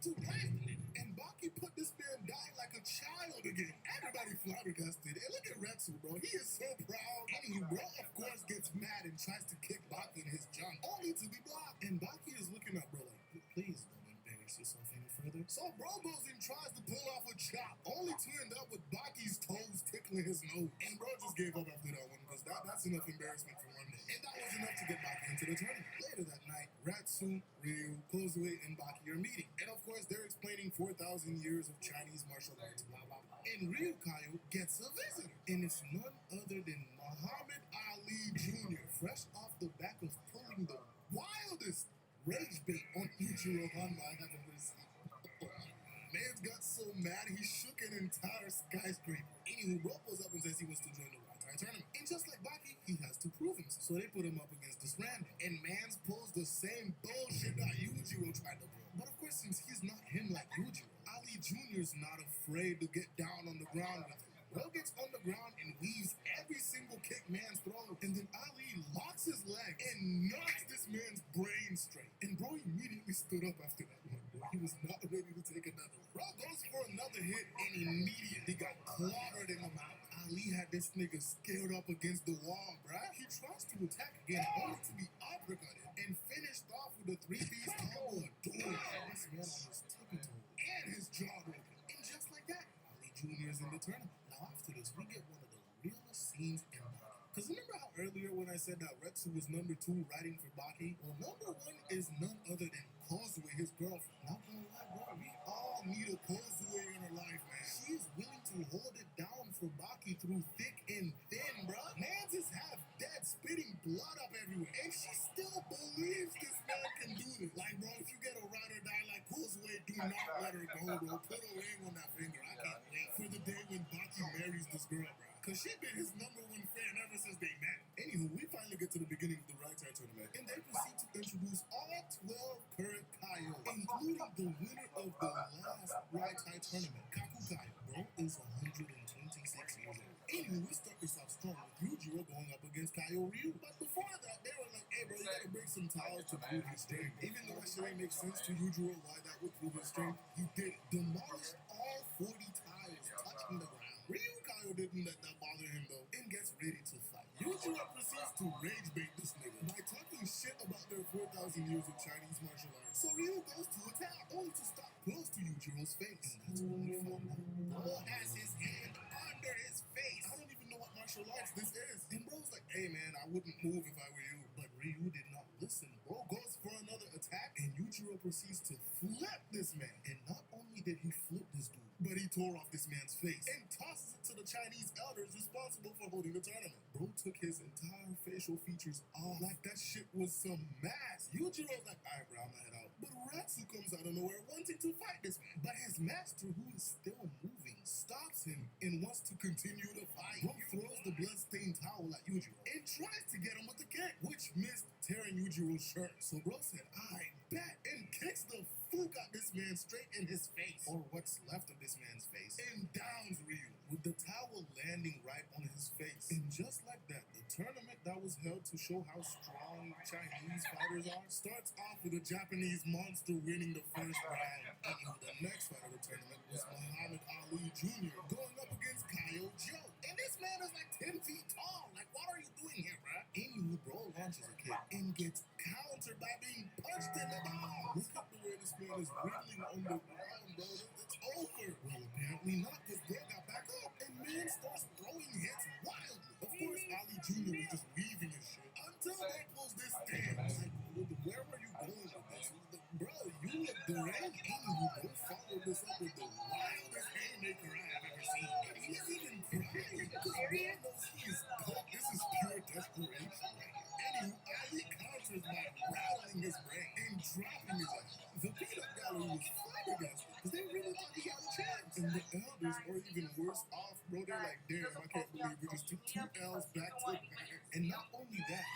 to blast him. And Baki put this man down like a child again. Everybody flabbergasted. And look at Retsu, bro. He is so proud. Anywho, bro, of course, gets mad and tries to kick Baki in his junk, only to be blocked. And Baki is looking up, bro, like, please don't embarrass yourself any further. So bro goes and tries to pull off a chop, only to end up with Baki's toes tickling his nose. And bro just gave up after that one, because that's enough embarrassment for one day. And that was enough to get Baki into the tournament. Later that night, Ratsu, Ryu, Kozue, and Baki are meeting. And of course, they're explaining 4,000 years of Chinese martial arts, blah, blah, blah. And Ryu Kaio gets a visitor. And it's none other than Muhammad Ali Jr., fresh off the back of pulling the wildest rage bait on Ichiro Hanma I have ever seen. Man's got so mad he shook an entire skyscraper. Anywho, bro goes up and says he wants to join the Ratai tournament. And just like Baki, he has to prove himself. So they put him up against this random. And Mans pulls the same bullshit that Yujiro tried to pull. But of course, since he's not him like Yujiro, Ali Jr.'s not afraid to get down on the ground with him. Bro gets on the ground and weaves every single kick Mans throws. And then Ali locks his leg and knocks this man's brain straight. And bro immediately stood up after that. He was not ready to take another one. Bro goes for another hit and immediately got clobbered in the mouth. Ali had this nigga scared up against the wall, bruh. He tries to attack again, only to be uppercutted and finished off with a 3-piece combo. Dude, this man on his tippy toe and his jaw broken. And just like that, Ali Jr. is in the tournament. Now after this, we get one of the realest scenes in Baki. Because remember how earlier when I said that Retsu was number 2 writing for Baki? Well, number 1 is none other than Kozue, his girlfriend. Not gonna lie, bro, we all need a Kozue in our life, man. She is willing to hold it down for Baki through thick and thin, bro. Mans is half dead, spitting blood up everywhere. And she still believes this man can do this. Like, bro, if you get a ride or die like Kozue, do not let her go, bro. Put a ring on that finger. I can't wait for the day when Baki marries this girl, bro. Because she been his number 1 fan ever since they met. Anywho, we finally get to the beginning of the Ratai tournament, and they proceed to introduce all 12 current Kaio, including the winner of the last Ratai tournament, Kaku Kaio. Bro is 126 years old. Anywho, we start this off strong with Yujiro going up against Kaio Ryu. But before that, they were like, hey bro, you gotta break some tiles to prove his strength. Even though that shit ain't make sense to Yujiro why that would prove his strength, he did. Demolished all 40 tiles, touching the ground. Ryukayo didn't let that bother him though, and gets ready to fight. Yujiro proceeds to rage bait this nigga by talking shit about their 4,000 years of Chinese martial arts. So Ryu goes to attack, only to stop close to Yujiro's face. And that's when we found out Bro has his hand under his face. I don't even know what martial arts this is. And bro's like, hey man, I wouldn't move if I were you. But Ryu did not listen. Bro goes for another attack, and Yujiro proceeds to flip this man. And not only did he flip this dude, but he tore off this man's face and tosses it to the Chinese elders responsible for holding the tournament. Bro took his entire facial features off like that shit was some mask. Yujiro's like, alright bro, I'm gonna head out. But Ratsu comes out of nowhere wanting to fight this man. But his master, who is still moving, stops him and wants to continue the fight. Bro throws the blood-stained towel at Yujiro and tries to get him with the kick, which missed, tearing Yujiro's shirt. So bro said, I bet, and kicks the fuck out this man straight in his face, or what's left of this man's face, and downs Ryu, with the towel landing right on his face. And just like that, the tournament that was held to show how strong Chinese fighters are starts off with a Japanese monster winning the first round. And the next fight of the tournament was Muhammad Ali Jr. going up against Kaio Joe. And this man is like 10 feet tall. Like, what are you doing here, bruh? Anywho, bro launches a kick and gets countered by being punched in the balls. Look at the way this man is wriggling on the ground, bro. It's over. Well, apparently not, because bro got back up and man starts throwing hits wildly. Of course, Ali Jr. was just weaving his shit until they pulls this dance. Like, where were you going with this? Bro, you look deranged. Anywho, bro followed this up with the wildest haymaker I have ever seen. And he's even crying because bro knows he is caught. This is pure desperation. Anywho, Ali counters by rattling his brain and dropping his ass. The peanut gallery was flabbergasted because they really thought he had a chance. And the elders are even worse off, bro. They're like, damn, I can't believe we just took 2 L's back to back. And not only that,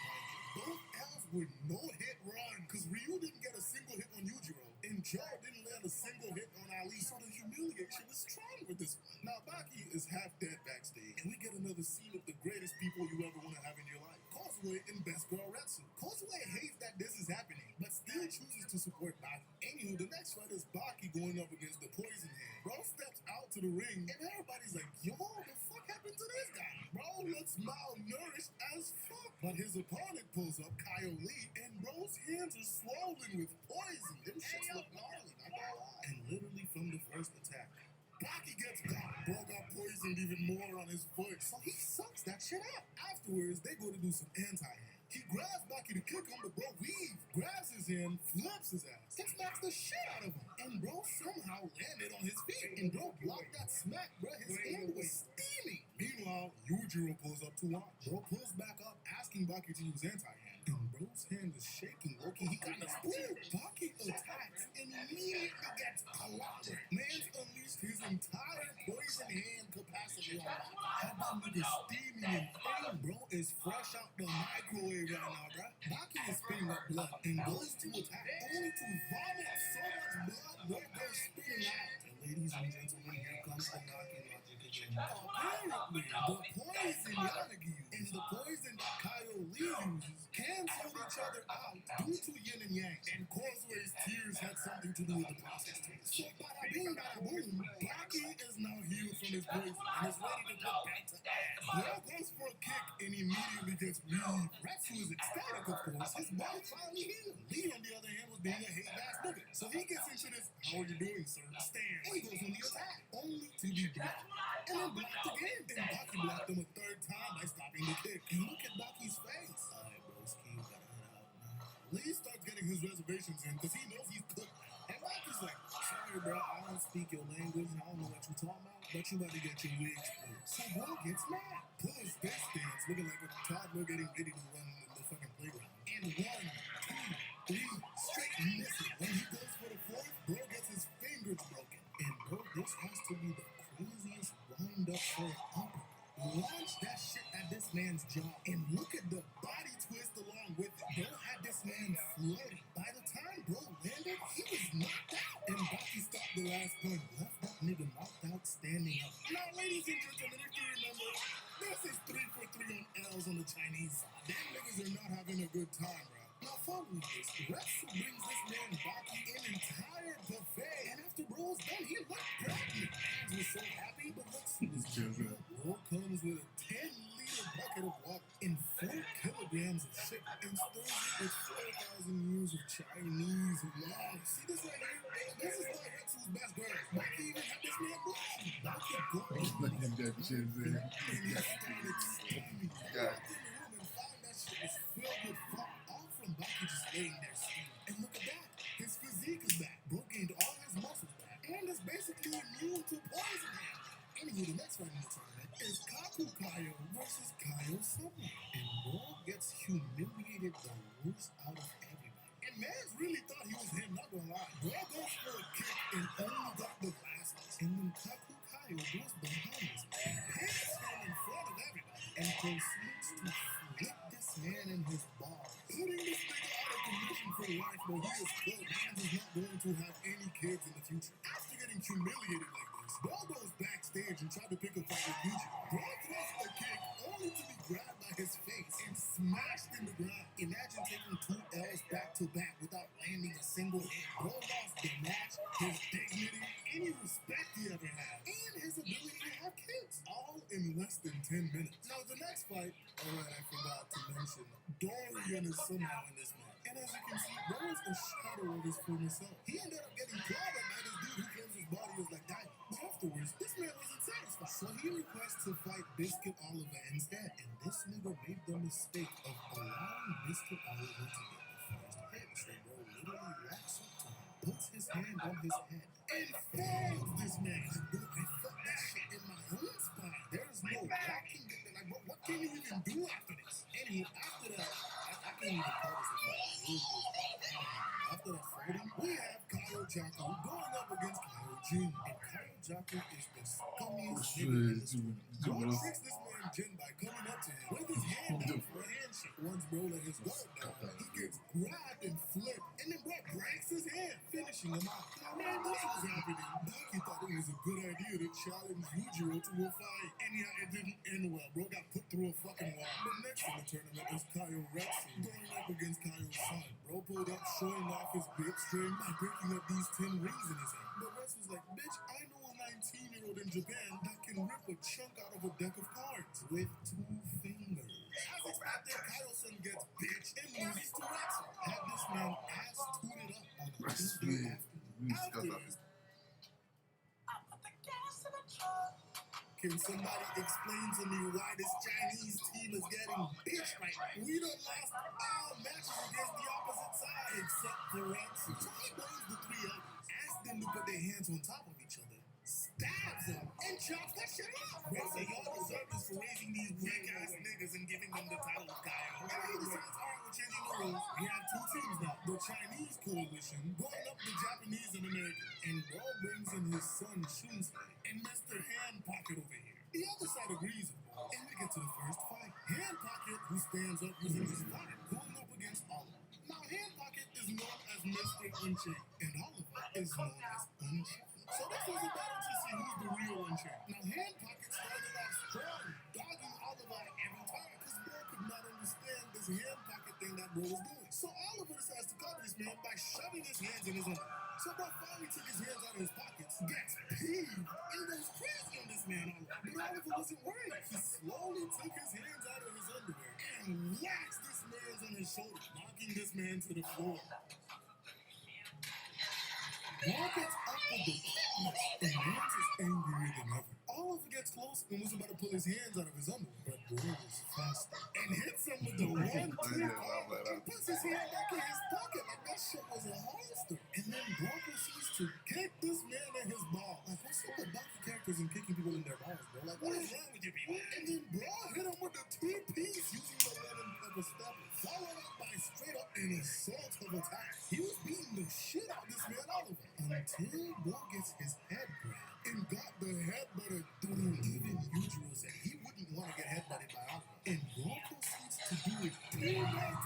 both L's were no-hit run because Ryu didn't get a single hit on Yujiro and Joe didn't land a single hit on Ali, so the humiliation is strong with this one. Now, Baki is half dead backstage, and we get another scene of the greatest people you ever want to have in your life. Kozue and Best Girl Retsu. Kozue hates that this is happening, but still chooses to support Baki. Anywho, the next fight is Baki going up against the Poison Hand. Bro steps out to the ring, and everybody's like, yo, the fuck happened to this guy? Bro looks malnourished as fuck. But his opponent pulls up Kaio Lee, and bro's hands are swollen with poison. Them shits look gnarly, not gonna lie. And literally from the first attack, Baki gets caught. Bro got poisoned even more on his foot, so he sucks that shit up. Afterwards, they go to do some anti-hand. He grabs Baki to kick him, but bro weaves, grabs his hand, flips his ass, and smacks the shit out of him. And bro somehow landed on his feet. And bro blocked that smack, bro. His hand was steaming. Meanwhile, Yujiro pulls up to watch. Bro pulls back up, asking Baki to use anti-hand. And bro's hand is shaking, low-key. He kind of split. Baki attacks and immediately gets clobbered. Man's unleashed his entire poison hand capacity on Baki. Had that nigga steaming in pain. Bro is fresh out the microwave right now, bro. Baki is spitting up blood and goes to attack, only to vomit so much blood, bro goes spitting out. And ladies and gentlemen, here comes the knocking logic again. Apparently, the poison Yanagi used and the poison that Kaio Lee uses canceled each other out due to yin and yang, and Causeways tears had something to do with the process too. So bada bing bada boom, Baki is now healed from his poison and is ready to put back to ass. Bro goes for a kick and immediately gets weaved. Ratsu is ecstatic, of course. His body finally healed. Lee, on the other hand, was being a hate-ass nigga. So he gets into this, how are you doing, sir? Stand. And he goes on the attack, only to be blocked. And then blocked again. And Baki blocked him a third time by stopping the kick. And look at Baki's face. Alright, broski, you gotta head out now. Lee starts getting his reservations in because he knows he's cooked. And Baki's like, sorry, bro, I don't speak your language. I don't know what you're talking about, but you better get your wig split. So bro gets mad. Pulls this stance, looking like a toddler getting ready to run the fucking playground. And 1, 2, 3, straight misses. When he goes for the fourth, bro gets his fingers broken. And bro, this has to be the craziest wind up for an upper. Launch that shit at this man's jaw and look at the body twist along with it. Bro had this man floating. By the time bro landed, he was knocked out. And Baki stopped the last punch, left that nigga knocked out standing up. Now, ladies and gentlemen, if you remember, this is 3 for 3 on L's on the Chinese side. Them niggas are not having a good time, bro. Now, Following this, Retsu brings this man Baki an entire buffet, and after Bro was done, he looked pregnant. Hands was so happy, but Retsu was chill. Bro comes with a 10-liter bucket of water and 4 kilograms of shit and stirs it with 4,000 years of Chinese love. See this right here? This is why Retsu's best girl. Baki even had this man blushing. Baki broke in and he started steaming. God. And found that shit was filled with funk, all from Baki just laying there steaming. And look at that, his physique is back. Bro gained all his muscles back and is basically immune to poison. Anywho, the next fight in the tournament is Kaku Kaio versus Kaio Sama. And Bro gets humiliated the worst out of everybody. And Mans really thought he was him, not gonna lie. Bro goes for a kick and only got the blasters. And then Kaku Kaio goes behind his man, hits him in front of everybody, and proceeds to flip this man in his balls, putting this nigga out of commission for life, but he is cooked. Mans is not going to have any kids in the future. After getting humiliated like this, Bro goes backstage and tried to pick a fight with Yuji. Bro throws a kick only to be grabbed by his face and smashed in the ground. Imagine taking 2 L's back to back without landing a single hit. Bro lost the match, his dignity, any respect he ever had, and his ability to have kids, all in less than 10 minutes. Now the next fight, alright, I forgot to mention, Dorian is somehow in this match. And as you can see, Bro is a shadow of his former self. He ended up getting clawed by this dude who claims his body is like diamond. But afterwards, this man wasn't satisfied. So he requests to fight Biscuit Oliver instead. And this nigga made the mistake of allowing Biscuit Oliver to get the first hit. So Bro literally walks up to him, puts his hand on his head, and falls this man. Like, bro, I felt that shit in my own spine. There's no walking. Like, bro, what can you even do after this? Anyway, after that, I can't even call this a fight. After that fighting, we have Kyle Jocko going up against Kyle Jin. And Kyle Jocko is the scummiest nigga in this world. Bro tricks this man Jin by coming up to him with his hand down for a handshake. Once Bro let his guard down, he gets grabbed and flipped, and then Bro breaks his hand, finishing him off. Now, man, this was happening. Baki thought it was a good idea to challenge Yujiro to a fight. And yeah, it didn't end well. Bro got put through a fucking wall. But next in the tournament is Kaio Retsu going up against Kaio's son. Bro pulled up, showing off his big string by breaking up these 10 rings in his hand. But Retsu was like, bitch, I know a 19-year-old in Japan that can rip a chunk out of a deck of cards with 2 fingers. As expected, Kaio's son gets bitch and loses to Retsu. Had this man ass tooted up on a Tuesday afternoon. After this, can somebody explain to me why this Chinese team is getting bitched right now? We done lost all matches against the opposite side, except for Retsu. So he blames the 3 others, asks them to put their hands on top of each other, stabs them, and chops that shit off. Retsu say, y'all deserve this for raising these weak-ass niggas and giving them the title of Kaio. And he decides, alright, we're changing the rules. We have 2 teams now. The Chinese coalition going up the Japanese and American. And Bro brings in his son, Shunsei, and Mr. Hand Pocket over here. The other side agrees, of course, and we get to the first fight. Hand Pocket, who stands up using his fire, going up against Oliver. Now, Hand Pocket is known as Mr. Unchained, and Oliver is known as Unchained. So this was a battle to see who's the real Unchained. Now, Hand Pocket started off strong, dogging Oliver every time, because Bro could not understand this Hand Pocket thing that Bro was doing. So Oliver decides to cover this man by shoving his hands in his underwear. So Bro finally took his hands out of his pockets, gets peeved, and goes crazy on this man, Oliver. But Oliver wasn't worried. He slowly took his hands out of his underwear and whacks this man's on his shoulder, knocking this man to the floor. Bro gets up with the quickness, and Mans is angrier than ever. Oliver gets close and was about to pull his hands out of his underwear, but Bro was faster and hits him with the 1-2 and puts his hand back in his pocket like that shit was a holster. And then Bro proceeds to kick this man in his balls. Like, what's up with Baki characters and kicking people in their balls, bro? Like, what is wrong with you people? And then Bro hit him with the 2-piece using the lemon pepper stepper, followed up by straight up an assault of attack. He was beating the shit out of this man Oliver until Bro gets his head grabbed and got the headbutter through. Even Yujiro said he wouldn't want to get headbutted by Oliver. And Bro proceeds to do it 2 more times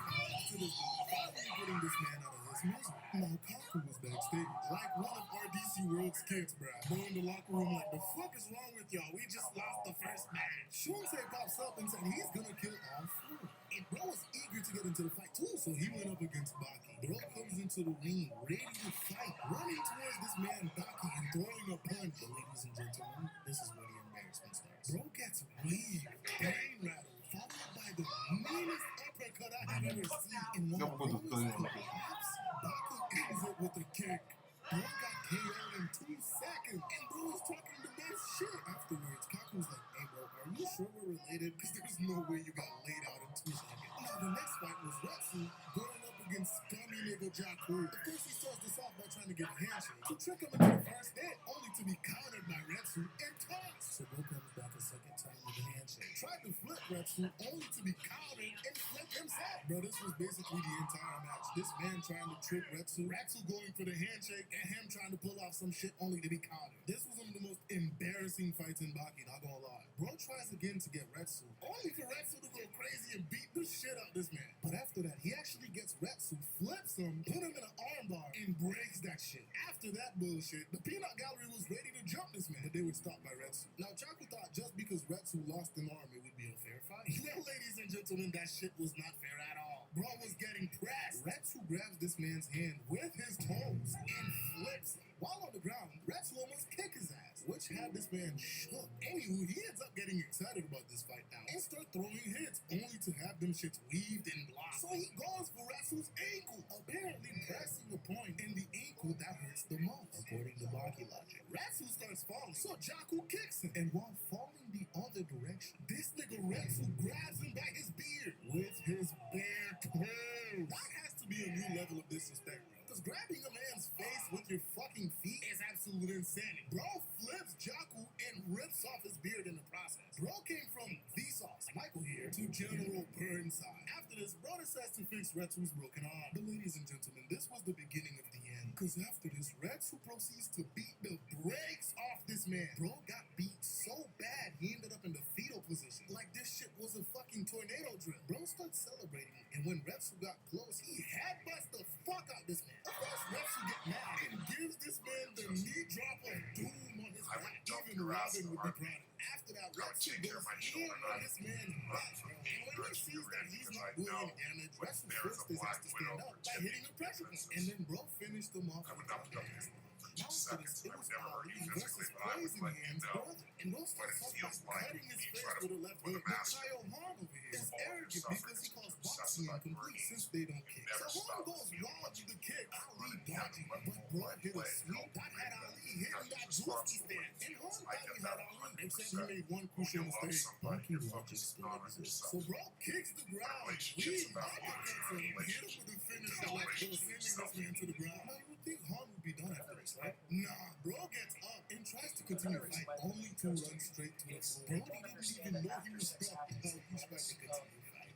to this dude, finally getting this man out of his misery. Now Kaku was backstage, like one of RDC World's kids, bruh. Bro in the locker room like, the fuck is wrong with y'all? We just lost the first next match, Shunsei pops up and said he's gonna kill all four. And bro was eager to get into the fight too, so he went up against Baki. Bro comes into the ring ready to fight, running towards this man Baki and throwing a punch. But ladies and gentlemen, this is where the embarrassment starts. Bro gets weaved, brain rattled, followed by the meanest uppercut I have ever seen. And while Bro is collapse, Baki ends it with a kick. Bro got KO'd in 2 seconds, and Bro is talking the best shit. Afterwards, Kaku's like, hey bro, are you sure we're related? Because there's no way you got laid out in 2 seconds. Now the next fight was Retsu going up against scummy nigga Jaku. Of course he starts this off by trying to get a handshake to trick him into the first hit, only to be countered by Retsu and tossed. So Bro comes back a second time with a handshake. Tried to flip Retsu, only to be countered and flip himself. Bro, this was basically the entire match. This man trying to trick Retsu, Retsu going for the handshake, and him trying to pull off some shit only to be countered. This was one of the most embarrassing fights in Baki, not gonna lie. Bro tries again to get Retsu, only for Retsu to go crazy and beat the shit out of this man. But after that, he actually gets Retsu, flips him, put him in an armbar, and breaks that shit. After that bullshit, the peanut gallery was ready to jump this man, but they were stopped by Retsu. Now, Chaku thought just because Retsu lost an arm, it would be a fair fight. Well, ladies and gentlemen, that shit was not fair at all. Bro was getting pressed. Retsu grabs this man's hand with his toes and flips him. While on the ground, Retsu almost kicked his ass, which had this man shook. Anywho, he ends up getting excited about this fight now and start throwing hits, only to have them shits weaved and blocked. So he goes for Retsu's ankle, apparently pressing a point in the ankle that hurts the most, according to Baki logic. Retsu starts falling, so Jaku kicks him, and while falling the other direction, this nigga Retsu grabs him by his beard with his bare toes. That has to be a new level of disrespect, bro. Because grabbing a man's face with your fucking feet is absolute insanity. Bro flips Jaku and rips off his beard in the process. Bro came from Vsauce, Michael here, to General Burnside. After this, bro decides to fix Retsu's broken arm. But ladies and gentlemen, this was the beginning of the end. Because after this, Retsu proceeds to beat the brakes off this man. Bro got beat so bad, he ended up in the fetal position. Like this shit was a fucking tornado drill. Bro starts celebrating, and when Retsu got close, he headbutts the fuck out this man. Of course, Retsu get mad and gives this man the knee drop of doom on his back. Even Robin would be proud of him. After that, Retsu goes in on this man's back, bro. And when he sees that he's not doing any damage, Retsu forced his ass to stand up by hitting a pressure point. And then bro finished him off with a ass. Now after this, it was Ali versus Poison Hands brother. And bro starts off by cutting his face with a left hook. But Kyle Hahn over here is arrogant because he calls boxing incomplete since they don't kick. So Hahn goes wild with the kick, Ali dodging, but bro hit a sweep that had Ali hitting that Drewski stand. And Hahn thought he had Ali, except he made one crucial mistake. Baki logic still exists. So bro kicks the ground, leaves uppercuts him, hit him with the finisher like bro sending this man to the ground. Now you would think Hahn would be done after this, right? Nah, bro gets up and tries to continue the fight, only to run straight to the floor. Brody didn't even know he was stuck. He's about to continue the fight.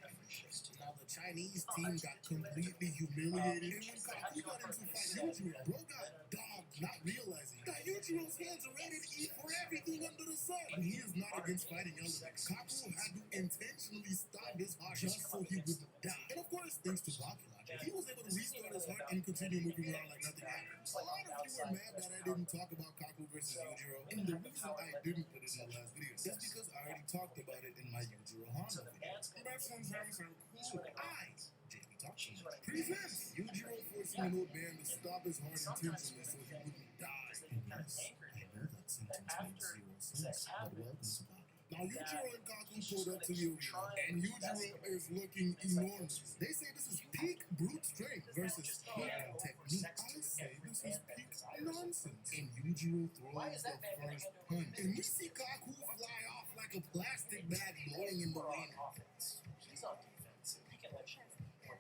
Now the Chinese team got completely humiliated, and when Kaku got into fight Yujiro, bro got dogged, not realizing that Yujiro's hands are ready to eat for everything under the sun. And he is not against fighting elements. Kaku had to intentionally stop his heart just so he wouldn't die. And of course, thanks to Baki logic, he was able to restart his heart and continue moving around like nothing happened. A lot of you were mad that I didn't talk about Kaku versus Yujiro, and the reason I didn't put it in the last video is because I already talked about it in my Yujiro Honda video. That's one time so cool. JP Talks presents Yujiro forcing an old man to stop his heart intentionally so he wouldn't die. And yes, I know that sentence makes zero sense, but welcome to Baki. Now Yujiro and Kaku pulled up to the arena, and Yujiro is looking enormous. They say this is peak brute strength versus peak technique. I say this is peak nonsense. And Yujiro throws the first punch, and we see Kaku fly off like a plastic bag blowing in the wind.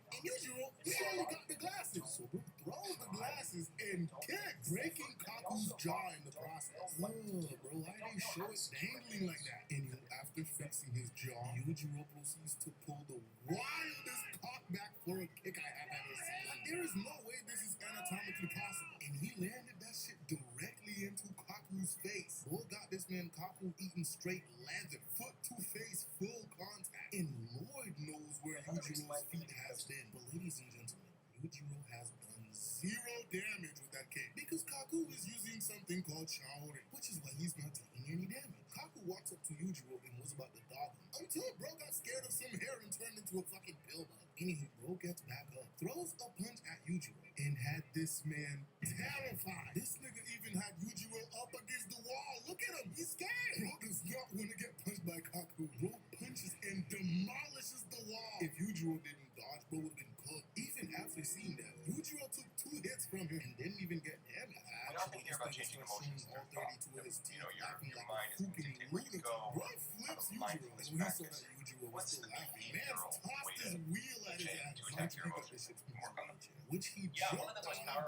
And Yujiro, he only got the glasses, so bro throws the glasses and kicks, breaking Kaku's jaw in the process. Bro, why did they show it dangling like that? And after fixing his jaw, Yujiro proceeds to pull the wildest cockback for a kick I have ever seen. Like, there is no way this is anatomically possible. And he landed that shit directly into Kaku's face. Bro got this man Kaku eating straight leather, foot to face, full contact. And Lord knows where Yujiro's feet has been. But ladies and gentlemen, Yujiro has done zero damage with that kick because Kaku is using something called Shaori, which is why he's not taking any damage. Kaku walks up to Yujiro and was about to dog him until bro got scared of some hair and turned into a fucking pill bug. Anywho, bro gets back up, throws a punch at Yujiro, and had this man terrified. This nigga even had Yujiro up against the wall. Look at him, he's scared. Bro does not want to get punched by Kaku. Bro punches and demolishes the wall. If Yujiro didn't dodge, bro would have been cooked. Even after seeing that, Yujiro took 2 hits from him and didn't even get damaged. When you're thinking about changing emotions through thought, your mind is instinctively where you go. Bro flips Yujiro, and when he saw that Yujiro was still laughing, man tossed his wheel at his ass until he got this shit from his nature, which he jumped on,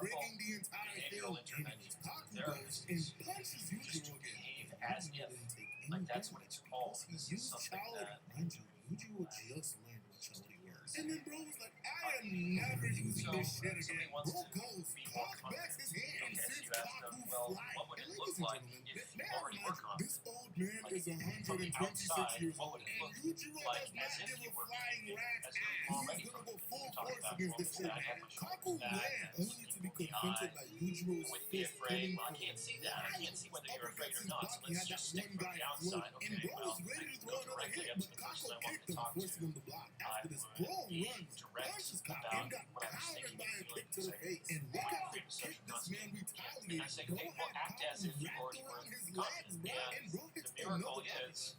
breaking the entire field. Anyways, Kaku goes and punches Yujiro again. As if, like, that's what it's called. He used Chowdy. Mind you, Yujiro just learned what Chowdy was. And then bro was like, I am never using this shit again. Bro goes, Cock backs his hand and sends Kaku flying. And ladies and gentlemen, this old man is 126 years old. And Yujiro does not give a flying rat's ass. He's gonna go full force against this old man. Kaku lands, only to be confronted by Yujiro's fist coming from I can't see that. I can't see whether you're afraid or not. So he let's had just that stick one from guy the outside. floating, and bro was ready to throw another hit, but Kaku kicked him, forcing him to block. After this, bro runs, punches Kaku, and got countered by a kick to the face. And look at the kick this man retaliated. Bro had Kaku wrapped around his legs, bro, and bro hits another one.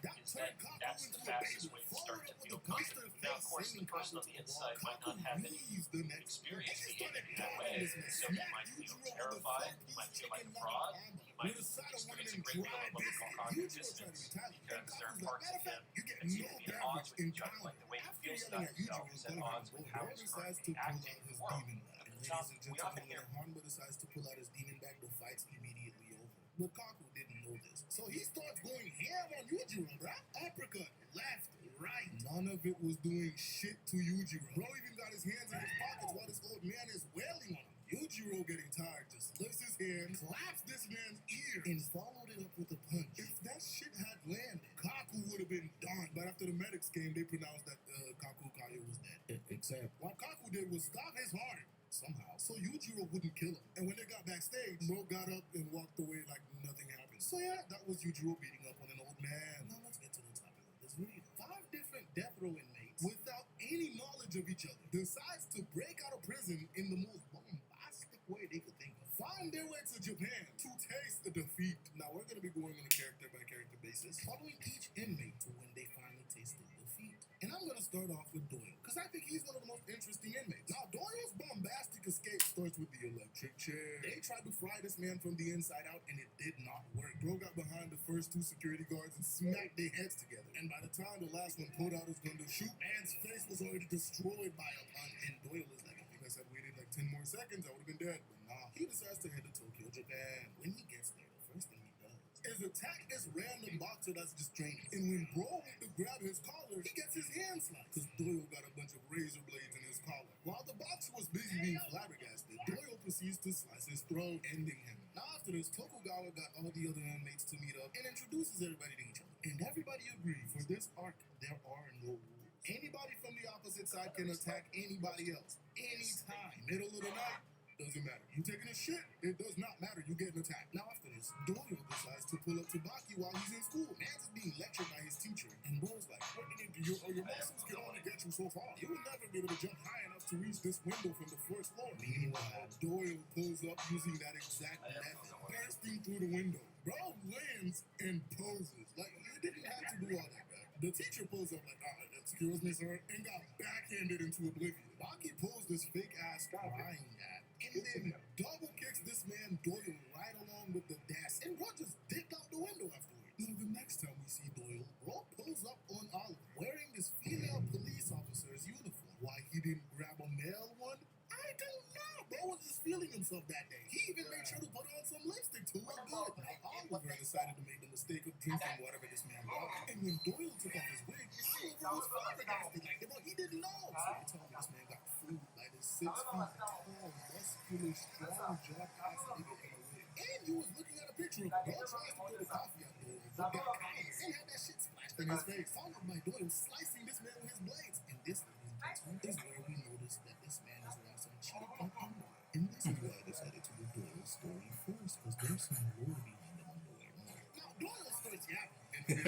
That turned Kaku into a baby, followed up with a blister face, sending Kaku to the wall. Kaku leaves the next one, and he started dogging this man, smacked Yujiro with a 4-piece chicken nugget combo with a side of one of them dry biscuits. Yujiro tried to retaliate, and Kaku's like, matter of fact, you get no damage in counter. After yelling at Yujiro's bro decides to pull out his demon bag. And ladies and gentlemen, when Hanba decides to pull out his demon bag, the fight's immediately over. But Kaku didn't know this, so he starts going ham on Yujiro, bro. Uppercut, left, right. None of it was doing shit to Yujiro. Bro even got his hands in his pockets while this old man is wailing on him. Yujiro, getting tired, just lifts his hand, claps this man's ear, and followed it up with a punch. If that shit had landed, Kaku would have been done. But after the medics came, they pronounced that Kaku Kaya was dead. Except what Kaku did was stop his heart somehow, so Yujiro wouldn't kill him. And when they got backstage, Bro got up and walked away like nothing happened. So yeah, that was Yujiro beating up on an old man. Now let's get to the topic of this video. 5 different death row inmates, without any knowledge of each other, decides to break out of prison in the most bombastic way they could think of. Find their way to Japan to taste the defeat. Now we're going to be going on a character by character basis, following each inmate to when they finally tasted defeat. And I'm going to start off with Doyle, because I think he's one of the most interesting inmates. Now, Doyle's bombastic escape starts with the electric chair. They tried to fry this man from the inside out, and it did not work. Bro got behind the first 2 security guards and smacked their heads together. And by the time the last one pulled out his gun to shoot, man's face was already destroyed by a punch. And Doyle is like, I think I said waited like 10 more seconds, I would have been dead. But nah, he decides to head to Tokyo, Japan. When he gets there, the first thing he does is attack this random boxer that's just training. And when Bro went to grab his collar, he gets his hand sliced, because Doyle got a bunch of razor blades in his collar. While the boxer was busy being flabbergasted, Doyle proceeds to slice his throat, ending him. Now after this, Tokugawa got all the other inmates to meet up and introduces everybody to each other. And everybody agrees, for this arc, there are no rules. Anybody from the opposite side can attack anybody else, anytime. Middle of the night, doesn't matter. You taking a shit, it does not matter. You getting attacked. Now after this, Doyle decides to pull up to Baki while he's in school. Man's is being lectured by his teacher, and Bro's like, what do you do? Your muscles can only get you so far. You will never be able to jump high enough to reach this window from the first floor. Meanwhile, Doyle pulls up using that exact method, bursting through the window. Bro lands and poses. Like, you didn't have to do all that, bro. The teacher pulls up like, excuse me, sir, and got backhanded into oblivion. Baki pulls this fake-ass crying at, and then double kicks this man Doyle right along with the desk, and Bro just dipped out the window afterwards. Now, the next time we see Doyle, Bro pulls up on Olive, wearing this female police officer's uniform. Why he didn't grab a male one? I don't know. Bro was just feeling himself that day. He even made sure to put on some lipstick to look good. Now, Oliver decided to make the mistake of drinking whatever this man brought. And when Doyle took off his wig, Oliver was flabbergasted. Like, bro, he didn't know. So they told me this man got fooled by this 6 feet tall, muscular, strong, jaw-ass nigga in a wig. And he was looking at a picture of him. Bro tries to throw the coffee at Doyle, but got caught and had that shit splashed in his face. Followed by Doyle slicing this man with his blades. And this, ladies and gentlemen, is where we noticed that this man is wearing some cheap underwear. And this is why I decided to do Doyle's story first, because there's some lore behind the underwear. Now, Doyle starts yapping, and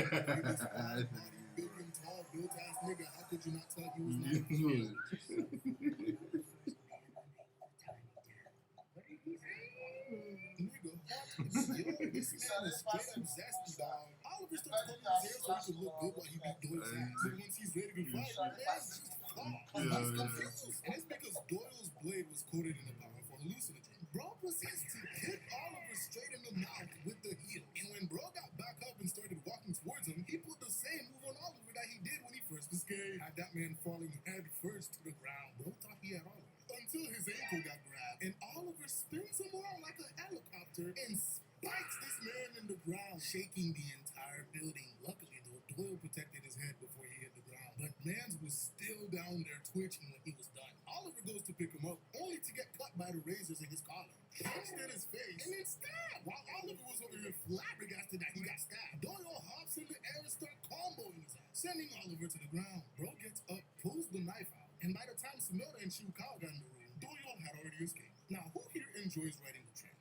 Building tall, built ass nigga, how could you not tell he was not? Nigga, yo, this man is straight up zesty, dog. Oliver starts combing his hair so he could look good while he beat Doyle's ass. But once he's ready to fight, man's just fucked. He's confused. And it's because Doyle's blade was coated in a powerful hallucinogen. Bro proceeds to hit Oliver straight in the mouth with the heel. And when Bro got back up and started walking towards him, he pulled the same move on Oliver that he did when he first escaped. Had that man falling head first to the ground. Bro thought he had Oliver. Until his ankle got grabbed, and Oliver spins him around like a helicopter and spikes this man in the ground, shaking the entire building. Luckily, though, Doyle protected his head before he hit the ground, but Mans was still down there twitching when he was done. Oliver goes to pick him up, only to get cut by the razors in his collar, punched in his face, and then stabbed. While Oliver was over here flabbergasted that he got stabbed, Doyle hops in the air and starts comboing his ass, sending Oliver to the ground. Bro gets up, pulls the knife out, and by the time Sonoda and Shibukawa got in the room, Doyle had already escaped. Now, who here enjoys riding the train?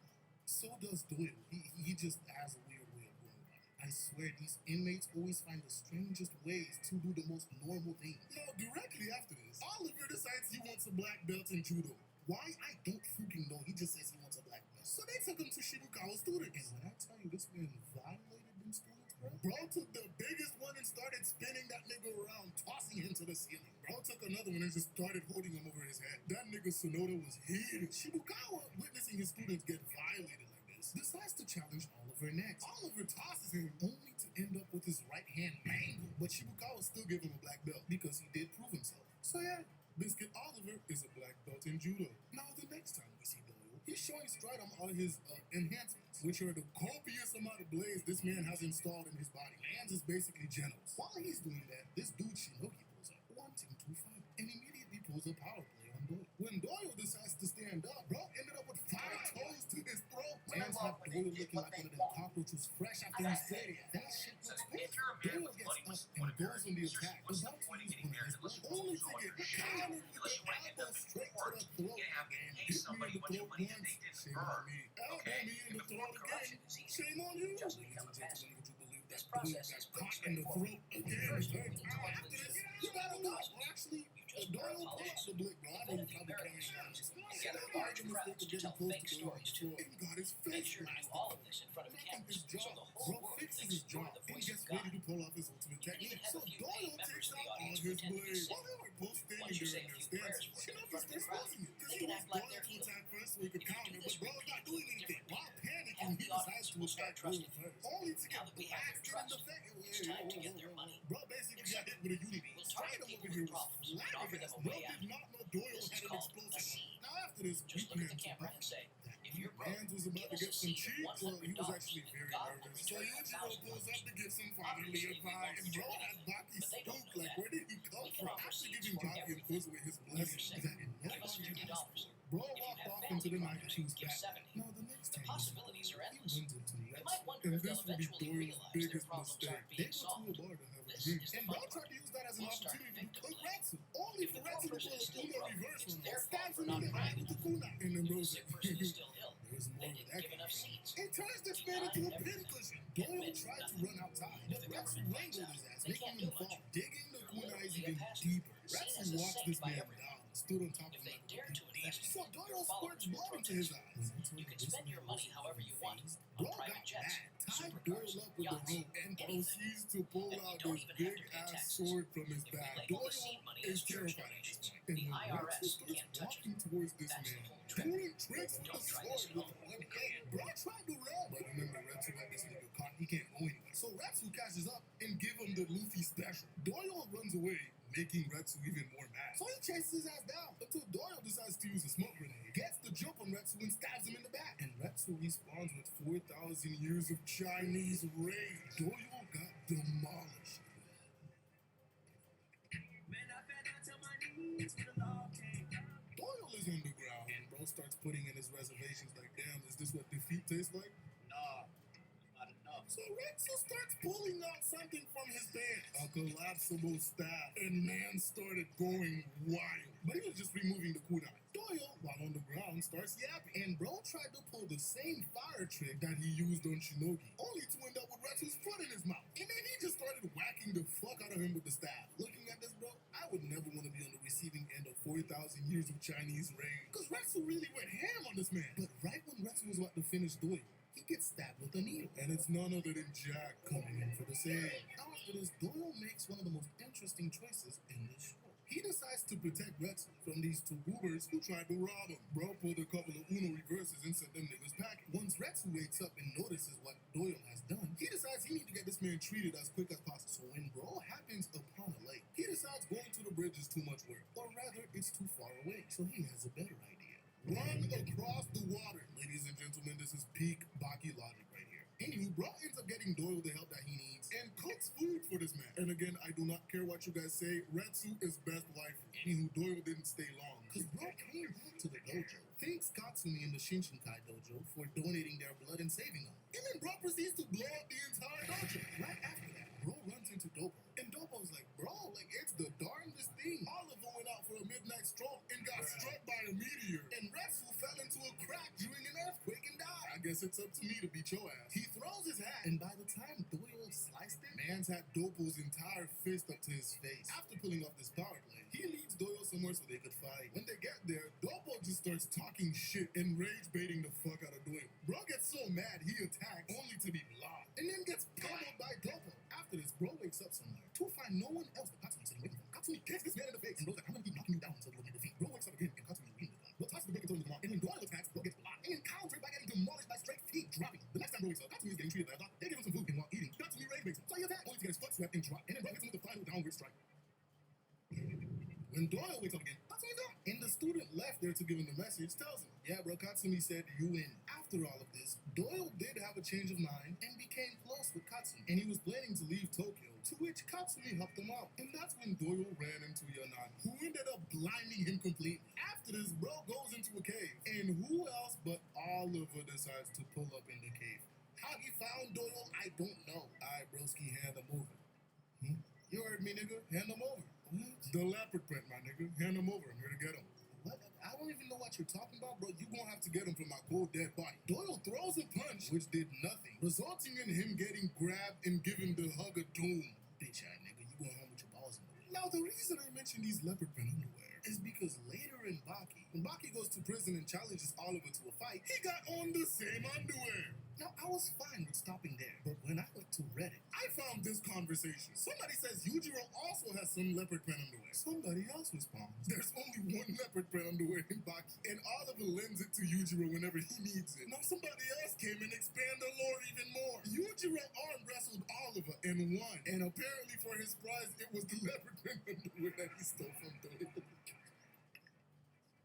So does Doyle. He just has a weird way of going about it. I swear, these inmates always find the strangest ways to do the most normal things. Now, directly after this, Oliver decides he wants a black belt in judo. Why? I don't freaking know. He just says he wants a black belt. So they took him to Shibukawa's students. And when I tell you this man violated them students, bro took the biggest one and started spinning that nigga around, tossing him to the ceiling. Bro took another one and just started holding him over his head. That nigga Sonoda was heated. Shibukawa, witnessing his students get violated like this, decides to challenge Oliver next. Oliver tosses him only to end up with his right hand mangled. But Shibukawa still gave him a black belt because he did prove himself. So yeah, Biscuit Oliver is a black belt in judo. Now the next time we see Doyle, he's showing Stridum all his enhancements, which are the copious amount of blades this man has installed in his body. Mans is basically Genos. While he's doing that, this dude Shinoki pulls up, wanting to fight, and immediately pulls a power play on Doyle. When Doyle decides to stand up, bro ended up with 5 toes to his throat. Mans have Doyle looking like one of them cockroaches fresh after he said it. That shit looks good. Doyle gets up and goes on the attack, about to use one of his blows, only to get countered with an elbow straight to the throat. And hit me in the throat once, shame on me. Elbow me in the throat again, shame on you. Ladies and gentlemen, would you believe that Doyle got caught in the throat again? After this, you gotta go. Well, actually, Doyle pulled out the blick, bro. I know you probably can't understand this. Sonoda made the mistake of getting close to Doyle and got his face blasted. Making his jaw. Bro fixes his jaw and gets ready to pull off his ultimate technique. So Doyle takes out all his blades. While they were both standing there in their stances, Shinobi starts closing it. Because he wants Doyle to attack first so he could counter, but Bro's not doing anything. While panicking, he decides to attack Doyle first, only to get blasted in the face. Bro basically got hit with a unity. Stridum over here was flabbergasted. Bro did not know Doyle had an explosive. Now after this, weak man to Mans was about to get some cheat, well, he was actually very nervous. So Yujiro pulls up to give some fatherly advice. And bro had Baki spooked, like where did he come from? After giving Baki and Kuzue his blessing that nobody asked for, bro walked off into the night and choose back. Now the next time he runs into Retsu, and this will be Doyle's biggest mistake. They go to a bar to have a drink, and bro tried to use that as an opportunity to cook Retsu, only for Retsu to pull a Uno reverse from him, stabs him in the eye with the kunai, and then bro's like, there's more where that came from. It turns this man into a pincushion. Doyle tried to run outside, but Retsu wrangled his ass, making him fall, digging the kunais even deeper. Retsu watched this man down, stood on top of him like a beast. So Doyle squirts blood into his eyes. You can spend your money however you want. Bro got mad, tied Doyle up with the rope, and proceeds to pull out this big-ass sword from his bag. Doyle is terrified at this point. And when Retsu starts walking towards this man, doing tricks with the sword with one hand, bro tried to run, but remember, Retsu got this nigga caught. He can't go anywhere. So Retsu catches up and give him the Luffy special. Doyle runs away, making Retsu even more mad. So he chases his ass down until Doyle decides to use a smoke grenade, gets the jump on Retsu and stabs him in the back. And Retsu respawns with 4,000 years of Chinese rage. Doyle got demolished. Doyle is on the ground, and bro starts putting in his reservations like, damn, is this what defeat tastes like? Nah, not enough. So So Retsu starts pulling out something from his pants, a collapsible staff, and man started going wild. But he was just removing the kunai. Doyle, while on the ground, starts yapping, and bro tried to pull the same fire trick that he used on Shinogi, only to end up with Retsu's foot in his mouth. And then he just started whacking the fuck out of him with the staff. Looking at this, bro, I would never want to be on the receiving end of 4,000 years of Chinese rain, because Retsu really went ham on this man. But right when Retsu was about to finish Doyle, he gets stabbed with a needle. And it's none other than Jack coming in for the save. After this, Doyle makes one of the most interesting choices in this show. He decides to protect Retsu from these two goobers who tried to rob him. Bro pulled a couple of Uno reverses and sent them niggas packing. Once Retsu wakes up and notices what Doyle has done, he decides he needs to get this man treated as quick as possible. So when Bro happens upon a lake, he decides going to the bridge is too much work. Or rather, it's too far away. So he has a better idea. Run across the water. Ladies and gentlemen, this is peak Baki logic right here. Anywho, Bro ends up getting Doyle the help that he needs and cooks food for this man. And again, I do not care what you guys say, Retsu is best wife. Anywho, Doyle didn't stay long, because Bro came back to the dojo, thanks Katsumi in the Shinshinkai dojo for donating their blood and saving him. And then Bro proceeds to blow up the entire dojo. Right after that, Bro runs into Dopo, and Dopo's like, bro, like, it's the darndest thing. Oliver went out for a midnight stroll and got struck by a meteor, and Retsu fell into a crack during an earthquake and died. I guess it's up to me to beat your ass. He throws his hat, and by the time Doyle sliced it, man's had Dopo's entire fist up to his face. After pulling off this power play, he leads Doyle somewhere so they could fight. When they get there, Dopo just starts talking shit and rage baiting the fuck out of Doyle. Bro gets so mad he attacks only to be blocked, and then gets pummeled by Dopo. After this, Bro wakes up somewhere to find no one else but Katsumi sitting waiting for him. Katsumi kicks this man in the face, and Bro's like, I'm gonna keep knocking you down until you get defeat. Bro wakes up again, and Katsumi is reading the gun. Bro tosses the brick into his mom, and when Doyle attacks, Bro gets blocked and countered by getting demolished by straight feet dropping. The next time Bro wakes up, Katsumi is getting treated by a doctor. They give him some food, and while eating, Katsumi rage baits him. So he attacks, only to get his foot swept and dropped, and then Bro hits him with the final downward strike. When Doyle wakes up again, Katsumi's gone. And the student left there to give him the message tells him, yeah, bro, Katsumi said you win. After all of this, Doyle did have a change of mind and became close with Katsumi. And he was planning to leave Tokyo, to which Katsumi helped him out. And that's when Doyle ran into Yanagi, who ended up blinding him completely. After this, bro goes into a cave. And who else but Oliver decides to pull up in the cave. How he found Doyle, I don't know. Alright, broski, hand him over. You heard me, nigga. Hand him over. What? The leopard print, my nigga. Hand him over. I'm here to get him. What? I don't even know what you're talking about, bro. You gonna have to get him from my cold dead body. Doyle throws a punch, which did nothing, resulting in him getting grabbed and given the hug of doom. Bitch ass nigga, you going home with your balls in the way. Now, the reason I mentioned these leopard print underwear is because later in Baki, when Baki goes to prison and challenges Oliver to a fight, he got on the same underwear. Now, I was fine with stopping there, but when I went to Reddit, I found this conversation. Somebody says Yujiro also has some leopard print underwear. Somebody else responds, there's only one leopard print underwear in Baki, and Oliver lends it to Yujiro whenever he needs it. Now, somebody else came and expanded the lore even more. Yujiro arm wrestled Oliver and won, and apparently for his prize, it was the leopard print underwear that he stole from Doyle.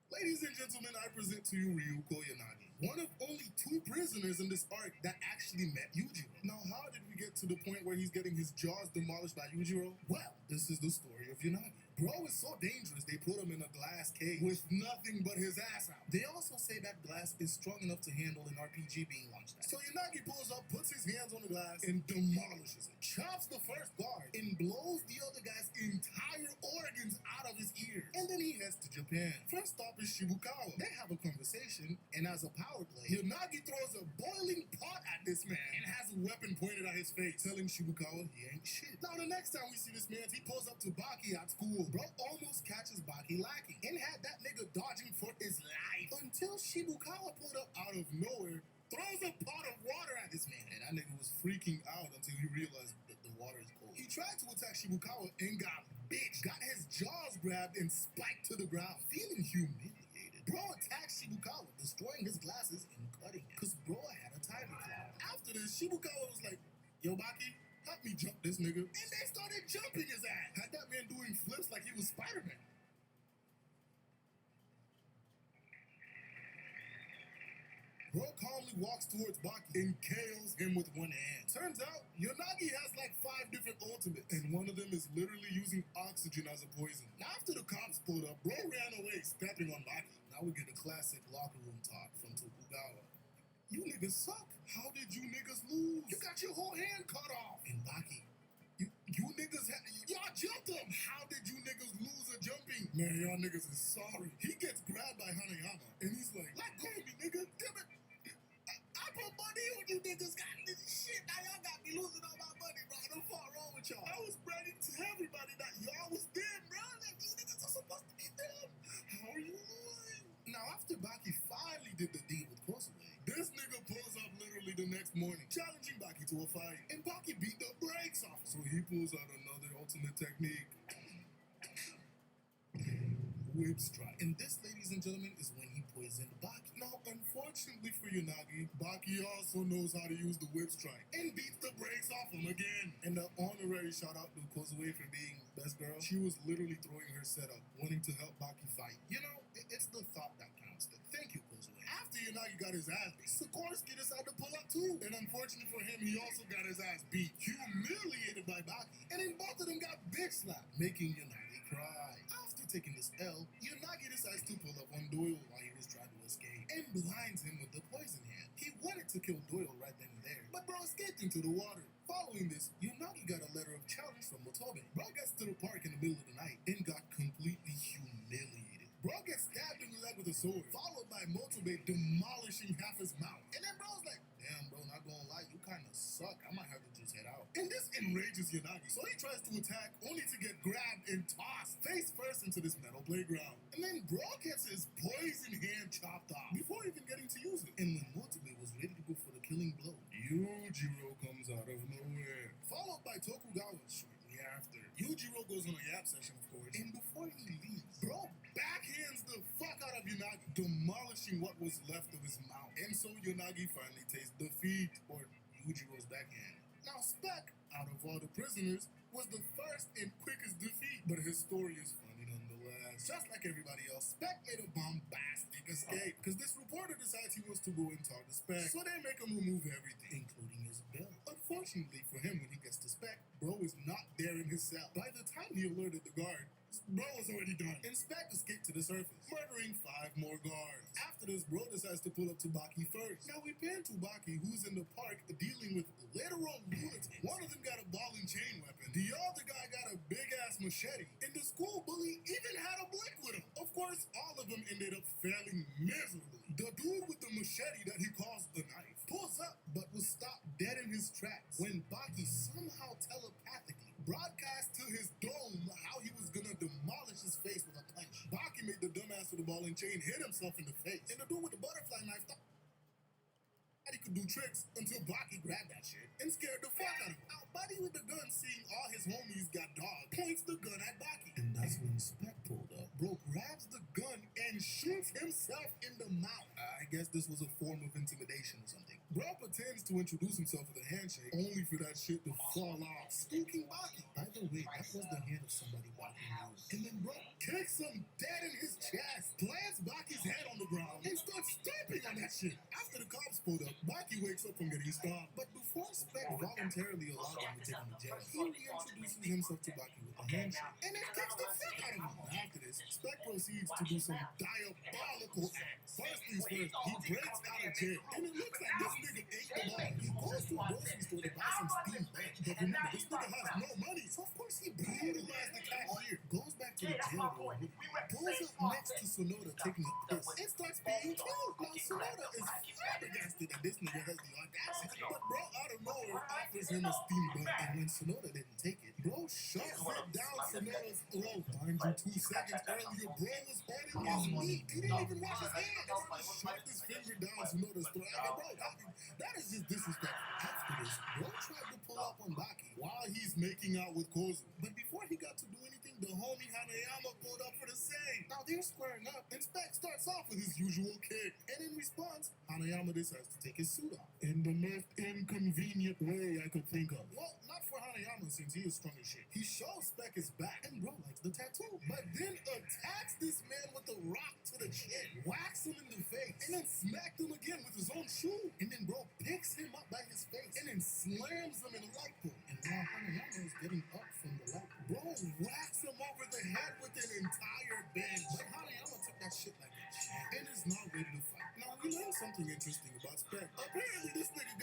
Ladies and gentlemen, I present to you Ryuko Yanagi, one of only 2 prisoners in this arc that actually met Yujiro. Now, how did we get to the point where he's getting his jaws demolished by Yujiro? Well, this is the story of Yanagi. Bro is so dangerous, they put him in a glass cage with nothing but his ass out. They also say that glass is strong enough to handle an RPG being launched at. So Yanagi pulls up, puts his hands on the glass, and demolishes it. Chops the first guard, and blows the other guy's entire organs out of his ears. And then he heads to Japan. First stop is Shibukawa. They have a conversation, and as a power play, Yanagi throws a boiling pot at this man and has a weapon pointed at his face, telling Shibukawa he ain't shit. Now, the next time we see this man, he pulls up to Baki at school. Bro almost catches Baki lacking and had that nigga dodging for his life until Shibukawa pulled up out of nowhere, throws a pot of water at this man, and that nigga was freaking out until he realized that the water is cold. He tried to attack Shibukawa and got his jaws grabbed and spiked to the ground, feeling humiliated. Bro attacked Shibukawa, destroying his glasses and cutting him, cause bro had a tiger claw. After this, Shibukawa was like, yo Baki, help me jump this nigga. And they started jumping his ass. Had that man doing flips like he was Spider-Man. Bro calmly walks towards Baki and KOs him with one hand. Turns out, Yanagi has like 5 different ultimates, and one of them is literally using oxygen as a poison. Now, after the cops pulled up, Bro ran away, stepping on Baki. Now we get a classic locker room talk from Tokugawa. You niggas suck. How did you niggas lose? You got your whole hand cut off. And Baki, you niggas y'all jumped him. How did you niggas lose a jumping? Man, y'all niggas is sorry. He gets grabbed by Hanayama, and he's like, let go of me, nigga. Damn it. I put money on you niggas. Got this shit. Now y'all got me losing all my money, bro. No fault wrong with y'all. I was bragging to everybody that y'all was them, bro. Like, you niggas are supposed to be them. How are you losing? Now, after Baki finally did the deal with Kosuke, this nigga pulls up literally the next morning, challenging Baki to a fight. And Baki beat the brakes off. So he pulls out another ultimate technique. Whip strike. And this, ladies and gentlemen, is when he poisoned Baki. Now, unfortunately for Yanagi, Baki also knows how to use the whip strike and beats the brakes off him again. And the honorary shout out to Kozue for being best girl. She was literally throwing her setup, wanting to help Baki fight. You know, it's the thought that counts. Thank you, Kozue. After Yanagi got his ass beat, Sikorsky decided to pull up too. And unfortunately for him, he also got his ass beat, humiliated by Baki. And then both of them got bitch slapped, making Yanagi cry. After taking this L, Yanagi decides to pull up on Doyle while he was trying to escape and blinds him with the poison hand. He wanted to kill Doyle right then and there, but bro escaped into the water. Following this, Yanagi got a letter of challenge from Motobe. Bro gets to the park in the middle of the night and got completely humiliated. Bro gets stabbed in the leg with a sword, followed by Motobe demolishing half his mouth. And then bro's like, damn bro, not gonna lie, you kinda suck. I might have to just head out. And this enrages Yanagi, so he tries to attack, only to get grabbed and tossed face first into this metal playground. And then bro gets his poison hand chopped off before even getting to use it. And when Motobe was ready to go for the killing blow, Yujiro comes out of nowhere, followed by Tokugawa shortly after. Yujiro goes on a yap session, of course, and before he leaves, bro backhands the fuck out of Yanagi, demolishing what was left of his mouth. And so Yanagi finally tastes defeat, or Yujiro's backhand. Now Spec, out of all the prisoners, was the first and quickest defeat, but his story is funny nonetheless. Just like everybody else, Spec made a bombastic escape, because this reporter decides he wants to go and talk to Spec, so they make him remove everything, including his belt. Unfortunately for him, when he gets to Spec, bro is not there in his cell. By the time he alerted the guard, bro was already done, and Spec escaped to the surface, murdering 5 more guards. After this, bro decides to pull up to Baki first. Now we pan to Baki, who's in the park dealing with literal lunatics. One of them got a ball and chain weapon. The other guy got a big-ass machete. And the school bully even had a blick with him. Of course, all of them ended up failing miserably. The dude with the machete that he calls the knife pulls up, but was stopped dead in his tracks when Baki somehow telepathically broadcast to his dome how he was gonna demolish his face with a punch. Baki made the dumbass with the ball and chain hit himself in the face. And the dude with the butterfly knife thought he could do tricks until Baki grabbed that shit and scared the fuck out of him. Now, Buddy with the gun, seeing all his homies got dogged, points the gun at Baki. And that's when Spec pulled up. Bro grabs the gun and shoots himself in the mouth. I guess this was a form of intimidation or something. Bro pretends to introduce himself with a handshake, only for that shit to fall off, spooking Baki. By the way, that was the hand of somebody Baki knew. And then bro kicks him dead in his chest, plants Baki's head on the ground, and starts stomping on that shit. After the cops pulled up, Baki wakes up from getting stomped. But before Spec voluntarily allows him to take him to jail, he reintroduces himself to Baki with a handshake, and then kicks the fuck out of him. After this, Spec proceeds to do some diabolical acts. First things first, he breaks out of jail, and it looks like this nigga ate the ball. He goes to a grocery store to buy some steamed bread, but remember, this nigga has no money, so of course he brutalized the cashier. Goes back to the jail room, pulls up next to Sonoda taking a piss, and starts being killed. Now Sonoda is flabbergasted that this nigga has the audacity, but bro out of nowhere offers him a steamed bread, and when Sonoda didn't take it, bro shoves it down Sonoda's throat. Mind you, 2 seconds earlier, bro was holding his meat. He didn't even wash his hands. He just shoved his finger down Sonoda's throat. I mean, bro, that is just disrespectful. After this, bro tried to pull up on Baki while he's making out with Kozu. But before he got to do anything, the homie Hanayama pulled up for the same. Now they're squaring up, and Spec starts off with his usual kick. And in response, Hanayama decides to take his suit off in the most inconvenient way I could think of. Well, not for Hanayama since he is strong as shit. He shows Spec his back, and bro likes the tattoo. But then attacks this man with a rock to the chin, whacks him in the face, and then smacked him again with his own shoe. And then bro picks him up by his face, and then slams him in a light pole. And while Hanayama is getting up from the light pole, bro whacks him over the head with an entire bench. But Hanayama took that shit like a champ and is now ready to fight. Now, you know something interesting about Spec. Apparently, this nigga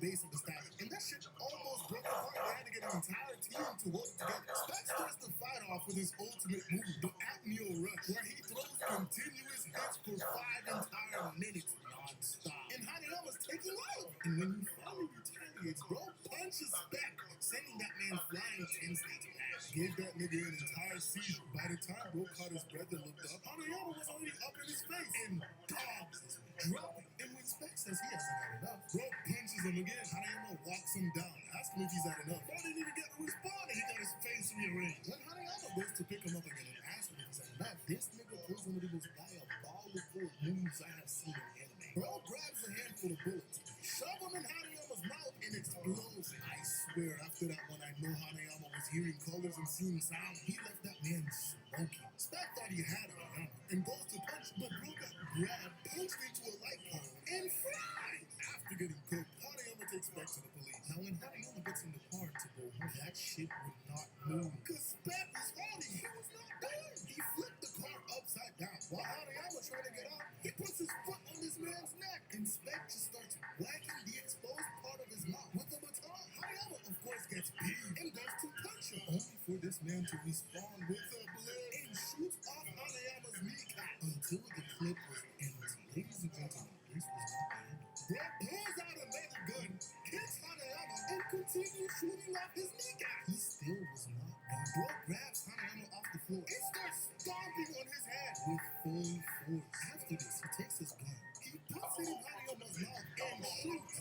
base of the statue, and that shit almost broke apart. They had to get an entire team to hold it together. Spec starts the fight off with his ultimate move, the Apneo Rush, where he throws continuous hits for 5 entire minutes non-stop. And Hanayama's taking off. And when he finally retaliates, bro punches Spec, sending that man flying 10 stages back. Gave that nigga an entire seizure. By the time bro caught his breath and looked up, Hanayama was already up in his face and dogs his dropping. And when Spec says he hasn't had enough, bro punches him again. Hanayama walks him down, asks him if he's had enough. Bro didn't even get to respond and he got his face rearranged. When Hanayama goes to pick him up again and asks him if he's had enough, this nigga pulls one of the most diabolical moves I have seen in anime. Bro grabs a handful of bullets, shove them in Hanayama's mouth, and explodes. I swear, after that one, I know Hanayama was hearing colors and seeing sound. He left that man smoking. Spec thought he had Hanayama and goes to punch, but bro got grabbed, punched into a light pole, and fried. After getting cooked, Hanayama takes Spec to the police. Now, when Hanayama gets in the car to go home, that shit would not move. Cause Spec was falling. He was not done. He flipped the car upside down. While Hanayama trying to get out, he puts his foot on this man's neck, and Spec just starts whacking the exposed part of his mouth with a baton. Hanayama, of course, gets peeved and goes to punch him, only for this man to respond with a blade and shoots off Hanayama's kneecap until the clip was empty. Ladies and gentlemen, this was not the end. Bro pulls out another gun, hits Hanayama, and continues shooting off his kneecap. He still was not done. Bro grabs Hanayama off the floor and starts stomping on his head with full force. After this, he takes his gun. He puts it in Hanayama's mouth and shoots.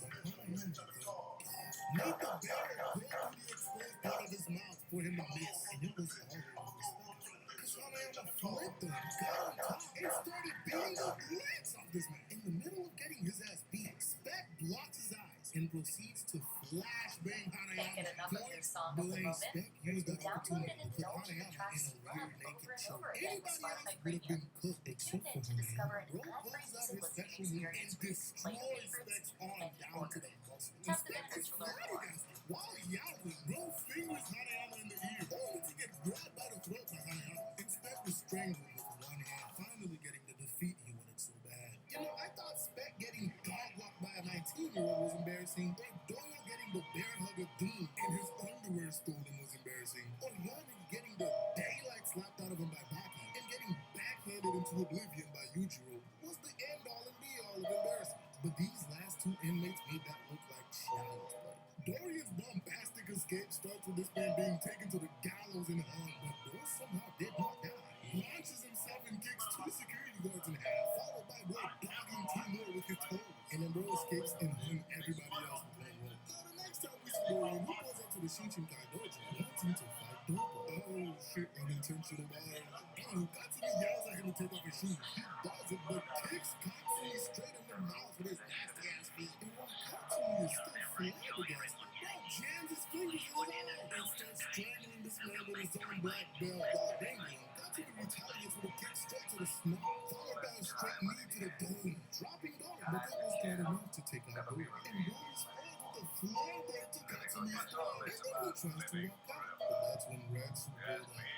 Make the barrel go through the exposed part of his mouth for him to miss. And it was already respected. Because Hanayama flipped him, got on top, and started beating the legs off this man. In the middle of getting his ass beat, Spec blocks his eyes and proceeds to flashbang Hanayama. Can't get enough of your song at the moment. Spec used that Download opportunity and to put indulge in the Hanayama tracks in a you weird love naked over and choke. over again with Anybody else Spotify would have been cooked Tune except in for to discover Hanayama. an Bro pulls ad-free out his music special listening move and experience where you play your destroys favorites Spec's arm and down to order. the muscle. Tap the Spec banner is to learn more. flabbergasted. While yowling, bro fingers Hanayama in the ear, only to get grabbed by the throat by Hanayama. And Spec was strangled with one hand, finally getting the defeat he wanted so bad. You know, I thought Spec getting dog walked by a 19-year-old was embarrassing, or Doyle getting the bear hug of doom and his underwear stolen was embarrassing, or Yanni getting the daylight slapped out of him by Baki and getting backhanded into oblivion by Yujiro was the end-all and be-all of embarrassment. But these last two inmates made that look like child's play. Dorian's bombastic escape starts with this man being taken to the gallows and hung, but Dor somehow did not die. Launches himself and kicks 2 security guards in half, followed by Bro dogging 2 more with his toes. And then Bro escapes and hung everybody else with one rope. Now the next time we see Dorian, he goes up to the Shinchinkai dojo, wanting to fight Dopo. Oh shit, unintentional bias. Anywho, Katsumi yells at him to take off his shoes. He does it, but kicks Katsumi straight in the mouth with his nasty ass feet. And while Katsumi is still flabbergasted, Bro jams his fingers in his eye and starts strangling this man with his own black belt while dangling. Katsumi retaliates with a kick straight to the snout, followed by a straight knee to the dome, dropping Dorian, but that was not enough to take out Dorian. And Dorian responds with a floorboard to Katsumi's throat, and then he tries to walk out. But that's when Ratsu pulled out.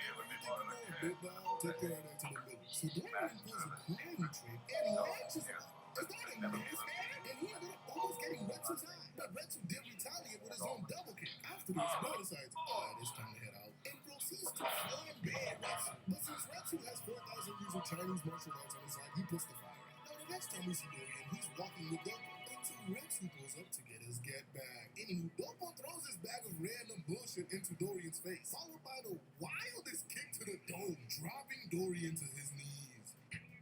Big dog, take care of that to the middle. So Dorian pulls a climbing trick and launches him. Is that a man's hand? And he ended up almost getting Retsu's eye. But Retsu did retaliate with his own double kick. After this, Bro decides, it's time to head out. And proceeds to flambe Retsu. But since Retsu has 4,000 years of Chinese martial arts on his side, he puts the fire out. Now the next time we see Dorian, he's walking with Dopo until Retsu pulls up to get his get back. Anywho, Dopo throws his bag of random bullshit into Dorian's face, followed by the wildest kick to the dome, dropping Dorian to his knees.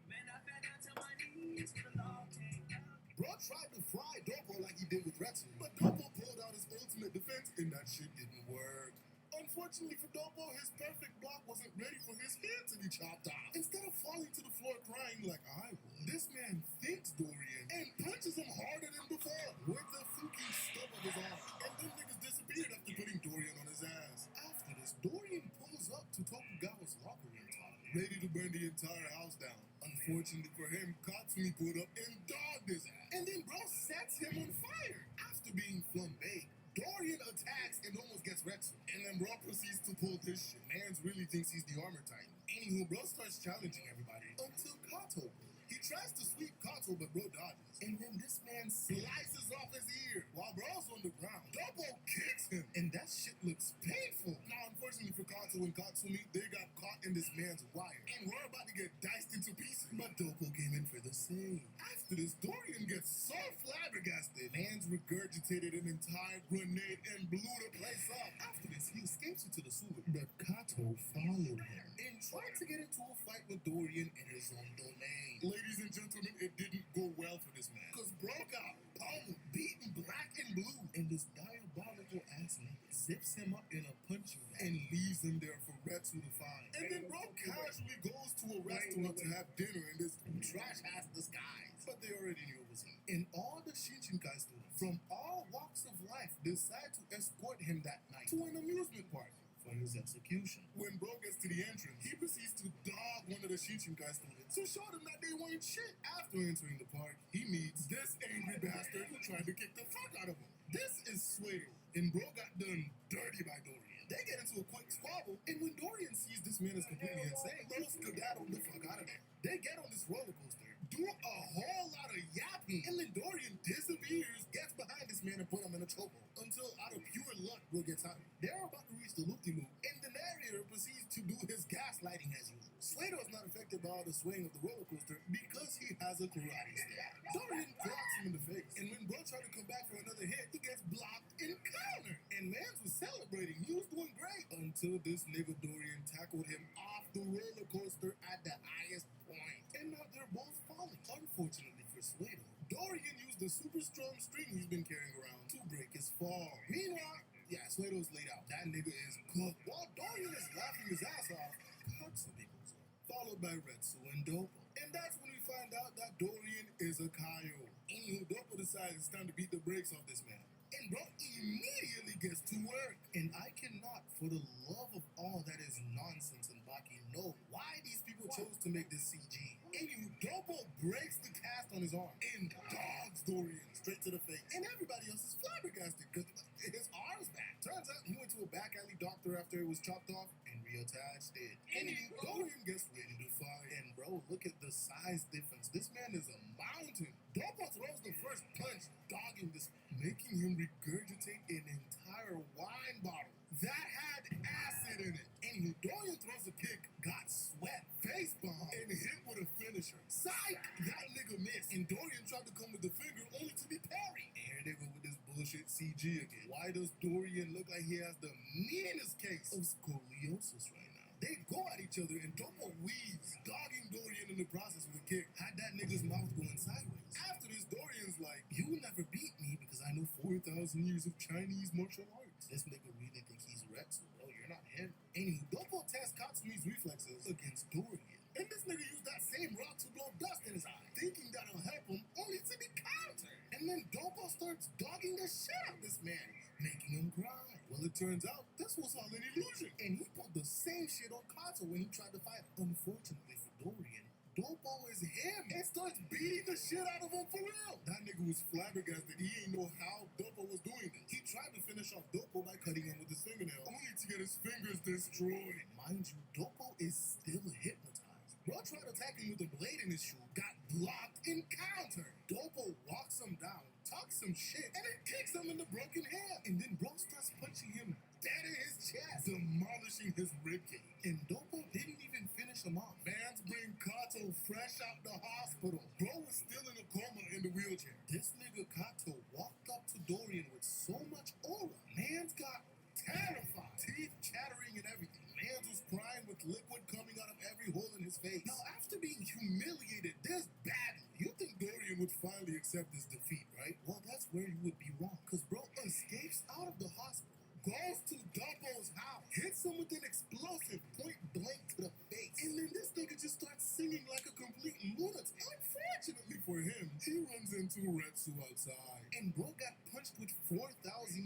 Man, I fell down to my knees. The law came down. Bro tried to fry Dopo like he did with Retsu, but Dopo pulled out his ultimate defense and that shit didn't work. Unfortunately for Dopo, his perfect block wasn't ready for his head to be chopped off. Instead of falling to the floor crying like I would, this man thinks Dorian and punches him harder than before with the fucking stub of his arm. And then niggas disappeared after putting Dorian on his ass. After this, Dorian pulls up to Tokugawa's locker room top, ready to burn the entire house down. Unfortunately for him, Katsumi pulled up and dogged his ass. And then bro sets him on fire. After being flambéed, Dorian attacks and almost gets Retsu. And then bro proceeds to pull this shit. Mans really thinks he's the armor titan. Anywho, bro starts challenging everybody until Kato. He tries to sweep Kato, but bro dodges. And then this man slices off his ear while bro's on the ground. Dopo kicks him, and that shit looks painful. Now, unfortunately for Kato and Katsumi, they got caught in this man's wire, and we're about to get diced into pieces. But Dopo came in for the save. After this, Dorian gets so flabbergasted, man's regurgitated an entire grenade and blew the place up. After this, he escapes into the sewer, but Kato followed him and tried to get into a fight with Dorian in his own domain. Ladies and gentlemen, it didn't go well for this man, because bro got pummeled, beaten black and blue, and this diabolical ass nigga zips him up in a punching bag and leaves him there for Retsu to find. And then bro casually goes to a restaurant to have dinner in this trash ass disguise, but they already knew it was him. And all the Shinchinkai students from all walks of life decide to escort him that night to an amusement park for his execution. When bro gets to the entrance, he proceeds to dog one of the Shinchinkai students to show them that they weren't shit. After entering the park, he meets this angry bastard who tried to kick the fuck out of him. This is Suedo, and bro got done dirty by Dorian. They get into a quick squabble, and when Dorian sees this man is completely insane, bro skedaddle the fuck out of there. They get on this roller coaster, do a whole lot of yapping, and then Dorian disappears, gets behind this man and put him in a chokehold, until out of pure luck, Bro gets out. They're about to reach the loop-de-loop, and the narrator proceeds to do his gaslighting as usual. Slater is not affected by all the swaying of the roller coaster because he has a karate stick. Dorian clocks him in the face, and when Bro tried to come back for another hit, he gets blocked and countered. And Mans was celebrating, he was doing great, until this nigga Dorian tackled him off the roller coaster at the highest point. And now they're both falling. Unfortunately for Slater, Dorian used the super strong string he's been carrying around to break his fall. Meanwhile, yeah, Slato's laid out. That nigga is cooked. While Dorian is laughing his ass off, Katsumi goes up, followed by Retsu and Dopo. And that's when we find out that Dorian is a Kaio. Anywho, Dopo decides it's time to beat the brakes off this man. And bro immediately gets to work. And I cannot, for the love of all that is nonsense and Baki, know why these people chose to make this CG. Anywho, Dopo breaks the cast on his arm and dogs Dorian straight to the face. And everybody else is flabbergasted because his arm's back. Turns out he went to a back alley doctor after it was chopped off and reattached it. Anywho, Dorian gets ready to fight. And bro, look at the size difference. This man is a mountain. Dopo throws the first punch, dogging this, making him regurgitate an entire wine bottle that had acid in it. And Dorian throws a kick, got sweat, face bomb, and hit with a finisher. Psych! That nigga missed. And Dorian tried to come with the finger only to be parried. And here they go with this bullshit CG again. Why does Dorian look like he has the meanest case of scoliosis right now? They go at each other and Dopo weaves, dogging Dorian in the process with a kick. Had that nigga's mouth going sideways. After this, Dorian's like, you will never beat me because I know 4,000 years of Chinese martial arts. This nigga really think he's Retsu, bro. You're not him. Anywho, Dopo tests Katsumi's reflexes against Dorian. And this nigga used that same rock to blow dust in his eye, thinking that'll help him, only to be countered. And then Dopo starts dogging the shit out of this man, making him cry. Well, it turns out this was all an illusion. And he pulled the same shit on Kato when he tried to fight. Unfortunately for Dorian, Dopo is him and starts beating the shit out of him for real. That nigga was flabbergasted. He ain't know how Dopo was doing this. He tried to finish off Dopo by cutting him with his fingernail, only to get his fingers destroyed. Mind you, Dopo is still hypnotized. Bro tried attacking with a blade in his shoe, got blocked and countered. Dopo walks him down, talks some shit, and then kicks him in the broken hand. And then Bro starts punching him dead in his chest, demolishing his ribcage. And Dopo didn't even finish him off. Fans bring Kato fresh out the hospital. Bro was still in a coma in the wheelchair. This nigga Kato walked up to Dorian with so much aura. Man's got terrified, teeth chattering and everything. Mans was crying with liquid coming out of every hole in his face. Now, after being humiliated this badly, you think Dorian would finally accept his defeat, right? Well, that's where you would be wrong. Because bro escapes out of the hospital, goes to Dopo's house, hits him with an explosive point blank to the face. And then this nigga just starts singing like a complete lunatic. Unfortunately for him, he runs into Retsu outside. And bro got punched with 4,000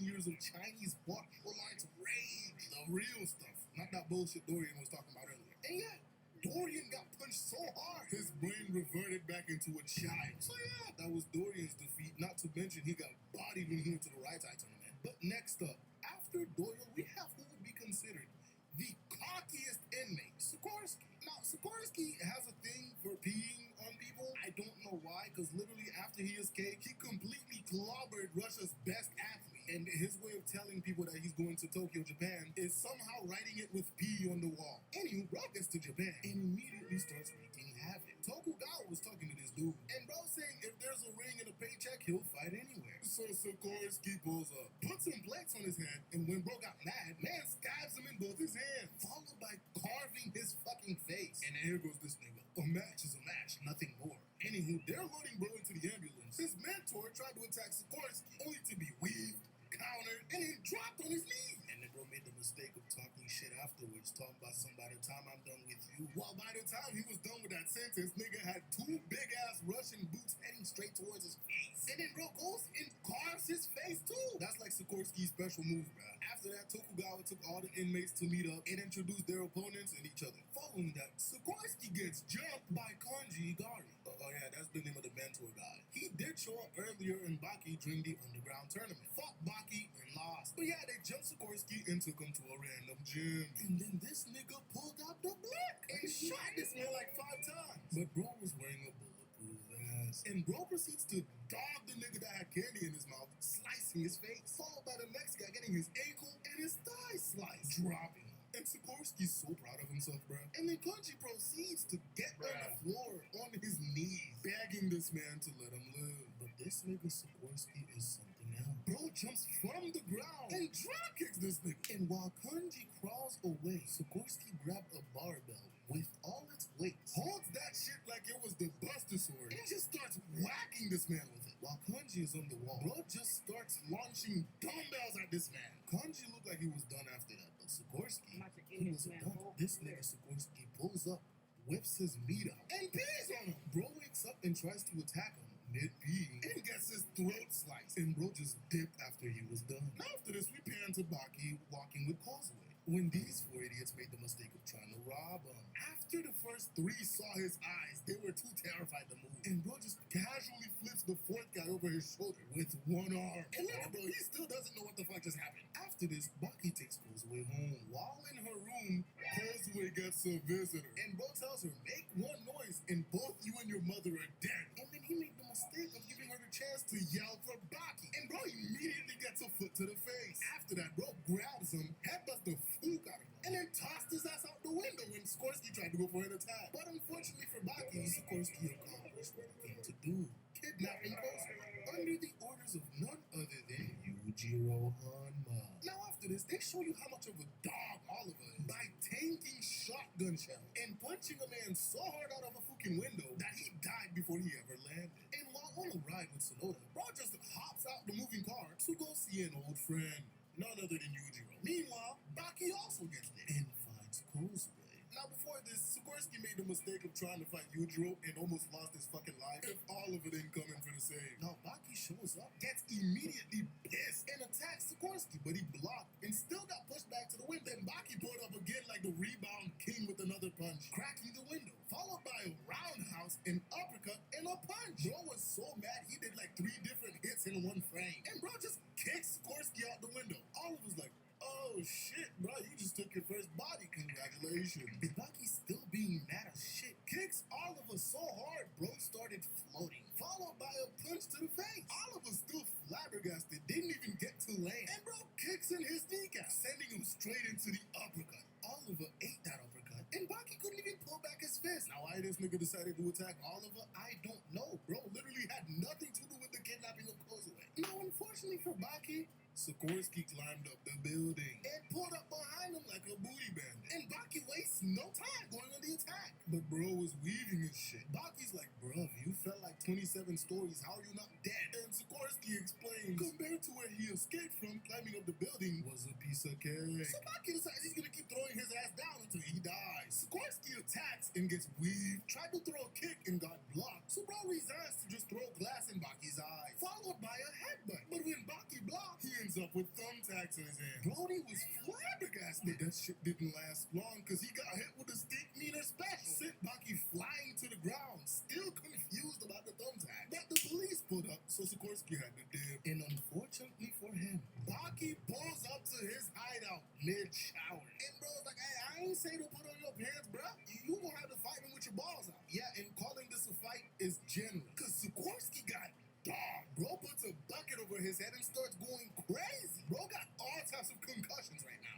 years of Chinese martial arts rage. The real stuff. Not that bullshit Dorian was talking about earlier. And yeah, Dorian got punched so hard, his brain reverted back into a child. So yeah, that was Dorian's defeat. Not to mention he got bodied when he went to the Right Eye tournament. But next up, after Doyle, we have who would be considered the cockiest inmate, Sikorsky. Now, Sikorsky has a thing for peeing on people. I don't know why? Because literally after he escaped, he completely clobbered Russia's best athlete. And his way of telling people that he's going to Tokyo, Japan, is somehow writing it with P on the wall. Anywho, bro gets to Japan and immediately starts wreaking havoc. Tokugawa was talking to this dude, and bro saying if there's a ring and a paycheck, he'll fight anywhere. So Sikorsky pulls up, puts some plates on his head, and when bro got mad, man stabs him in both his hands, followed by carving his fucking face. And here goes this nigga. A match is a match, nothing more. Anywho, they're loading bro into the ambulance. His mentor tried to attack Sikorsky, only to be weaved, countered, and then dropped on his knees. And then bro made the mistake of talking shit afterwards, talking about some by the time I'm done with you. While by the time he was done with that sentence, nigga had two big ass Russian boots heading straight towards his face. And then bro goes and carves his face too. That's like Sikorsky's special move, bro. After that, Tokugawa took all the inmates to meet up and introduce their opponents and each other. Following that, Sikorsky gets jumped by Kanji Igari. Oh yeah, that's the name of the mentor guy. He did show up earlier in Baki during the underground tournament. Fought Baki and lost. But yeah, they jumped Sikorsky and took him to a random gym. And then this nigga pulled out the blick and shot this man like 5 times. But bro was wearing a bulletproof vest. And bro proceeds to dog the nigga that had candy in his mouth, slicing his face. Followed by the next guy getting his ankle and his thigh sliced, dropping him. And Sikorsky's so proud of himself, bro. And then Kanji proceeds to get on the floor on his knees, begging this man to let him live. But this nigga Sikorsky is something else. Bro jumps from the ground and drop kicks this nigga. And while Kanji crawls away, Sikorsky grabbed a barbell with all its weight, holds that shit like it was the Buster Sword, and just starts whacking this man with it. While Kanji is on the wall, bro just starts launching dumbbells at this man. Kanji looked like he was done after that, but Sikorsky, he wasn't done. This nigga Sikorsky pulls up, whips his meat out, and pees on him. Bro wakes up and tries to attack him mid-peeing and gets his throat sliced. And bro just dipped after he was done. Now after this, we pan to Baki walking with Causeway. When these 4 idiots made the mistake of trying to rob him. After the first 3 saw his eyes, they were too terrified to move. And bro just casually flips the 4th guy over his shoulder with one arm. And look at bro, he still doesn't know what the fuck just happened. After this, Baki takes Causeway home. While in her room, Causeway gets a visitor. And bro tells her, make one noise and both you and your mother are dead. And then he made the mistake of giving her the chance to yell for Baki. And bro immediately gets a foot to the face. After that, bro grabs him, headbutts the fuck out of him, and then tossed his ass out the window when Sikorsky tried to go for an attack. But unfortunately for Baki, Sikorsky accomplished what he came to do. Kidnapping Causeway under the orders of none other than Yujiro Hanma. Now after this, they show you how much of a dog Oliver is by tanking shotgun shells and punching a man so hard out of a fucking window that he died before he ever landed. And while on a ride with Sonoda, bro just hops out the moving car to go see an old friend, none other than Yujiro. Meanwhile, Baki also gets there and finds Causeway. Now before this, Sikorsky made the mistake of trying to fight Yujiro and almost lost his fucking life if Oliver didn't come in for the save. Now Baki shows up, gets immediately pissed, and attacks Sikorsky, but he blocked and still got pushed back to the window. Then Baki pulled up again like the rebound king with another punch, cracking the window, followed by a roundhouse, an uppercut, and a punch. Bro was so mad he did like 3 different hits in one frame. And bro just kicked Sikorsky out the window. Oliver's like, oh shit, bro, you just took your first body. Congratulations. And Baki still being mad as shit, kicks Oliver so hard, bro started floating, followed by a punch to the face. Oliver still flabbergasted, didn't even get to land. And bro kicks in his kneecap, sending him straight into the uppercut. Oliver ate that uppercut, and Baki couldn't even pull back his fist. Now why this nigga decided to attack Oliver, I don't know. Bro literally had nothing to do with the kidnapping of Causeway. Now unfortunately for Baki, Sikorsky climbed up the building and pulled up behind him like a booty bandit. And Baki wastes no time going on the attack. But bro was weaving his shit. Baki's like, bruh, you fell like 27 stories. How are you not dead? And Sikorsky explains, compared to where he escaped from, climbing up the building was a piece of cake. So Baki decides he's gonna keep throwing his ass down until he dies. Sikorsky attacks and gets weaved, tried to throw a kick and got blocked. So bro resigns to just throw glass in Baki's eye, followed by a headbutt. But when Baki blocked, he ends up with thumbtacks in his hand. Brody was flabbergasted. That shit didn't last long because he got hit with a stick meter special. Sent Baki flying to the ground, still confused about the thumbtack. But the police pulled up, so Sikorsky had to dip. And unfortunately for him, Baki pulls up to his hideout mid-shower. And bro's like, hey, I ain't say to put on your pants, bro. You gonna have to fight me with your balls out. Yeah, and calling this a fight is general, because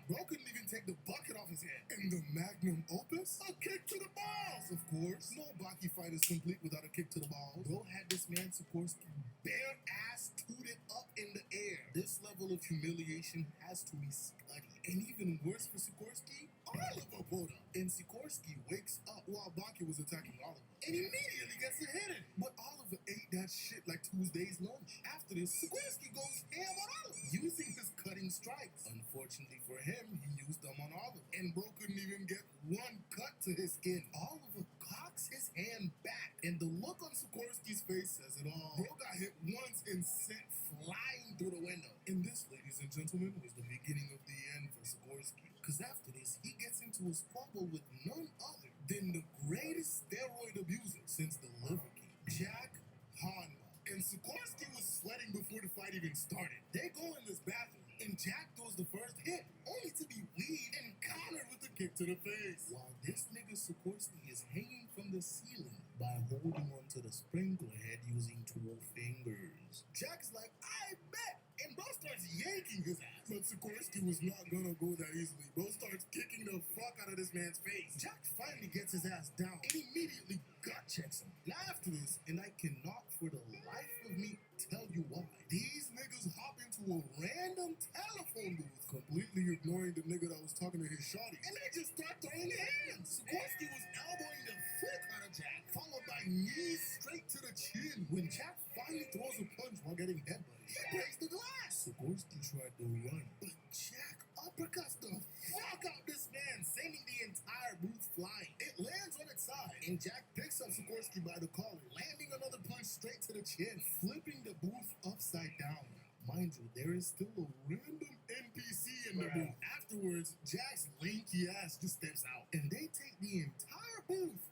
Bro couldn't even take the bucket off his head. And the magnum opus? A kick to the balls, of course. No Baki fight is complete without a kick to the balls. Bro had this man Sikorsky bare ass tooted up in the air. This level of humiliation has to be studied. And even worse for Sikorsky, Oliver pulled up. And Sikorsky wakes up while Baki was attacking Oliver. And immediately gets a hit in. But Oliver ate that shit like Tuesday's lunch. After this, Sikorsky goes ham on Oliver, using his cutting strikes. Unfortunately for him, he used them on Oliver. And bro couldn't even get one cut to his skin. Oliver cocks his hand back. And the look on Sikorsky's face says it all. Bro got hit once and sent flying through the window. And this, ladies and gentlemen, was the beginning of the end for Sikorsky. Because after this, he gets into a squabble with none other than the greatest steroid abuser since the Liver King, Jack Hanma. And Sikorsky was sweating before the fight even started. They go in this bathroom, and Jack throws the first hit, only to be weaved and countered with a kick to the face. While this nigga Sikorsky is hanging from the ceiling by holding onto the sprinkler head using 2 fingers. Jack's like, I bet! And bro starts yanking his ass. But Sikorsky was not gonna go that easily. Bro starts kicking the fuck out of this man's face. Jack finally gets his ass down and immediately gut checks him. Now after this, and I cannot for the life of me tell you why, these niggas hop into a random telephone booth, completely ignoring the nigga that was talking to his shawty. And they just start throwing hands. Sikorsky was elbowing the fuck out of Jack, followed by knees straight to the chin. When Jack finally throws a punch while getting headbutted, he breaks the glass. Sikorsky tried to run, but Jack uppercuts the fuck out this man, sending the entire booth flying. It lands on its side, and Jack picks up Sikorsky by the collar, landing another punch straight to the chin, flipping the booth upside down. Mind you, there is still a random NPC in the booth. Afterwards, Jack's lanky ass just steps out, and they take the entire booth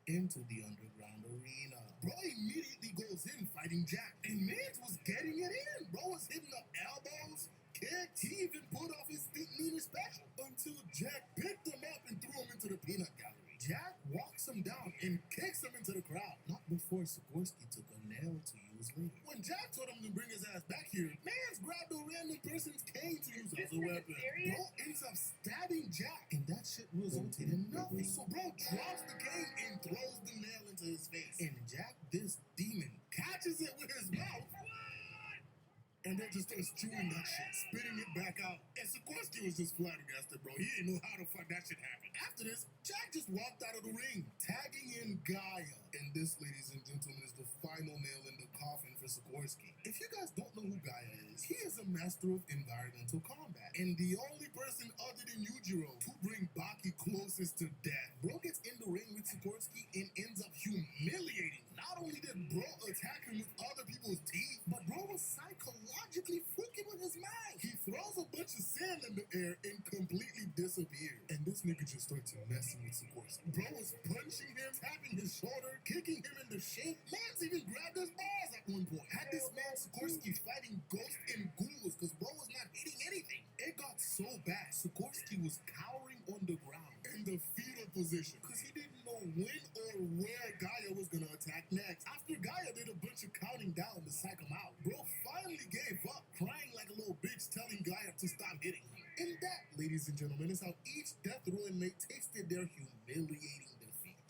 into the underground arena. Bro immediately goes in fighting Jack, and Mans was getting it in. Bro was hitting up elbows, kicks, he even pulled off his Think Nina special until Jack picked him up and threw him into the peanut gallery. Jack walks him down and kicks him into the crowd, not before Sikorsky took a nail to use later. When Jack told him to bring his ass back here, Mans grabbed a random person's cane to use as a weapon. Bro ends up stabbing Jack, and that shit resulted in nothing. So bro drops the cane and throws the nail into his face. And Jack, this demon, catches it with his mouth. And then just starts chewing that shit, spitting it back out. And Sikorsky was just flabbergasted, bro. He didn't know how the fuck that shit happened. After this, Jack just walked out of the ring, tagging in Gaia. And this, ladies and gentlemen, is the final nail in the coffin for Sikorsky. If you guys don't know who Gaia is, he is a master of environmental combat, and the only person other than Yujiro to bring Baki closest to death. Bro gets in the ring with Sikorsky and ends up humiliating. Not only did bro attack him with other people's teeth, but bro was psychologically freaking with his mind. He throws a bunch of sand in the air and completely disappears. And this nigga just starts messing with Sikorsky. Bro was punching him, tapping his shoulder, kicking him in the shin. Mans even grabbed his balls at one point. Had this man Sikorsky fighting ghosts and ghouls because bro was not hitting anything. It got so bad, Sikorsky was cowering on the ground in the fetal position because he didn't know when or where Gaia was gonna attack next. After Gaia did a bunch of counting down to psych him out, bro finally gave up, crying like a little bitch, telling Gaia to stop hitting him. And that, ladies and gentlemen, is how each death row inmate tasted their humiliating defeat.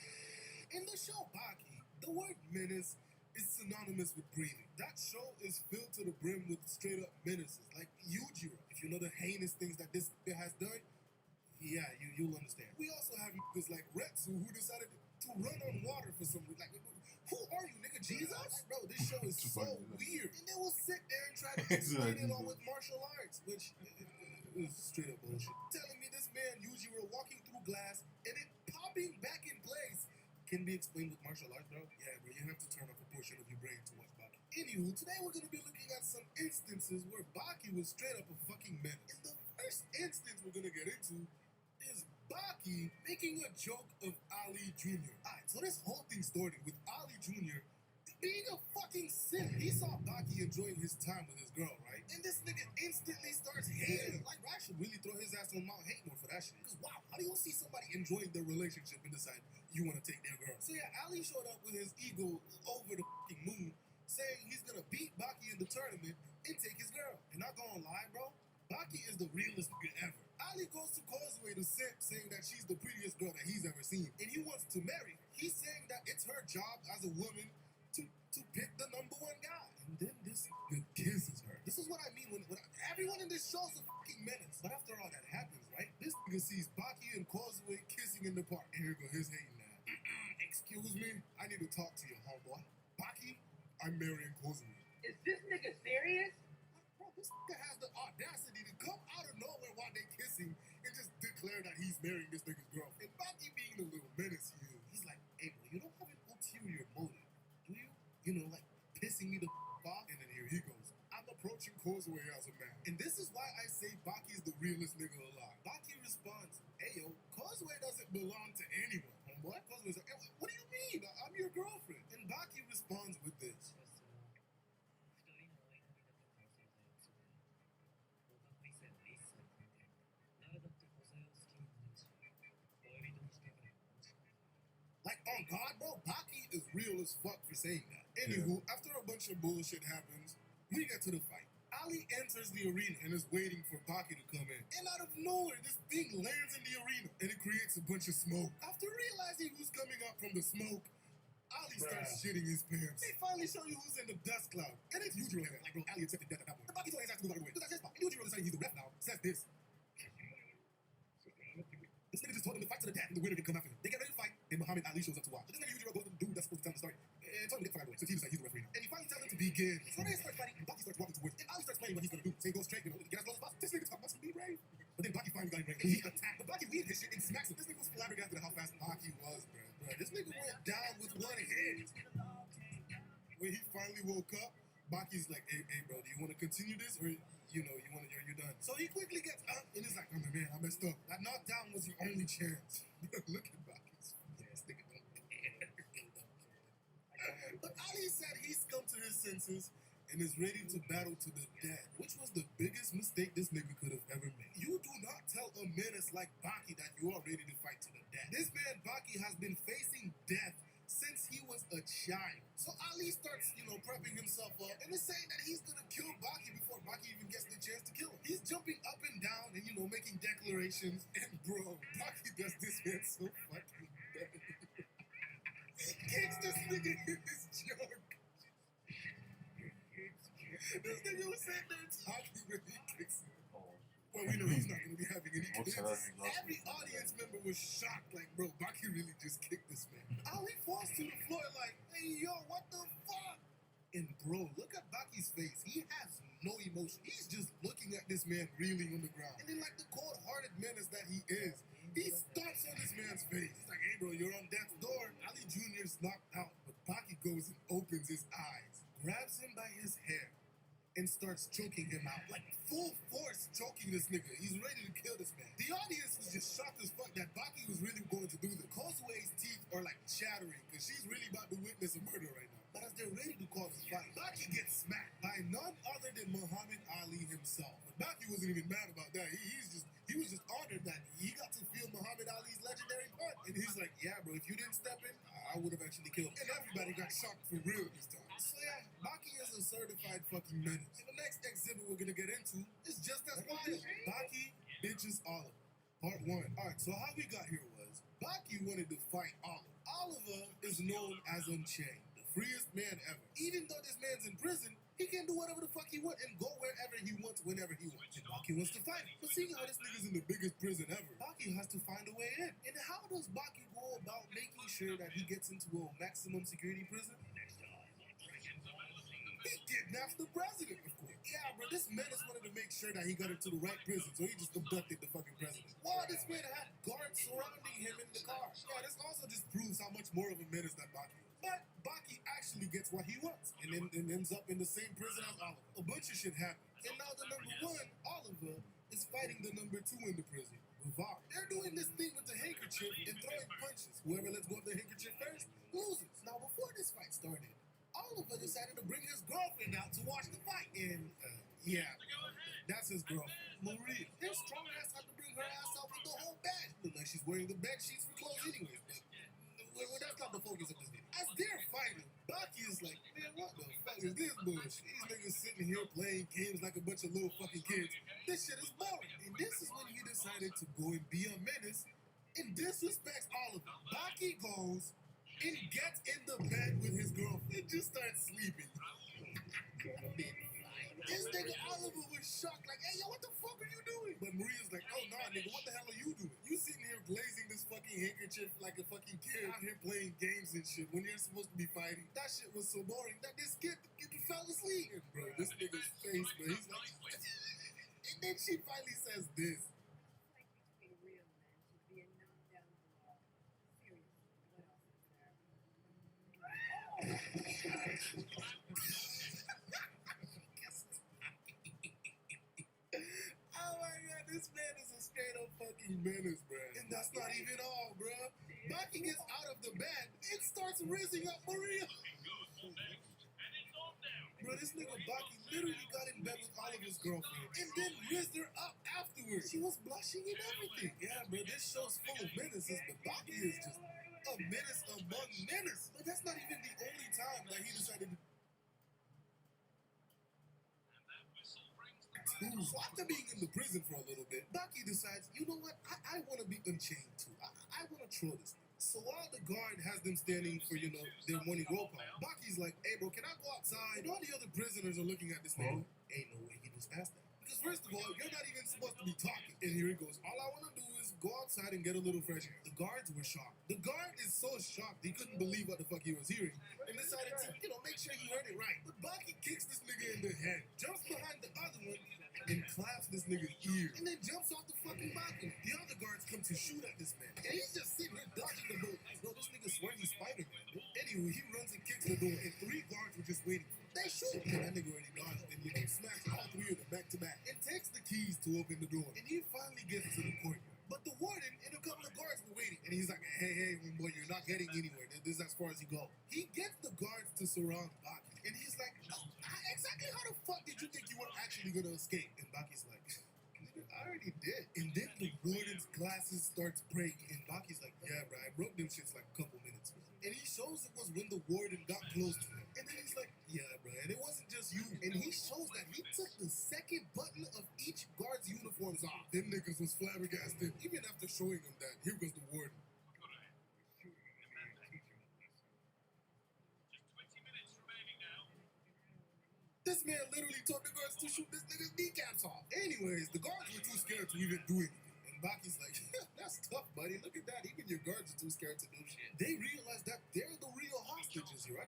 In the show Baki, the word menace is synonymous with breathing. That show is filled to the brim with straight up menaces, like Yujiro. If you know the heinous things that this has done, yeah, you'll understand. We also have niggas like Retsu who decided to run on water for some reason. Like, who are you, nigga? Jesus? Like, bro, this show is so weird. And they will sit there and try to explain it all with martial arts, which is straight up bullshit. Telling me this man Yujiro walking through glass and it popping back in place can be explained with martial arts, bro. Yeah, bro, you have to turn off a portion of your brain to watch Baki. Anywho, today we're gonna be looking at some instances where Baki was straight up a fucking menace. And the first instance we're gonna get into is Baki making a joke of Ali Jr. Alright, so this whole thing started with Ali Jr. being a fucking simp. He saw Baki enjoying his time with his girl, right? And this nigga instantly starts hating. Like, I should really throw his ass on Mount Hatemore for that shit. Because wow, how do you see somebody enjoying their relationship and decide you want to take their girl? So yeah, Ali showed up with his ego over the fucking moon, saying he's gonna beat Baki in the tournament and take his girl. And not gonna lie, bro, Baki is the realest nigga ever. Ali goes to Causeway to simp, saying that she's the prettiest girl that he's ever seen, and he wants to marry her. He's saying that it's her job as a woman to pick the number one guy. And then this nigga kisses her. This is what I mean when everyone in this show's a fucking menace. But after all that happens, right? This nigga sees Baki and Causeway kissing in the park. And here go his hating ass. Excuse me, I need to talk to you, homeboy. Baki, I'm marrying Causeway. Is this nigga serious? Bro, this nigga has the audacity to come out of nowhere while they kissing and just declare that he's marrying this nigga's girl. And Baki being a little menace here, he's like, hey, bro, you don't have an ulterior motive, do you? You know, like pissing me the off. And then here he goes. I'm approaching Causeway as a man. And this is why I say Baki's the realest nigga alive. Baki responds, hey yo, Causeway doesn't belong to anyone, homeboy. Causeway's like, hey, what do you mean? I'm your girlfriend. And Baki responds with this. Like, oh God, bro, Baki is real as fuck for saying that. Anywho, after a bunch of bullshit happens, we get to the fight. Ali enters the arena and is waiting for Baki to come in. And out of nowhere, this thing lands in the arena and it creates a bunch of smoke. After realizing who's coming up from the smoke, Ali starts shitting his pants. They finally show you who's in the dust cloud. And it's Yujiro. Like, bro, Ali accepted death at that point. Baki told his ass to move out of the way. That's his fault. And Yujiro decided he's the ref now. Says this. This nigga just told him to fight to the death and the winner can come after him. They get ready to fight, and Muhammad Ali shows up to watch. So this nigga Yujiro goes to the dude that's supposed to tell him the story and told him to get the fuck out of the way. Since he decided he's the referee now. And he finally tells him to begin. So they start fighting, and Baki starts walking towards him. And Ali starts planning what he's gonna do. So he goes straight, you know, get as close as possible. This nigga's talking about some be brave. But then Baki finally got him right. And he attacked. But Baki weaved his shit and smacks him. This nigga was flabbergasted at how fast Baki was, bro. This nigga went down with one hand. When he finally woke up, Baki's like, hey, bro, do you want to continue this or you know you're done? So he quickly gets up and he's like, oh man, I messed up. That knockdown was your only chance. Look at Baki's face. Nigga don't care. But Ali said he's come to his senses and is ready to battle to the death, which was the biggest mistake this nigga could have ever made. You do not tell a menace like Baki that you are ready to fight to the death. This man Baki has been facing death since he was a child. So Ali starts, prepping himself up and is saying that he's gonna kill Baki before Baki even gets the chance to kill him. He's jumping up and down and, making declarations. And bro, Baki does this man so fucking bad. Kicks this nigga in his junk. This nigga was sitting there talking when he kicks him. Well, we know he's not going to be having any kids. Every audience member was shocked, like, bro, Baki really just kicked this man. Ali falls to the floor like, hey, yo, what the fuck? And bro, look at Baki's face. He has no emotion. He's just looking at this man reeling on the ground. And then like the cold-hearted menace that he is, he stomps on this man's face. He's like, hey, bro, you're on death's door. Ali Jr.'s knocked out, but Baki goes and opens his eyes, grabs him by his hair, and starts choking him out. Like full force choking this nigga. He's ready to kill this man. The audience was just shocked as fuck that Baki was really going to do this. Causeway's teeth are like chattering because she's really about to witness a murder right now. But as they're ready to cause a fight, Baki gets smacked by none other than Muhammad Ali himself. But Baki wasn't even mad about that. He was just honored that he got to feel Muhammad Ali's legendary punch. And he's like, yeah, bro, if you didn't step in, I would have actually killed him. And everybody got shocked for real this time. So yeah, Baki is a certified fucking menace. And the next exhibit we're gonna get into is just as wild. Baki bitches Oliver. Part 1. Alright, so how we got here was Baki wanted to fight Oliver. Oliver is known as Unchained, the freest man ever. Even though this man's in prison, he can do whatever the fuck he wants and go wherever he wants, whenever he wants. And Baki wants to fight him. But seeing how this nigga's in the biggest prison ever, Baki has to find a way in. And how does Baki go about making sure that he gets into a maximum security prison? He kidnaps the president, of course. Yeah, bro, this menace wanted to make sure that he got into the right prison, so he just abducted the fucking president. While this man had guards surrounding him in the car. Yeah, this also just proves how much more of a menace that Baki is. But Baki actually gets what he wants, and then ends up in the same prison as Oliver. A bunch of shit happens. And now the number 1, Oliver, is fighting the number 2 in the prison, Rivar. They're doing this thing with the handkerchief and throwing punches. Whoever lets go of the handkerchief first loses. Now, before this fight started, Oliver decided to bring his girlfriend out to watch the fight. And, that's his girlfriend, Maria. His strong ass had to bring her ass out with the whole bed. Look like she's wearing the bed sheets for clothes anyways. Well, that's not the focus of this video. As they're fighting, Baki is like, man, what the fuck? fuck is this bullshit? These niggas sitting here playing games like a bunch of little fucking kids. This shit is boring. And this is when he decided to go and be a menace and disrespects all of them. Baki goes and gets in the bed with his girlfriend and just starts sleeping. This nigga Oliver was shocked, like, hey, yo, what the fuck are you doing? But Maria's like, oh, nah, nigga, what the hell are you doing? You sitting here glazing this fucking handkerchief like a fucking kid out here playing games and shit when you're supposed to be fighting. That shit was so boring that this kid fell asleep. And bro, this nigga's face, bro, he's like, and then she finally says this. Oh my god, this man is a straight up fucking menace, bro. And that's not even all, bro. Baki gets out of the bed and starts raising up Maria. Bro, this nigga Baki literally got in bed with Oliver's girlfriend and then raised her up afterwards. She was blushing and everything. Yeah, bro, this show's full of menaces, but Baki is just a menace among menace. But that's not even the only time that he decided to. So after being in the prison for a little bit, Baki decides, you know what, I want to be unchained too. I want to troll this thing. So while the guard has them standing for, you know, their morning roll call, Baki's like, hey bro, can I go outside? And all the other prisoners are looking at this nigga. Ain't no way he just asked that. Because first of all, you're not even supposed to be talking. And here he goes, all I want to do is go outside and get a little fresh air. The guards were shocked. The guard is so shocked he couldn't believe what the fuck he was hearing and decided to, you know, make sure he heard it right. But Baki kicks this nigga in the head, jumps behind the other one, and claps this nigga's ear, and then jumps off the fucking balcony. The other guards come to shoot at this man, and he's just sitting here dodging the bullet. No, this nigga swears he's Spider-Man. Anyway, he runs and kicks the door, and 3 guards were just waiting for him. They shoot him, and that nigga already dodged, and you know, smacks all 3 of them back to back, and takes the keys to open the door. And he finally gets to the courtyard. But the warden and a couple of guards were waiting, and he's like, hey, boy, you're not getting anywhere. This is as far as you go. He gets the guards to surround Baki, and he's like, exactly how the fuck did you think you were actually gonna escape? And Baki's like, I already did. And then the warden's glasses starts breaking, and Baki's like, yeah, bro, I broke them shits like a couple minutes ago. And he shows it was when the warden got close to him. And then he's like, yeah, bro, and it wasn't just you. And he shows that he took the second button of each guard's uniforms off. Them niggas was flabbergasted. Even after showing them that, here goes the warden. This man literally told the guards to shoot this nigga's kneecaps off. Anyways, the guards were too scared to even do anything. And Baki's like, that's tough, buddy. Look at that. Even your guards are too scared to do shit. They realize that they're the real hostages here.